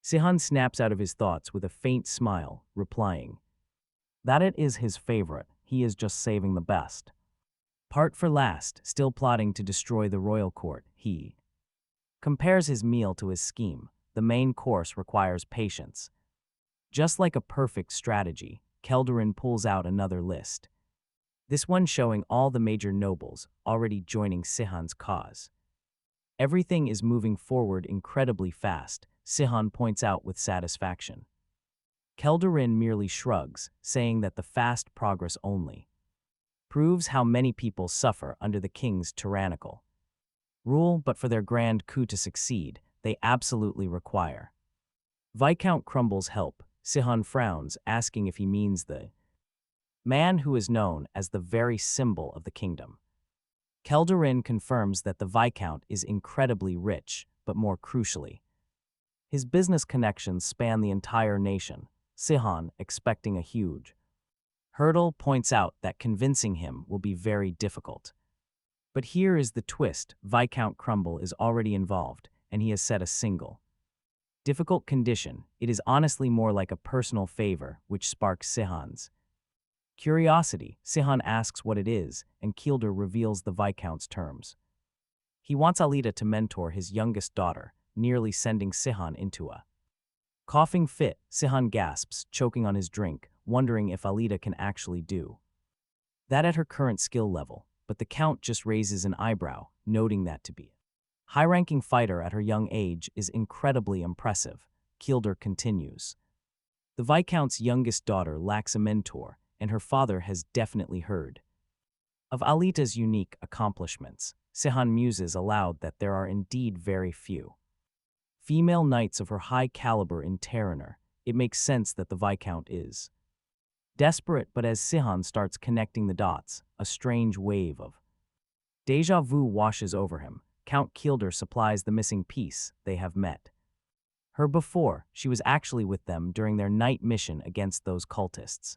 Sihon snaps out of his thoughts with a faint smile, replying that it is his favorite. He is just saving the best part for last. Still plotting to destroy the royal court, he compares his meal to his scheme. The main course requires patience. Just like a perfect strategy, Keldarin pulls out another list. This one showing all the major nobles already joining Sihon's cause. Everything is moving forward incredibly fast, Sihon points out with satisfaction. Keldarin merely shrugs, saying that the fast progress only proves how many people suffer under the king's tyrannical rule, but for their grand coup to succeed, they absolutely require Viscount Crumble's help. Sihon frowns, asking if he means the man who is known as the very symbol of the kingdom. Keldarin confirms that the Viscount is incredibly rich, but more crucially, His business connections span the entire nation. Sihon, expecting a huge hurdle, points out that convincing him will be very difficult. But here is the twist: Viscount Crumble is already involved, and he has set a single difficult condition. It is honestly more like a personal favor, which sparks Sihon's curiosity. Sihon asks what it is, and Kilder reveals the Viscount's terms. He wants Alita to mentor his youngest daughter, nearly sending Sihon into a coughing fit. Sihon gasps, choking on his drink, wondering if Alita can actually do that at her current skill level, but the Count just raises an eyebrow, noting that to be a high-ranking fighter at her young age is incredibly impressive. Kilder continues. The Viscount's youngest daughter lacks a mentor, and her father has definitely heard of Alita's unique accomplishments. Sihon muses aloud that there are indeed very few female knights of her high caliber in Terraner. It makes sense that the Viscount is desperate, but as Sihon starts connecting the dots, a strange wave of déjà vu washes over him. Count Kilder supplies the missing piece. They have met her before. She was actually with them during their night mission against those cultists.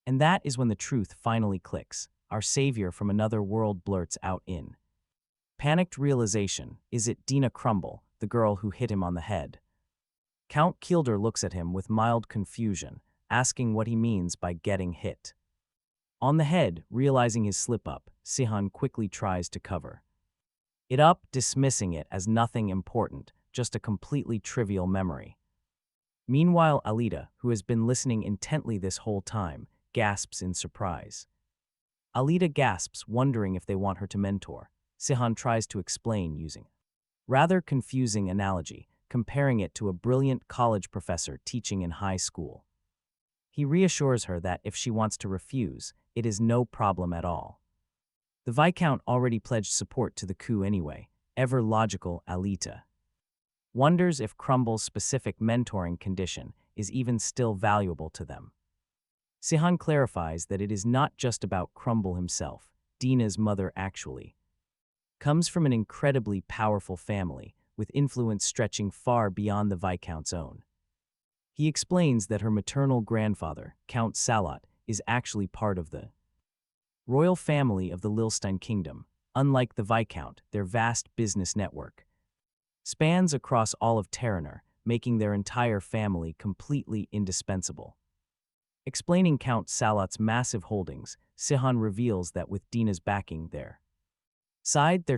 And that is when the truth finally clicks. Our savior from another world blurts out in panicked realization, is it Dina Crumble, the girl who hit him on the head? Count Kilder looks at him with mild confusion, asking what he means by getting hit on the head. Realizing his slip-up, Sihon quickly tries to cover it up, dismissing it as nothing important, just a completely trivial memory. Meanwhile, Alita, who has been listening intently this whole time, gasps in surprise. Alita gasps, wondering if they want her to mentor. Sihon tries to explain using a rather confusing analogy, comparing it to a brilliant college professor teaching in high school. He reassures her that if she wants to refuse, it is no problem at all. The Viscount already pledged support to the coup anyway. Ever logical Alita wonders if Crumble's specific mentoring condition is even still valuable to them. Sihon clarifies that it is not just about Crumble himself. Dina's mother actually comes from an incredibly powerful family, with influence stretching far beyond the Viscount's own. He explains that her maternal grandfather, Count Salat, is actually part of the royal family of the Lilstein Kingdom. Unlike the Viscount, their vast business network spans across all of Terraner, making their entire family completely indispensable. Explaining Count Salat's massive holdings, Sihon reveals that with Dina's backing their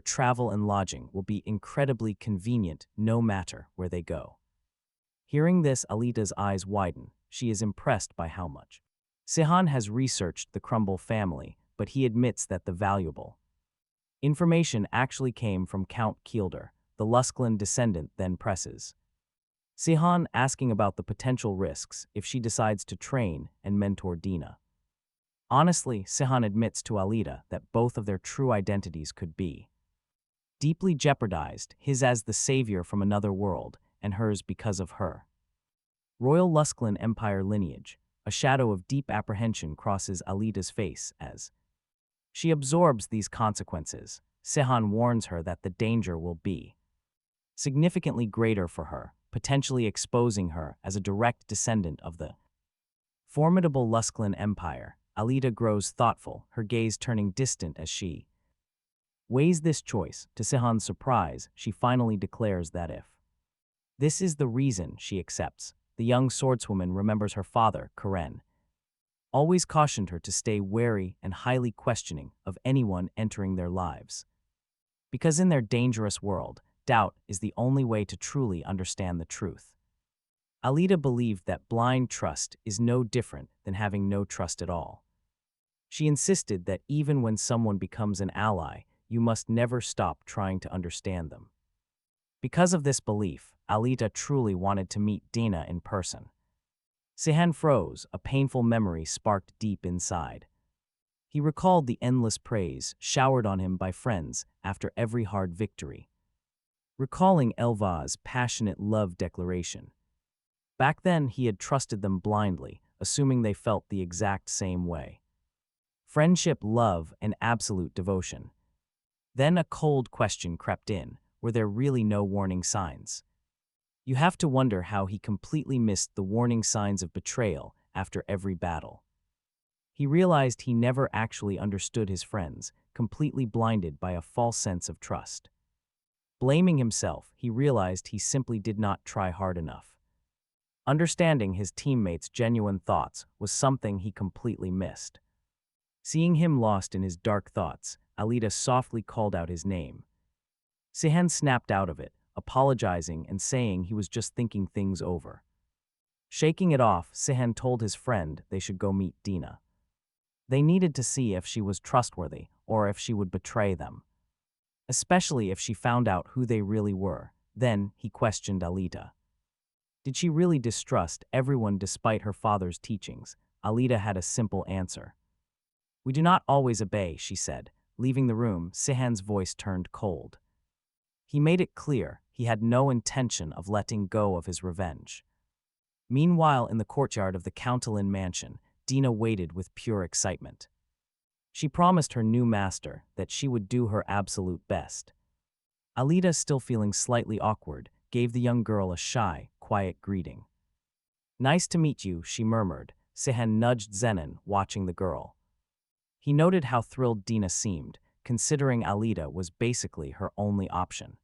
travel and lodging will be incredibly convenient no matter where they go. Hearing this, Alita's eyes widen. She is impressed by how much Sihon has researched the Crumble family, but he admits that the valuable information actually came from Count Kilder, the Lusklin descendant. Then presses Sihon, asking about the potential risks if she decides to train and mentor Dina. Honestly, Sihon admits to Alita that both of their true identities could be deeply jeopardized, his as the savior from another world, and hers because of her Royal Lusklin Empire lineage. A shadow of deep apprehension crosses Alita's face as she absorbs these consequences. Sihon warns her that the danger will be significantly greater for her, potentially exposing her as a direct descendant of the formidable Lusklin Empire. Alita grows thoughtful, her gaze turning distant as she weighs this choice. To Sihon's surprise, she finally declares that if this is the reason, she accepts. The young swordswoman remembers her father, Karen, always cautioned her to stay wary and highly questioning of anyone entering their lives. Because in their dangerous world, doubt is the only way to truly understand the truth. Alita believed that blind trust is no different than having no trust at all. She insisted that even when someone becomes an ally, you must never stop trying to understand them. Because of this belief, Alita truly wanted to meet Dina in person. Sihon froze, a painful memory sparked deep inside. He recalled the endless praise showered on him by friends after every hard victory, recalling Elva's passionate love declaration. Back then, he had trusted them blindly, assuming they felt the exact same way. Friendship, love, and absolute devotion. Then a cold question crept in. Were there really no warning signs? You have to wonder how he completely missed the warning signs of betrayal after every battle. He realized he never actually understood his friends, completely blinded by a false sense of trust. Blaming himself, he realized he simply did not try hard enough. Understanding his teammates' genuine thoughts was something he completely missed. Seeing him lost in his dark thoughts, Alita softly called out his name. Sihon snapped out of it, apologizing and saying he was just thinking things over. Shaking it off, Sihon told his friend they should go meet Dina. They needed to see if she was trustworthy or if she would betray them. Especially if she found out who they really were. Then he questioned Alita. Did she really distrust everyone despite her father's teachings? Alita had a simple answer. We do not always obey, she said. Leaving the room, Sihon's voice turned cold. He made it clear he had no intention of letting go of his revenge. Meanwhile, in the courtyard of the Countalin mansion, Dina waited with pure excitement. She promised her new master that she would do her absolute best. Alita, still feeling slightly awkward, gave the young girl a shy, quiet greeting. Nice to meet you, she murmured. Sihon nudged Zenon, watching the girl. He noted how thrilled Dina seemed, considering Alita was basically her only option.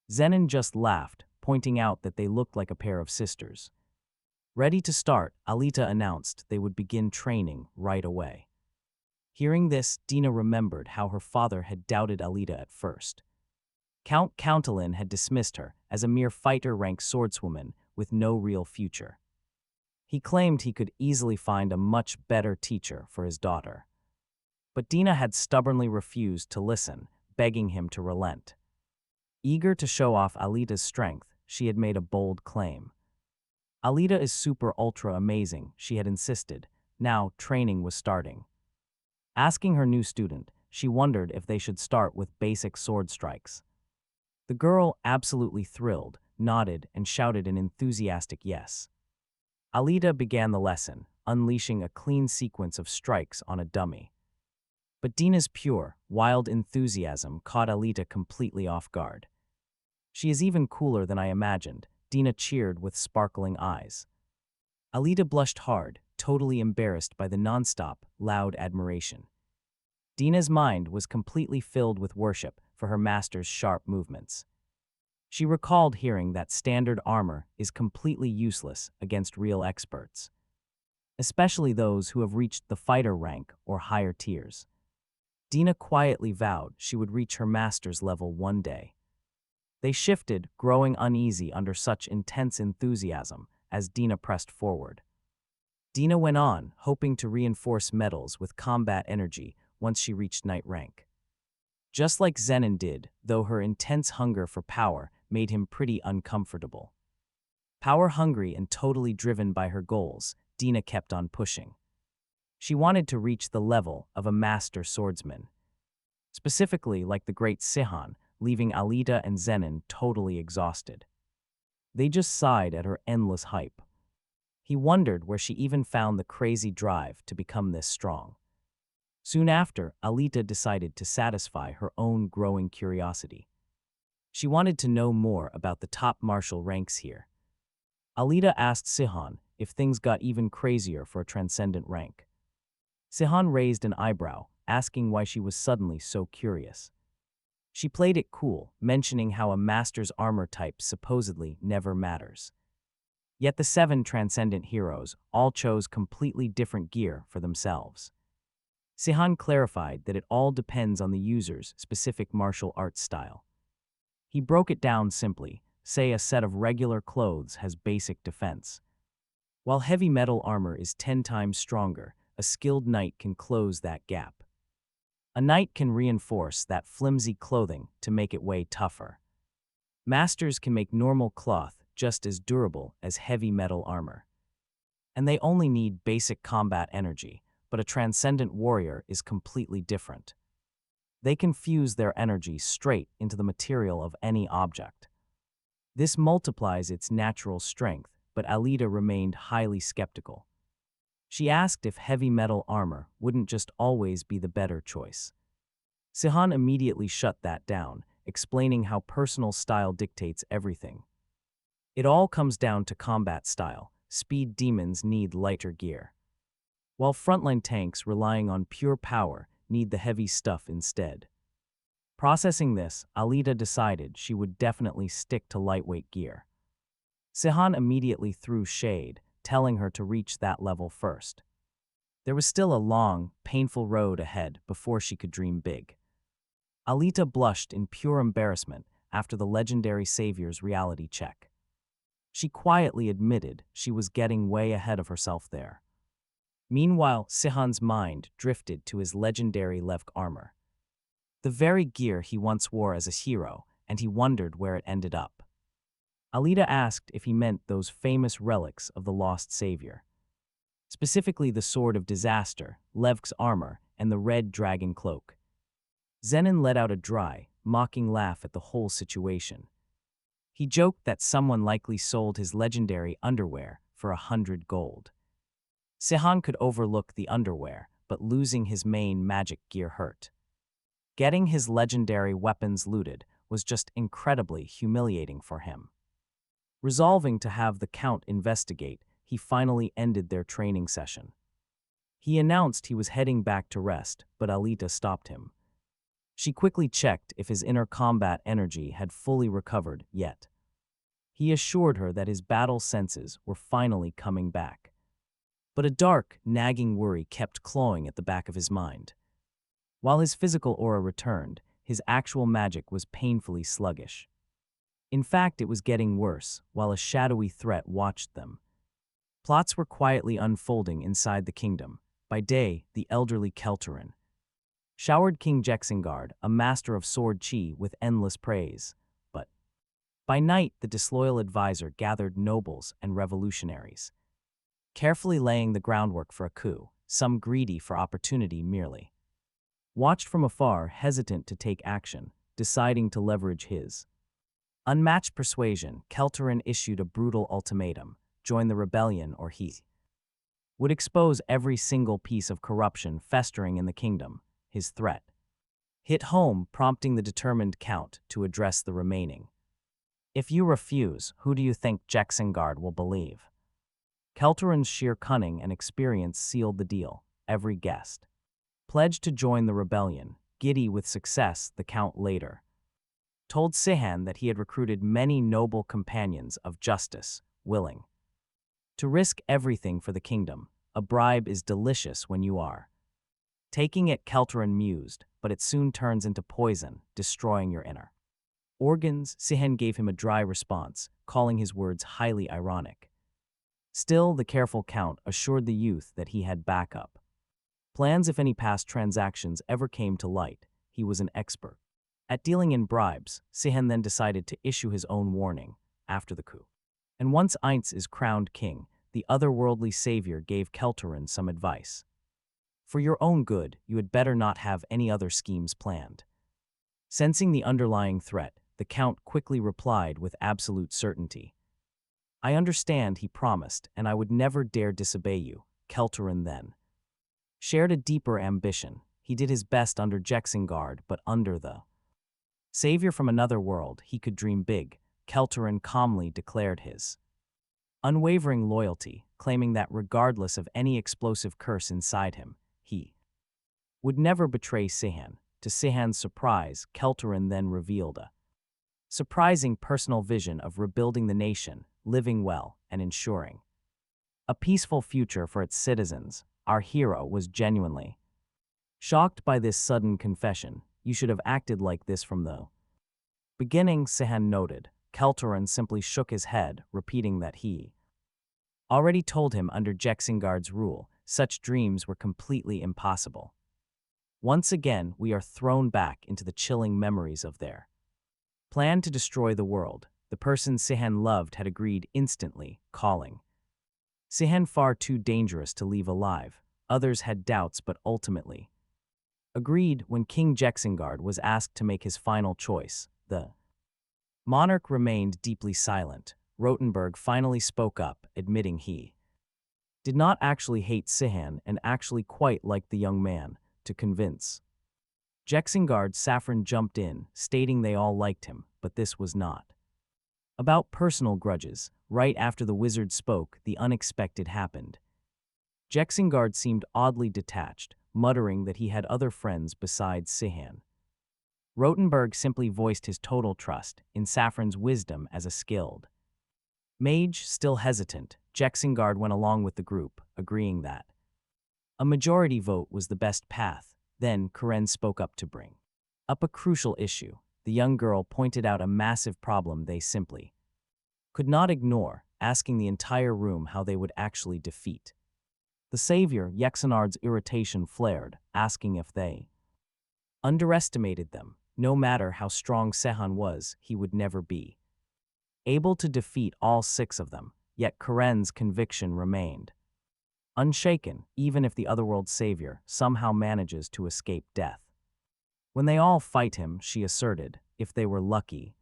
Zenon just laughed, pointing out that they looked like a pair of sisters. Ready to start, Alita announced they would begin training right away. Hearing this, Dina remembered how her father had doubted Alita at first. Count Countalin had dismissed her as a mere fighter-rank swordswoman with no real future. He claimed he could easily find a much better teacher for his daughter. But Dina had stubbornly refused to listen, begging him to relent. Eager to show off Alita's strength, she had made a bold claim. Alita is super ultra amazing, she had insisted. Now training was starting. Asking her new student, she wondered if they should start with basic sword strikes. The girl, absolutely thrilled, nodded and shouted an enthusiastic yes. Alita began the lesson, unleashing a clean sequence of strikes on a dummy. But Dina's pure, wild enthusiasm caught Alita completely off guard. She is even cooler than I imagined, Dina cheered with sparkling eyes. Alita blushed hard, totally embarrassed by the nonstop, loud admiration. Dina's mind was completely filled with worship for her master's sharp movements. She recalled hearing that standard armor is completely useless against real experts, especially those who have reached the fighter rank or higher tiers. Dina quietly vowed she would reach her master's level one day. They shifted, growing uneasy under such intense enthusiasm as Dina pressed forward. Dina went on, hoping to reinforce metals with combat energy once she reached knight rank. Just like Zenon did, though her intense hunger for power made him pretty uncomfortable. Power-hungry and totally driven by her goals, Dina kept on pushing. She wanted to reach the level of a master swordsman. Specifically like the great Sihon, leaving Alita and Zenon totally exhausted. They just sighed at her endless hype. He wondered where she even found the crazy drive to become this strong. Soon after, Alita decided to satisfy her own growing curiosity. She wanted to know more about the top martial ranks here. Alita asked Sihon if things got even crazier for a transcendent rank. Sihon raised an eyebrow, asking why she was suddenly so curious. She played it cool, mentioning how a master's armor type supposedly never matters. Yet the 7 transcendent heroes all chose completely different gear for themselves. Sihon clarified that it all depends on the user's specific martial arts style. He broke it down simply, say a set of regular clothes has basic defense. While heavy metal armor is 10 times stronger, a skilled knight can close that gap. A knight can reinforce that flimsy clothing to make it way tougher. Masters can make normal cloth just as durable as heavy metal armor. And they only need basic combat energy, but a transcendent warrior is completely different. They can fuse their energy straight into the material of any object. This multiplies its natural strength, but Alita remained highly skeptical. She asked if heavy metal armor wouldn't just always be the better choice. Sihon immediately shut that down, explaining how personal style dictates everything. It all comes down to combat style. Speed demons need lighter gear, while frontline tanks relying on pure power need the heavy stuff instead. Processing this, Alita decided she would definitely stick to lightweight gear. Sihon immediately threw shade, telling her to reach that level first. There was still a long, painful road ahead before she could dream big. Alita blushed in pure embarrassment after the legendary savior's reality check. She quietly admitted she was getting way ahead of herself there. Meanwhile, Sihon's mind drifted to his legendary Levk armor, the very gear he once wore as a hero, and he wondered where it ended up. Alita asked if he meant those famous relics of the lost savior, specifically the Sword of Disaster, Levk's armor, and the red dragon cloak. Zenon let out a dry, mocking laugh at the whole situation. He joked that someone likely sold his legendary underwear for 100 gold. Sihon could overlook the underwear, but losing his main magic gear hurt. Getting his legendary weapons looted was just incredibly humiliating for him. Resolving to have the Count investigate, he finally ended their training session. He announced he was heading back to rest, but Alita stopped him. She quickly checked if his inner combat energy had fully recovered yet. He assured her that his battle senses were finally coming back. But a dark, nagging worry kept clawing at the back of his mind. While his physical aura returned, his actual magic was painfully sluggish. In fact, it was getting worse, while a shadowy threat watched them. Plots were quietly unfolding inside the kingdom. By day, the elderly Kelterin showered King Jexingard, a master of sword chi, with endless praise. But by night, the disloyal advisor gathered nobles and revolutionaries, carefully laying the groundwork for a coup, some greedy for opportunity merely. Watched from afar, hesitant to take action, deciding to leverage his unmatched persuasion, Kelterin issued a brutal ultimatum: join the rebellion or he would expose every single piece of corruption festering in the kingdom. His threat hit home, prompting the determined Count to address the remaining. If you refuse, who do you think Jexingard will believe? Kelterin's sheer cunning and experience sealed the deal. Every guest pledged to join the rebellion. Giddy with success, the Count later told Sihon that he had recruited many noble companions of justice, willing to risk everything for the kingdom. A bribe is delicious when you are taking it, Kelterin mused, but it soon turns into poison, destroying your inner organs. Sihon gave him a dry response, calling his words highly ironic. Still, the careful Count assured the youth that he had backup plans if any past transactions ever came to light. He was an expert at dealing in bribes. Sihon then decided to issue his own warning after the coup. And once Ainz is crowned king, the otherworldly savior gave Kelterin some advice. For your own good, you had better not have any other schemes planned. Sensing the underlying threat, the Count quickly replied with absolute certainty. I understand, he promised, and I would never dare disobey you. Kelterin then shared a deeper ambition. He did his best under Jexingard, but under the savior from another world, he could dream big. Kelterin calmly declared his unwavering loyalty, claiming that regardless of any explosive curse inside him, he would never betray Sihon. To Sihon's surprise, Kelterin then revealed a surprising personal vision of rebuilding the nation, living well, and ensuring a peaceful future for its citizens. Our hero was genuinely shocked by this sudden confession. You should have acted like this from the beginning, Sihon noted. Kelterin simply shook his head, repeating that he already told him under Jexingard's rule, such dreams were completely impossible. Once again, we are thrown back into the chilling memories of their plan to destroy the world. The person Sihon loved had agreed instantly, calling Sihon far too dangerous to leave alive. Others had doubts, but ultimately agreed. When King Jexingard was asked to make his final choice, the monarch remained deeply silent. Rotenberg finally spoke up, admitting he did not actually hate Sihon and actually quite liked the young man. To convince Jexingard, Saffron jumped in, stating they all liked him, but this was not About personal grudges, right after the wizard spoke, the unexpected happened. Jexingard seemed oddly detached, muttering that he had other friends besides Sihon. Rotenberg simply voiced his total trust in Saffron's wisdom as a skilled mage. Still hesitant, Jexingard went along with the group, agreeing that a majority vote was the best path. Then Karen spoke up to bring up a crucial issue. The young girl pointed out a massive problem they simply could not ignore, asking the entire room how they would actually defeat the savior. Yexinard's irritation flared, asking if they underestimated them. No matter how strong Sihon was, he would never be able to defeat all 6 of them, yet Karen's conviction remained unshaken, even if the otherworld savior somehow manages to escape death. When they all fight him, she asserted, if they were lucky,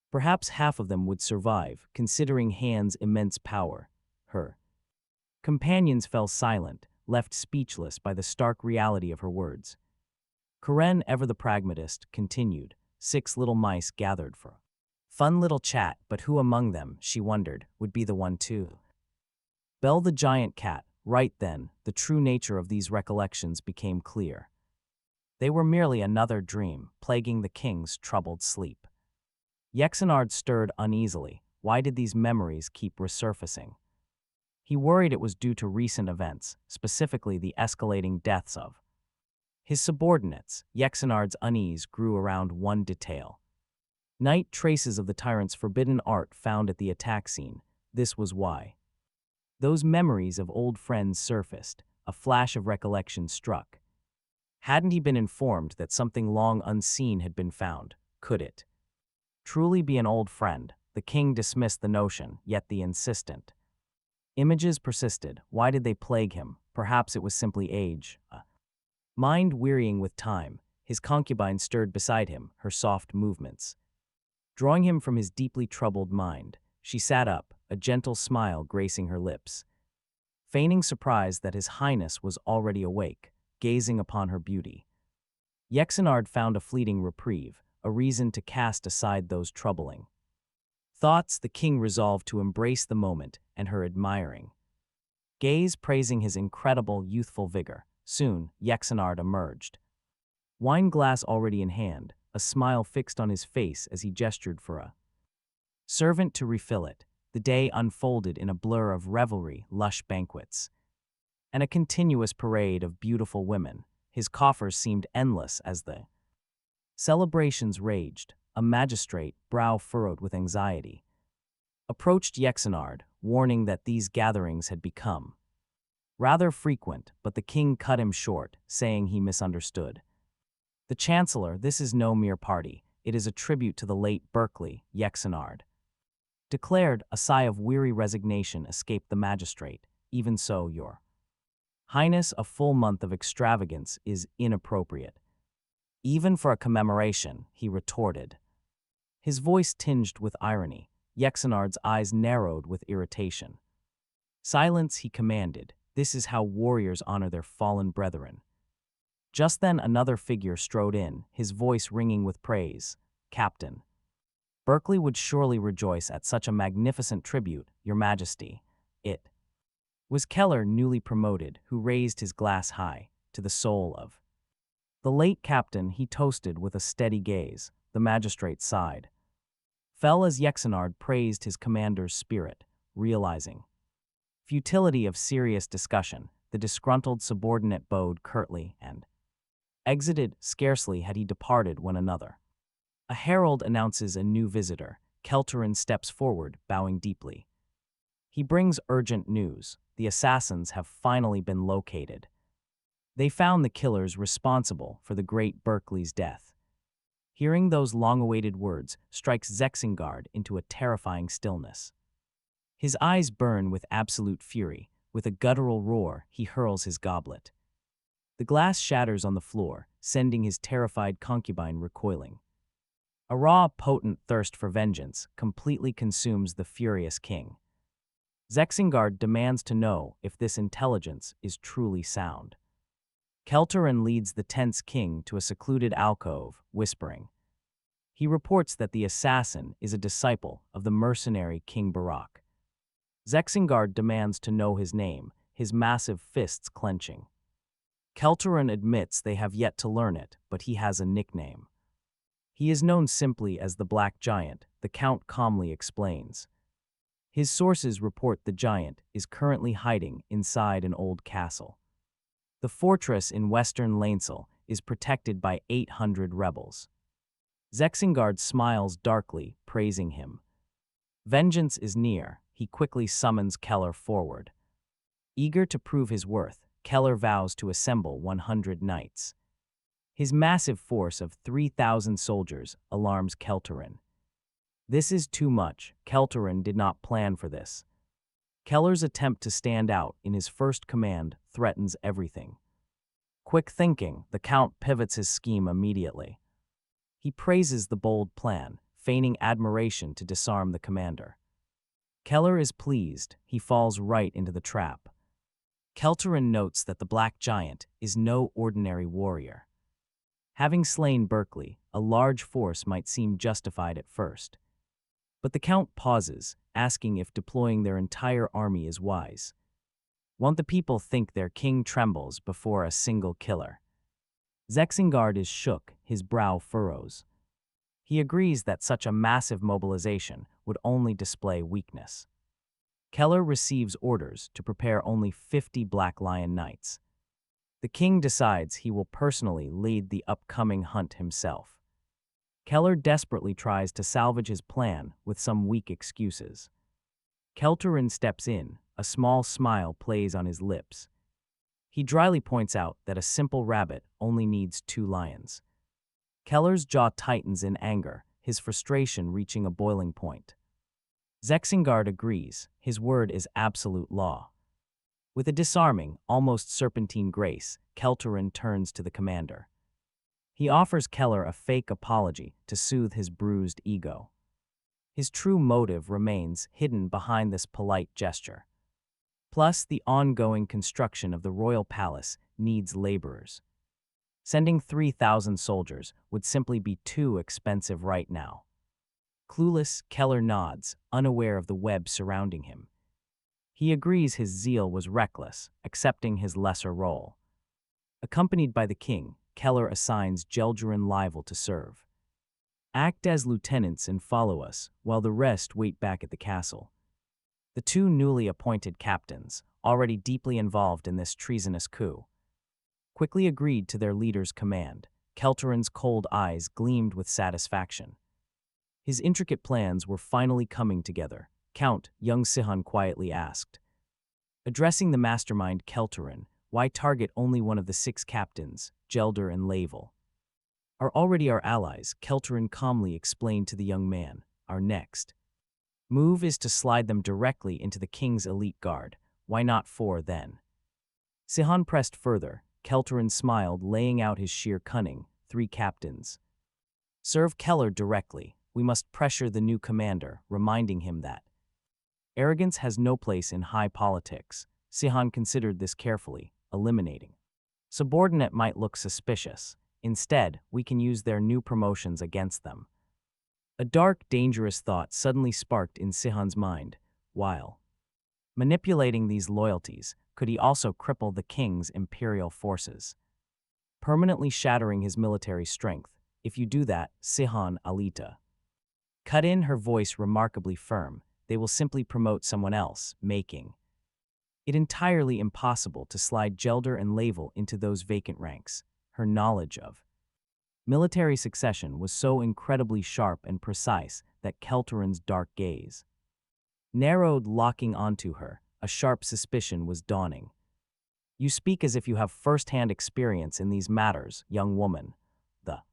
perhaps half of them would survive, considering Han's immense power. Her companions fell silent, left speechless by the stark reality of her words. Karen, ever the pragmatist, continued, 6 little mice gathered for fun little chat, but who among them, she wondered, would be the one to bell the giant cat? Right then, the true nature of these recollections became clear. They were merely another dream, plaguing the king's troubled sleep. Yexinard stirred uneasily. Why did these memories keep resurfacing? He worried it was due to recent events, specifically the escalating deaths of his subordinates. Yexinard's unease grew around one detail. Night traces of the tyrant's forbidden art found at the attack scene. This was why those memories of old friends surfaced. A flash of recollection struck. Hadn't he been informed that something long unseen had been found? Could it truly be an old friend? The king dismissed the notion, yet the insistent images persisted. Why did they plague him? Perhaps it was simply age. Mind wearying with time, his concubine stirred beside him, her soft movements drawing him from his deeply troubled mind. She sat up, a gentle smile gracing her lips, feigning surprise that his highness was already awake, gazing upon her beauty. Yexinard found a fleeting reprieve, a reason to cast aside those troubling thoughts. The king resolved to embrace the moment and her admiring gaze, praising his incredible youthful vigor. Soon, Yexinard emerged, wine glass already in hand, a smile fixed on his face as he gestured for a servant to refill it. The day unfolded in a blur of revelry, lush banquets, and a continuous parade of beautiful women. His coffers seemed endless as the celebrations raged. A magistrate, brow furrowed with anxiety, approached Yexinard, warning that these gatherings had become rather frequent, but the king cut him short, saying he misunderstood. The chancellor, this is no mere party, it is a tribute to the late Berkeley, Yexinard declared. A sigh of weary resignation escaped the magistrate. Even so, your highness, a full month of extravagance is inappropriate. Even for a commemoration, he retorted, his voice tinged with irony. Yexinard's eyes narrowed with irritation. Silence, he commanded. This is how warriors honor their fallen brethren. Just then another figure strode in, his voice ringing with praise. Captain Berkeley would surely rejoice at such a magnificent tribute, Your Majesty. It was Keller, newly promoted, who raised his glass high to the soul of the late captain. He toasted with a steady gaze. The magistrate sighed, fell as Yexinard praised his commander's spirit, realizing futility of serious discussion. The disgruntled subordinate bowed curtly and exited. Scarcely had he departed when another a herald announces a new visitor. Kelterin steps forward, bowing deeply. He brings urgent news. The assassins have finally been located. They found the killers responsible for the great Berkeley's death. Hearing those long-awaited words strikes Zexingard into a terrifying stillness. His eyes burn with absolute fury. With a guttural roar, he hurls his goblet. The glass shatters on the floor, sending his terrified concubine recoiling. A raw, potent thirst for vengeance completely consumes the furious king. Zexingard demands to know if this intelligence is truly sound. Kelterin leads the tense king to a secluded alcove, whispering. He reports that the assassin is a disciple of the mercenary King Barak. Zexingard demands to know his name, his massive fists clenching. Kelterin admits they have yet to learn it, but he has a nickname. He is known simply as the Black Giant, the Count calmly explains. His sources report the giant is currently hiding inside an old castle. The fortress in western Lainsel is protected by 800 rebels. Zexingard smiles darkly, praising him. Vengeance is near. He quickly summons Keller forward. Eager to prove his worth, Keller vows to assemble 100 knights. His massive force of 3,000 soldiers alarms Kelterin. This is too much. Kelterin did not plan for this. Keller's attempt to stand out in his first command threatens everything. Quick thinking, the Count pivots his scheme immediately. He praises the bold plan, feigning admiration to disarm the commander. Keller is pleased. He falls right into the trap. Kelterin notes that the Black Giant is no ordinary warrior. Having slain Berkeley, a large force might seem justified at first. But the Count pauses, asking if deploying their entire army is wise. Won't the people think their king trembles before a single killer? Zexingard is shook, his brow furrows. He agrees that such a massive mobilization would only display weakness. Keller receives orders to prepare only 50 Black Lion Knights. The king decides he will personally lead the upcoming hunt himself. Keller desperately tries to salvage his plan with some weak excuses. Kelterin steps in, a small smile plays on his lips. He dryly points out that a simple rabbit only needs 2 lions. Keller's jaw tightens in anger, his frustration reaching a boiling point. Zexingard agrees, his word is absolute law. With a disarming, almost serpentine grace, Kelterin turns to the commander. He offers Keller a fake apology to soothe his bruised ego. His true motive remains hidden behind this polite gesture. Plus, the ongoing construction of the royal palace needs laborers. Sending 3,000 soldiers would simply be too expensive right now. Clueless, Keller nods, unaware of the web surrounding him. He agrees his zeal was reckless, accepting his lesser role. Accompanied by the king, Keller assigns Gelger and Livel to serve. Act as lieutenants and follow us, while the rest wait back at the castle. The 2 newly appointed captains, already deeply involved in this treasonous coup, quickly agreed to their leader's command. Kelterin's cold eyes gleamed with satisfaction. His intricate plans were finally coming together. Count, young Sihon quietly asked. Addressing the mastermind Kelterin, why target only one of the 6 captains, Gelder and Livel? Are already our allies, Kelterin calmly explained to the young man. Our next move is to slide them directly into the king's elite guard. Why not 4 then? Sihon pressed further. Kelterin smiled, laying out his sheer cunning. 3 captains. Serve Keller directly. We must pressure the new commander, reminding him that arrogance has no place in high politics. Sihon considered this carefully, eliminating subordinate might look suspicious. Instead, we can use their new promotions against them. A dark, dangerous thought suddenly sparked in Sihon's mind. While manipulating these loyalties, could he also cripple the king's imperial forces, permanently shattering his military strength? If you do that, Sihon, Alita cut in, her voice remarkably firm. They will simply promote someone else, making it entirely impossible to slide Gelder and Livel into those vacant ranks. Her knowledge of military succession was so incredibly sharp and precise that Kelterin's dark gaze narrowed, locking onto her. A sharp suspicion was dawning. You speak as if you have first-hand experience in these matters, young woman. The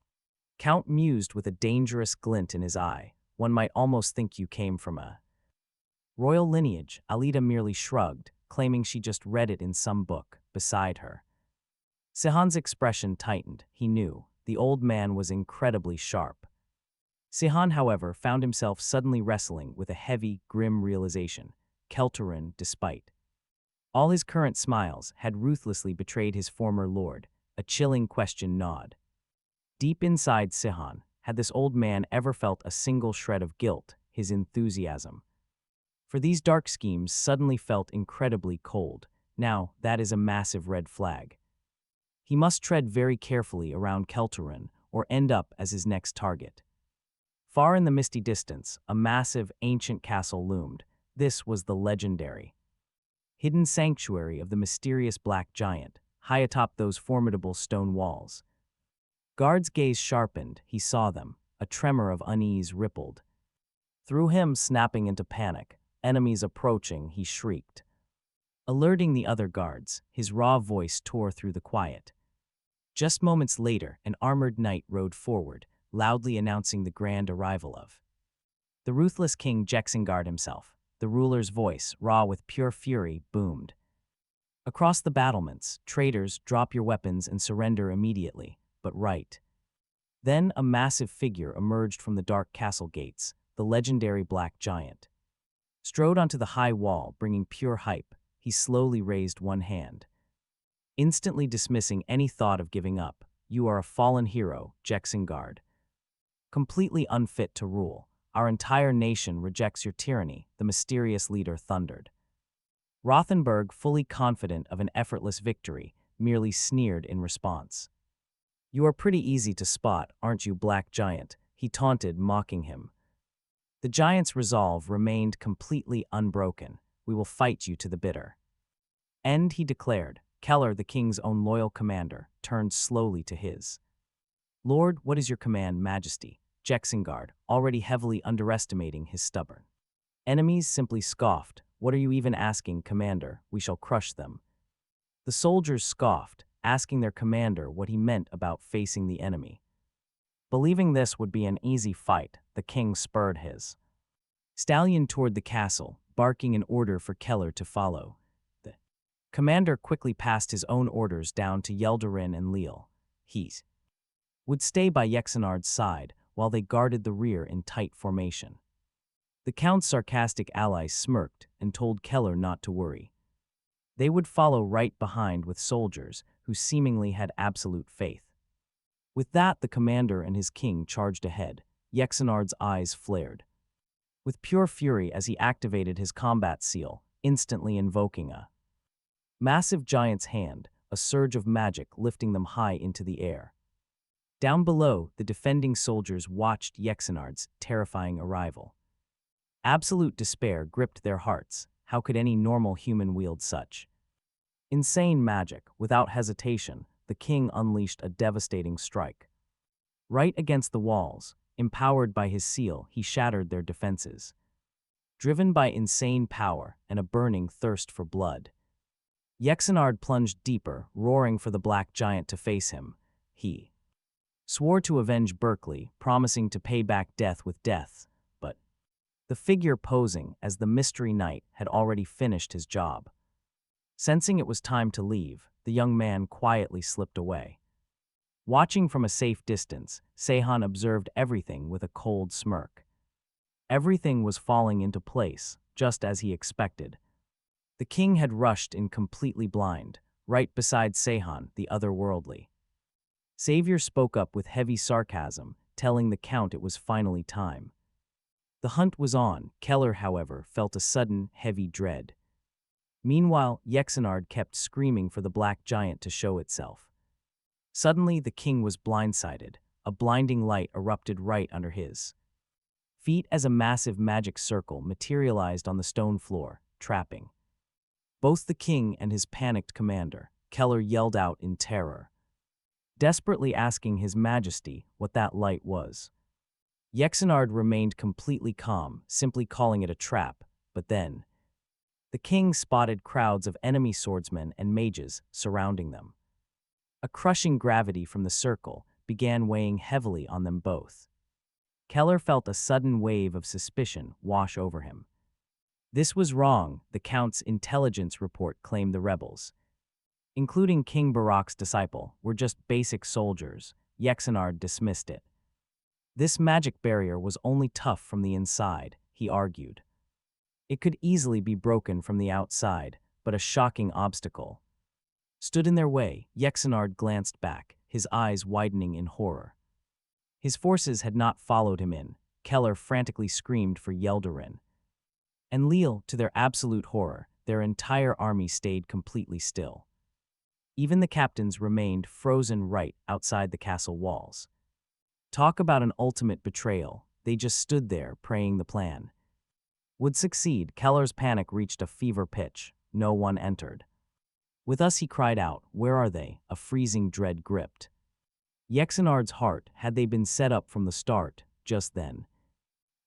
Count mused with a dangerous glint in his eye. One might almost think you came from a royal lineage. Alita merely shrugged, claiming she just read it in some book beside her. Sihon's expression tightened. He knew the old man was incredibly sharp. Sihon, however, found himself suddenly wrestling with a heavy, grim realization. Kelterin, despite all his current smiles, had ruthlessly betrayed his former lord. A chilling question gnawed deep inside Sihon. had this old man ever felt a single shred of guilt, his enthusiasm for these dark schemes suddenly felt incredibly cold. Now, that is a massive red flag. He must tread very carefully around Kelturun or end up as his next target. Far in the misty distance, a massive, ancient castle loomed. This was the legendary hidden sanctuary of the mysterious black giant, high atop those formidable stone walls. Guard's gaze sharpened, he saw them. A tremor of unease rippled through him, snapping into panic. Enemies approaching, he shrieked. Alerting the other guards, his raw voice tore through the quiet. Just moments later, an armored knight rode forward, loudly announcing the grand arrival of the ruthless King Jexingard himself. The ruler's voice, raw with pure fury, boomed. Across the battlements, traitors, drop your weapons and surrender immediately. But right then, a massive figure emerged from the dark castle gates, the legendary black giant. Strode onto the high wall, bringing pure hype. He slowly raised one hand, instantly dismissing any thought of giving up. You are a fallen hero, Jexingard. Completely unfit to rule. Our entire nation rejects your tyranny, the mysterious leader thundered. Rothenberg, fully confident of an effortless victory, merely sneered in response. You are pretty easy to spot, aren't you, Black Giant? He taunted, mocking him. The giant's resolve remained completely unbroken. We will fight you to the bitter end, he declared. Keller, the king's own loyal commander, turned slowly to his lord. What is your command, Majesty? Jexingard, already heavily underestimating his stubborn enemies, simply scoffed. What are you even asking, Commander? We shall crush them. The soldiers scoffed, asking their commander what he meant about facing the enemy. Believing this would be an easy fight, the king spurred his stallion toward the castle, barking an order for Keller to follow. The commander quickly passed his own orders down to Yeldarin and Leal. He would stay by Jexinard's side while they guarded the rear in tight formation. The count's sarcastic allies smirked and told Keller not to worry. They would follow right behind with soldiers who seemingly had absolute faith. With that, the commander and his king charged ahead. Jexinard's eyes flared with pure fury as he activated his combat seal, instantly invoking a massive giant's hand, a surge of magic lifting them high into the air. Down below, the defending soldiers watched Jexinard's terrifying arrival. Absolute despair gripped their hearts. How could any normal human wield such insane magic? Without hesitation, the king unleashed a devastating strike. Right against the walls, empowered by his seal, he shattered their defenses. Driven by insane power and a burning thirst for blood, Jexinard plunged deeper, roaring for the black giant to face him. He swore to avenge Berkeley, promising to pay back death with death, but the figure posing as the mystery knight had already finished his job. Sensing it was time to leave, the young man quietly slipped away. Watching from a safe distance, Sihon observed everything with a cold smirk. Everything was falling into place, just as he expected. The king had rushed in completely blind, right beside Sihon, the otherworldly savior spoke up with heavy sarcasm, telling the count it was finally time. The hunt was on. Keller, however, felt a sudden, heavy dread. Meanwhile, Jexinard kept screaming for the black giant to show itself. Suddenly, the king was blindsided. A blinding light erupted right under his feet as a massive magic circle materialized on the stone floor, trapping both the king and his panicked commander. Keller yelled out in terror, desperately asking His Majesty what that light was. Jexinard remained completely calm, simply calling it a trap, but then the king spotted crowds of enemy swordsmen and mages surrounding them. A crushing gravity from the circle began weighing heavily on them both. Keller felt a sudden wave of suspicion wash over him. This was wrong, the count's intelligence report claimed. The rebels, including King Barak's disciple, were just basic soldiers. Jexinard dismissed it. This magic barrier was only tough from the inside, he argued. It could easily be broken from the outside, but a shocking obstacle stood in their way. Jexinard glanced back, his eyes widening in horror. His forces had not followed him in. Keller frantically screamed for Yeldarin. And Leal, to their absolute horror, their entire army stayed completely still. Even the captains remained frozen right outside the castle walls. Talk about an ultimate betrayal. They just stood there, praying the plan would succeed. Keller's panic reached a fever pitch. No one entered. With us, he cried out, "Where are they?" A freezing dread gripped Yexenard's heart. Had they been set up from the start? Just then,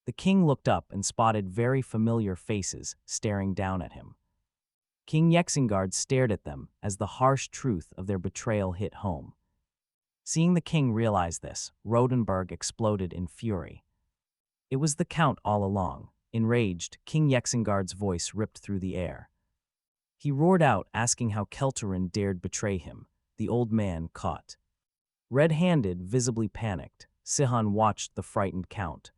the king looked up and spotted very familiar faces staring down at him. King Yexengard stared at them as the harsh truth of their betrayal hit home. Seeing the king realize this, Rodenberg exploded in fury. It was the Count all along. Enraged, King Yexengard's voice ripped through the air. He roared out, asking how Kelterin dared betray him. The old man, caught red-handed, visibly panicked. Sihon watched the frightened Count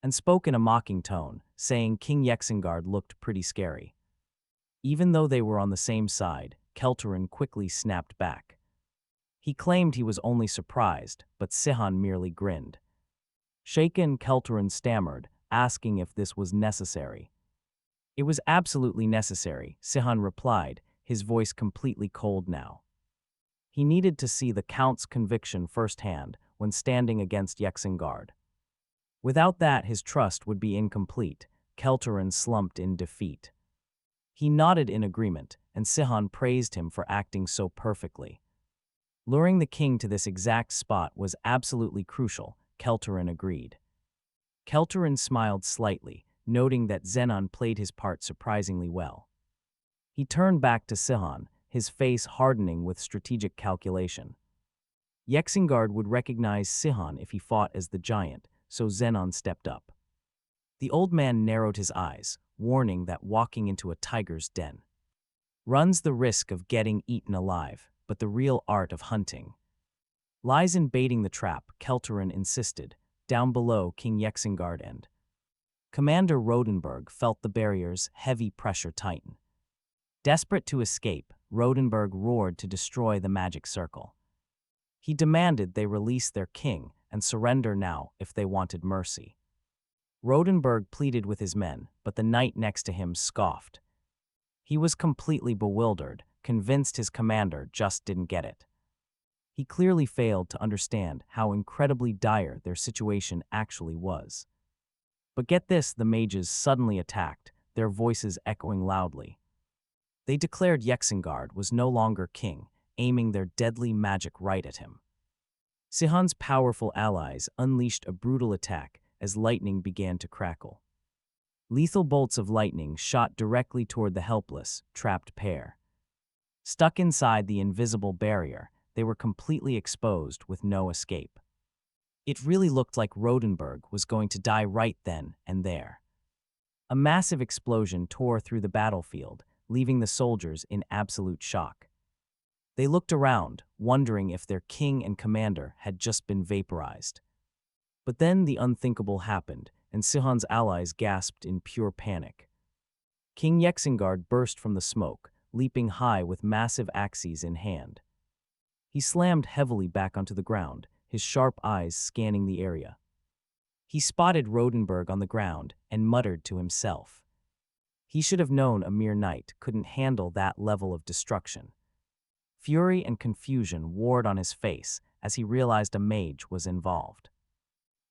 and spoke in a mocking tone, saying King Yexengard looked pretty scary. Even though they were on the same side, Kelterin quickly snapped back. He claimed he was only surprised, but Sihon merely grinned. Shaken, Kelterin stammered, asking if this was necessary. It was absolutely necessary, Sihon replied, his voice completely cold now. He needed to see the Count's conviction firsthand when standing against Yexengard. Without that, his trust would be incomplete. Kelterin slumped in defeat. He nodded in agreement, and Sihon praised him for acting so perfectly. Luring the king to this exact spot was absolutely crucial, Kelterin agreed. Kelterin smiled slightly, noting that Zenon played his part surprisingly well. He turned back to Sihon, his face hardening with strategic calculation. Yexengard would recognize Sihon if he fought as the giant, so Zenon stepped up. The old man narrowed his eyes, warning that walking into a tiger's den runs the risk of getting eaten alive, but the real art of hunting lies in baiting the trap, Kelterin insisted. Down below, King Yexengard and Commander Rodenberg felt the barrier's heavy pressure tighten. Desperate to escape, Rodenberg roared to destroy the magic circle. He demanded they release their king and surrender now if they wanted mercy. Rodenberg pleaded with his men, but the knight next to him scoffed. He was completely bewildered, convinced his commander just didn't get it. He clearly failed to understand how incredibly dire their situation actually was. But get this, the mages suddenly attacked, their voices echoing loudly. They declared Yexengard was no longer king, aiming their deadly magic right at him. Sihon's powerful allies unleashed a brutal attack as lightning began to crackle. Lethal bolts of lightning shot directly toward the helpless, trapped pair. Stuck inside the invisible barrier, they were completely exposed with no escape. It really looked like Rodenberg was going to die right then and there. A massive explosion tore through the battlefield, leaving the soldiers in absolute shock. They looked around, wondering if their king and commander had just been vaporized. But then the unthinkable happened, and Sihon's allies gasped in pure panic. King Yexengard burst from the smoke, leaping high with massive axes in hand. He slammed heavily back onto the ground, his sharp eyes scanning the area. He spotted Rodenberg on the ground and muttered to himself. He should have known a mere knight couldn't handle that level of destruction. Fury and confusion warred on his face as he realized a mage was involved.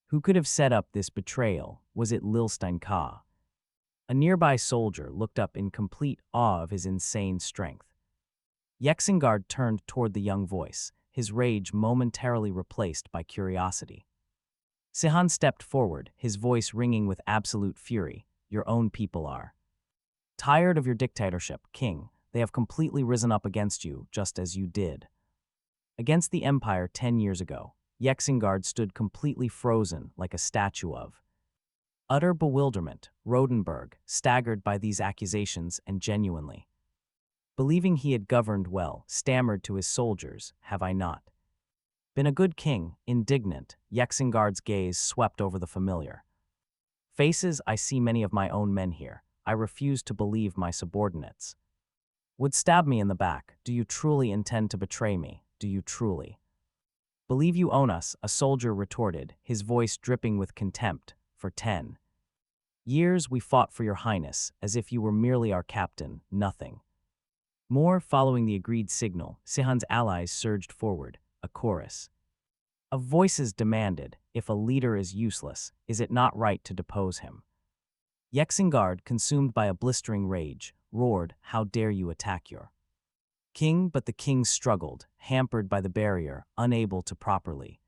Who could have set up this betrayal? Was it Lilstein Ka? A nearby soldier looked up in complete awe of his insane strength. Yexengard turned toward the young voice, his rage momentarily replaced by curiosity. Sihon stepped forward, his voice ringing with absolute fury. Your own people are tired of your dictatorship, king. They have completely risen up against you, just as you did against the Empire 10 years ago. Yexengard stood completely frozen like a statue of utter bewilderment. Rodenberg, staggered by these accusations and genuinely believing he had governed well, stammered to his soldiers, "Have I not been a good king?" Indignant, Yexengard's gaze swept over the familiar faces. "I see many of my own men here. I refuse to believe my subordinates would stab me in the back. Do you truly intend to betray me? Do you truly Believe you own us, a soldier retorted, his voice dripping with contempt. For 10 years we fought for your highness, as if you were merely our captain, nothing more. Following the agreed signal, Sihon's allies surged forward, a chorus of voices demanded, if a leader is useless, is it not right to depose him? Yexingard, consumed by a blistering rage, roared, how dare you attack your king? But the king struggled, hampered by the barrier, unable to properly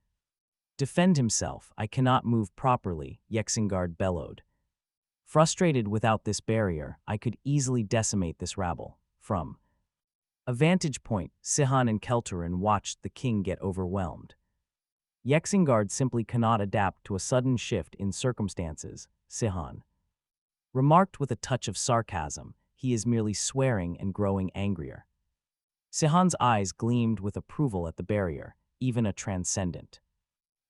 defend himself. I cannot move properly, Yexingard bellowed. Frustrated, without this barrier, I could easily decimate this rabble. From a vantage point, Sihon and Kelterin watched the king get overwhelmed. Yexingard simply cannot adapt to a sudden shift in circumstances, Sihon remarked with a touch of sarcasm. He is merely swearing and growing angrier. Sihon's eyes gleamed with approval at the barrier. Even a transcendent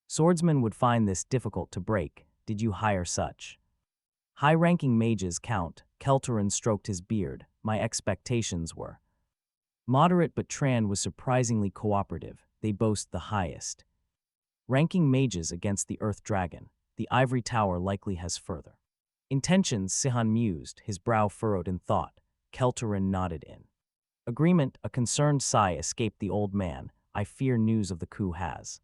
swordsman would find this difficult to break. Did you hire such high-ranking mages, Count? Kelterin stroked his beard. My expectations were moderate, but Tran was surprisingly cooperative. They boast the highest ranking mages against the Earth Dragon. The Ivory Tower likely has further intentions, Sihon mused, his brow furrowed in thought. Kelterin nodded in agreement. A concerned sigh escaped the old man. I fear news of the coup has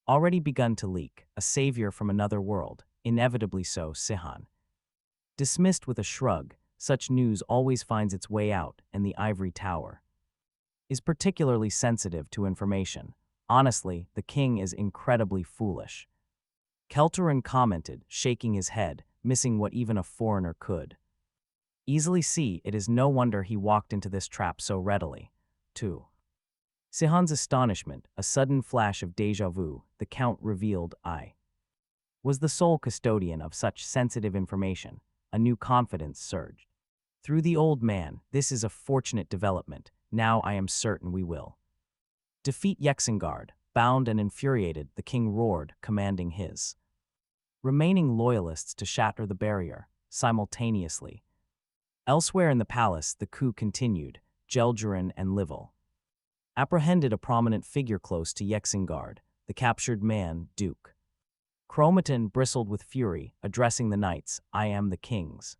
already begun to leak. A savior from another world. Inevitably so, Sihon dismissed with a shrug. Such news always finds its way out, and the Ivory Tower is particularly sensitive to information. Honestly, the king is incredibly foolish, Kelterin commented, shaking his head, missing what even a foreigner could easily see. It is no wonder he walked into this trap so readily. 2. Sihon's astonishment, a sudden flash of déjà vu, the Count revealed I was the sole custodian of such sensitive information. A new confidence surged through the old man. This is a fortunate development. Now I am certain we will defeat Yexingard. Bound and infuriated, the king roared, commanding his remaining loyalists to shatter the barrier simultaneously. Elsewhere in the palace, the coup continued. Jelgerin and Livil apprehended a prominent figure close to Yexingard, the captured man, Duke Chromatin, bristled with fury, addressing the knights. I am the king's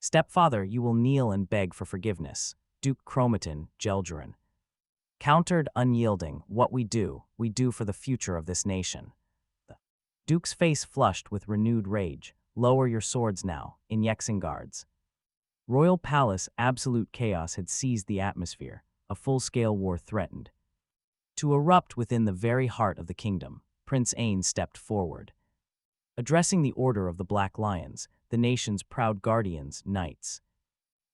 stepfather. You will kneel and beg for forgiveness. Duke Chromatin, Jelgerin countered, unyielding. What we do for the future of this nation. The Duke's face flushed with renewed rage. Lower your swords now. In Yexingard's royal palace, absolute chaos had seized the atmosphere. A full-scale war threatened to erupt within the very heart of the kingdom. Prince Ain stepped forward, addressing the Order of the Black Lions, the nation's proud guardians, knights.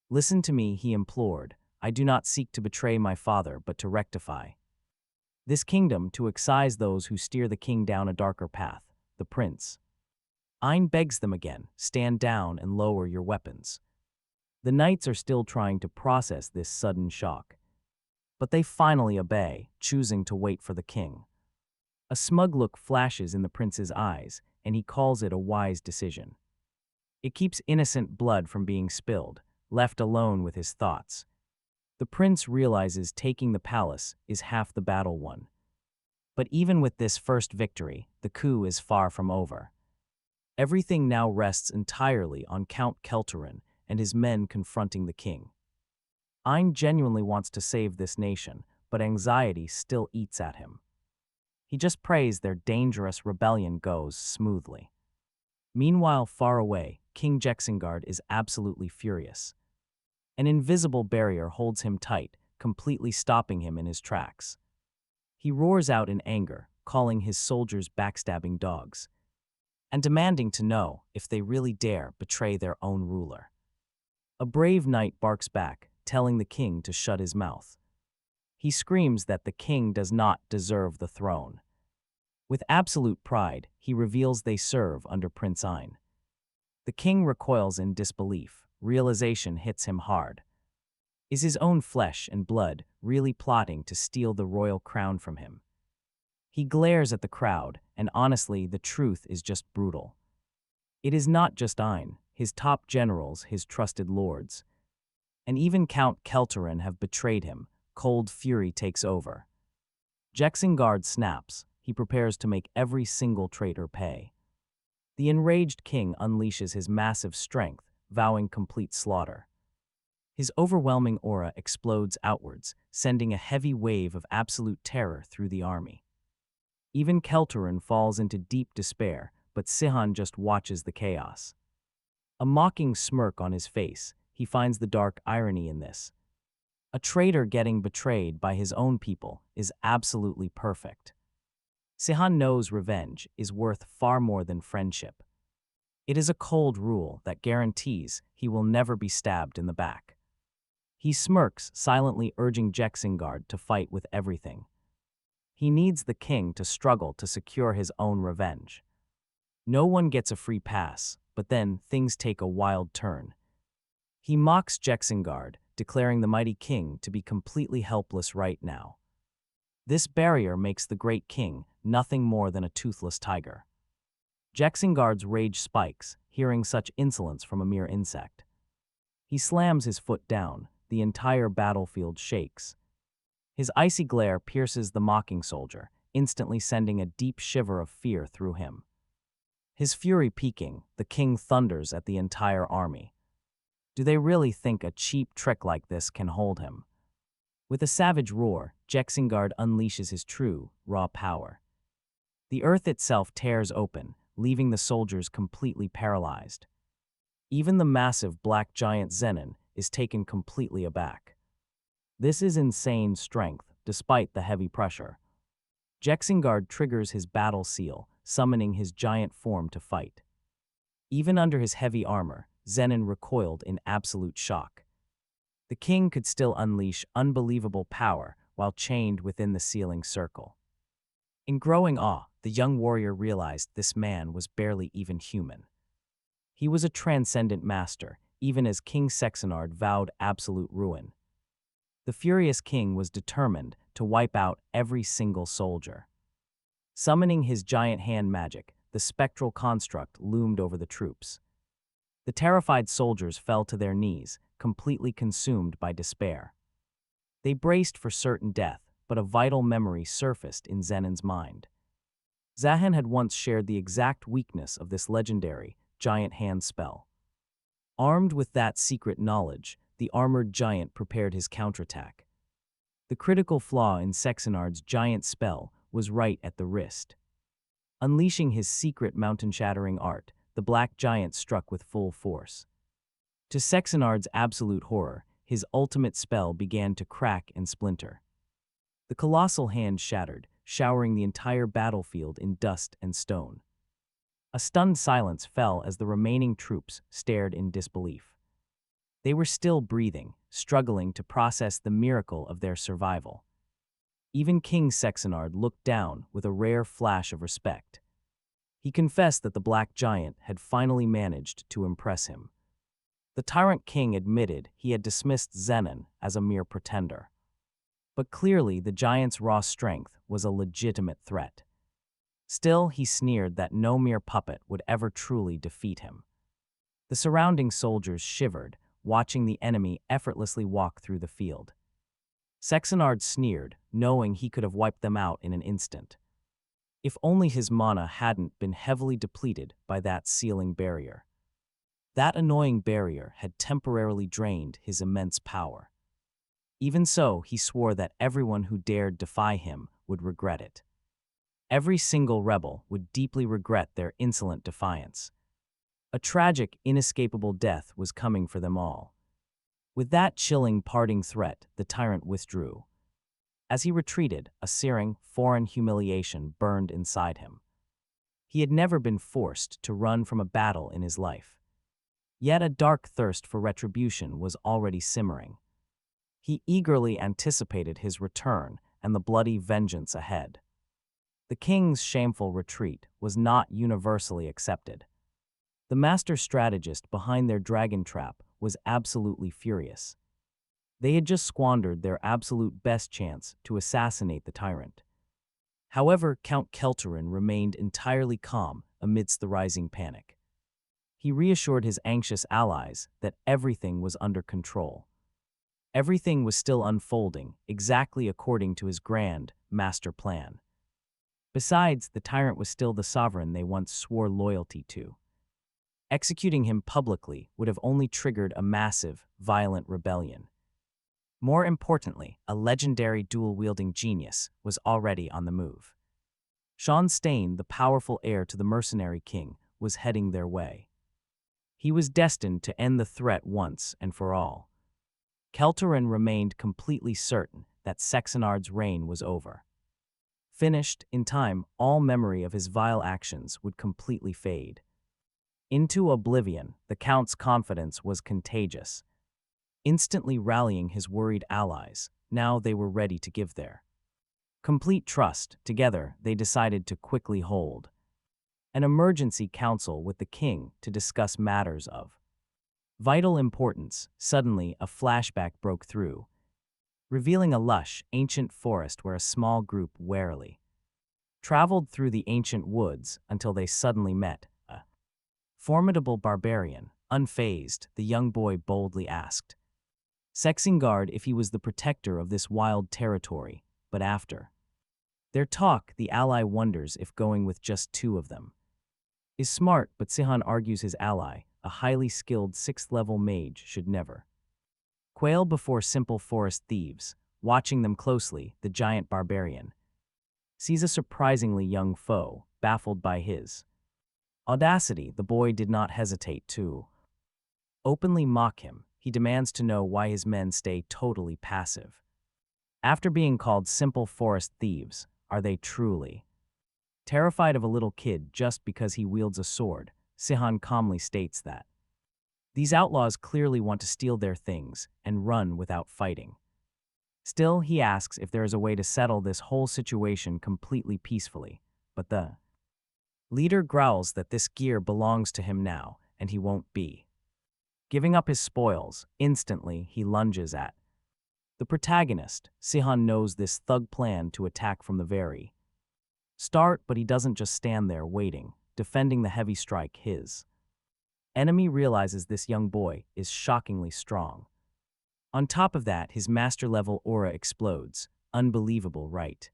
Listen to me, he implored. I do not seek to betray my father, but to rectify this kingdom, to excise those who steer the king down a darker path. The prince Ain begs them again, stand down and lower your weapons. The knights are still trying to process this sudden shock, but they finally obey, choosing to wait for the king. A smug look flashes in the prince's eyes, and he calls it a wise decision. It keeps innocent blood from being spilled, left alone with his thoughts. The prince realizes taking the palace is half the battle won. But even with this first victory, the coup is far from over. Everything now rests entirely on Count Kelterin and his men confronting the king. Ain genuinely wants to save this nation, but anxiety still eats at him. He just prays their dangerous rebellion goes smoothly. Meanwhile, far away, King Yexingard is absolutely furious. An invisible barrier holds him tight, completely stopping him in his tracks. He roars out in anger, calling his soldiers backstabbing dogs, and demanding to know if they really dare betray their own ruler. A brave knight barks back, telling the king to shut his mouth. He screams that the king does not deserve the throne. With absolute pride, he reveals they serve under Prince Ain. The king recoils in disbelief. Realization hits him hard. Is his own flesh and blood really plotting to steal the royal crown from him? He glares at the crowd, and honestly, the truth is just brutal. It is not just Ain, his top generals, his trusted lords, and even Count Kelterin have betrayed him. Cold fury takes over. Jexingard snaps. He prepares to make every single traitor pay. The enraged king unleashes his massive strength, vowing complete slaughter. His overwhelming aura explodes outwards, sending a heavy wave of absolute terror through the army. Even Kelterin falls into deep despair, but Sihon just watches the chaos. A mocking smirk on his face, he finds the dark irony in this. A traitor getting betrayed by his own people is absolutely perfect. Sihon knows revenge is worth far more than friendship. It is a cold rule that guarantees he will never be stabbed in the back. He smirks, silently urging Jexingard to fight with everything. He needs the king to struggle to secure his own revenge. No one gets a free pass, but then things take a wild turn. He mocks Jexingard, declaring the mighty king to be completely helpless right now. This barrier makes the great king nothing more than a toothless tiger. Jexingard's rage spikes, hearing such insolence from a mere insect. He slams his foot down, the entire battlefield shakes. His icy glare pierces the mocking soldier, instantly sending a deep shiver of fear through him. His fury peaking, the king thunders at the entire army. Do they really think a cheap trick like this can hold him? With a savage roar, Jexingard unleashes his true, raw power. The earth itself tears open, leaving the soldiers completely paralyzed. Even the massive black giant Zenon is taken completely aback. This is insane strength, despite the heavy pressure. Jexingard triggers his battle seal, summoning his giant form to fight. Even under his heavy armor, Zenon recoiled in absolute shock. The king could still unleash unbelievable power while chained within the sealing circle. In growing awe, the young warrior realized this man was barely even human. He was a transcendent master, even as King Sexenard vowed absolute ruin. The furious king was determined to wipe out every single soldier. Summoning his giant hand magic, the spectral construct loomed over the troops. The terrified soldiers fell to their knees, completely consumed by despair. They braced for certain death, but a vital memory surfaced in Zenon's mind. Zahan had once shared the exact weakness of this legendary giant hand spell. Armed with that secret knowledge, the armored giant prepared his counterattack. The critical flaw in Sexenard's giant spell was right at the wrist. Unleashing his secret mountain-shattering art, the black giant struck with full force. To Sexenard's absolute horror, his ultimate spell began to crack and splinter. The colossal hand shattered, showering the entire battlefield in dust and stone. A stunned silence fell as the remaining troops stared in disbelief. They were still breathing, struggling to process the miracle of their survival. Even King Sexenard looked down with a rare flash of respect. He confessed that the black giant had finally managed to impress him. The tyrant king admitted he had dismissed Zenon as a mere pretender. But clearly the giant's raw strength was a legitimate threat. Still, he sneered that no mere puppet would ever truly defeat him. The surrounding soldiers shivered, watching the enemy effortlessly walk through the field. Sexenard sneered, knowing he could have wiped them out in an instant. If only his mana hadn't been heavily depleted by that sealing barrier. That annoying barrier had temporarily drained his immense power. Even so, he swore that everyone who dared defy him would regret it. Every single rebel would deeply regret their insolent defiance. A tragic, inescapable death was coming for them all. With that chilling parting threat, the tyrant withdrew. As he retreated, a searing, foreign humiliation burned inside him. He had never been forced to run from a battle in his life. Yet a dark thirst for retribution was already simmering. He eagerly anticipated his return and the bloody vengeance ahead. The king's shameful retreat was not universally accepted. The master strategist behind their dragon trap was absolutely furious. They had just squandered their absolute best chance to assassinate the tyrant. However, Count Kelterin remained entirely calm amidst the rising panic. He reassured his anxious allies that everything was under control. Everything was still unfolding, exactly according to his grand master plan. Besides, the tyrant was still the sovereign they once swore loyalty to. Executing him publicly would have only triggered a massive, violent rebellion. More importantly, a legendary dual-wielding genius was already on the move. Sean Stain, the powerful heir to the mercenary king, was heading their way. He was destined to end the threat once and for all. Kelterin remained completely certain that Sexenard's reign was over. Finished, in time, all memory of his vile actions would completely fade. Into oblivion, the Count's confidence was contagious. Instantly rallying his worried allies, now they were ready to give their complete trust. Together, they decided to quickly hold an emergency council with the king to discuss matters of vital importance. Suddenly, a flashback broke through, revealing a lush, ancient forest where a small group warily traveled through the ancient woods until they suddenly met a formidable barbarian. Unfazed, the young boy boldly asked Sexengard if he was the protector of this wild territory, but after their talk, the ally wonders if going with just two of them is smart, but Sihon argues his ally, a highly skilled 6th-level mage, should never quail before simple forest thieves. Watching them closely, the giant barbarian sees a surprisingly young foe. Baffled by his audacity, the boy did not hesitate to openly mock him. He demands to know why his men stay totally passive. After being called simple forest thieves, are they truly terrified of a little kid just because he wields a sword? Sihon calmly states that these outlaws clearly want to steal their things and run without fighting. Still, he asks if there is a way to settle this whole situation completely peacefully, but the leader growls that this gear belongs to him now, and he won't be giving up his spoils. Instantly, he lunges at the protagonist. Sihon knows this thug plan to attack from the very start, but he doesn't just stand there waiting, defending the heavy strike. His enemy realizes this young boy is shockingly strong. On top of that, his master-level aura explodes. Unbelievable, right?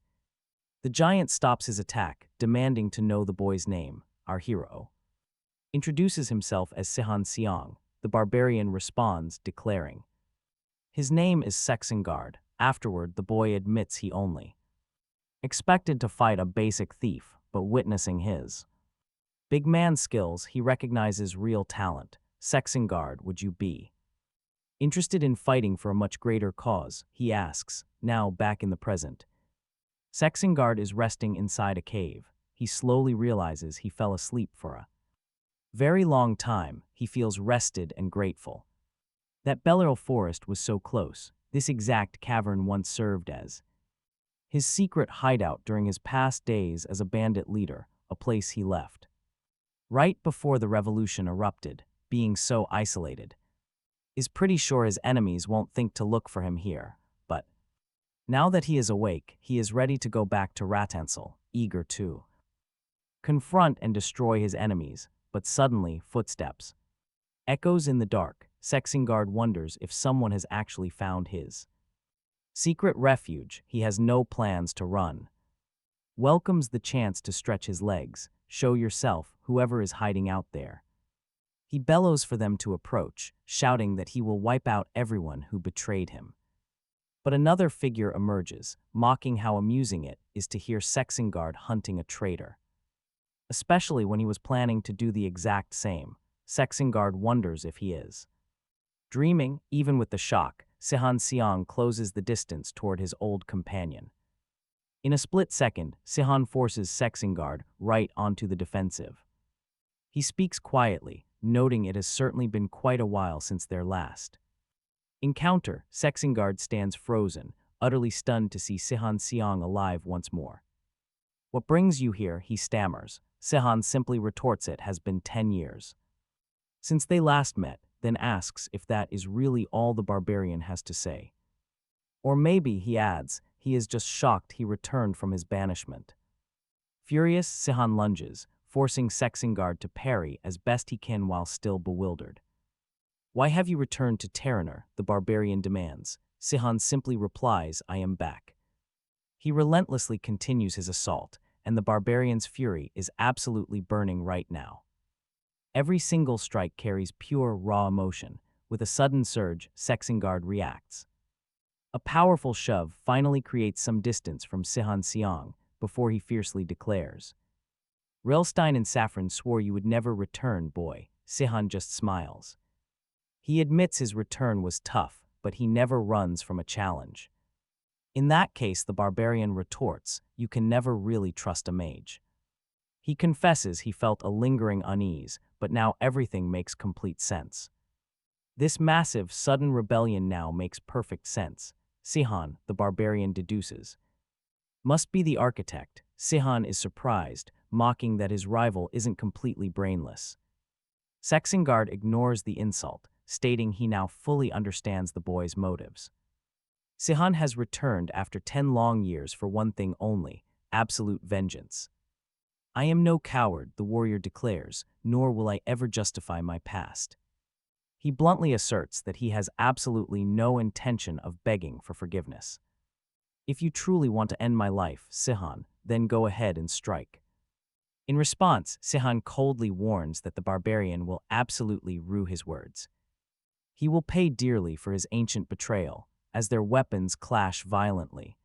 The giant stops his attack, demanding to know the boy's name. Our hero introduces himself as Sihon Seong. The barbarian responds, declaring his name is Sexengard. Afterward, the boy admits he only expected to fight a basic thief, but witnessing his big man skills, he recognizes real talent. Sexengard, would you be interested in fighting for a much greater cause? He asks, now back in the present. Sexengard is resting inside a cave. He slowly realizes he fell asleep for a very long time. He feels rested and grateful. That Betrayal forest was so close. This exact cavern once served as his secret hideout during his past days as a bandit leader, a place he left right before the revolution erupted. Being so isolated, is pretty sure his enemies won't think to look for him here, but now that he is awake, he is ready to go back to Ratansel, eager to confront and destroy his enemies. But suddenly, footsteps echoes in the dark. Sexengard wonders if someone has actually found his secret refuge. He has no plans to run. Welcomes the chance to stretch his legs. Show yourself, whoever is hiding out there. He bellows for them to approach, shouting that he will wipe out everyone who betrayed him. But another figure emerges, mocking how amusing it is to hear Sexengard hunting a traitor. Especially when he was planning to do the exact same. Sexengard wonders if he is dreaming. Even with the shock, Sihon Seong closes the distance toward his old companion. In a split second, Sihon forces Sexengard right onto the defensive. He speaks quietly, noting it has certainly been quite a while since their last encounter. Sexengard stands frozen, utterly stunned to see Sihon Seong alive once more. What brings you here? He stammers. Sihon simply retorts it has been 10 years since they last met, then asks if that is really all the barbarian has to say. Or maybe, he adds, he is just shocked he returned from his banishment. Furious, Sihon lunges, forcing Sexengard to parry as best he can while still bewildered. Why have you returned to Terraner? The barbarian demands. Sihon simply replies, "I am back." He relentlessly continues his assault, and the barbarian's fury is absolutely burning right now. Every single strike carries pure, raw emotion. With a sudden surge, Sexingard reacts. A powerful shove finally creates some distance from Sihon Seong before he fiercely declares, "Relstein and Saffron swore you would never return, boy." Sihon just smiles. He admits his return was tough, but he never runs from a challenge. In that case, the barbarian retorts, "You can never really trust a mage." He confesses he felt a lingering unease, but now everything makes complete sense. This massive, sudden rebellion now makes perfect sense. Sihon, the barbarian, deduces, must be the architect. Sihon is surprised, mocking that his rival isn't completely brainless. Sexingard ignores the insult, stating he now fully understands the boy's motives. Sihon has returned after 10 long years for one thing only, absolute vengeance. "I am no coward," the warrior declares, "nor will I ever justify my past." He bluntly asserts that he has absolutely no intention of begging for forgiveness. "If you truly want to end my life, Sihon, then go ahead and strike." In response, Sihon coldly warns that the barbarian will absolutely rue his words. He will pay dearly for his ancient betrayal, as their weapons clash violently.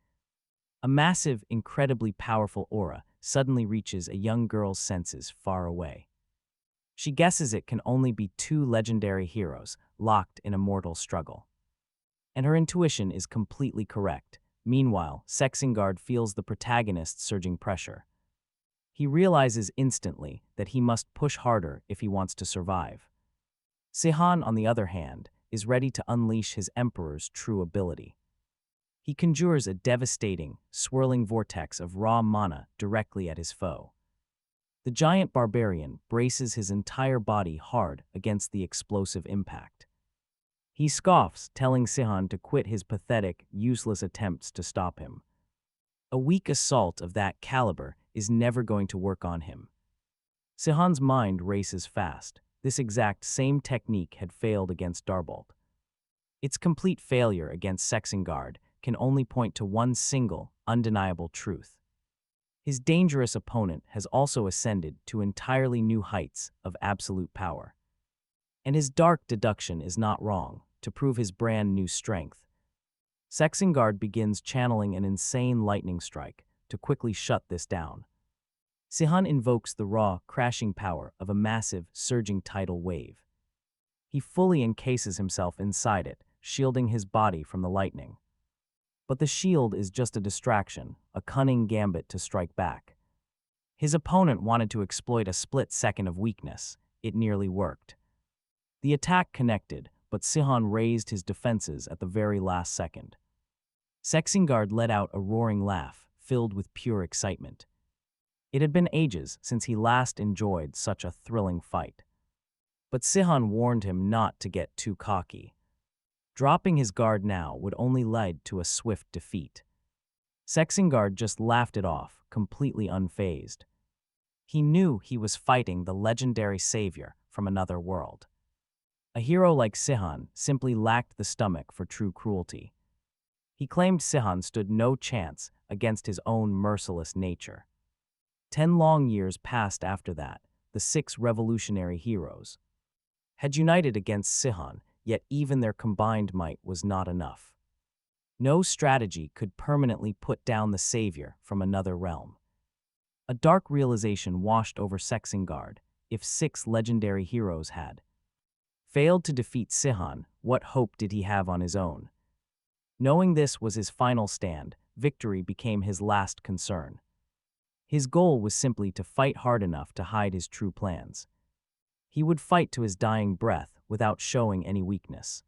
A massive, incredibly powerful aura suddenly reaches a young girl's senses far away. She guesses it can only be two legendary heroes locked in a mortal struggle. And her intuition is completely correct. Meanwhile, Sexingard feels the protagonist's surging pressure. He realizes instantly that he must push harder if he wants to survive. Sihon, on the other hand, is ready to unleash his emperor's true ability. He conjures a devastating, swirling vortex of raw mana directly at his foe. The giant barbarian braces his entire body hard against the explosive impact. He scoffs, telling Sihon to quit his pathetic, useless attempts to stop him. A weak assault of that caliber is never going to work on him. Sihon's mind races fast. This exact same technique had failed against Darbolt. Its complete failure against Sexingard can only point to one single, undeniable truth. His dangerous opponent has also ascended to entirely new heights of absolute power. And his dark deduction is not wrong to prove his brand new strength. Sexingard begins channeling an insane lightning strike to quickly shut this down. Sihon invokes the raw, crashing power of a massive, surging tidal wave. He fully encases himself inside it, shielding his body from the lightning. But the shield is just a distraction, a cunning gambit to strike back. His opponent wanted to exploit a split second of weakness. It nearly worked. The attack connected, but Sihon raised his defenses at the very last second. Sexingard let out a roaring laugh, filled with pure excitement. It had been ages since he last enjoyed such a thrilling fight. But Sihon warned him not to get too cocky. Dropping his guard now would only lead to a swift defeat. Sexingard just laughed it off, completely unfazed. He knew he was fighting the legendary savior from another world. A hero like Sihon simply lacked the stomach for true cruelty. He claimed Sihon stood no chance against his own merciless nature. 10 long years passed after that. The 6 revolutionary heroes had united against Sihon, yet even their combined might was not enough. No strategy could permanently put down the savior from another realm. A dark realization washed over Sexingard. If 6 legendary heroes had failed to defeat Sihon, what hope did he have on his own? Knowing this was his final stand, victory became his last concern. His goal was simply to fight hard enough to hide his true plans. He would fight to his dying breath without showing any weakness.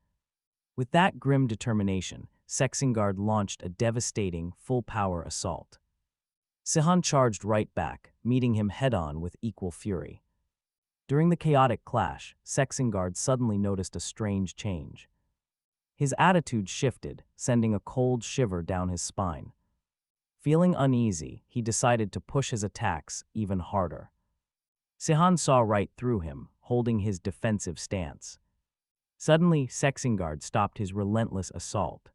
With that grim determination, Sexingard launched a devastating, full-power assault. Sihon charged right back, meeting him head-on with equal fury. During the chaotic clash, Sexingard suddenly noticed a strange change. His attitude shifted, sending a cold shiver down his spine. Feeling uneasy, he decided to push his attacks even harder. Sihon saw right through him, holding his defensive stance. Suddenly, Sexingard stopped his relentless assault.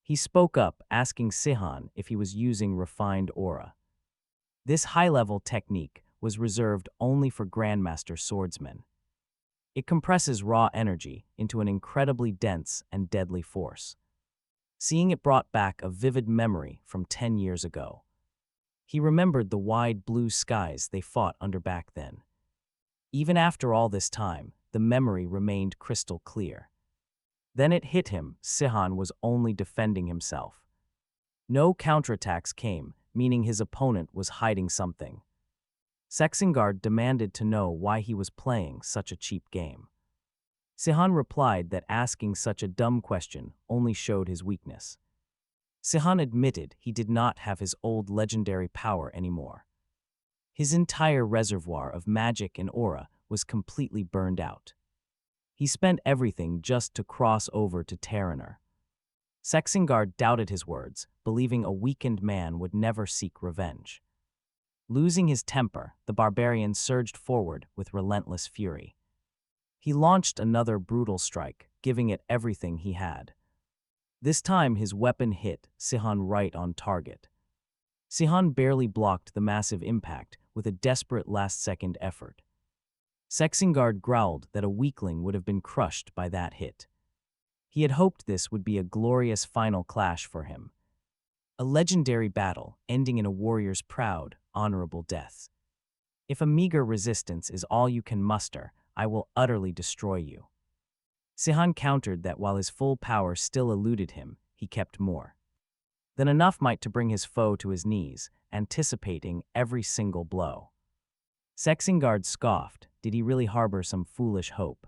He spoke up, asking Sihon if he was using refined aura. This high-level technique was reserved only for Grandmaster swordsmen. It compresses raw energy into an incredibly dense and deadly force. Seeing it brought back a vivid memory from 10 years ago. He remembered the wide blue skies they fought under back then. Even after all this time, the memory remained crystal clear. Then it hit him, Sihon was only defending himself. No counterattacks came, meaning his opponent was hiding something. Sexingard demanded to know why he was playing such a cheap game. Sihon replied that asking such a dumb question only showed his weakness. Sihon admitted he did not have his old legendary power anymore. His entire reservoir of magic and aura was completely burned out. He spent everything just to cross over to Terraner. Sexingard doubted his words, believing a weakened man would never seek revenge. Losing his temper, the barbarian surged forward with relentless fury. He launched another brutal strike, giving it everything he had. This time his weapon hit Sihon right on target. Sihon barely blocked the massive impact with a desperate last-second effort. Sexingard growled that a weakling would have been crushed by that hit. He had hoped this would be a glorious final clash for him. A legendary battle ending in a warrior's proud, honorable death. If a meager resistance is all you can muster, I will utterly destroy you. Sihon countered that while his full power still eluded him, he kept more than enough might to bring his foe to his knees, anticipating every single blow. Sexingard scoffed. Did he really harbor some foolish hope?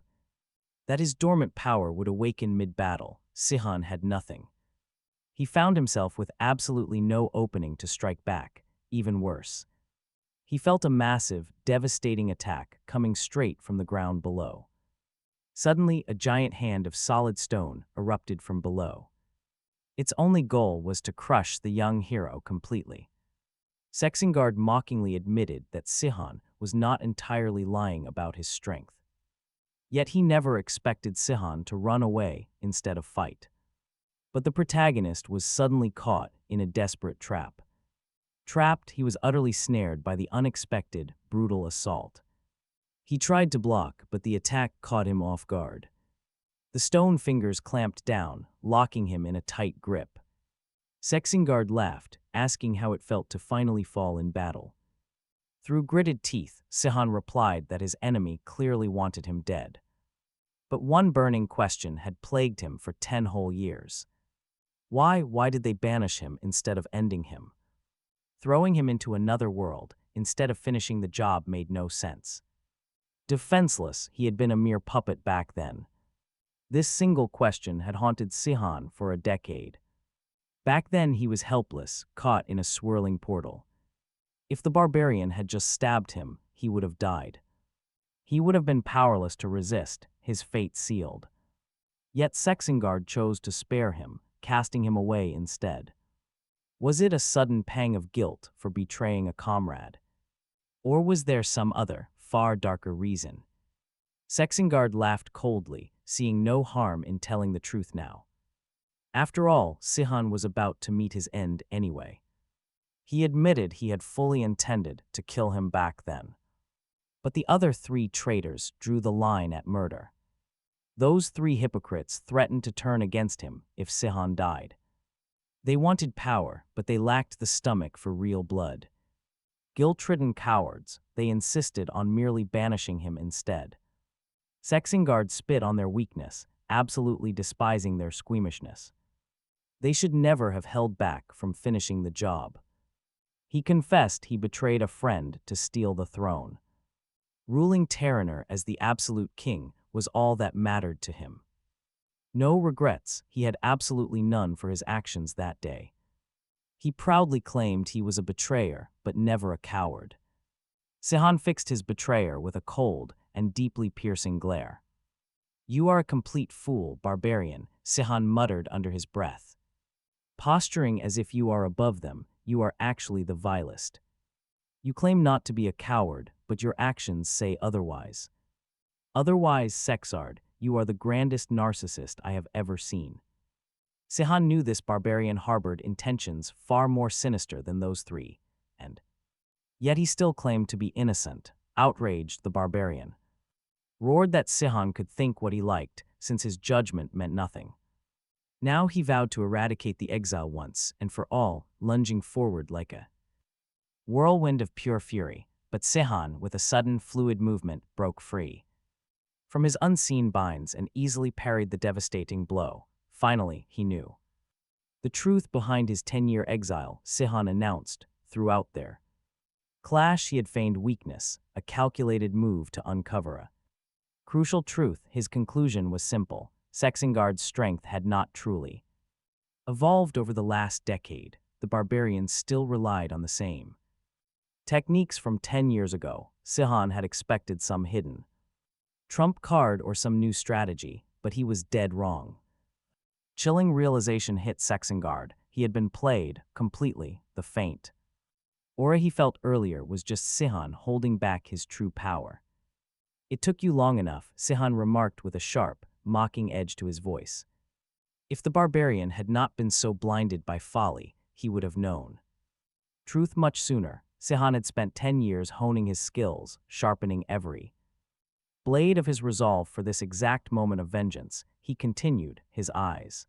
That his dormant power would awaken mid-battle, Sihon had nothing. He found himself with absolutely no opening to strike back, even worse. He felt a massive, devastating attack coming straight from the ground below. Suddenly, a giant hand of solid stone erupted from below. Its only goal was to crush the young hero completely. Sexingard mockingly admitted that Sihon was not entirely lying about his strength. Yet he never expected Sihon to run away instead of fight. But the protagonist was suddenly caught in a desperate trap. Trapped, he was utterly snared by the unexpected, brutal assault. He tried to block, but the attack caught him off guard. The stone fingers clamped down, locking him in a tight grip. Sexingard laughed, asking how it felt to finally fall in battle. Through gritted teeth, Sihon replied that his enemy clearly wanted him dead. But one burning question had plagued him for 10 whole years. Why did they banish him instead of ending him? Throwing him into another world instead of finishing the job made no sense. Defenseless, he had been a mere puppet back then. This single question had haunted Sihon for a decade. Back then he was helpless, caught in a swirling portal. If the barbarian had just stabbed him, he would have died. He would have been powerless to resist, his fate sealed. Yet Sexingard chose to spare him, casting him away instead. Was it a sudden pang of guilt for betraying a comrade? Or was there some other, far darker reason? Sexingard laughed coldly, seeing no harm in telling the truth now. After all, Sihon was about to meet his end anyway. He admitted he had fully intended to kill him back then. But the other 3 traitors drew the line at murder. Those 3 hypocrites threatened to turn against him if Sihon died. They wanted power, but they lacked the stomach for real blood. Guilt-ridden cowards, they insisted on merely banishing him instead. Sexingard spit on their weakness, absolutely despising their squeamishness. They should never have held back from finishing the job. He confessed he betrayed a friend to steal the throne. Ruling Terraner as the absolute king was all that mattered to him. No regrets, he had absolutely none for his actions that day. He proudly claimed he was a betrayer, but never a coward. Sihon fixed his betrayer with a cold and deeply piercing glare. "You are a complete fool, barbarian," Sihon muttered under his breath. "Posturing as if you are above them, you are actually the vilest. You claim not to be a coward, but your actions say otherwise. Otherwise, Sexard, you are the grandest narcissist I have ever seen." Sihon knew this barbarian harbored intentions far more sinister than those three, and yet he still claimed to be innocent. Outraged, the barbarian roared that Sihon could think what he liked, since his judgment meant nothing. Now he vowed to eradicate the exile once and for all, lunging forward like a whirlwind of pure fury. But Sihon, with a sudden, fluid movement, broke free from his unseen binds and easily parried the devastating blow. Finally, he knew the truth behind his 10-year exile. Sihon announced throughout their clash he had feigned weakness, a calculated move to uncover a crucial truth. His conclusion was simple: Sexengard's strength had not truly evolved over the last decade. The barbarians still relied on the same techniques from 10 years ago. Sihon had expected some hidden trump card or some new strategy, but he was dead wrong. Chilling realization hit Sexengard. He had been played completely. The faint aura he felt earlier was just Sihon holding back his true power. "It took you long enough," Sihon remarked with a sharp, mocking edge to his voice. If the barbarian had not been so blinded by folly, he would have known truth much sooner. Sihon had spent 10 years honing his skills, sharpening every blade of his resolve for this exact moment of vengeance. He continued, his eyes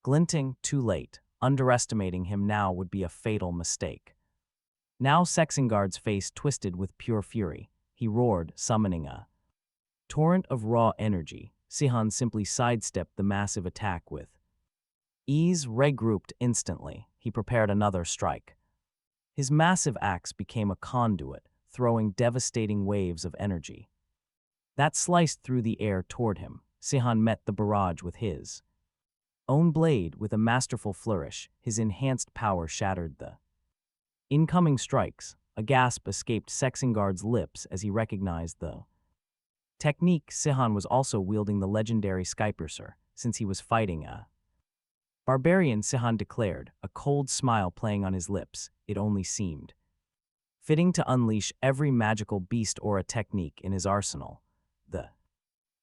glinting. Too late. Underestimating him now would be a fatal mistake. Now Sexengard's face twisted with pure fury. He roared, summoning a torrent of raw energy. Sihon simply sidestepped the massive attack with ease. Regrouped instantly, he prepared another strike. His massive axe became a conduit, throwing devastating waves of energy that sliced through the air toward him. Sihon met the barrage with his own blade. With a masterful flourish, his enhanced power shattered the incoming strikes. A gasp escaped Sexengard's lips as he recognized the technique. Sihon was also wielding the legendary Skypiercer, since he was fighting a barbarian. Sihon declared, a cold smile playing on his lips. It only seemed fitting to unleash every magical beast or a technique in his arsenal. The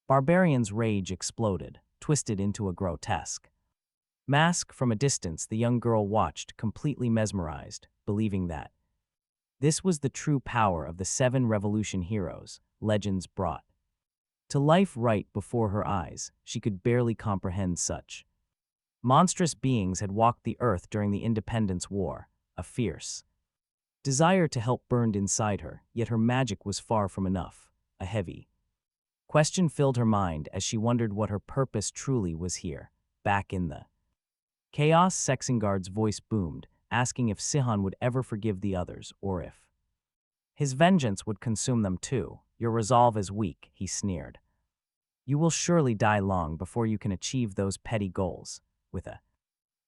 barbarian's rage exploded, twisted into a grotesque mask. From a distance, the young girl watched, completely mesmerized, believing that this was the true power of the 7 revolution heroes legends brought to life right before her eyes. She could barely comprehend such monstrous beings had walked the earth during the Independence War. A fierce desire to help burned inside her, yet her magic was far from enough. A heavy question filled her mind as she wondered what her purpose truly was here. Back in the chaos, Sexengard's voice boomed, asking if Sihon would ever forgive the others, or if his vengeance would consume them too. Your resolve is weak, he sneered. You will surely die long before you can achieve those petty goals. With a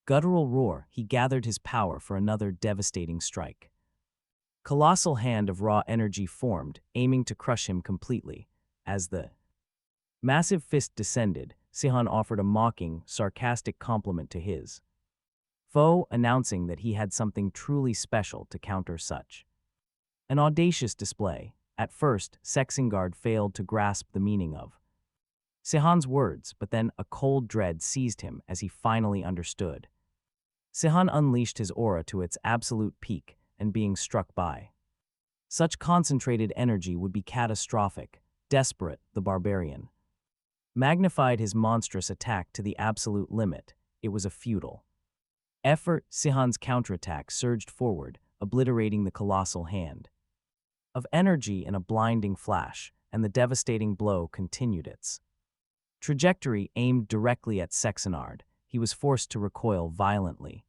guttural roar, he gathered his power for another devastating strike. Colossal hand of raw energy formed, aiming to crush him completely. As the massive fist descended, Sihon offered a mocking, sarcastic compliment to his foe, announcing that he had something truly special to counter such an audacious display. At first, Sexengard failed to grasp the meaning of Sihon's words, but then a cold dread seized him as he finally understood. Sihon unleashed his aura to its absolute peak, and being struck by such concentrated energy would be catastrophic. Desperate, the barbarian magnified his monstrous attack to the absolute limit. It was a futile effort. Sihon's counterattack surged forward, obliterating the colossal hand of energy in a blinding flash, and the devastating blow continued its trajectory. Aimed directly at Sexengard, he was forced to recoil violently,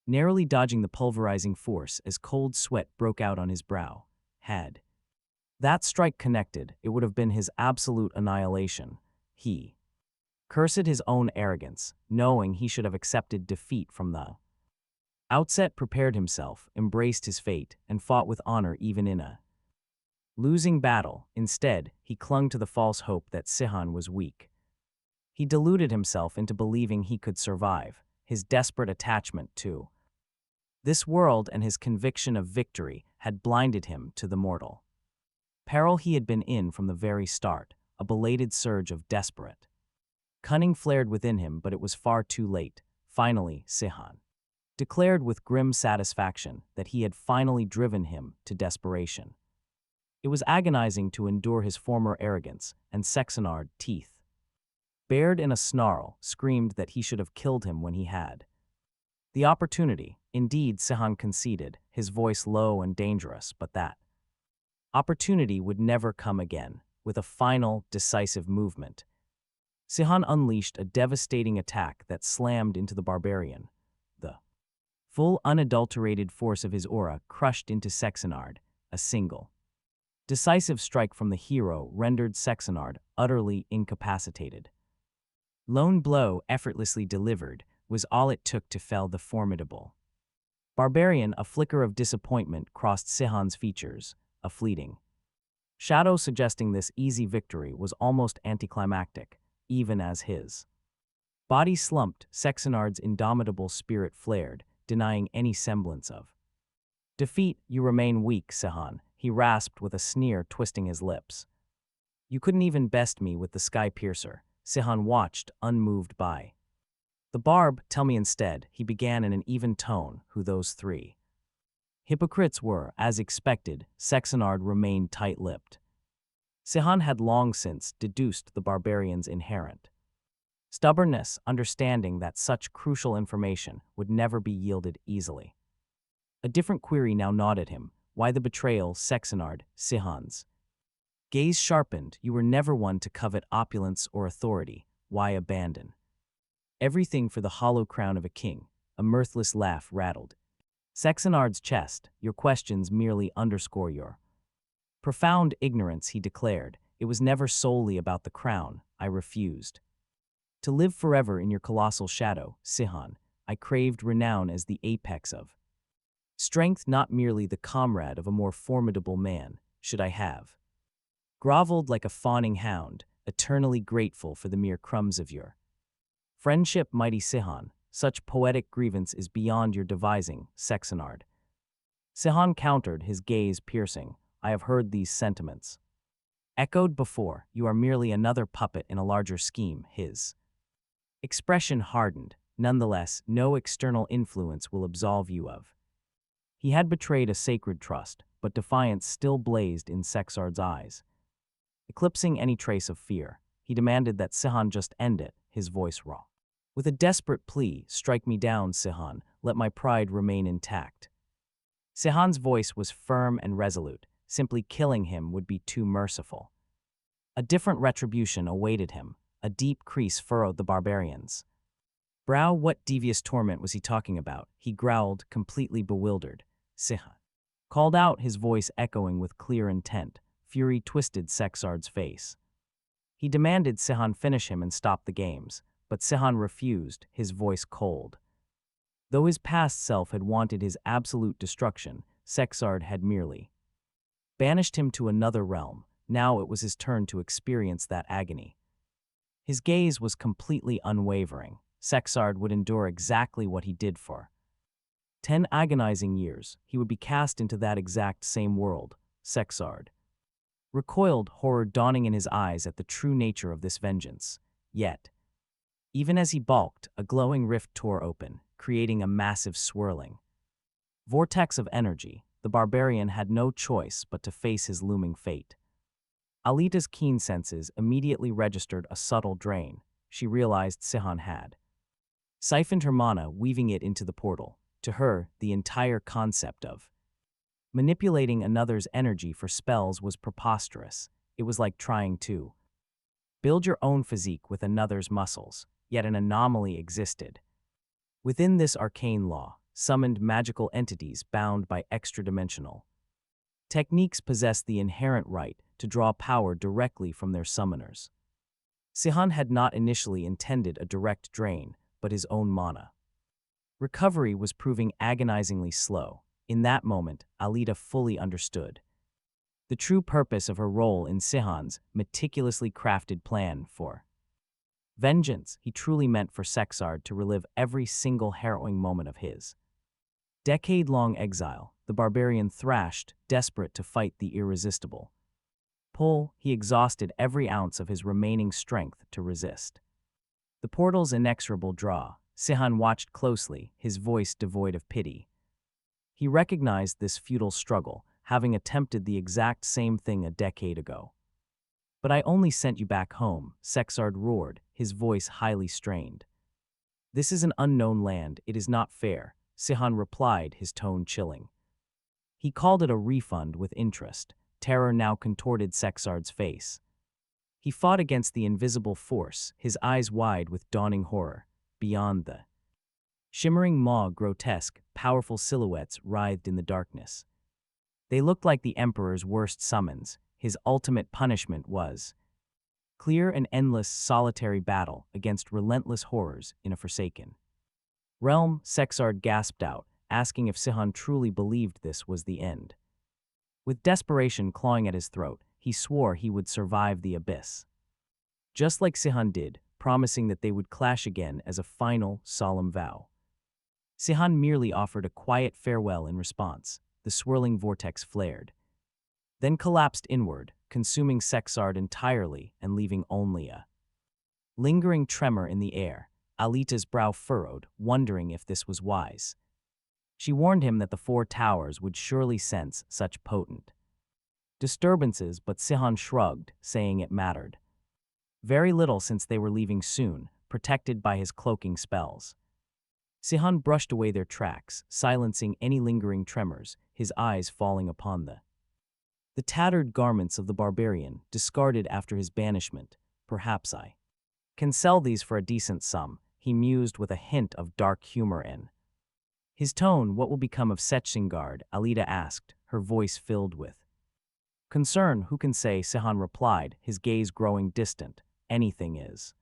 narrowly dodging the pulverizing force as cold sweat broke out on his brow. Had that strike connected, it would have been his absolute annihilation. He cursed his own arrogance, knowing he should have accepted defeat from the outset, prepared himself, embraced his fate, and fought with honor even in a losing battle. Instead, he clung to the false hope that Sihon was weak. He deluded himself into believing he could survive. His desperate attachment to this world and his conviction of victory had blinded him to the mortal peril he had been in from the very start. A belated surge of desperate Cunning flared within him, but it was far too late. Finally, Sihon declared with grim satisfaction that he had finally driven him to desperation. It was agonizing to endure his former arrogance, and Sexenard, teeth bared in a snarl, screamed that he should have killed him when he had the opportunity. Indeed, Sihon conceded, his voice low and dangerous, but that opportunity would never come again. With a final, decisive movement, Sihon unleashed a devastating attack that slammed into the barbarian. The full, unadulterated force of his aura crushed into Sexenard. A single, decisive strike from the hero rendered Sexenard utterly incapacitated. Lone blow, effortlessly delivered, was all it took to fell the formidable barbarian. A flicker of disappointment crossed Sihon's features, a fleeting shadow suggesting this easy victory was almost anticlimactic, even as his body slumped. Sexenard's indomitable spirit flared, denying any semblance of defeat. "You remain weak, Sihon," he rasped with a sneer, twisting his lips. "You couldn't even best me with the sky piercer." Sihon watched, unmoved by the barb. "Tell me instead," he began in an even tone, "who those three hypocrites were." As expected, Sexenard remained tight-lipped. Sihon had long since deduced the barbarian's inherent stubbornness, understanding that such crucial information would never be yielded easily. A different query now gnawed at him. Why the betrayal, Sexenard? Sihon's gaze sharpened. "You were never one to covet opulence or authority. Why abandon everything for the hollow crown of a king?" A mirthless laugh rattled Sexenard's chest. "Your questions merely underscore your profound ignorance," he declared. "It was never solely about the crown. I refused to live forever in your colossal shadow, Sihon. I craved renown as the apex of strength, not merely the comrade of a more formidable man. Should I have groveled like a fawning hound, eternally grateful for the mere crumbs of your friendship, mighty Sihon? Such poetic grievance is beyond your devising, Sexenard." Sihon countered, his gaze piercing. "I have heard these sentiments echoed before. You are merely another puppet in a larger scheme." His expression hardened. "Nonetheless, no external influence will absolve you of." He had betrayed a sacred trust, but defiance still blazed in Sexenard's eyes, eclipsing any trace of fear. He demanded that Sihon just end it, his voice raw with a desperate plea. "Strike me down, Sihon. Let my pride remain intact." Sihon's voice was firm and resolute. Simply killing him would be too merciful. A different retribution awaited him. A deep crease furrowed the barbarian's brow. What devious torment was he talking about? He growled, completely bewildered. Sihon called out, his voice echoing with clear intent. Fury twisted Sexenard's face. He demanded Sihon finish him and stop the games, but Sihon refused, his voice cold. Though his past self had wanted his absolute destruction, Sexenard had merely banished him to another realm. Now it was his turn to experience that agony. His gaze was completely unwavering. Sexenard would endure exactly what he did for 10 agonizing years. He would be cast into that exact same world. Sexenard recoiled, horror dawning in his eyes at the true nature of this vengeance. Yet, even as he balked, a glowing rift tore open, creating a massive swirling vortex of energy. The barbarian had no choice but to face his looming fate. Alita's keen senses immediately registered a subtle drain. She realized Sihon had siphoned her mana, weaving it into the portal. To her, the entire concept of manipulating another's energy for spells was preposterous. It was like trying to build your own physique with another's muscles. Yet an anomaly existed. Within this arcane law, summoned magical entities bound by extra-dimensional techniques possessed the inherent right to draw power directly from their summoners. Sihon had not initially intended a direct drain, but his own mana recovery was proving agonizingly slow. In that moment, Alita fully understood the true purpose of her role in Sihon's meticulously crafted plan for vengeance. He truly meant for Sexenard to relive every single harrowing moment of his decade-long exile. The barbarian thrashed, desperate to fight the irresistible pull. He exhausted every ounce of his remaining strength to resist. The portal's inexorable draw. Sihon watched closely, his voice devoid of pity. He recognized this futile struggle, having attempted the exact same thing a decade ago. "But I only sent you back home," Sexard roared, his voice highly strained. "This is an unknown land, it is not fair," Sihon replied, his tone chilling. He called it a refund with interest. Terror now contorted Sexard's face. He fought against the invisible force, his eyes wide with dawning horror. Beyond the shimmering maw, grotesque, powerful silhouettes writhed in the darkness. They looked like the Emperor's worst summons. His ultimate punishment was clear and endless solitary battle against relentless horrors in a forsaken realm. Sexard gasped out, asking if Sihon truly believed this was the end. With desperation clawing at his throat, he swore he would survive the abyss. Just like Sihon did, promising that they would clash again as a final, solemn vow. Sihon merely offered a quiet farewell in response. The swirling vortex flared, then collapsed inward, consuming Sexard entirely and leaving only a lingering tremor in the air. Alita's brow furrowed, wondering if this was wise. She warned him that the four towers would surely sense such potent disturbances, but Sihon shrugged, saying it mattered very little since they were leaving soon, protected by his cloaking spells. Sihon brushed away their tracks, silencing any lingering tremors, his eyes falling upon the tattered garments of the barbarian, discarded after his banishment. "Perhaps I can sell these for a decent sum," he mused with a hint of dark humor in his tone. "What will become of Setchingard?" Alita asked, her voice filled with concern. "Who can say?" Sihon replied, his gaze growing distant. "Anything is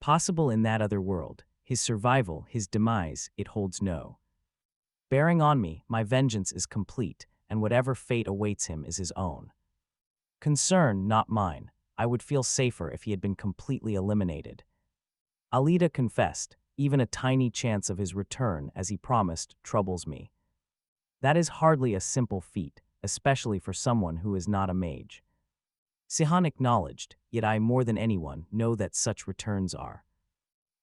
possible in that other world. His survival, his demise, it holds no bearing on me. My vengeance is complete, and whatever fate awaits him is his own concern, not mine. I would feel safer if he had been completely eliminated." Alita confessed, "Even a tiny chance of his return, as he promised, troubles me. That is hardly a simple feat, especially for someone who is not a mage." Sihon acknowledged, "Yet I, more than anyone, know that such returns are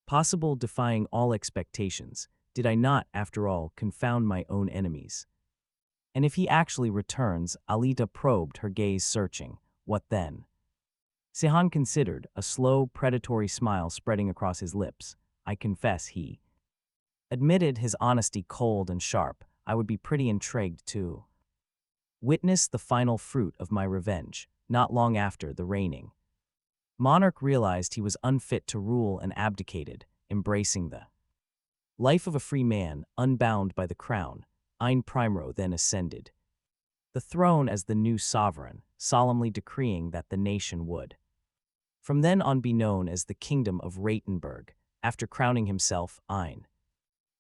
possible, defying all expectations. Did I not, after all, confound my own enemies? And if he actually returns?" Alita probed, her gaze searching. "What then?" Sihon considered, a slow, predatory smile spreading across his lips. "I confess," he admitted, his honesty cold and sharp, "I would be pretty intrigued to witness the final fruit of my revenge." Not long after, the reigning monarch realized he was unfit to rule and abdicated, embracing the life of a free man, unbound by the crown. Ein Primero then ascended the throne as the new sovereign, solemnly decreeing that the nation would from then on be known as the Kingdom of Ratenburg. After crowning himself, Ein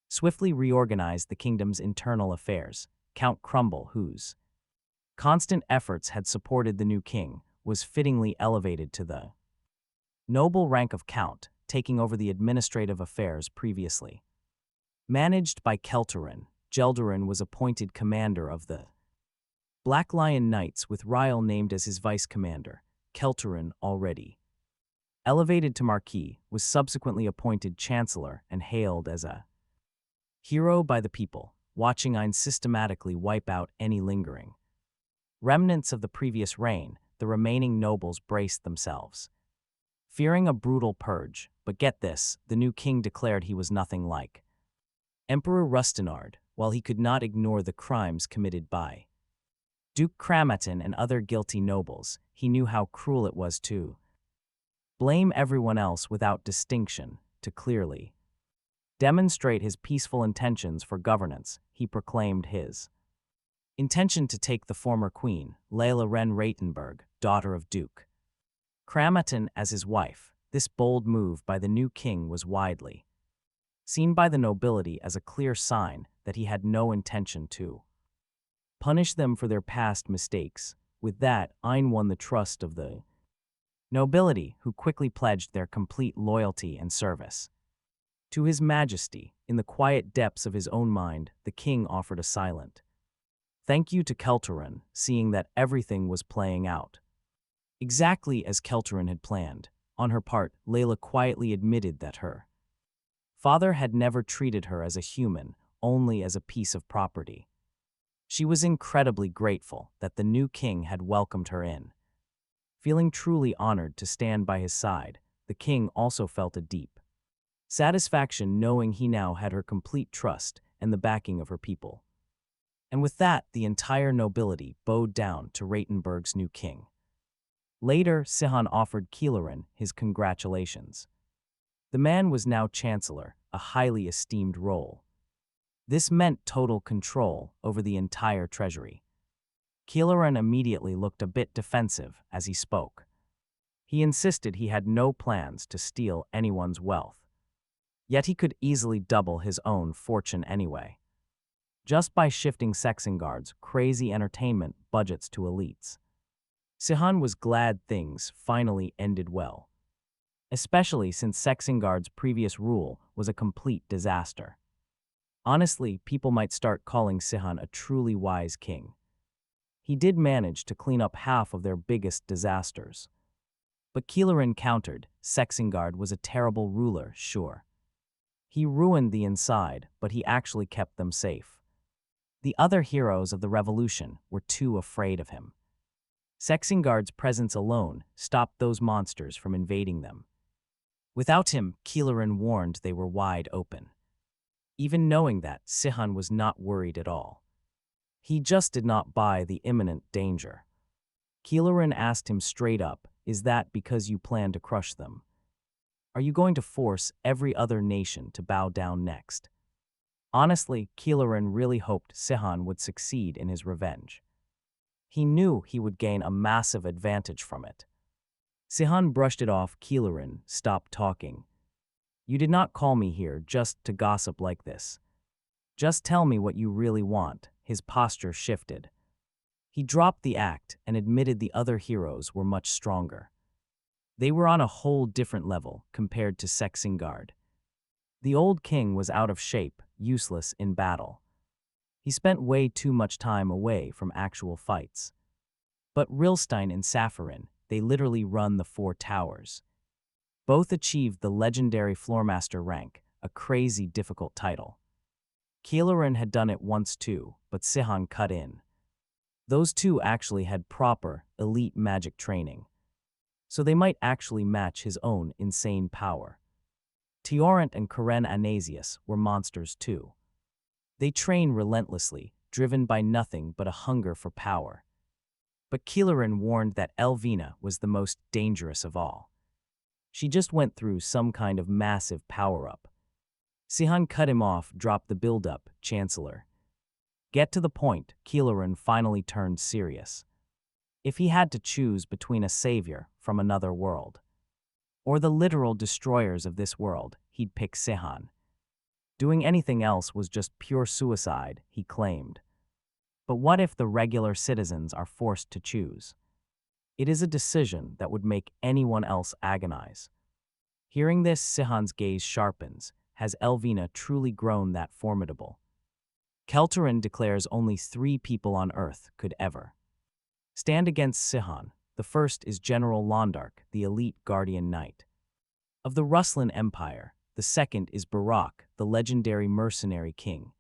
swiftly reorganized the kingdom's internal affairs. Count Crumble, whose constant efforts had supported the new king, was fittingly elevated to the noble rank of Count, taking over the administrative affairs previously managed by Kelterin. Gelderin was appointed commander of the Black Lion Knights, with Ryle named as his vice-commander. Kelterin, already elevated to Marquis, was subsequently appointed chancellor and hailed as a hero by the people, watching Ein systematically wipe out any lingering remnants of the previous reign. The remaining nobles braced themselves, fearing a brutal purge. But get this, the new king declared he was nothing like Emperor Rustinard. While he could not ignore the crimes committed by Duke Kramatin and other guilty nobles, he knew how cruel it was to blame everyone else without distinction. To clearly demonstrate his peaceful intentions for governance, he proclaimed his intention to take the former queen, Layla Ren Ratenburg, daughter of Duke Kramatin, as his wife. This bold move by the new king was widely seen by the nobility as a clear sign that he had no intention to punish them for their past mistakes. With that, Ein won the trust of the nobility, who quickly pledged their complete loyalty and service to His Majesty. In the quiet depths of his own mind, the king offered a silent thank you to Kelterin, seeing that everything was playing out exactly as Kelterin had planned. On her part, Layla quietly admitted that her father had never treated her as a human, only as a piece of property. She was incredibly grateful that the new king had welcomed her in. Feeling truly honored to stand by his side, the king also felt a deep satisfaction knowing he now had her complete trust and the backing of her people. And with that, the entire nobility bowed down to Ratenburg's new king. Later, Sihon offered Kielerin his congratulations. The man was now chancellor, a highly esteemed role. This meant total control over the entire treasury. Kielerin immediately looked a bit defensive as he spoke. He insisted he had no plans to steal anyone's wealth. Yet he could easily double his own fortune anyway, just by shifting Sexingard's crazy entertainment budgets to elites. Sihon was glad things finally ended well, especially since Sexingard's previous rule was a complete disaster. Honestly, people might start calling Sihon a truly wise king. He did manage to clean up half of their biggest disasters. But Kielerin countered, Sexingard was a terrible ruler, sure. He ruined the inside, but he actually kept them safe. The other heroes of the revolution were too afraid of him. Sexingard's presence alone stopped those monsters from invading them. Without him, Kielerin warned they were wide open. Even knowing that, Sihon was not worried at all. He just did not buy the imminent danger. Kielerin asked him straight up, "Is that because you plan to crush them? Are you going to force every other nation to bow down next?" Honestly, Kielerin really hoped Sihon would succeed in his revenge. He knew he would gain a massive advantage from it. Sihon brushed it off. Kielerin stopped talking. "You did not call me here just to gossip like this. Just tell me what you really want." His posture shifted. He dropped the act and admitted the other heroes were much stronger. They were on a whole different level compared to Sexingard. The old king was out of shape, useless in battle. He spent way too much time away from actual fights. But Rilstein and Safarin, they literally run the four towers. Both achieved the legendary floormaster rank, a crazy difficult title. Kielerin had done it once too, but Sihon cut in. Those two actually had proper, elite magic training, so they might actually match his own insane power. Tyrant and Karen Anasius were monsters too. They train relentlessly, driven by nothing but a hunger for power. But Kielerin warned that Lvina was the most dangerous of all. She just went through some kind of massive power-up. Sihon cut him off, dropped the build-up, Chancellor. Get to the point. Kielerin finally turned serious. If he had to choose between a savior from another world or the literal destroyers of this world, he'd pick Sihon. Doing anything else was just pure suicide, he claimed. But what if the regular citizens are forced to choose? It is a decision that would make anyone else agonize. Hearing this, Sihon's gaze sharpens. Has Lvina truly grown that formidable? Kelterin declares only 3 people on Earth could ever stand against Sihon. The first is General Londark, the elite guardian knight of the Ruslan Empire. The second is Barak, the legendary mercenary king.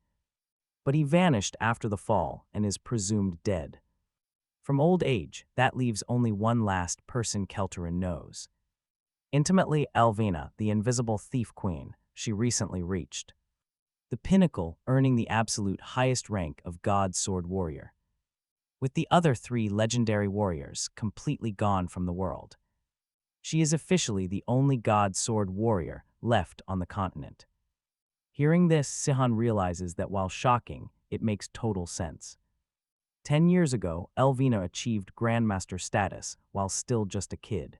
But he vanished after the fall and is presumed dead. From old age, that leaves only one last person Kelterin knows. Intimately, Lvina, the invisible thief queen, she recently reached the pinnacle, earning the absolute highest rank of God Sword Warrior. With the other 3 legendary warriors completely gone from the world, she is officially the only God Sword Warrior left on the continent. Hearing this, Sihon realizes that while shocking, it makes total sense. 10 years ago, Lvina achieved Grandmaster status while still just a kid.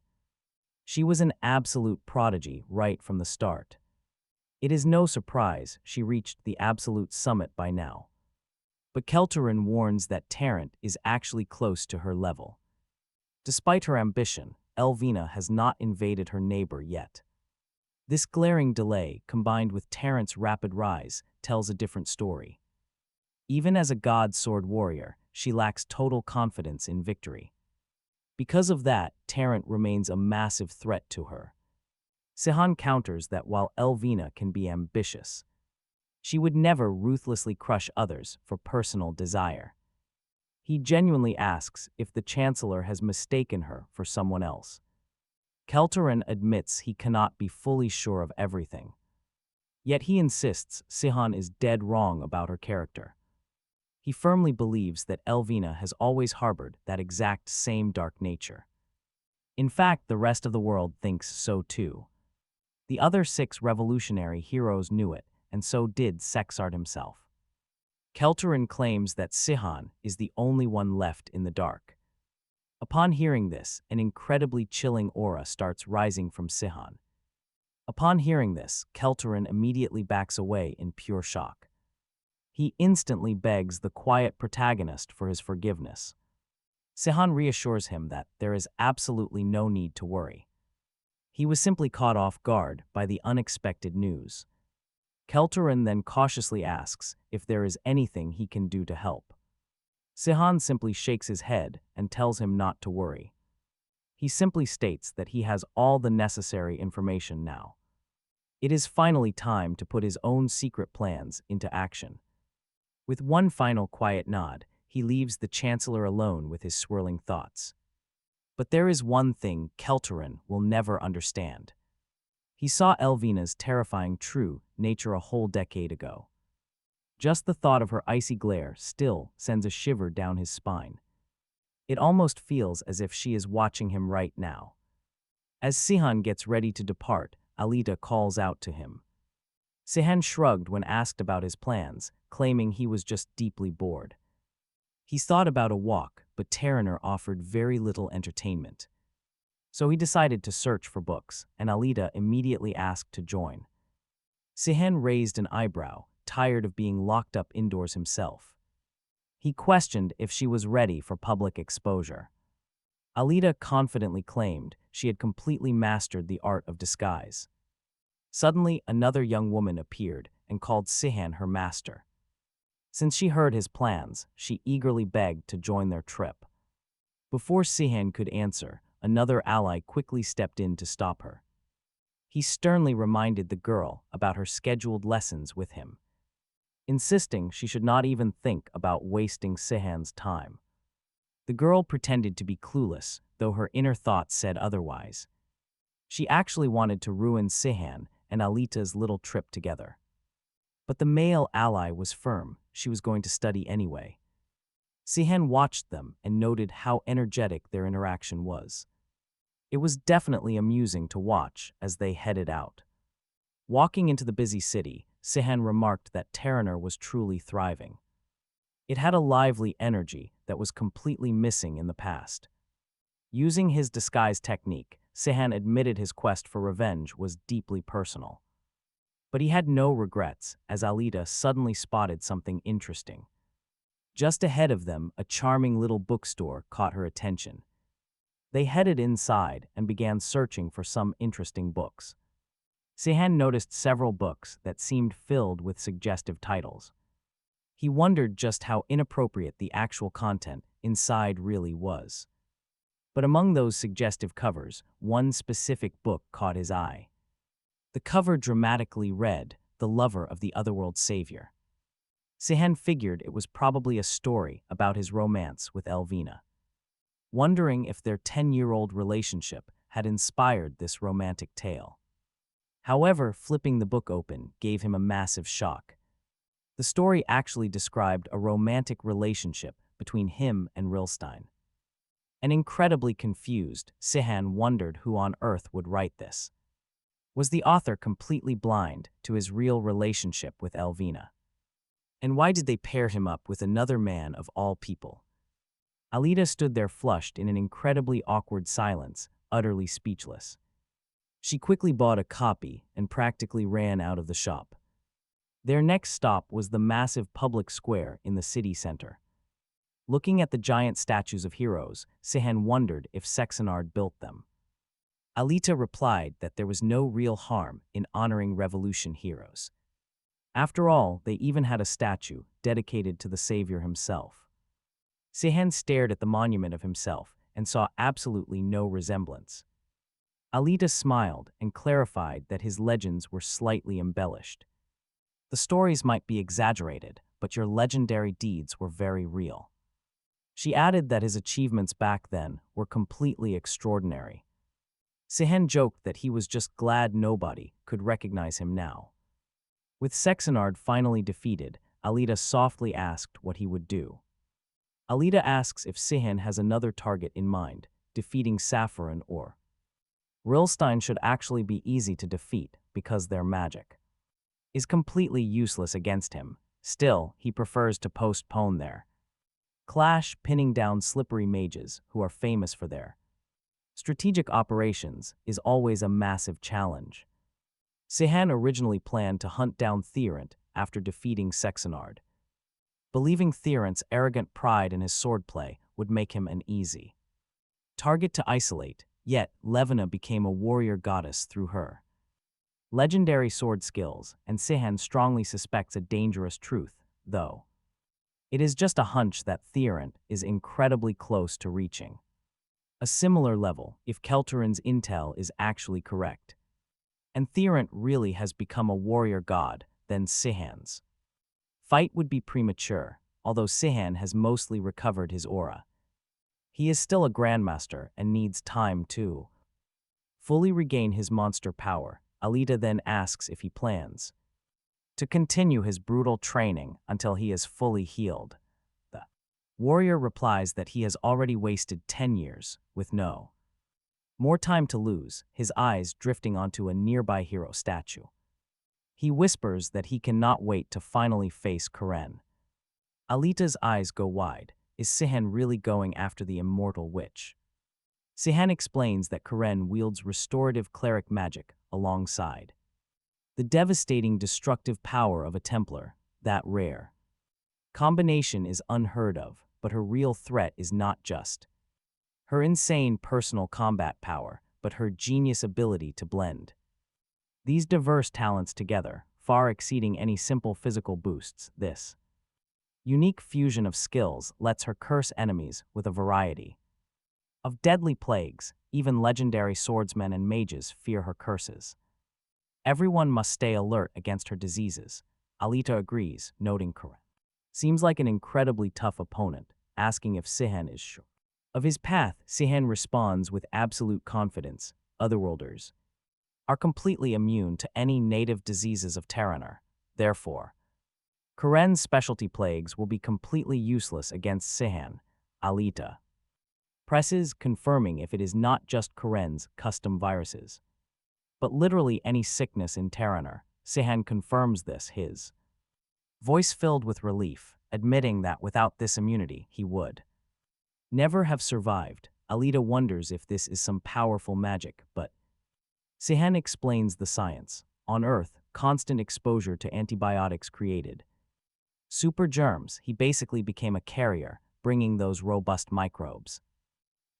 She was an absolute prodigy right from the start. It is no surprise she reached the absolute summit by now. But Kelterin warns that Tyrant is actually close to her level. Despite her ambition, Lvina has not invaded her neighbor yet. This glaring delay, combined with Tyrant's rapid rise, tells a different story. Even as a God Sword Warrior, she lacks total confidence in victory. Because of that, Tyrant remains a massive threat to her. Sihon counters that while Lvina can be ambitious, she would never ruthlessly crush others for personal desire. He genuinely asks if the Chancellor has mistaken her for someone else. Kelterin admits he cannot be fully sure of everything. Yet he insists Sihon is dead wrong about her character. He firmly believes that Lvina has always harbored that exact same dark nature. In fact, the rest of the world thinks so too. The other 6 revolutionary heroes knew it, and so did Sexart himself. Kelterin claims that Sihon is the only one left in the dark. Upon hearing this, an incredibly chilling aura starts rising from Sihon. Upon hearing this, Kelterin immediately backs away in pure shock. He instantly begs the quiet protagonist for his forgiveness. Sihon reassures him that there is absolutely no need to worry. He was simply caught off guard by the unexpected news. Kelterin then cautiously asks if there is anything he can do to help. Sihon simply shakes his head and tells him not to worry. He simply states that he has all the necessary information now. It is finally time to put his own secret plans into action. With one final quiet nod, he leaves the Chancellor alone with his swirling thoughts. But there is one thing Kelterin will never understand. He saw Lvina's terrifying true nature a whole decade ago. Just the thought of her icy glare still sends a shiver down his spine. It almost feels as if she is watching him right now. As Sihon gets ready to depart, Alita calls out to him. Sihon shrugged when asked about his plans, claiming he was just deeply bored. He thought about a walk, but Terraner offered very little entertainment. So he decided to search for books, and Alita immediately asked to join. Sihon raised an eyebrow, tired of being locked up indoors himself. He questioned if she was ready for public exposure. Alita confidently claimed she had completely mastered the art of disguise. Suddenly, another young woman appeared and called Sihon her master. Since she heard his plans, she eagerly begged to join their trip. Before Sihon could answer, another ally quickly stepped in to stop her. He sternly reminded the girl about her scheduled lessons with him, insisting she should not even think about wasting Sihon's time. The girl pretended to be clueless, though her inner thoughts said otherwise. She actually wanted to ruin Sihon and Alita's little trip together. But the male ally was firm; she was going to study anyway. Sihon watched them and noted how energetic their interaction was. It was definitely amusing to watch as they headed out. Walking into the busy city, Sihon remarked that Terraner was truly thriving. It had a lively energy that was completely missing in the past. Using his disguise technique, Sihon admitted his quest for revenge was deeply personal. But he had no regrets as Alita suddenly spotted something interesting. Just ahead of them, a charming little bookstore caught her attention. They headed inside and began searching for some interesting books. Sihon noticed several books that seemed filled with suggestive titles. He wondered just how inappropriate the actual content inside really was. But among those suggestive covers, one specific book caught his eye. The cover dramatically read, "The Lover of the Otherworld Savior." Sihon figured it was probably a story about his romance with Lvina. Wondering if their 10-year-old relationship had inspired this romantic tale. However, flipping the book open gave him a massive shock. The story actually described a romantic relationship between him and Rilstein. And incredibly confused, Sihon wondered who on earth would write this. Was the author completely blind to his real relationship with Lvina? And why did they pair him up with another man of all people? Alita stood there flushed in an incredibly awkward silence, utterly speechless. She quickly bought a copy and practically ran out of the shop. Their next stop was the massive public square in the city center. Looking at the giant statues of heroes, Sihon wondered if Sexenard built them. Alita replied that there was no real harm in honoring revolution heroes. After all, they even had a statue dedicated to the savior himself. Sihon stared at the monument of himself and saw absolutely no resemblance. Alita smiled and clarified that his legends were slightly embellished. The stories might be exaggerated, but your legendary deeds were very real. She added that his achievements back then were completely extraordinary. Sihon joked that he was just glad nobody could recognize him now. With Sexenard finally defeated, Alita softly asked what he would do. Alita asks if Sihon has another target in mind, defeating Saffron or Rilstein should actually be easy to defeat because their magic is completely useless against him. Still, he prefers to postpone their clash, pinning down slippery mages who are famous for their strategic operations is always a massive challenge. Sihon originally planned to hunt down Tyrant after defeating Sexenard, believing Tyrant's arrogant pride in his swordplay would make him an easy target to isolate, yet Lvina became a warrior goddess through her legendary sword skills, and Sihon strongly suspects a dangerous truth, though. It is just a hunch that Tyrant is incredibly close to reaching a similar level if Kelteran's intel is actually correct. And Tyrant really has become a warrior god, then Sihon's fight would be premature, although Sihon has mostly recovered his aura. He is still a grandmaster and needs time to fully regain his monster power. Alita then asks if he plans to continue his brutal training until he is fully healed. The warrior replies that he has already wasted 10 years, with no more time to lose, his eyes drifting onto a nearby hero statue. He whispers that he cannot wait to finally face Karen. Alita's eyes go wide. Is Sihon really going after the immortal witch? Sihon explains that Karen wields restorative cleric magic alongside the devastating destructive power of a Templar. That rare combination is unheard of, but her real threat is not just her insane personal combat power, but her genius ability to blend these diverse talents together, far exceeding any simple physical boosts. This unique fusion of skills lets her curse enemies with a variety of deadly plagues. Even legendary swordsmen and mages fear her curses. Everyone must stay alert against her diseases. Alita agrees, noting Karen seems like an incredibly tough opponent, asking if Sihon is sure of his path. Sihon responds with absolute confidence. Otherworlders are completely immune to any native diseases of Terraner. Therefore, Karen's specialty plagues will be completely useless against Sihon. Alita presses, confirming if it is not just Karen's custom viruses, but literally any sickness in Terraner. Sihon confirms this, his voice filled with relief, admitting that without this immunity, he would never have survived. Alita wonders if this is some powerful magic, but Sihon explains the science. On Earth, constant exposure to antibiotics created super germs. He basically became a carrier, bringing those robust microbes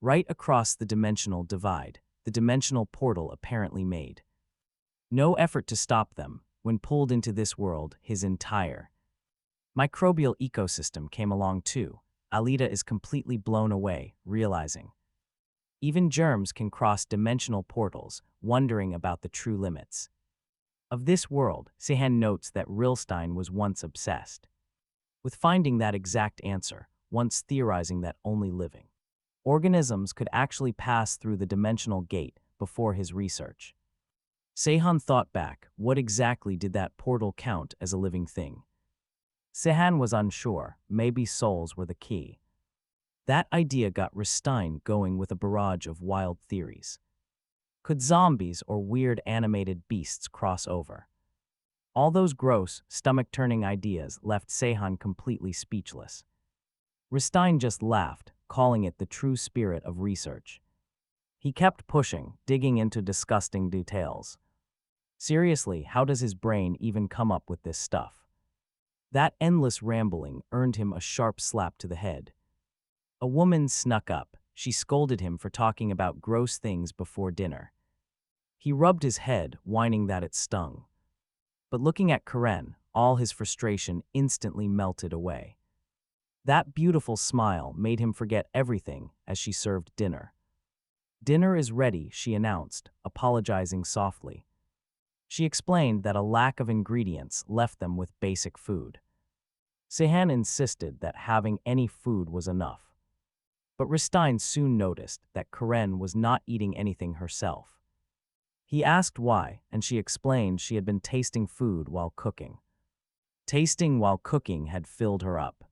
right across the dimensional divide. The dimensional portal apparently made no effort to stop them. When pulled into this world, his entire microbial ecosystem came along too. Alita is completely blown away, realizing even germs can cross dimensional portals, wondering about the true limits of this world. Sihon notes that Rilstein was once obsessed with finding that exact answer, once theorizing that only living organisms could actually pass through the dimensional gate before his research. Sihon thought back, what exactly did that portal count as a living thing? Sihon was unsure, maybe souls were the key. That idea got Rilstein going with a barrage of wild theories. Could zombies or weird animated beasts cross over? All those gross, stomach-turning ideas left Sihon completely speechless. Rilstein just laughed, calling it the true spirit of research. He kept pushing, digging into disgusting details. Seriously, how does his brain even come up with this stuff? That endless rambling earned him a sharp slap to the head. A woman snuck up. She scolded him for talking about gross things before dinner. He rubbed his head, whining that it stung. But looking at Karen, all his frustration instantly melted away. That beautiful smile made him forget everything as she served dinner. "Dinner is ready," she announced, apologizing softly. She explained that a lack of ingredients left them with basic food. Sihon insisted that having any food was enough. But Ristine soon noticed that Karen was not eating anything herself. He asked why, and she explained she had been tasting food while cooking. Tasting while cooking had filled her up.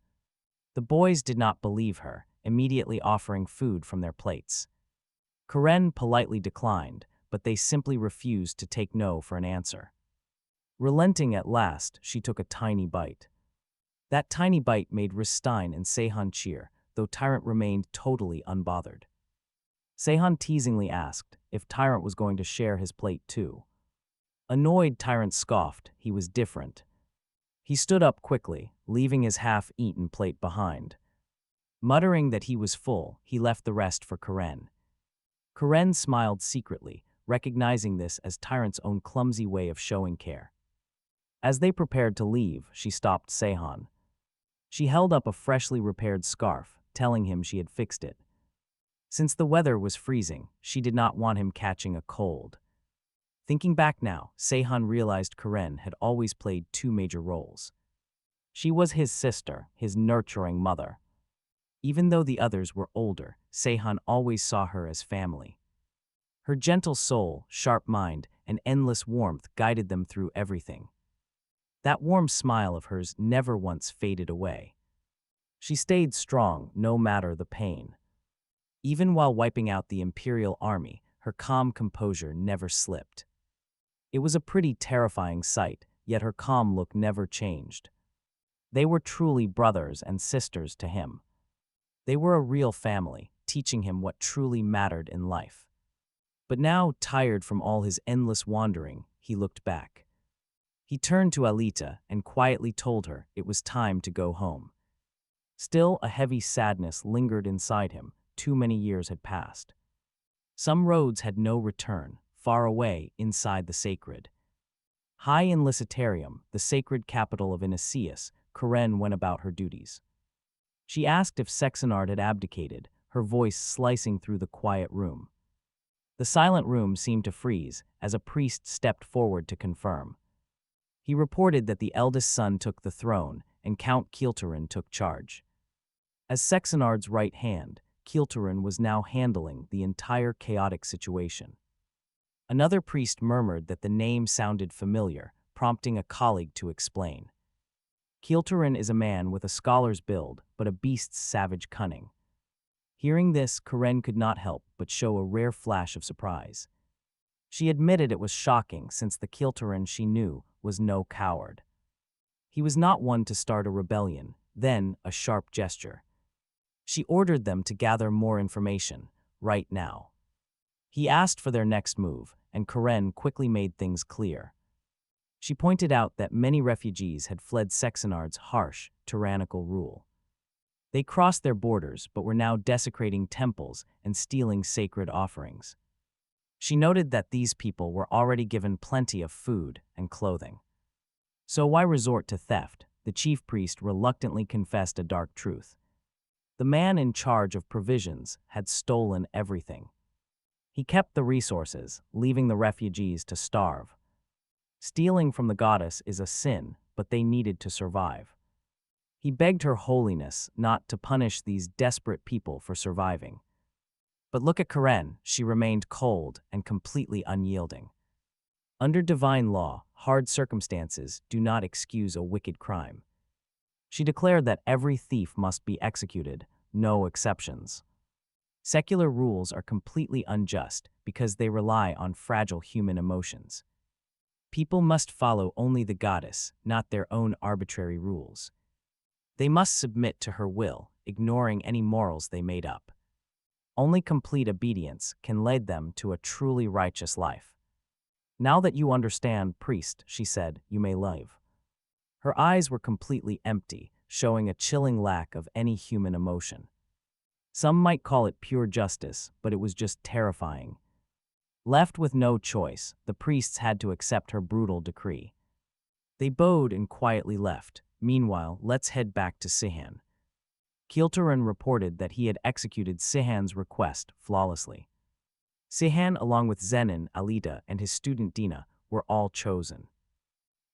The boys did not believe her, immediately offering food from their plates. Karen politely declined, but they simply refused to take no for an answer. Relenting at last, she took a tiny bite. That tiny bite made Ristine and Sihon cheer, though Tyrant remained totally unbothered. Sihon teasingly asked if Tyrant was going to share his plate too. Annoyed, Tyrant scoffed. He was different. He stood up quickly, leaving his half-eaten plate behind. Muttering that he was full, he left the rest for Karen. Karen smiled secretly, recognizing this as Tyrant's own clumsy way of showing care. As they prepared to leave, she stopped Sihon. She held up a freshly repaired scarf, telling him she had fixed it. Since the weather was freezing, she did not want him catching a cold. Thinking back now, Sihon realized Karen had always played two major roles. She was his sister, his nurturing mother. Even though the others were older, Sihon always saw her as family. Her gentle soul, sharp mind, and endless warmth guided them through everything. That warm smile of hers never once faded away. She stayed strong no matter the pain. Even while wiping out the Imperial army, her calm composure never slipped. It was a pretty terrifying sight, yet her calm look never changed. They were truly brothers and sisters to him. They were a real family, teaching him what truly mattered in life. But now, tired from all his endless wandering, he looked back. He turned to Alita and quietly told her it was time to go home. Still, a heavy sadness lingered inside him. Too many years had passed. Some roads had no return, far away inside the sacred. High in Licitarium, the sacred capital of Inicius, Karen went about her duties. She asked if Sexenard had abdicated, her voice slicing through the quiet room. The silent room seemed to freeze as a priest stepped forward to confirm. He reported that the eldest son took the throne and Count Kilturin took charge. As Sexenard's right hand, Kilturin was now handling the entire chaotic situation. Another priest murmured that the name sounded familiar, prompting a colleague to explain. Kilturin is a man with a scholar's build, but a beast's savage cunning. Hearing this, Karen could not help but show a rare flash of surprise. She admitted it was shocking since the Kilturin she knew was no coward. He was not one to start a rebellion, then a sharp gesture. She ordered them to gather more information, right now. He asked for their next move, and Karen quickly made things clear. She pointed out that many refugees had fled Sexenard's harsh, tyrannical rule. They crossed their borders but were now desecrating temples and stealing sacred offerings. She noted that these people were already given plenty of food and clothing. So why resort to theft? The chief priest reluctantly confessed a dark truth. The man in charge of provisions had stolen everything. He kept the resources, leaving the refugees to starve. Stealing from the goddess is a sin, but they needed to survive. He begged Her Holiness not to punish these desperate people for surviving. But look at Karen, she remained cold and completely unyielding. Under divine law, hard circumstances do not excuse a wicked crime. She declared that every thief must be executed, no exceptions. Secular rules are completely unjust because they rely on fragile human emotions. People must follow only the goddess, not their own arbitrary rules. They must submit to her will, ignoring any morals they made up. Only complete obedience can lead them to a truly righteous life. Now that you understand, priest, she said, you may live. Her eyes were completely empty, showing a chilling lack of any human emotion. Some might call it pure justice, but it was just terrifying. Left with no choice, the priests had to accept her brutal decree. They bowed and quietly left. Meanwhile, let's head back to Sihon. Kilturin reported that he had executed Sihan's request flawlessly. Sihon, along with Zenin, Alita, and his student Dina, were all chosen.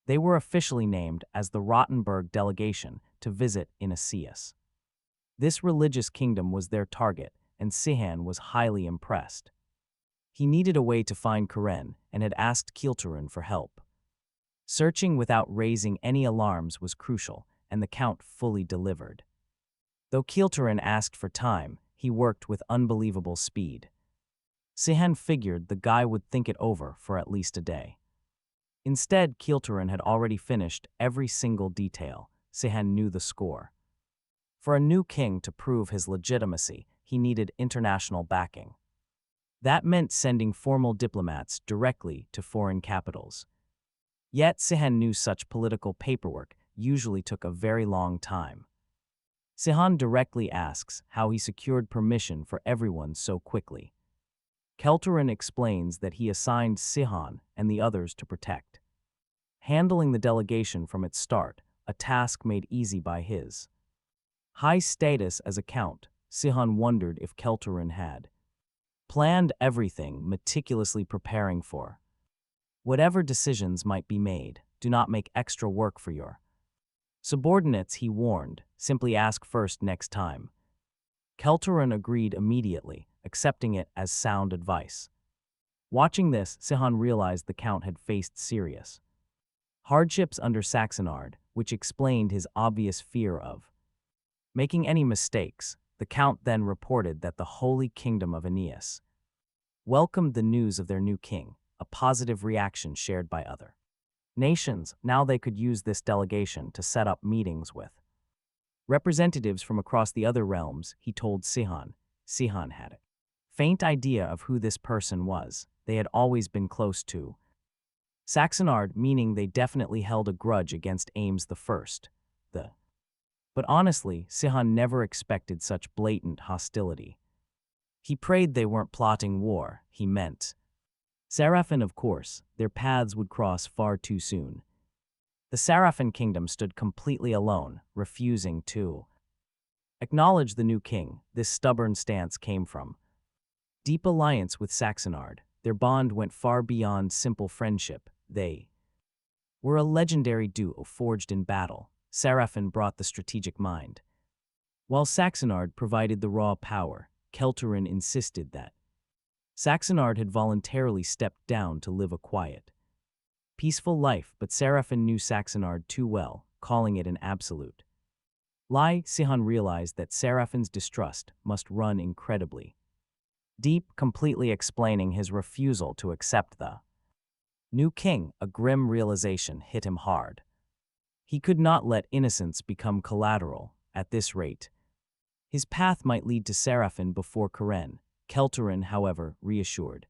They were officially named as the Rottenburg delegation to visit Inasius. This religious kingdom was their target, and Sihon was highly impressed. He needed a way to find Karen and had asked Kilturin for help. Searching without raising any alarms was crucial, and the Count fully delivered. Though Kilturin asked for time, he worked with unbelievable speed. Sihon figured the guy would think it over for at least a day. Instead, Kilturin had already finished every single detail. Sihon knew the score. For a new king to prove his legitimacy, he needed international backing. That meant sending formal diplomats directly to foreign capitals. Yet Sihon knew such political paperwork usually took a very long time. Sihon directly asks how he secured permission for everyone so quickly. Kilturin explains that he assigned Sihon and the others to protect. Handling the delegation from its start, a task made easy by his high status as a count, Sihon wondered if Kilturin had planned everything, meticulously preparing for whatever decisions might be made. Do not make extra work for your subordinates, he warned. Simply ask first next time. Kilturin agreed immediately, accepting it as sound advice. Watching this, Sihon realized the Count had faced serious hardships under Saxonard, which explained his obvious fear of making any mistakes. The Count then reported that the Holy Kingdom of Aeneas welcomed the news of their new king, a positive reaction shared by other nations. Now they could use this delegation to set up meetings with representatives from across the other realms, he told Sihon. Sihon had a faint idea of who this person was. They had always been close to Saxonard, meaning they definitely held a grudge against Ames I. But honestly, Sihon never expected such blatant hostility. He prayed they weren't plotting war. He meant Sarafin, of course. Their paths would cross far too soon. The Sarafin kingdom stood completely alone, refusing to acknowledge the new king. This stubborn stance came from deep alliance with Saxonard. Their bond went far beyond simple friendship. They were a legendary duo forged in battle. Sarafin brought the strategic mind, while Saxonard provided the raw power. Kilturin insisted that Saxonard had voluntarily stepped down to live a quiet, peaceful life, but Sarafin knew Saxonard too well, calling it an absolute lie. Sihon realized that Serafin's distrust must run incredibly deep, completely explaining his refusal to accept the new king. A grim realization hit him hard. He could not let innocence become collateral. At this rate, his path might lead to Sarafin before Karen. Kilturin, however, reassured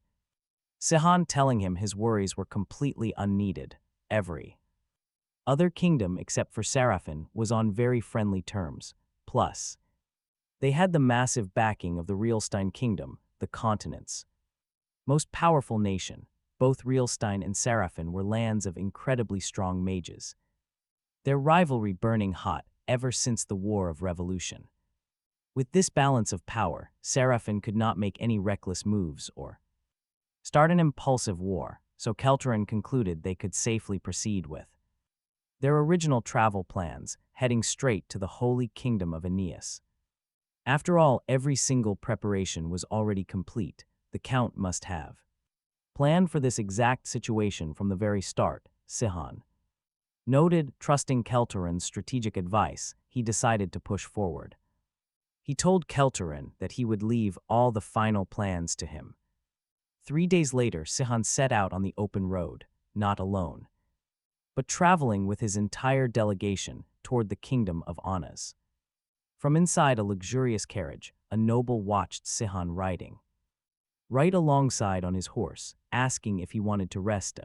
Sihon, telling him his worries were completely unneeded. Every other kingdom except for Sarafin was on very friendly terms. Plus, they had the massive backing of the Realstein kingdom, the continent's most powerful nation. Both Realstein and Sarafin were lands of incredibly strong mages, their rivalry burning hot ever since the War of Revolution. With this balance of power, Sarafin could not make any reckless moves or start an impulsive war, so Kilturin concluded they could safely proceed with their original travel plans, heading straight to the Holy Kingdom of Aeneas. After all, every single preparation was already complete. The Count must have planned for this exact situation from the very start. Sihon noted. Trusting Kilturin's strategic advice, he decided to push forward. He told Kilturin that he would leave all the final plans to him. 3 days later, Sihon set out on the open road, not alone, but traveling with his entire delegation toward the kingdom of Anas. From inside a luxurious carriage, a noble watched Sihon riding right alongside on his horse, asking if he wanted to rest.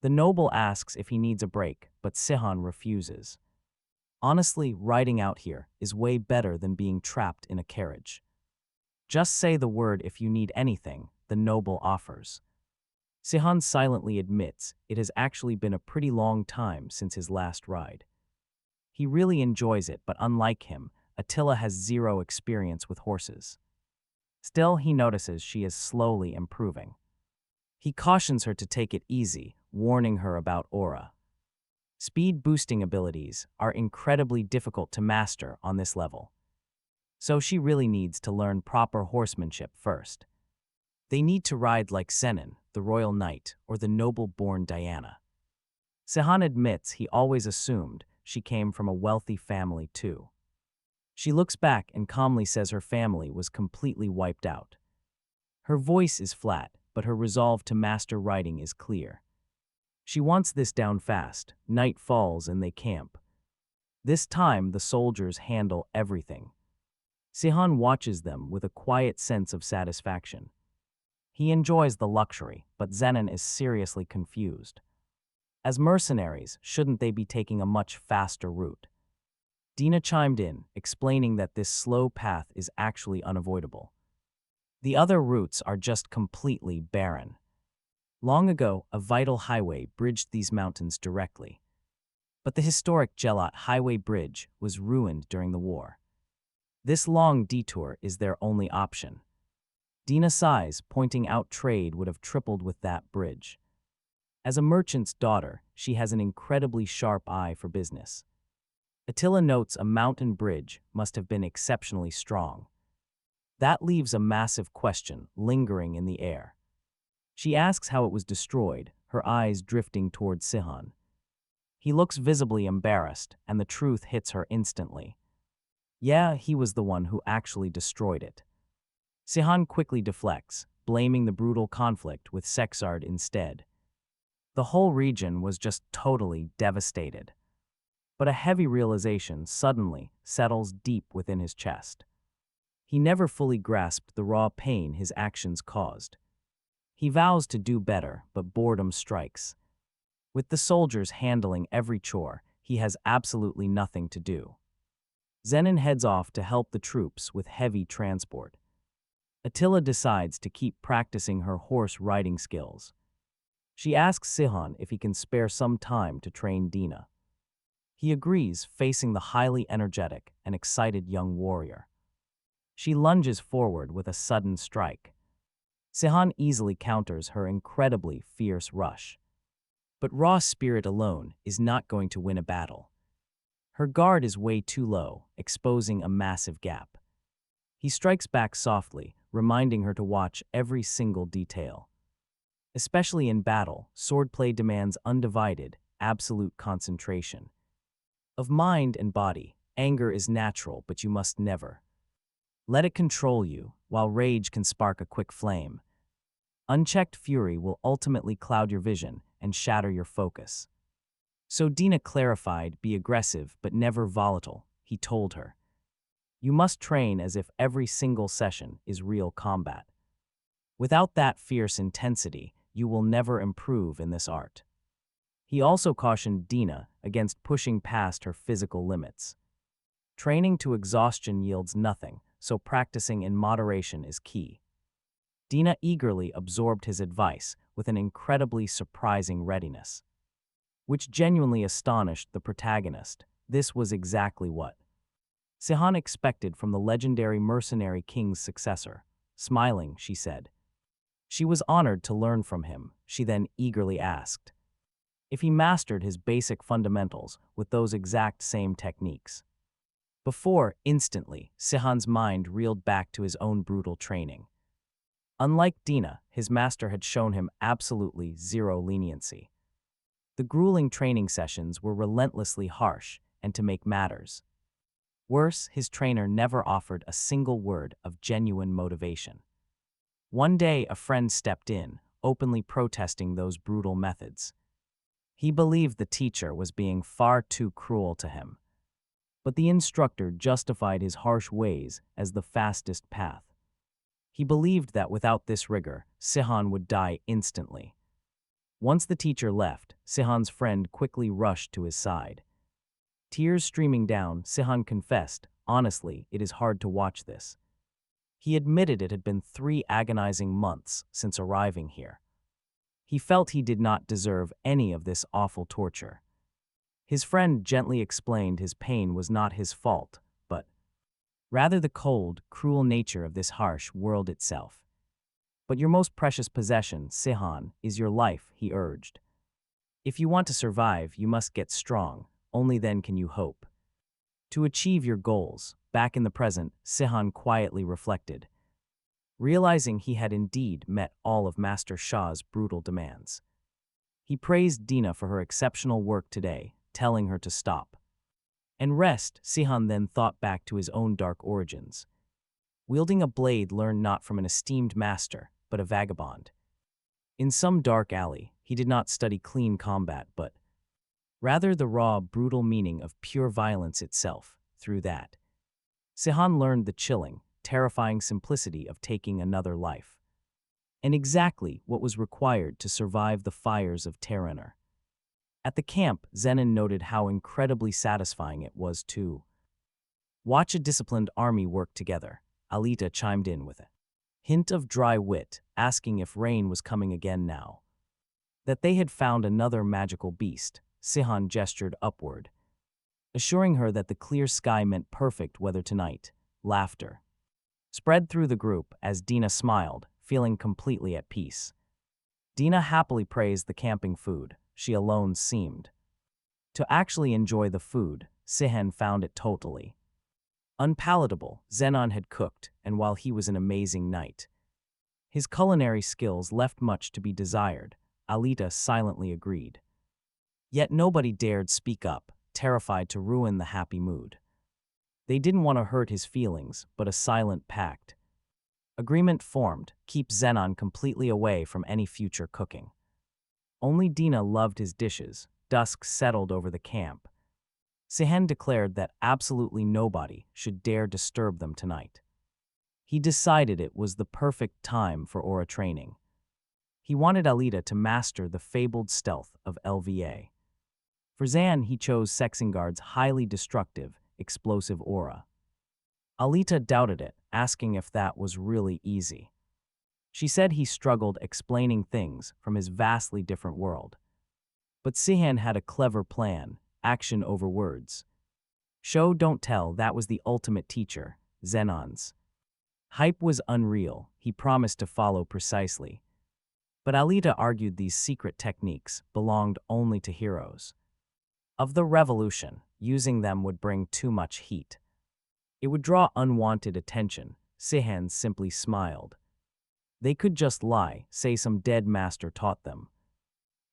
The noble asks if he needs a break, but Sihon refuses. Honestly, riding out here is way better than being trapped in a carriage. Just say the word if you need anything, the noble offers. Sihon silently admits it has actually been a pretty long time since his last ride. He really enjoys it, but unlike him, Attila has zero experience with horses. Still, he notices she is slowly improving. He cautions her to take it easy, warning her about aura. Speed-boosting abilities are incredibly difficult to master on this level, so she really needs to learn proper horsemanship first. They need to ride like Sihon, the royal knight, or the noble-born Diana. Sihon admits he always assumed she came from a wealthy family too. She looks back and calmly says her family was completely wiped out. Her voice is flat, but her resolve to master riding is clear. She wants this down fast. Night falls and they camp. This time the soldiers handle everything. Sihon watches them with a quiet sense of satisfaction. He enjoys the luxury, but Zenon is seriously confused. As mercenaries, shouldn't they be taking a much faster route? Dina chimed in, explaining that this slow path is actually unavoidable. The other routes are just completely barren. Long ago, a vital highway bridged these mountains directly. But the historic Gelat Highway Bridge was ruined during the war. This long detour is their only option. Dina sighs, pointing out trade would have tripled with that bridge. As a merchant's daughter, she has an incredibly sharp eye for business. Attila notes a mountain bridge must have been exceptionally strong. That leaves a massive question lingering in the air. She asks how it was destroyed, her eyes drifting towards Sihon. He looks visibly embarrassed, and the truth hits her instantly. Yeah, he was the one who actually destroyed it. Sihon quickly deflects, blaming the brutal conflict with Sexard instead. The whole region was just totally devastated. But a heavy realization suddenly settles deep within his chest. He never fully grasped the raw pain his actions caused. He vows to do better, but boredom strikes. With the soldiers handling every chore, he has absolutely nothing to do. Zenon heads off to help the troops with heavy transport. Attila decides to keep practicing her horse riding skills. She asks Sihon if he can spare some time to train Dina. He agrees, facing the highly energetic and excited young warrior. She lunges forward with a sudden strike. Sihon easily counters her incredibly fierce rush. But raw spirit alone is not going to win a battle. Her guard is way too low, exposing a massive gap. He strikes back softly, reminding her to watch every single detail. Especially in battle, swordplay demands undivided, absolute concentration. Of mind and body, anger is natural, but you must never let it control you, while rage can spark a quick flame. Unchecked fury will ultimately cloud your vision and shatter your focus. So Dina clarified, be aggressive but never volatile, he told her. You must train as if every single session is real combat. Without that fierce intensity, you will never improve in this art. He also cautioned Dina against pushing past her physical limits. Training to exhaustion yields nothing, so practicing in moderation is key. Dina eagerly absorbed his advice with an incredibly surprising readiness, which genuinely astonished the protagonist. This was exactly what Sihon expected from the legendary mercenary king's successor. Smiling, she said. She was honored to learn from him. She then eagerly asked if he mastered his basic fundamentals with those exact same techniques. Before, instantly, Sihon's mind reeled back to his own brutal training. Unlike Dina, his master had shown him absolutely zero leniency. The grueling training sessions were relentlessly harsh, and to make matters worse, his trainer never offered a single word of genuine motivation. One day, a friend stepped in, openly protesting those brutal methods. He believed the teacher was being far too cruel to him. But the instructor justified his harsh ways as the fastest path. He believed that without this rigor, Sihon would die instantly. Once the teacher left, Sihon's friend quickly rushed to his side. Tears streaming down, Sihon confessed, honestly, it is hard to watch this. He admitted it had been 3 agonizing months since arriving here. He felt he did not deserve any of this awful torture. His friend gently explained his pain was not his fault, but rather the cold, cruel nature of this harsh world itself. But your most precious possession, Sihon, is your life, he urged. If you want to survive, you must get strong, only then can you hope. To achieve your goals, back in the present, Sihon quietly reflected, realizing he had indeed met all of Master Shah's brutal demands. He praised Dina for her exceptional work today, telling her to stop and rest. Sihon then thought back to his own dark origins. Wielding a blade learned not from an esteemed master, but a vagabond. In some dark alley, he did not study clean combat, but rather the raw, brutal meaning of pure violence itself. Through that, Sihon learned the chilling, terrifying simplicity of taking another life, and exactly what was required to survive the fires of Terranor. At the camp, Zenon noted how incredibly satisfying it was to watch a disciplined army work together. Alita chimed in with a hint of dry wit, asking if rain was coming again now. That they had found another magical beast. Sihon gestured upward, assuring her that the clear sky meant perfect weather tonight. Laughter spread through the group as Dina smiled, feeling completely at peace. Dina happily praised the camping food. She alone seemed to actually enjoy the food. Sihon found it totally unpalatable. Zenon had cooked, and while he was an amazing knight, his culinary skills left much to be desired. Alita silently agreed. Yet nobody dared speak up, terrified to ruin the happy mood. They didn't want to hurt his feelings, but a silent pact agreement formed, keep Zenon completely away from any future cooking. Only Dina loved his dishes. Dusk settled over the camp. Sihon declared that absolutely nobody should dare disturb them tonight. He decided it was the perfect time for aura training. He wanted Alita to master the fabled stealth of Lva. For Zan, he chose Sexingard's highly destructive, explosive aura. Alita doubted it, asking if that was really easy. She said he struggled explaining things from his vastly different world. But Sihon had a clever plan, action over words. Show don't tell, that was the ultimate teacher, Zenon's hype was unreal. He promised to follow precisely. But Alita argued these secret techniques belonged only to heroes of the revolution. Using them would bring too much heat. It would draw unwanted attention. Sihon simply smiled. They could just lie, say some dead master taught them.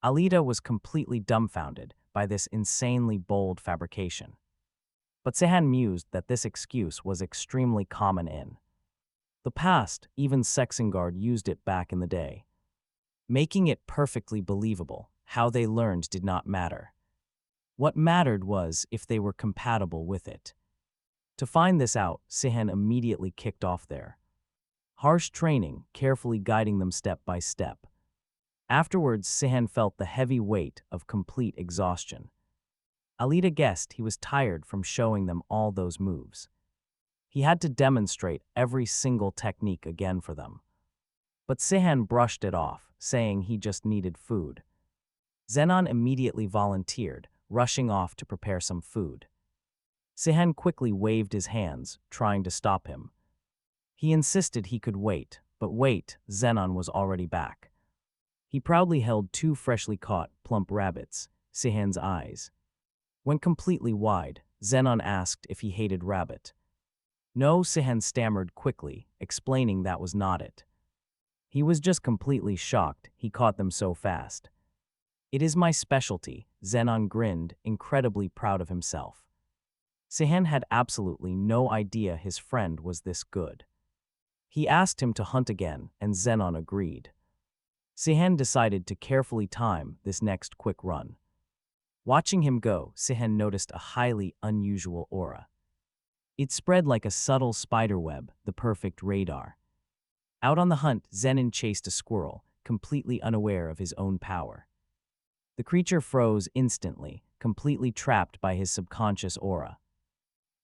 Alita was completely dumbfounded by this insanely bold fabrication. But Sihon mused that this excuse was extremely common in the past. Even Sexingard used it back in the day, making it perfectly believable. How they learned did not matter. What mattered was if they were compatible with it. To find this out, Sihon immediately kicked off their harsh training, carefully guiding them step by step. Afterwards, Sihon felt the heavy weight of complete exhaustion. Alita guessed he was tired from showing them all those moves. He had to demonstrate every single technique again for them. But Sihon brushed it off, saying he just needed food. Zenon immediately volunteered, rushing off to prepare some food. Sihon quickly waved his hands, trying to stop him. He insisted he could wait, but wait, Zenon was already back. He proudly held 2 freshly caught, plump rabbits. Sihon's eyes went completely wide. Zenon asked if he hated rabbit. No, Sihon stammered quickly, explaining that was not it. He was just completely shocked he caught them so fast. It is my specialty, Zenon grinned, incredibly proud of himself. Sihon had absolutely no idea his friend was this good. He asked him to hunt again, and Zenon agreed. Sihon decided to carefully time this next quick run. Watching him go, Sihon noticed a highly unusual aura. It spread like a subtle spiderweb, the perfect radar. Out on the hunt, Zenon chased a squirrel, completely unaware of his own power. The creature froze instantly, completely trapped by his subconscious aura.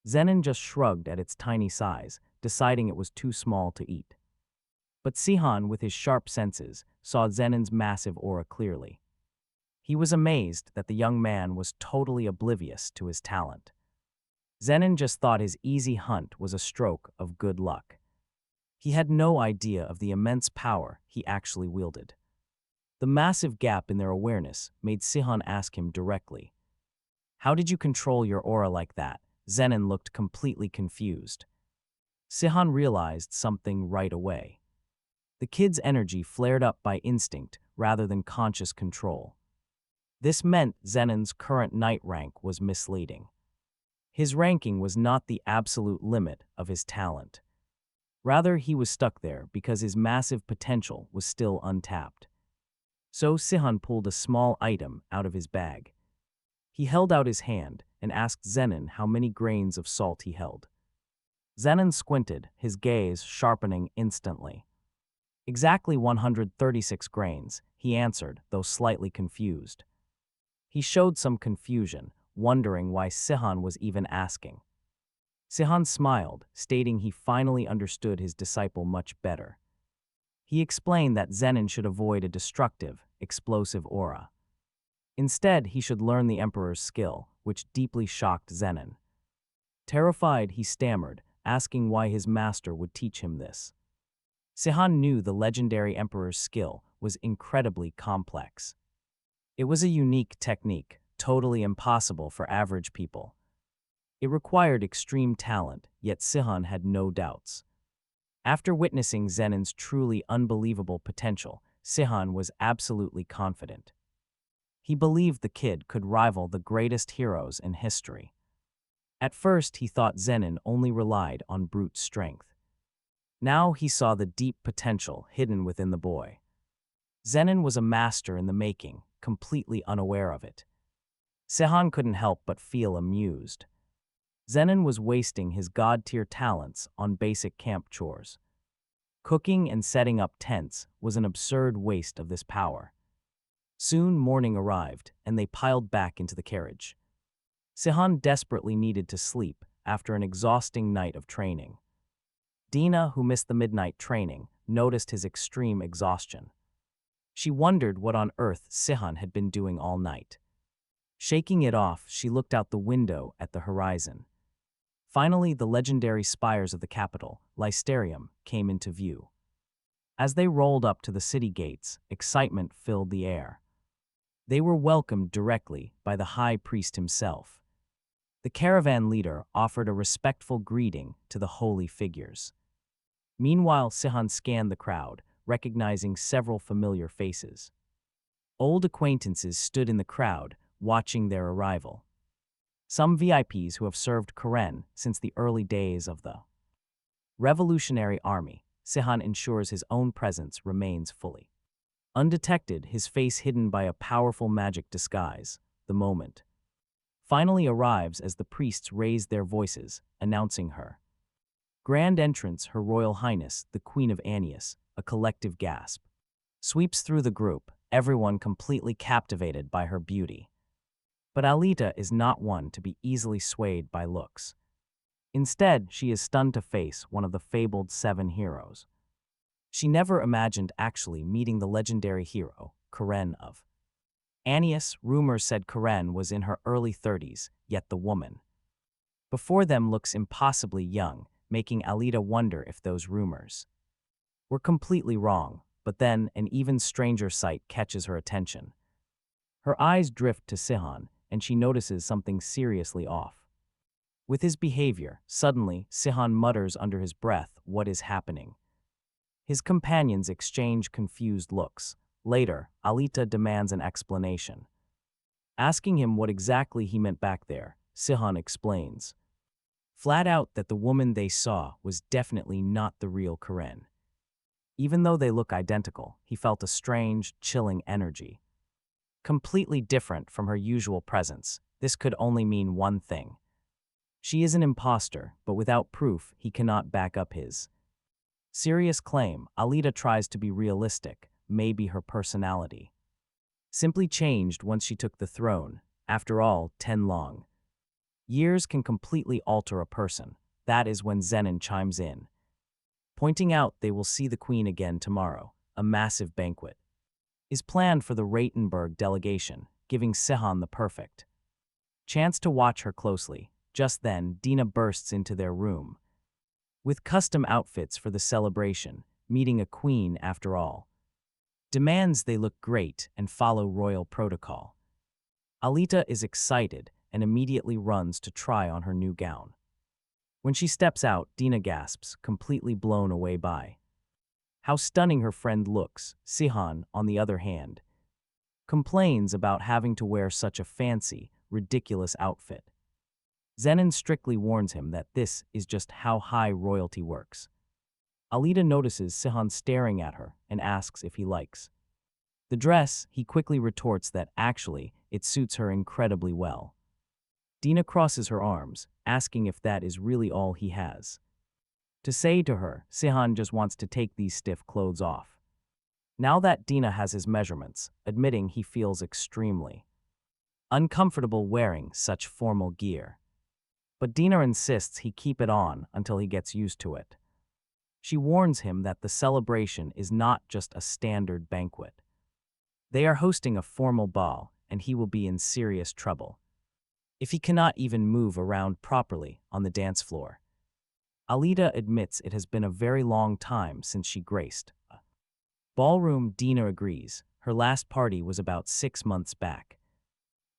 Zenon just shrugged at its tiny size, deciding it was too small to eat. But Sihon, with his sharp senses, saw Zenon's massive aura clearly. He was amazed that the young man was totally oblivious to his talent. Zenon just thought his easy hunt was a stroke of good luck. He had no idea of the immense power he actually wielded. The massive gap in their awareness made Sihon ask him directly, "How did you control your aura like that?" Zenon looked completely confused. Sihon realized something right away. The kid's energy flared up by instinct rather than conscious control. This meant Zenon's current night rank was misleading. His ranking was not the absolute limit of his talent. Rather, he was stuck there because his massive potential was still untapped. So Sihon pulled a small item out of his bag. He held out his hand and asked Zenon how many grains of salt he held. Zenon squinted, his gaze sharpening instantly. "Exactly 136 grains," he answered, though slightly confused. He showed some confusion, wondering why Sihon was even asking. Sihon smiled, stating he finally understood his disciple much better. He explained that Zenon should avoid a destructive, explosive aura. Instead, he should learn the Emperor's skill, which deeply shocked Zenon. Terrified, he stammered, asking why his master would teach him this. Sihon knew the legendary Emperor's skill was incredibly complex. It was a unique technique, totally impossible for average people. It required extreme talent, yet Sihon had no doubts. After witnessing Zenon's truly unbelievable potential, Sihon was absolutely confident. He believed the kid could rival the greatest heroes in history. At first, he thought Zenon only relied on brute strength. Now he saw the deep potential hidden within the boy. Zenon was a master in the making, completely unaware of it. Sihon couldn't help but feel amused. Zenon was wasting his god-tier talents on basic camp chores. Cooking and setting up tents was an absurd waste of this power. Soon morning arrived, and they piled back into the carriage. Sihon desperately needed to sleep after an exhausting night of training. Dina, who missed the midnight training, noticed his extreme exhaustion. She wondered what on earth Sihon had been doing all night. Shaking it off, she looked out the window at the horizon. Finally, the legendary spires of the capital, Lysterium, came into view. As they rolled up to the city gates, excitement filled the air. They were welcomed directly by the high priest himself. The caravan leader offered a respectful greeting to the holy figures. Meanwhile, Sihon scanned the crowd, recognizing several familiar faces. Old acquaintances stood in the crowd, watching their arrival. Some VIPs who have served Karen since the early days of the Revolutionary Army. Sihon ensures his own presence remains fully undetected, his face hidden by a powerful magic disguise. The moment finally arrives as the priests raise their voices, announcing her grand entrance. Her Royal Highness, the Queen of Anius. A collective gasp sweeps through the group, everyone completely captivated by her beauty. But Alita is not one to be easily swayed by looks. Instead, she is stunned to face one of the fabled 7 heroes. She never imagined actually meeting the legendary hero, Karen of Anius. Rumors said Karen was in her early 30s, yet the woman before them looks impossibly young, making Alita wonder if those rumors were completely wrong. But then, an even stranger sight catches her attention. Her eyes drift to Sihon, and she notices something seriously off with his behavior. Suddenly, Sihon mutters under his breath, "What is happening?" His companions exchange confused looks. Later, Alita demands an explanation. Asking him what exactly he meant back there, Sihon explains flat out that the woman they saw was definitely not the real Karen. Even though they look identical, he felt a strange, chilling energy. Completely different from her usual presence, this could only mean one thing. She is an imposter, but without proof, he cannot back up his serious claim. Alita tries to be realistic, maybe her personality simply changed once she took the throne. After all, 10 long years can completely alter a person. That is when Zenon chimes in, pointing out they will see the queen again tomorrow. A massive banquet is planned for the Ratenburg delegation, giving Sihon the perfect chance to watch her closely. Just then, Dina bursts into their room. With custom outfits for the celebration, meeting a queen after all. Demands they look great and follow royal protocol. Alita is excited and immediately runs to try on her new gown. When she steps out, Dina gasps, completely blown away by how stunning her friend looks. Sihon, on the other hand, complains about having to wear such a fancy, ridiculous outfit. Zenon strictly warns him that this is just how high royalty works. Alita notices Sihon staring at her and asks if he likes the dress. He quickly retorts that actually, it suits her incredibly well. Dina crosses her arms, asking if that is really all he has to say to her. Sihon just wants to take these stiff clothes off. Now that Dina has his measurements, admitting he feels extremely uncomfortable wearing such formal gear. But Dina insists he keep it on until he gets used to it. She warns him that the celebration is not just a standard banquet. They are hosting a formal ball, and he will be in serious trouble if he cannot even move around properly on the dance floor. Alita admits it has been a very long time since she graced a ballroom. Dina agrees. Her last party was about 6 months back.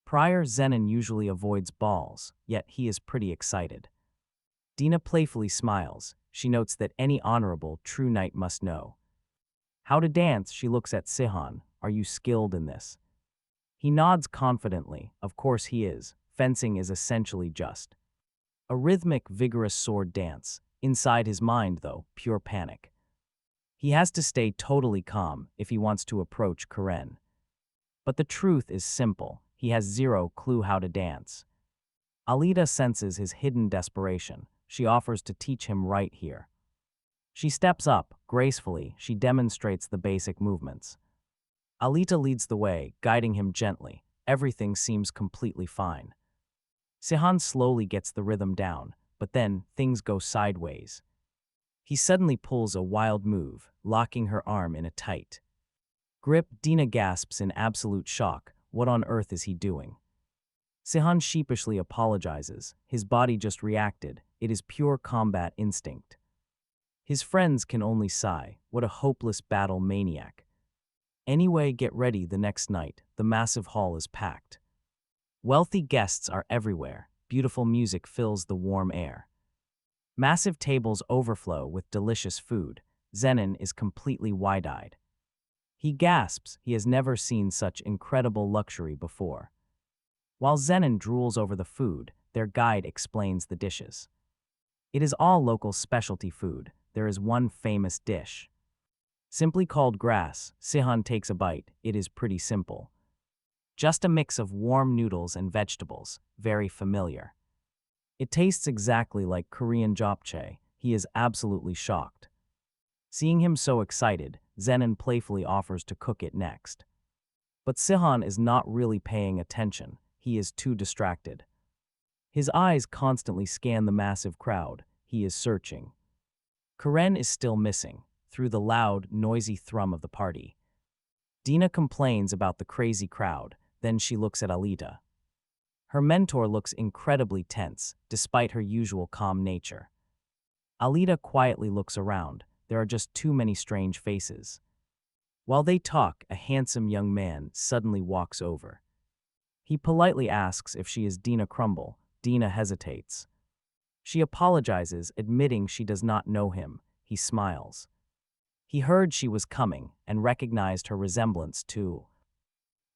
Prior, Zenon usually avoids balls, yet he is pretty excited. Dina playfully smiles. She notes that any honorable, true knight must know how to dance. She looks at Sihon. Are you skilled in this? He nods confidently. Of course he is. Fencing is essentially just a rhythmic, vigorous sword dance. Inside his mind, though, pure panic. He has to stay totally calm if he wants to approach Karen. But the truth is simple. He has zero clue how to dance. Alita senses his hidden desperation. She offers to teach him right here. She steps up. Gracefully, she demonstrates the basic movements. Alita leads the way, guiding him gently. Everything seems completely fine. Sihon slowly gets the rhythm down, but then things go sideways. He suddenly pulls a wild move, locking her arm in a tight grip. Dina gasps in absolute shock. What on earth is he doing? Sihon sheepishly apologizes. His body just reacted. It is pure combat instinct. His friends can only sigh. What a hopeless battle maniac. Anyway, get ready. The next night, the massive hall is packed. Wealthy guests are everywhere. Beautiful music fills the warm air. Massive tables overflow with delicious food. Zenon is completely wide-eyed. He gasps. He has never seen such incredible luxury before. While Zenon drools over the food, their guide explains the dishes. It is all local specialty food. There is one famous dish, simply called grass. Sihon takes a bite. It is pretty simple. Just a mix of warm noodles and vegetables, very familiar. It tastes exactly like Korean japchae. He is absolutely shocked. Seeing him so excited, Zenon playfully offers to cook it next. But Sihon is not really paying attention. He is too distracted. His eyes constantly scan the massive crowd. He is searching. Karen is still missing, through the loud, noisy thrum of the party. Dina complains about the crazy crowd. Then she looks at Alita. Her mentor looks incredibly tense, despite her usual calm nature. Alita quietly looks around. There are just too many strange faces. While they talk, a handsome young man suddenly walks over. He politely asks if she is Dina Crumble. Dina hesitates. She apologizes, admitting she does not know him. He smiles. He heard she was coming and recognized her resemblance to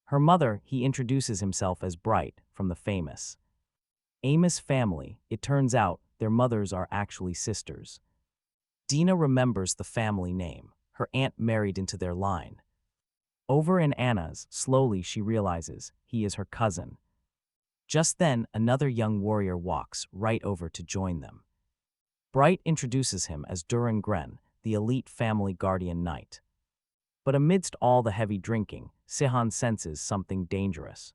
her mother. He introduces himself as Bright, from the famous Amos family. It turns out their mothers are actually sisters. Dina remembers the family name. Her aunt married into their line. Over in Anna's, slowly she realizes he is her cousin. Just then, another young warrior walks right over to join them. Bright introduces him as Duran Gren, the elite family guardian knight. But amidst all the heavy drinking, Sihon senses something dangerous.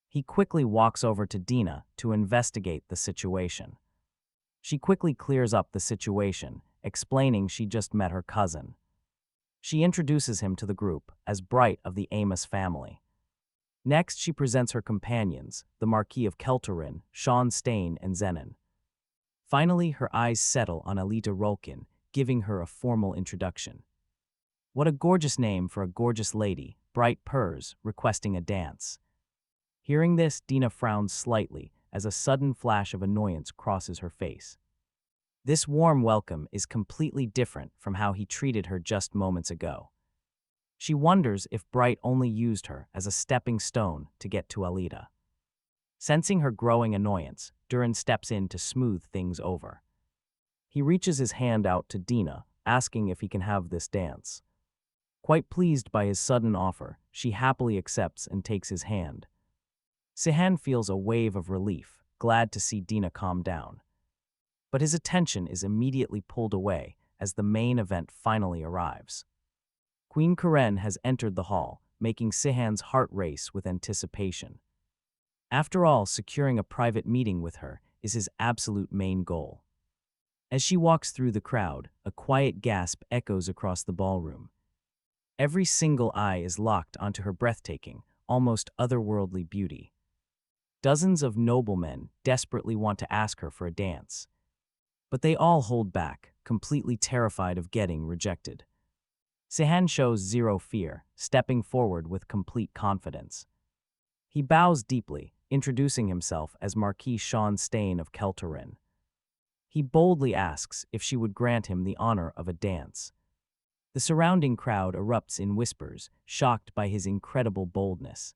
He quickly walks over to Dina to investigate the situation. She quickly clears up the situation, explaining she just met her cousin. She introduces him to the group as Bright of the Amos family. Next, she presents her companions, the Marquis of Kelterin, Sean Stain, and Zenon. Finally, her eyes settle on Alita Rolkin, giving her a formal introduction. What a gorgeous name for a gorgeous lady, Bright purrs, requesting a dance. Hearing this, Dina frowns slightly as a sudden flash of annoyance crosses her face. This warm welcome is completely different from how he treated her just moments ago. She wonders if Bright only used her as a stepping stone to get to Alita. Sensing her growing annoyance, Duran steps in to smooth things over. He reaches his hand out to Dina, asking if he can have this dance. Quite pleased by his sudden offer, she happily accepts and takes his hand. Sihon feels a wave of relief, glad to see Dina calm down. But his attention is immediately pulled away as the main event finally arrives. Queen Karen has entered the hall, making Sihon's heart race with anticipation. After all, securing a private meeting with her is his absolute main goal. As she walks through the crowd, a quiet gasp echoes across the ballroom. Every single eye is locked onto her breathtaking, almost otherworldly beauty. Dozens of noblemen desperately want to ask her for a dance. But they all hold back, completely terrified of getting rejected. Sihon shows zero fear, stepping forward with complete confidence. He bows deeply, introducing himself as Marquis Sean Stain of Kelterin. He boldly asks if she would grant him the honor of a dance. The surrounding crowd erupts in whispers, shocked by his incredible boldness.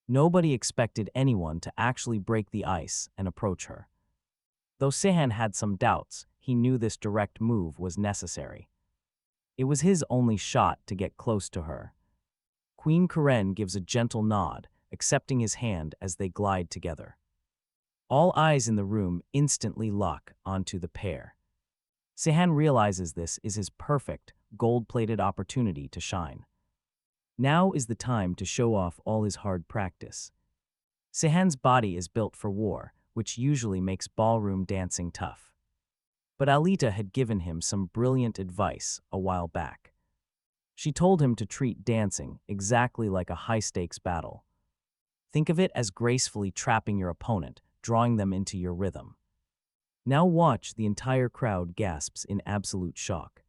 Nobody expected anyone to actually break the ice and approach her. Though Sihon had some doubts, he knew this direct move was necessary. It was his only shot to get close to her. Queen Karen gives a gentle nod, accepting his hand as they glide together. All eyes in the room instantly lock onto the pair. Sihon realizes this is his perfect, gold-plated opportunity to shine. Now is the time to show off all his hard practice. Sihon's body is built for war, which usually makes ballroom dancing tough. But Alita had given him some brilliant advice a while back. She told him to treat dancing exactly like a high-stakes battle. Think of it as gracefully trapping your opponent, drawing them into your rhythm. Now watch. The entire crowd gasps in absolute shock.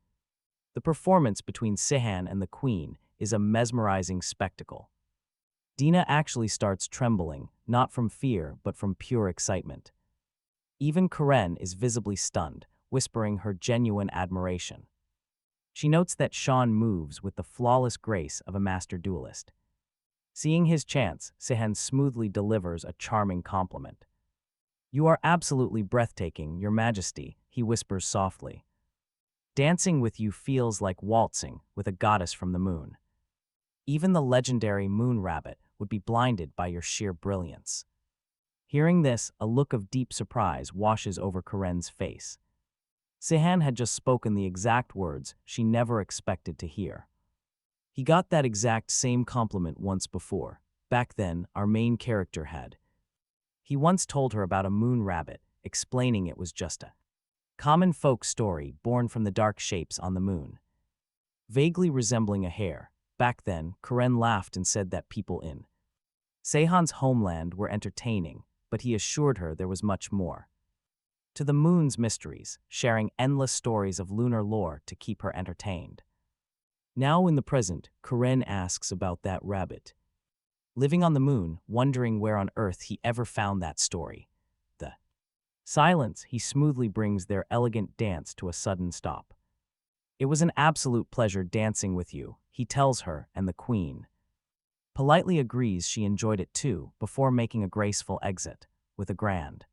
The performance between Sihon and the Queen is a mesmerizing spectacle. Dina actually starts trembling, not from fear but from pure excitement. Even Karen is visibly stunned, whispering her genuine admiration. She notes that Sean moves with the flawless grace of a master duelist. Seeing his chance, Sihon smoothly delivers a charming compliment. "You are absolutely breathtaking, Your Majesty," he whispers softly. "Dancing with you feels like waltzing with a goddess from the moon. Even the legendary moon rabbit would be blinded by your sheer brilliance." Hearing this, a look of deep surprise washes over Karen's face. Sihon had just spoken the exact words she never expected to hear. He got that exact same compliment once before. Back then, our main character had. He once told her about a moon rabbit, explaining it was just a common folk story born from the dark shapes on the moon. Vaguely resembling a hare, back then, Karen laughed and said that people in Sihon's homeland were entertaining, but he assured her there was much more to the moon's mysteries, sharing endless stories of lunar lore to keep her entertained. Now in the present, Karen asks about that rabbit. Living on the moon, wondering where on earth he ever found that story. The silence, he smoothly brings their elegant dance to a sudden stop. "It was an absolute pleasure dancing with you," he tells her, and the Queen politely agrees she enjoyed it too, before making a graceful exit. With a grand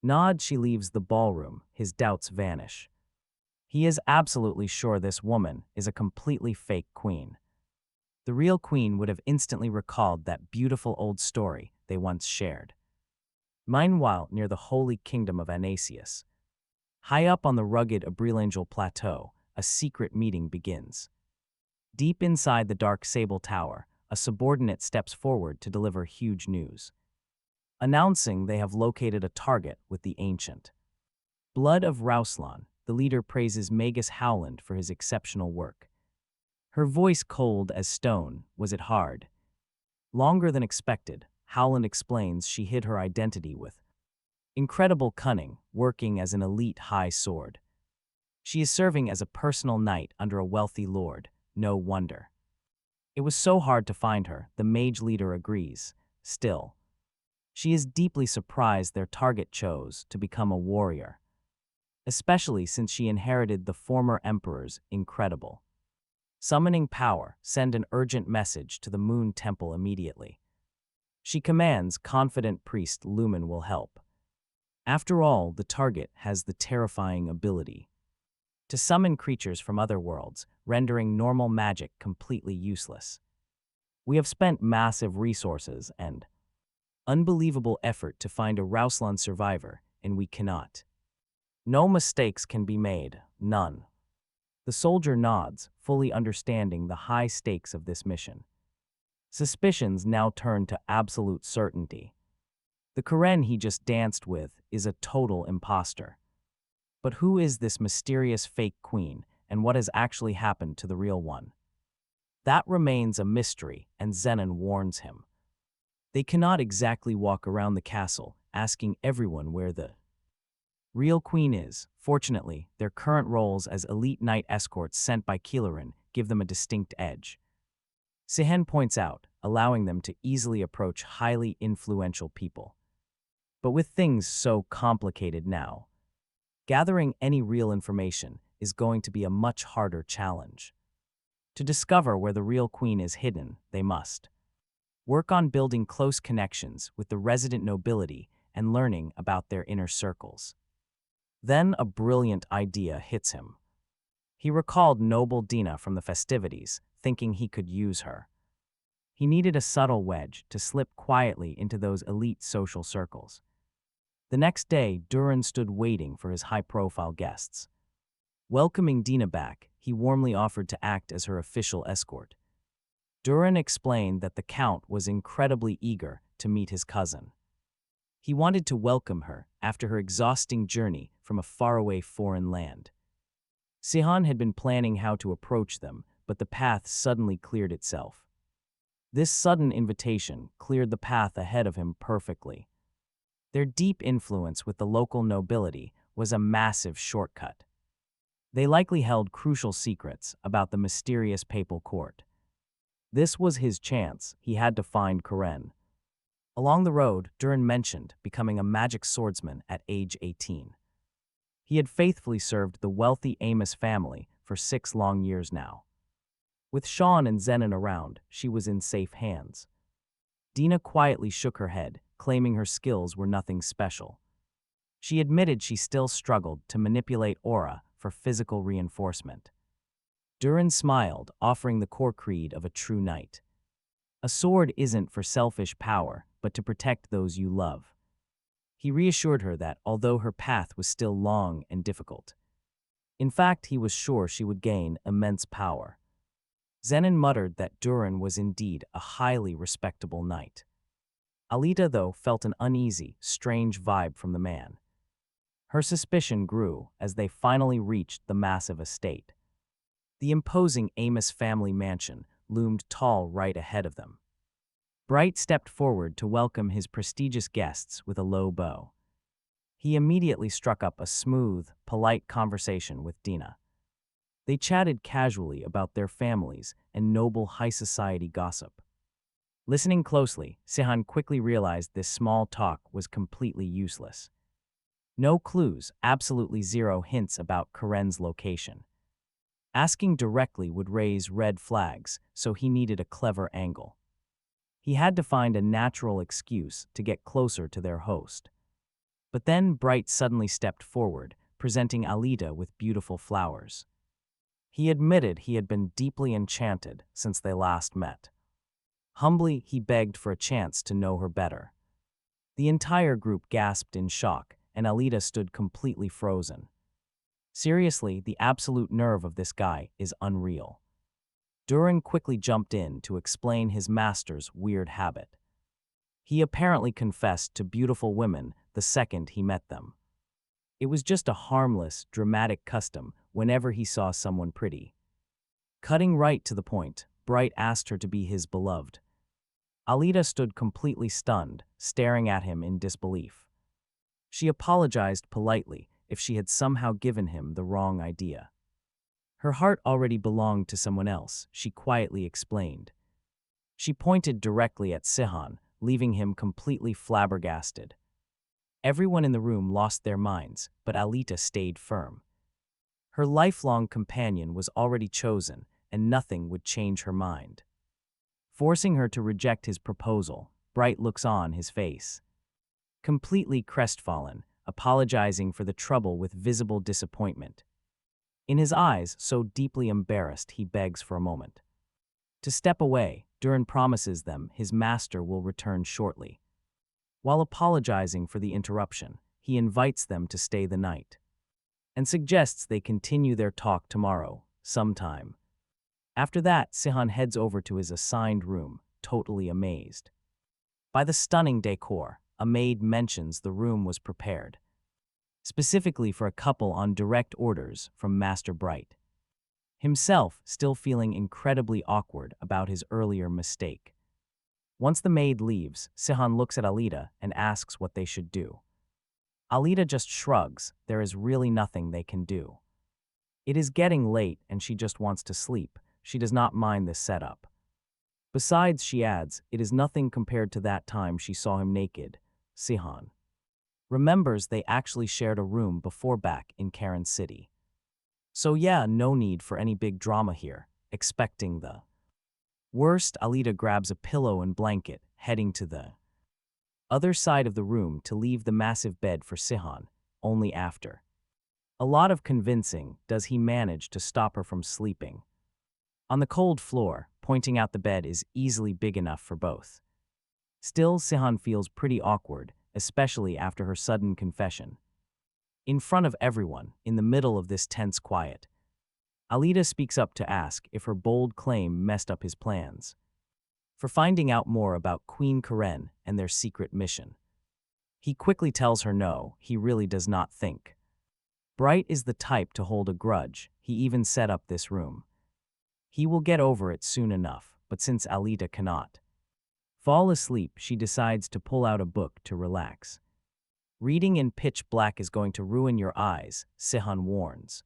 nod, she leaves the ballroom, his doubts vanish. He is absolutely sure this woman is a completely fake queen. The real queen would have instantly recalled that beautiful old story they once shared. Meanwhile, near the holy kingdom of Anasius, high up on the rugged Abrilangel plateau, a secret meeting begins. Deep inside the dark sable tower, a subordinate steps forward to deliver huge news, announcing they have located a target with the ancient blood of Rauslan. The leader praises Magus Howland for his exceptional work. Her voice cold as stone. "Was it hard?" Longer than expected, Howland explains she hid her identity with incredible cunning, working as an elite high sword. She is serving as a personal knight under a wealthy lord, no wonder. It was so hard to find her, the mage leader agrees. Still, she is deeply surprised their target chose to become a warrior, especially since she inherited the former emperor's incredible summoning power. Send an urgent message to the Moon Temple immediately. She commands confident priest Lumen will help. After all, the target has the terrifying ability to summon creatures from other worlds, rendering normal magic completely useless. We have spent massive resources and unbelievable effort to find a Rauslan survivor, and we cannot. No mistakes can be made, none. The soldier nods, fully understanding the high stakes of this mission. Suspicions now turn to absolute certainty. The Karen he just danced with is a total imposter. But who is this mysterious fake queen, and what has actually happened to the real one? That remains a mystery, and Zenon warns him. They cannot exactly walk around the castle, asking everyone where the real queen is. Fortunately, their current roles as elite knight escorts sent by Kilarin give them a distinct edge. Sihon points out, allowing them to easily approach highly influential people. But with things so complicated now, gathering any real information is going to be a much harder challenge. To discover where the real queen is hidden, they must work on building close connections with the resident nobility and learning about their inner circles. Then a brilliant idea hits him. He recalled noble Dina from the festivities, thinking he could use her. He needed a subtle wedge to slip quietly into those elite social circles. The next day, Duran stood waiting for his high-profile guests. Welcoming Dina back, he warmly offered to act as her official escort. Duran explained that the Count was incredibly eager to meet his cousin. He wanted to welcome her after her exhausting journey from a faraway foreign land. Sihon had been planning how to approach them, but the path suddenly cleared itself. This sudden invitation cleared the path ahead of him perfectly. Their deep influence with the local nobility was a massive shortcut. They likely held crucial secrets about the mysterious papal court. This was his chance. He had to find Karen. Along the road, Duran mentioned becoming a magic swordsman at age 18. He had faithfully served the wealthy Amos family for 6 long years now. With Sean and Zenon around, she was in safe hands. Dina quietly shook her head, claiming her skills were nothing special. She admitted she still struggled to manipulate aura for physical reinforcement. Duran smiled, offering the core creed of a true knight. A sword isn't for selfish power, but to protect those you love. He reassured her that although her path was still long and difficult, in fact, he was sure she would gain immense power. Zenon muttered that Duran was indeed a highly respectable knight. Alita, though, felt an uneasy, strange vibe from the man. Her suspicion grew as they finally reached the massive estate. The imposing Amos family mansion loomed tall right ahead of them. Bright stepped forward to welcome his prestigious guests with a low bow. He immediately struck up a smooth, polite conversation with Dina. They chatted casually about their families and noble high society gossip. Listening closely, Sihon quickly realized this small talk was completely useless. No clues, absolutely zero hints about Karen's location. Asking directly would raise red flags, so he needed a clever angle. He had to find a natural excuse to get closer to their host. But then Bright suddenly stepped forward, presenting Alita with beautiful flowers. He admitted he had been deeply enchanted since they last met. Humbly, he begged for a chance to know her better. The entire group gasped in shock, and Alita stood completely frozen. Seriously, the absolute nerve of this guy is unreal. Duran quickly jumped in to explain his master's weird habit. He apparently confessed to beautiful women the second he met them. It was just a harmless, dramatic custom whenever he saw someone pretty. Cutting right to the point, Bright asked her to be his beloved. Alita stood completely stunned, staring at him in disbelief. She apologized politely if she had somehow given him the wrong idea. Her heart already belonged to someone else, she quietly explained. She pointed directly at Sihon, leaving him completely flabbergasted. Everyone in the room lost their minds, but Alita stayed firm. Her lifelong companion was already chosen, and nothing would change her mind. Forcing her to reject his proposal, Bright looks on his face. Completely crestfallen, apologizing for the trouble with visible disappointment. In his eyes, so deeply embarrassed, he begs for a moment. To step away, Duran promises them his master will return shortly. While apologizing for the interruption, he invites them to stay the night and suggests they continue their talk tomorrow, sometime. After that, Sihon heads over to his assigned room, totally amazed. By the stunning decor, a maid mentions the room was prepared specifically for a couple on direct orders from Master Bright. Himself still feeling incredibly awkward about his earlier mistake. Once the maid leaves, Sihon looks at Alita and asks what they should do. Alita just shrugs, there is really nothing they can do. It is getting late and she just wants to sleep. She does not mind this setup. Besides, she adds, it is nothing compared to that time she saw him naked. Sihon remembers they actually shared a room before back in Karen City. So yeah, no need for any big drama here, expecting the worst. Alita grabs a pillow and blanket, heading to the other side of the room to leave the massive bed for Sihon, only after a lot of convincing does he manage to stop her from sleeping. On the cold floor, pointing out the bed is easily big enough for both. Still, Sihon feels pretty awkward, especially after her sudden confession. In front of everyone, in the middle of this tense quiet, Alita speaks up to ask if her bold claim messed up his plans for finding out more about Queen Karen and their secret mission. He quickly tells her no, he really does not think Bright is the type to hold a grudge. He even set up this room. He will get over it soon enough, but since Alita cannot fall asleep, she decides to pull out a book to relax. Reading in pitch black is going to ruin your eyes, Sihon warns.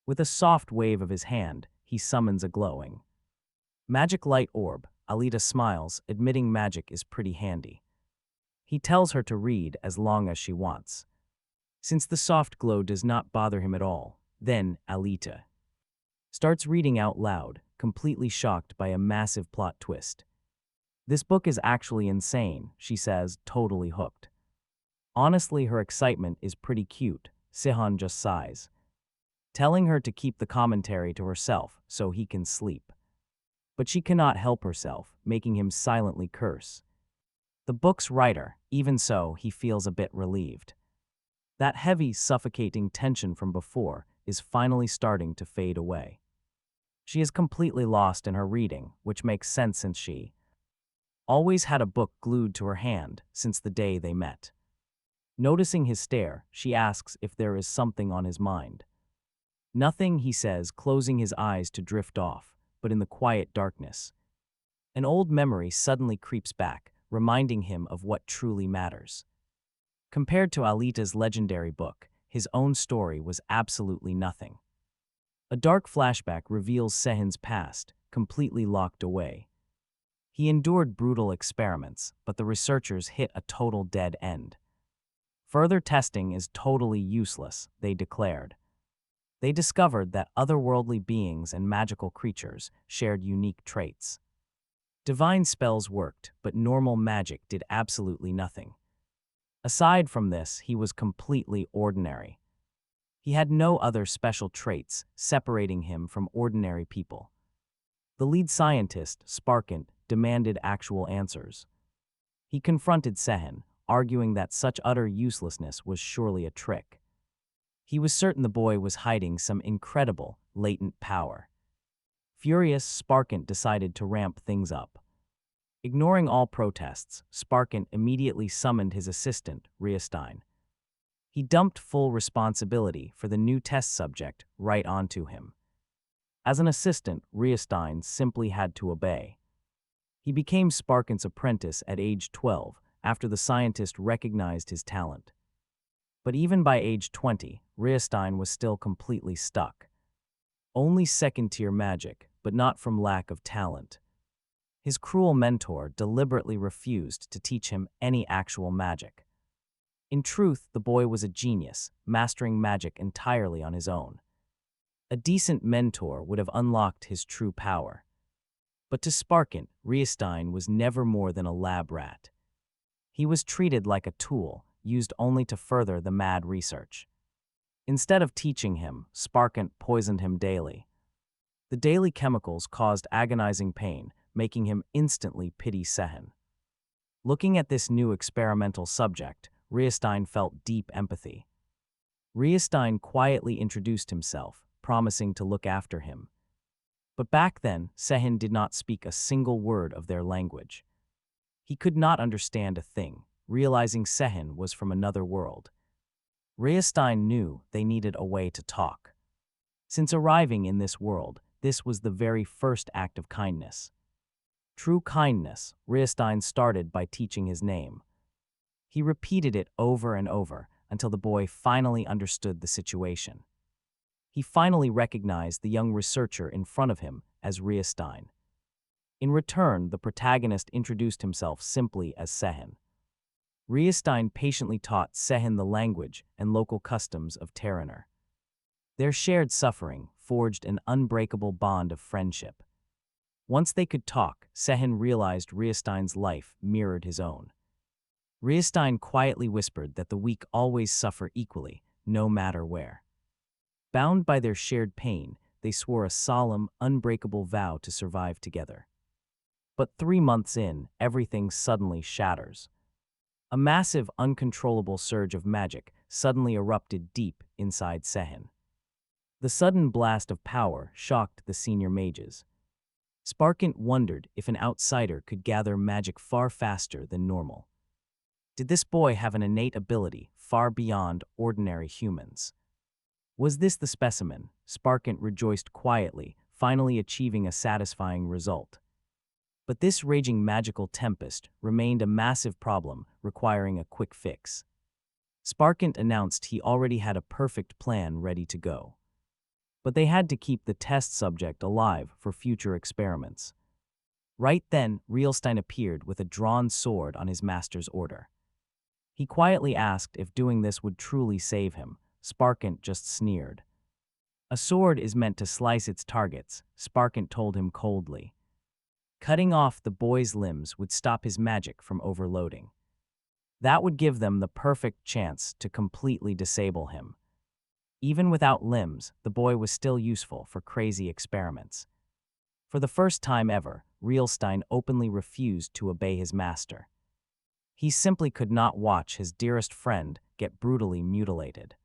With a soft wave of his hand, he summons a glowing magic light orb. Alita smiles, admitting magic is pretty handy. He tells her to read as long as she wants, since the soft glow does not bother him at all. Then Alita starts reading out loud, completely shocked by a massive plot twist. This book is actually insane, she says, totally hooked. Honestly, her excitement is pretty cute. Sihon just sighs, telling her to keep the commentary to herself so he can sleep. But she cannot help herself, making him silently curse the book's writer. Even so, he feels a bit relieved. That heavy, suffocating tension from before is finally starting to fade away. She is completely lost in her reading, which makes sense since she always had a book glued to her hand since the day they met. Noticing his stare, she asks if there is something on his mind. Nothing, he says, closing his eyes to drift off, but in the quiet darkness, an old memory suddenly creeps back, reminding him of what truly matters. Compared to Alita's legendary book, his own story was absolutely nothing. A dark flashback reveals Sehun's past, completely locked away. He endured brutal experiments, but the researchers hit a total dead end. Further testing is totally useless, they declared. They discovered that otherworldly beings and magical creatures shared unique traits. Divine spells worked, but normal magic did absolutely nothing. Aside from this, he was completely ordinary. He had no other special traits, separating him from ordinary people. The lead scientist, Sparkant, demanded actual answers. He confronted Sehun, arguing that such utter uselessness was surely a trick. He was certain the boy was hiding some incredible, latent power. Furious, Sparkant decided to ramp things up. Ignoring all protests, Sparkant immediately summoned his assistant, Riestein. He dumped full responsibility for the new test subject right onto him. As an assistant, Riestein simply had to obey. He became Sparkant's apprentice at age 12 after the scientist recognized his talent. But even by age 20, Riestein was still completely stuck. Only second-tier magic, but not from lack of talent. His cruel mentor deliberately refused to teach him any actual magic. In truth, the boy was a genius, mastering magic entirely on his own. A decent mentor would have unlocked his true power. But to Sparkant, Riestein was never more than a lab rat. He was treated like a tool, used only to further the mad research. Instead of teaching him, Sparkant poisoned him daily. The daily chemicals caused agonizing pain, making him instantly pity Sihon. Looking at this new experimental subject, Riestein felt deep empathy. Riestein quietly introduced himself, promising to look after him. But back then, Sihon did not speak a single word of their language. He could not understand a thing, realizing Sihon was from another world. Riestein knew they needed a way to talk. Since arriving in this world, this was the very first act of kindness. True kindness, Riestein started by teaching his name. He repeated it over and over until the boy finally understood the situation. He finally recognized the young researcher in front of him as Riestein. In return, the protagonist introduced himself simply as Sihon. Riestein patiently taught Sihon the language and local customs of Terraner. Their shared suffering forged an unbreakable bond of friendship. Once they could talk, Sihon realized Riestein's life mirrored his own. Riestein quietly whispered that the weak always suffer equally, no matter where. Bound by their shared pain, they swore a solemn, unbreakable vow to survive together. But 3 months in, everything suddenly shatters. A massive, uncontrollable surge of magic suddenly erupted deep inside Sihon. The sudden blast of power shocked the senior mages. Sparkant wondered if an outsider could gather magic far faster than normal. Did this boy have an innate ability far beyond ordinary humans? Was this the specimen? Sparkant rejoiced quietly, finally achieving a satisfying result. But this raging magical tempest remained a massive problem requiring a quick fix. Sparkant announced he already had a perfect plan ready to go. But they had to keep the test subject alive for future experiments. Right then, Riestein appeared with a drawn sword on his master's order. He quietly asked if doing this would truly save him. Sparkant just sneered. A sword is meant to slice its targets, Sparkant told him coldly. Cutting off the boy's limbs would stop his magic from overloading. That would give them the perfect chance to completely disable him. Even without limbs, the boy was still useful for crazy experiments. For the first time ever, Riestein openly refused to obey his master. He simply could not watch his dearest friend get brutally mutilated.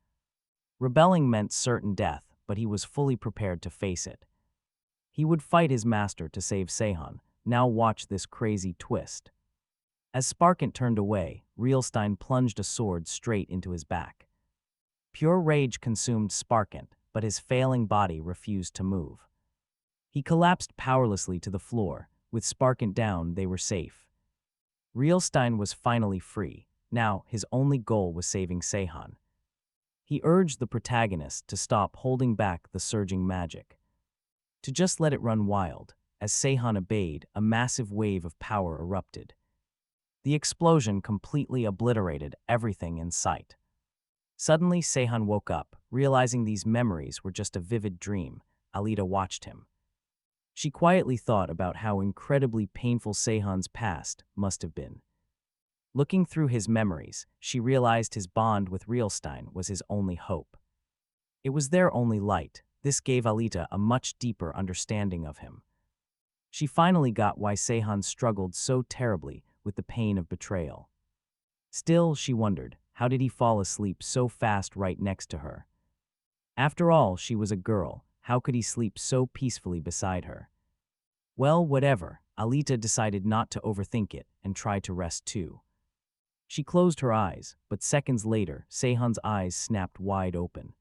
Rebelling meant certain death, but he was fully prepared to face it. He would fight his master to save Sihon. Now watch this crazy twist. As Sparkant turned away, Riestein plunged a sword straight into his back. Pure rage consumed Sparkant, but his failing body refused to move. He collapsed powerlessly to the floor. With Sparkant down, they were safe. Riestein was finally free. Now, his only goal was saving Sihon. He urged the protagonist to stop holding back the surging magic, to just let it run wild. As Sihon obeyed, a massive wave of power erupted. The explosion completely obliterated everything in sight. Suddenly, Sihon woke up, realizing these memories were just a vivid dream. Alita watched him. She quietly thought about how incredibly painful Sihon's past must have been. Looking through his memories, she realized his bond with Riestein was his only hope. It was their only light. This gave Alita a much deeper understanding of him. She finally got why Sihon struggled so terribly with the pain of betrayal. Still, she wondered, how did he fall asleep so fast right next to her? After all, she was a girl. How could he sleep so peacefully beside her? Well, whatever. Alita decided not to overthink it and tried to rest too. She closed her eyes, but seconds later, Sihon's eyes snapped wide open.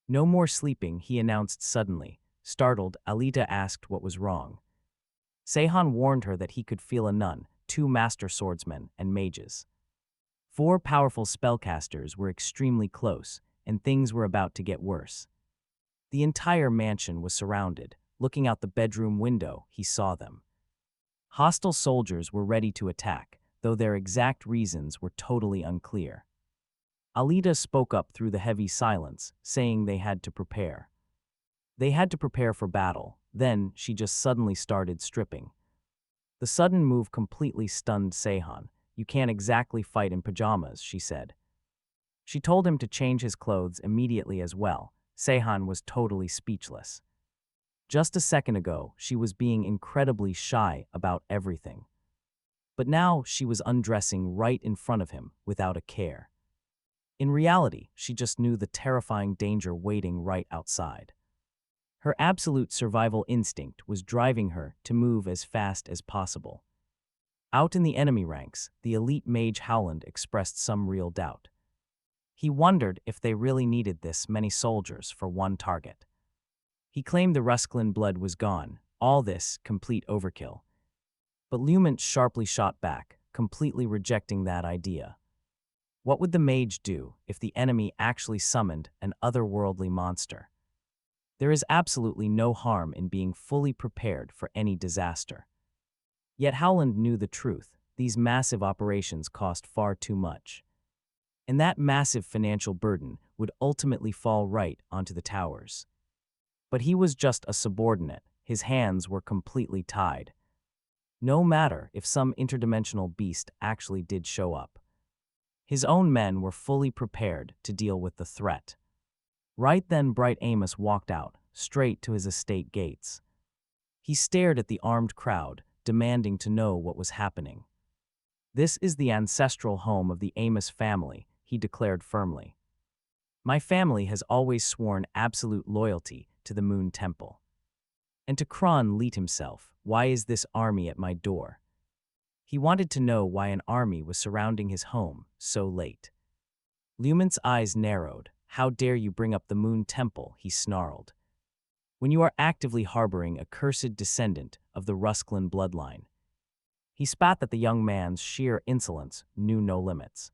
No more sleeping, he announced suddenly. Startled, Alita asked what was wrong. Sihon warned her that he could feel a nun, 2 master swordsmen, and mages. 4 powerful spellcasters were extremely close, and things were about to get worse. The entire mansion was surrounded. Looking out the bedroom window, he saw them. Hostile soldiers were ready to attack, though their exact reasons were totally unclear. Alita spoke up through the heavy silence, saying they had to prepare. They had to prepare for battle. Then she just suddenly started stripping. The sudden move completely stunned Sihon. "You can't exactly fight in pajamas," she said. She told him to change his clothes immediately as well. Sihon was totally speechless. Just a second ago, she was being incredibly shy about everything. But now she was undressing right in front of him without a care. In reality, she just knew the terrifying danger waiting right outside. Her absolute survival instinct was driving her to move as fast as possible. Out in the enemy ranks, the elite mage Howland expressed some real doubt. He wondered if they really needed this many soldiers for one target. He claimed the Rusklin blood was gone, all this complete overkill. But Lvina sharply shot back, completely rejecting that idea. What would the mage do if the enemy actually summoned an otherworldly monster? There is absolutely no harm in being fully prepared for any disaster. Yet Howland knew the truth. These massive operations cost far too much. And that massive financial burden would ultimately fall right onto the towers. But he was just a subordinate. His hands were completely tied. No matter if some interdimensional beast actually did show up. His own men were fully prepared to deal with the threat. Right then, Bright Amos walked out, straight to his estate gates. He stared at the armed crowd, demanding to know what was happening. "This is the ancestral home of the Amos family," he declared firmly. "My family has always sworn absolute loyalty to the Moon Temple. And to Kron Leet himself, why is this army at my door?" He wanted to know why an army was surrounding his home so late. Lvina's eyes narrowed. "How dare you bring up the Moon Temple," he snarled. "When you are actively harboring a cursed descendant of the Rusklin bloodline." He spat that the young man's sheer insolence knew no limits.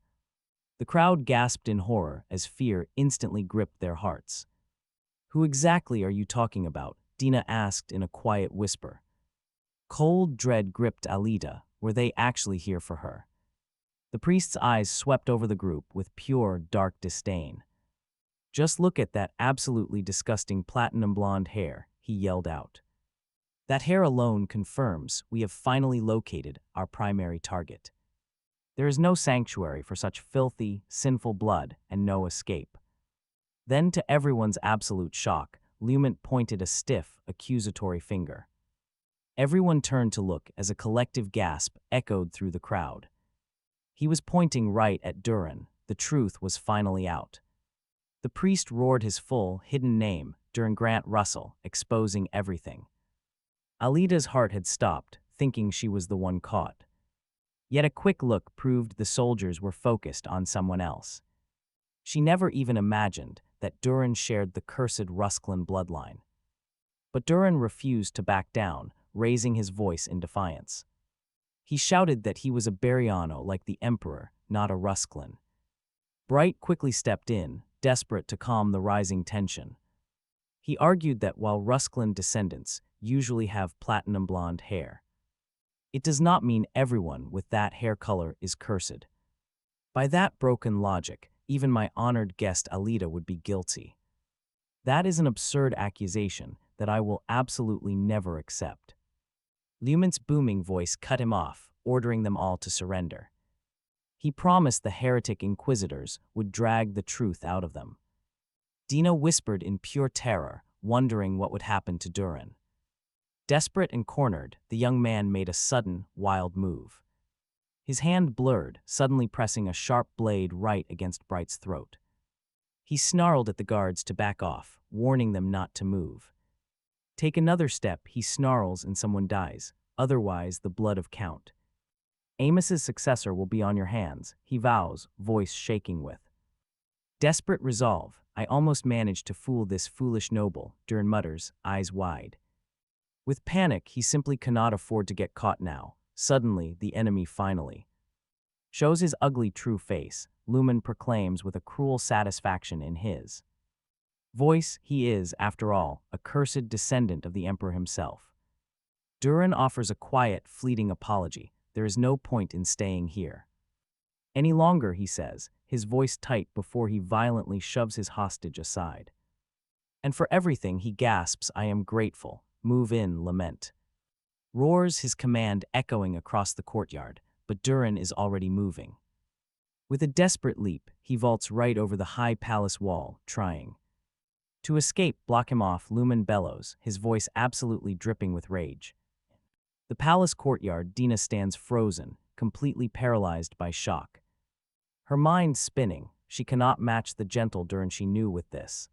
The crowd gasped in horror as fear instantly gripped their hearts. "Who exactly are you talking about?" Dina asked in a quiet whisper. Cold dread gripped Alita. Were they actually here for her? The priest's eyes swept over the group with pure, dark disdain. "Just look at that absolutely disgusting platinum blonde hair," he yelled out. "That hair alone confirms we have finally located our primary target. There is no sanctuary for such filthy, sinful blood and no escape." Then, to everyone's absolute shock, Lvina pointed a stiff, accusatory finger. Everyone turned to look as a collective gasp echoed through the crowd. He was pointing right at Duran. The truth was finally out. The priest roared his full, hidden name, Duran Grant Russell, exposing everything. Alita's heart had stopped, thinking she was the one caught. Yet a quick look proved the soldiers were focused on someone else. She never even imagined that Duran shared the cursed Rusklin bloodline. But Duran refused to back down, raising his voice in defiance. He shouted that he was a Bariano like the Emperor, not a Rusklin. Bright quickly stepped in, desperate to calm the rising tension. He argued that while Rusklin descendants usually have platinum blonde hair, it does not mean everyone with that hair color is cursed. By that broken logic, even my honored guest Alita would be guilty. That is an absurd accusation that I will absolutely never accept. Lvina's booming voice cut him off, ordering them all to surrender. He promised the heretic inquisitors would drag the truth out of them. Dina whispered in pure terror, wondering what would happen to Duran. Desperate and cornered, the young man made a sudden, wild move. His hand blurred, suddenly pressing a sharp blade right against Bright's throat. He snarled at the guards to back off, warning them not to move. "Take another step," he snarls, "and someone dies. Otherwise, the blood of Count Amos's successor will be on your hands," he vows, voice shaking with desperate resolve. "I almost managed to fool this foolish noble," Duran mutters, eyes wide. With panic, he simply cannot afford to get caught now. Suddenly, the enemy finally shows his ugly true face. Lumen proclaims with a cruel satisfaction in his voice, he is, after all, a cursed descendant of the Emperor himself. Durin offers a quiet, fleeting apology. There is no point in staying here any longer, he says, his voice tight before he violently shoves his hostage aside. And for everything, he gasps, I am grateful. Move in, lament. Roars his command echoing across the courtyard, but Durin is already moving. With a desperate leap, he vaults right over the high palace wall, trying to escape. Block him off, Lumen bellows, his voice absolutely dripping with rage. The palace courtyard, Dina stands frozen, completely paralyzed by shock. Her mind spinning, she cannot match the gentle Durin she knew with this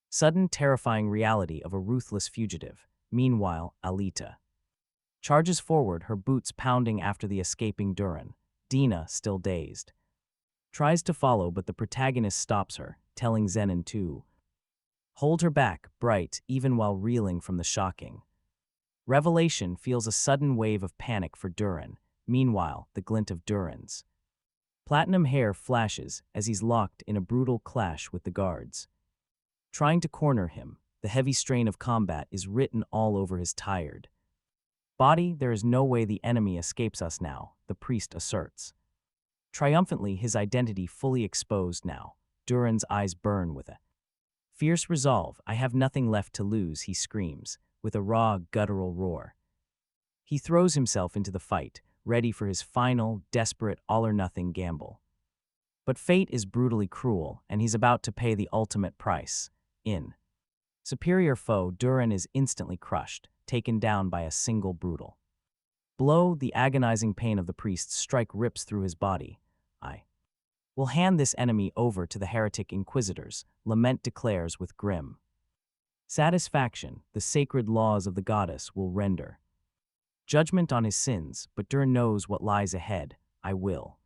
sudden, terrifying reality of a ruthless fugitive. Meanwhile, Alita charges forward, her boots pounding after the escaping Durin. Dina, still dazed, tries to follow, but the protagonist stops her, telling Zenon to hold her back. Bright, even while reeling from the shocking revelation, feels a sudden wave of panic for Durin. Meanwhile, the glint of Durin's platinum hair flashes as he's locked in a brutal clash with the guards trying to corner him. The heavy strain of combat is written all over his tired body. There is no way the enemy escapes us now, the priest asserts. Triumphantly, his identity fully exposed now. Durin's eyes burn with a fierce resolve. I have nothing left to lose, he screams, with a raw, guttural roar. He throws himself into the fight, ready for his final, desperate, all-or-nothing gamble. But fate is brutally cruel, and he's about to pay the ultimate price. In superior foe, Durin is instantly crushed, taken down by a single brutal blow. The agonizing pain of the priest's strike rips through his body. I will hand this enemy over to the heretic inquisitors, Lament declares with grim satisfaction. The sacred laws of the goddess will render judgment on his sins, but Durin knows what lies ahead. I will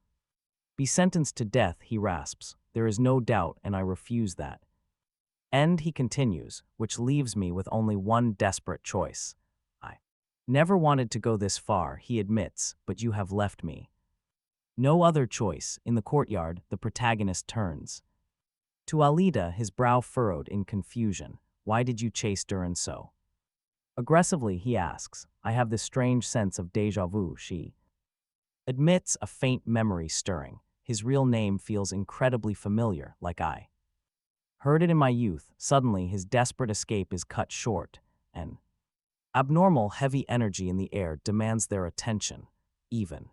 be sentenced to death, he rasps. There is no doubt, and I refuse that. And he continues, which leaves me with only one desperate choice. I never wanted to go this far, he admits, but you have left me no other choice. In the courtyard, the protagonist turns to Alita, his brow furrowed in confusion. Why did you chase Durin so aggressively, he asks. I have this strange sense of déjà vu, she admits, a faint memory stirring. His real name feels incredibly familiar, like I heard it in my youth. Suddenly, his desperate escape is cut short, and abnormal heavy energy in the air demands their attention. Even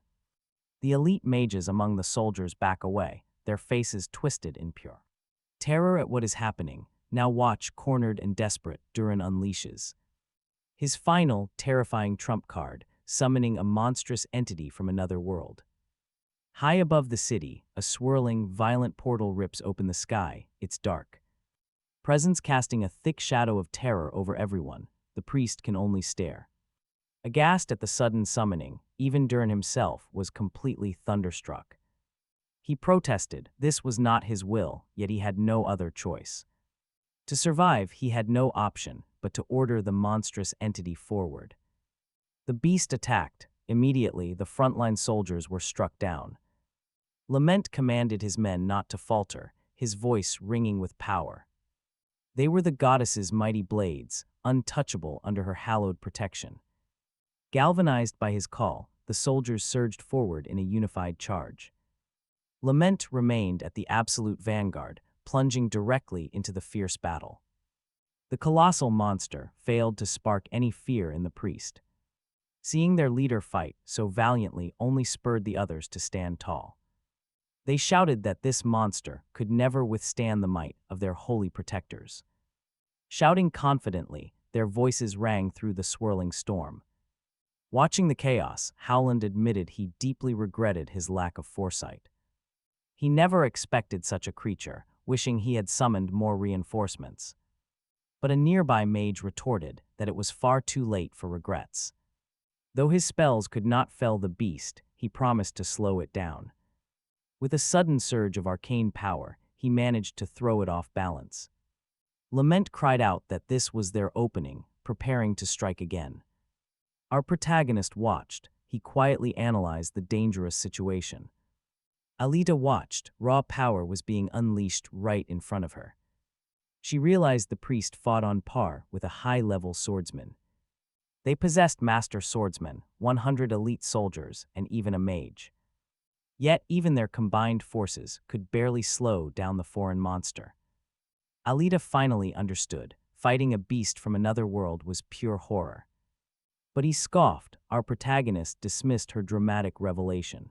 the elite mages among the soldiers back away, their faces twisted in pure terror at what is happening. Now watch, cornered and desperate, Durin unleashes his final, terrifying trump card, summoning a monstrous entity from another world. High above the city, a swirling, violent portal rips open the sky, its dark presence casting a thick shadow of terror over everyone. The priest can only stare, aghast at the sudden summoning. Even Durin himself was completely thunderstruck. He protested. This was not his will, yet he had no other choice. To survive, he had no option but to order the monstrous entity forward. The beast attacked. Immediately, the frontline soldiers were struck down. Lament commanded his men not to falter, his voice ringing with power. They were the goddess's mighty blades, untouchable under her hallowed protection. Galvanized by his call, the soldiers surged forward in a unified charge. Lament remained at the absolute vanguard, plunging directly into the fierce battle. The colossal monster failed to spark any fear in the priest. Seeing their leader fight so valiantly only spurred the others to stand tall. They shouted that this monster could never withstand the might of their holy protectors. Shouting confidently, their voices rang through the swirling storm. Watching the chaos, Howland admitted he deeply regretted his lack of foresight. He never expected such a creature, wishing he had summoned more reinforcements. But a nearby mage retorted that it was far too late for regrets. Though his spells could not fell the beast, he promised to slow it down. With a sudden surge of arcane power, he managed to throw it off balance. Lament cried out that this was their opening, preparing to strike again. Our protagonist watched. He quietly analyzed the dangerous situation. Alita watched. Raw power was being unleashed right in front of her. She realized the priest fought on par with a high-level swordsman. They possessed master swordsmen, 100 elite soldiers, and even a mage. Yet even their combined forces could barely slow down the foreign monster. Alita finally understood. Fighting a beast from another world was pure horror. But he scoffed. Our protagonist dismissed her dramatic revelation.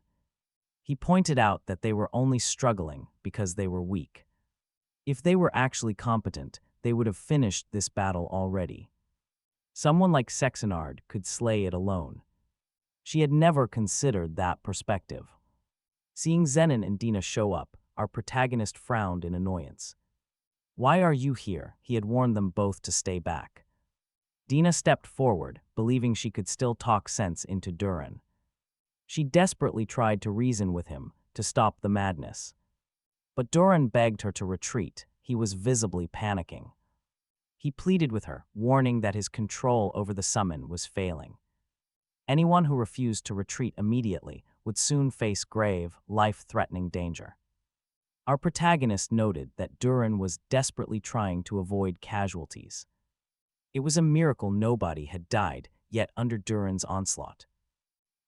He pointed out that they were only struggling because they were weak. If they were actually competent, they would have finished this battle already. Someone like Sexenard could slay it alone. She had never considered that perspective. Seeing Zenon and Dina show up, our protagonist frowned in annoyance. "Why are you here?" He had warned them both to stay back. Dina stepped forward, believing she could still talk sense into Duran. She desperately tried to reason with him, to stop the madness. But Duran begged her to retreat. He was visibly panicking. He pleaded with her, warning that his control over the summon was failing. Anyone who refused to retreat immediately would soon face grave, life-threatening danger. Our protagonist noted that Duran was desperately trying to avoid casualties. It was a miracle nobody had died yet under Duran's onslaught.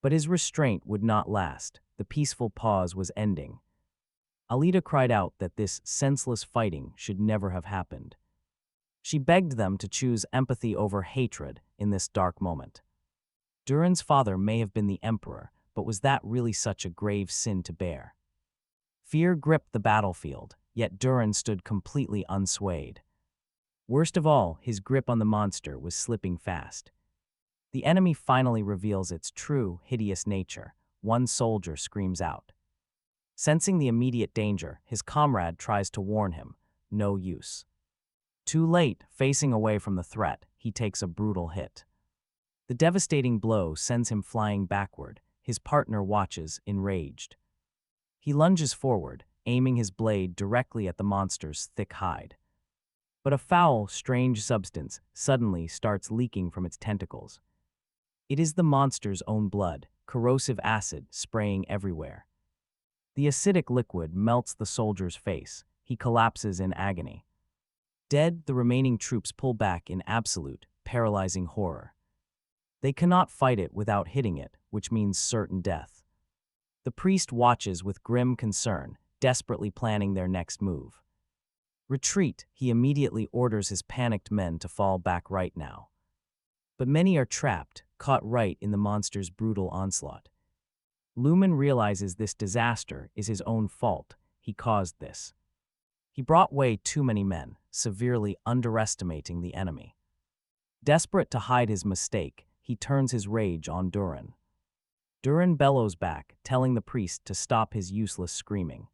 But his restraint would not last. The peaceful pause was ending. Alita cried out that this senseless fighting should never have happened. She begged them to choose empathy over hatred in this dark moment. Duran's father may have been the emperor, but was that really such a grave sin to bear? Fear gripped the battlefield, yet Duran stood completely unswayed. Worst of all, his grip on the monster was slipping fast. The enemy finally reveals its true, hideous nature. One soldier screams out. Sensing the immediate danger, his comrade tries to warn him. No use. Too late, facing away from the threat, he takes a brutal hit. The devastating blow sends him flying backward. His partner watches, enraged. He lunges forward, aiming his blade directly at the monster's thick hide. But a foul, strange substance suddenly starts leaking from its tentacles. It is the monster's own blood, corrosive acid spraying everywhere. The acidic liquid melts the soldier's face. He collapses in agony. Dead, the remaining troops pull back in absolute, paralyzing horror. They cannot fight it without hitting it, which means certain death. The priest watches with grim concern, desperately planning their next move. Retreat, he immediately orders his panicked men to fall back right now. But many are trapped, caught right in the monster's brutal onslaught. Lumen realizes this disaster is his own fault. He caused this. He brought way too many men, severely underestimating the enemy. Desperate to hide his mistake, he turns his rage on Duran. Duran bellows back, telling the priest to stop his useless screaming.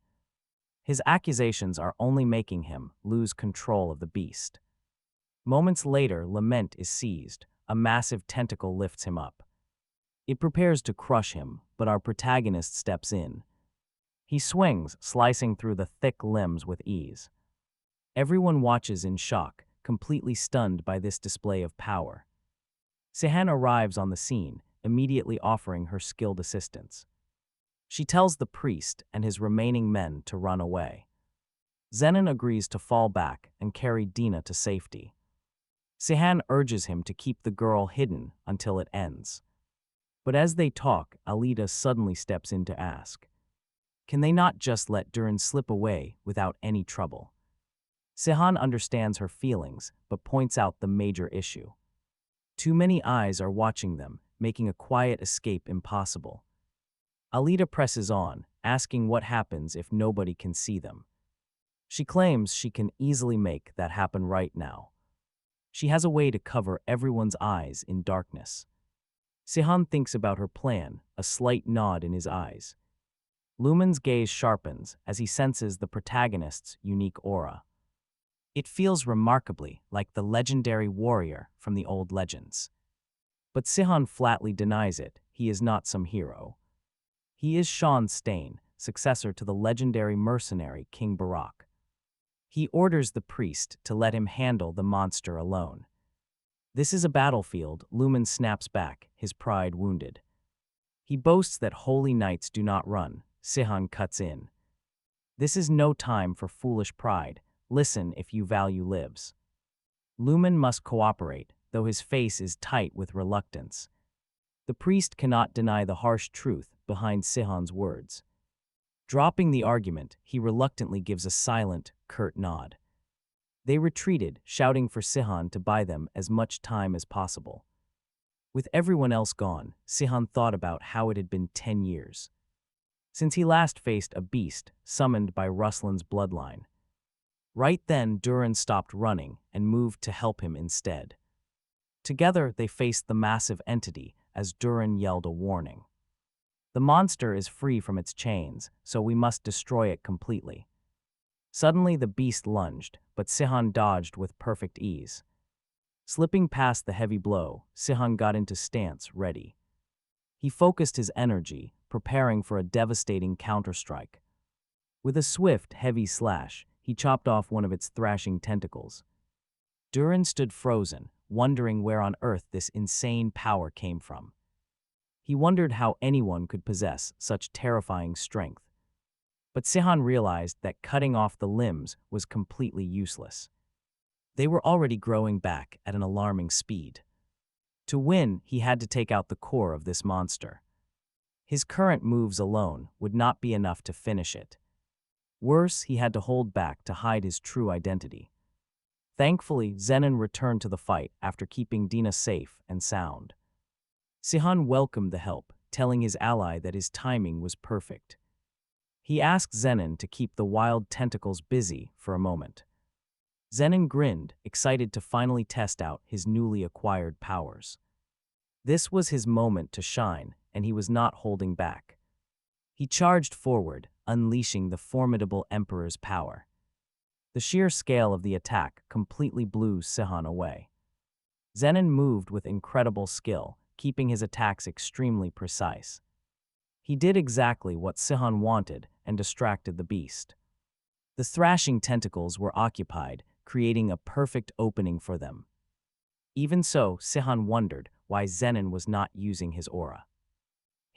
His accusations are only making him lose control of the beast. Moments later, Lament is seized. A massive tentacle lifts him up. It prepares to crush him, but our protagonist steps in. He swings, slicing through the thick limbs with ease. Everyone watches in shock, completely stunned by this display of power. Sihon arrives on the scene, immediately offering her skilled assistance. She tells the priest and his remaining men to run away. Zenon agrees to fall back and carry Dina to safety. Sihon urges him to keep the girl hidden until it ends. But as they talk, Alita suddenly steps in to ask, can they not just let Duran slip away without any trouble? Sihon understands her feelings, but points out the major issue. Too many eyes are watching them, making a quiet escape impossible. Alita presses on, asking what happens if nobody can see them. She claims she can easily make that happen right now. She has a way to cover everyone's eyes in darkness. Sihon thinks about her plan, a slight nod in his eyes. Lumen's gaze sharpens as he senses the protagonist's unique aura. It feels remarkably like the legendary warrior from the old legends. But Sihon flatly denies it. He is not some hero. He is Sean Stain, successor to the legendary mercenary King Barak. He orders the priest to let him handle the monster alone. This is a battlefield, Lumen snaps back, his pride wounded. He boasts that holy knights do not run. Sihon cuts in. This is no time for foolish pride. Listen if you value lives. Lumen must cooperate, though his face is tight with reluctance. The priest cannot deny the harsh truth behind Sihon's words. Dropping the argument, he reluctantly gives a silent, curt nod. They retreated, shouting for Sihon to buy them as much time as possible. With everyone else gone, Sihon thought about how it had been 10 years since he last faced a beast summoned by Ruslan's bloodline. Right then, Duran stopped running and moved to help him instead. Together, they faced the massive entity as Duran yelled a warning. The monster is free from its chains, so we must destroy it completely. Suddenly, the beast lunged, but Sihon dodged with perfect ease. Slipping past the heavy blow, Sihon got into stance, ready. He focused his energy, preparing for a devastating counterstrike. With a swift, heavy slash, he chopped off one of its thrashing tentacles. Duran stood frozen, wondering where on earth this insane power came from. He wondered how anyone could possess such terrifying strength. But Sihon realized that cutting off the limbs was completely useless. They were already growing back at an alarming speed. To win, he had to take out the core of this monster. His current moves alone would not be enough to finish it. Worse, he had to hold back to hide his true identity. Thankfully, Zenon returned to the fight after keeping Dina safe and sound. Sihon welcomed the help, telling his ally that his timing was perfect. He asked Zenon to keep the wild tentacles busy for a moment. Zenon grinned, excited to finally test out his newly acquired powers. This was his moment to shine, and he was not holding back. He charged forward, unleashing the formidable Emperor's power. The sheer scale of the attack completely blew Sihon away. Zenon moved with incredible skill, keeping his attacks extremely precise. He did exactly what Sihon wanted and distracted the beast. The thrashing tentacles were occupied, creating a perfect opening for them. Even so, Sihon wondered why Zenon was not using his aura.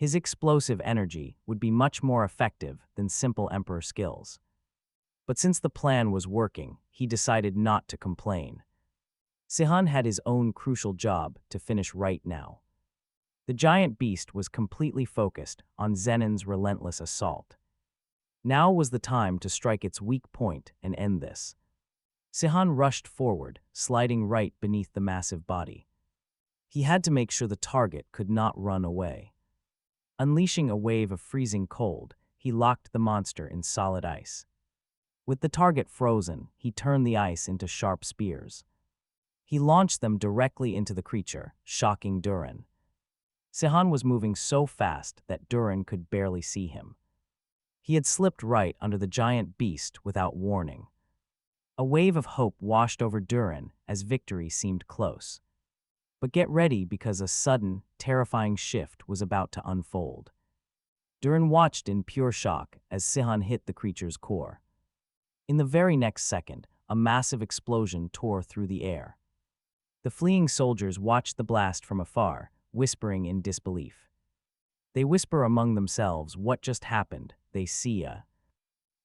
His explosive energy would be much more effective than simple Emperor skills. But since the plan was working, he decided not to complain. Sihon had his own crucial job to finish right now. The giant beast was completely focused on Zenon's relentless assault. Now was the time to strike its weak point and end this. Sihon rushed forward, sliding right beneath the massive body. He had to make sure the target could not run away. Unleashing a wave of freezing cold, he locked the monster in solid ice. With the target frozen, he turned the ice into sharp spears. He launched them directly into the creature, shocking Duran. Sihon was moving so fast that Duran could barely see him. He had slipped right under the giant beast without warning. A wave of hope washed over Duran as victory seemed close. But get ready because a sudden, terrifying shift was about to unfold. Duran watched in pure shock as Sihon hit the creature's core. In the very next second, a massive explosion tore through the air. The fleeing soldiers watched the blast from afar, whispering in disbelief. They whisper among themselves, "What just happened?" They see a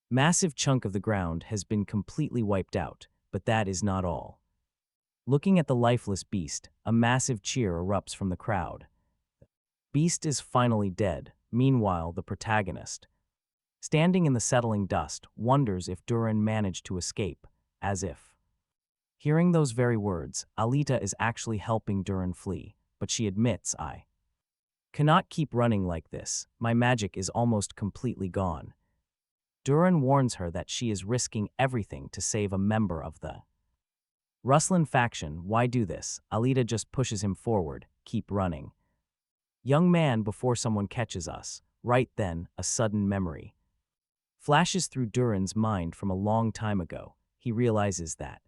massive chunk of the ground has been completely wiped out, but that is not all. Looking at the lifeless beast, a massive cheer erupts from the crowd. Beast is finally dead. Meanwhile, the protagonist, standing in the settling dust, wonders if Duran managed to escape, as if. Hearing those very words, Alita is actually helping Duran flee, but she admits, "I cannot keep running like this. My magic is almost completely gone." Duran warns her that she is risking everything to save a member of the Ruslan faction. "Why do this?" Alita just pushes him forward. "Keep running. Young man, before someone catches us." Right then, a sudden memory flashes through Duran's mind from a long time ago. He realizes that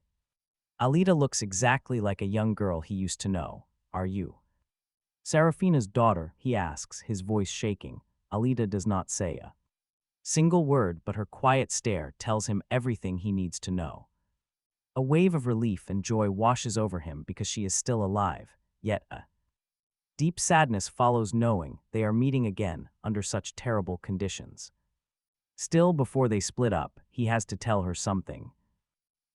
Alita looks exactly like a young girl he used to know. "Are you Serafina's daughter?" he asks, his voice shaking. Alita does not say a single word, but her quiet stare tells him everything he needs to know. A wave of relief and joy washes over him because she is still alive, yet a deep sadness follows knowing they are meeting again under such terrible conditions. Still, before they split up, he has to tell her something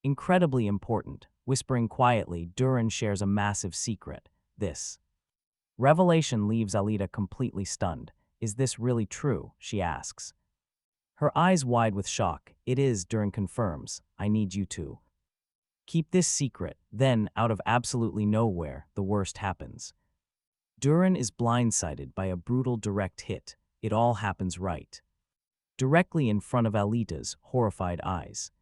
incredibly important. Whispering quietly, Duran shares a massive secret. This revelation leaves Alita completely stunned. Is this really true? She asks. Her eyes wide with shock. It is, Duran confirms. I need you to keep this secret. Then, out of absolutely nowhere, the worst happens. Duran is blindsided by a brutal direct hit. It all happens right directly in front of Alita's horrified eyes.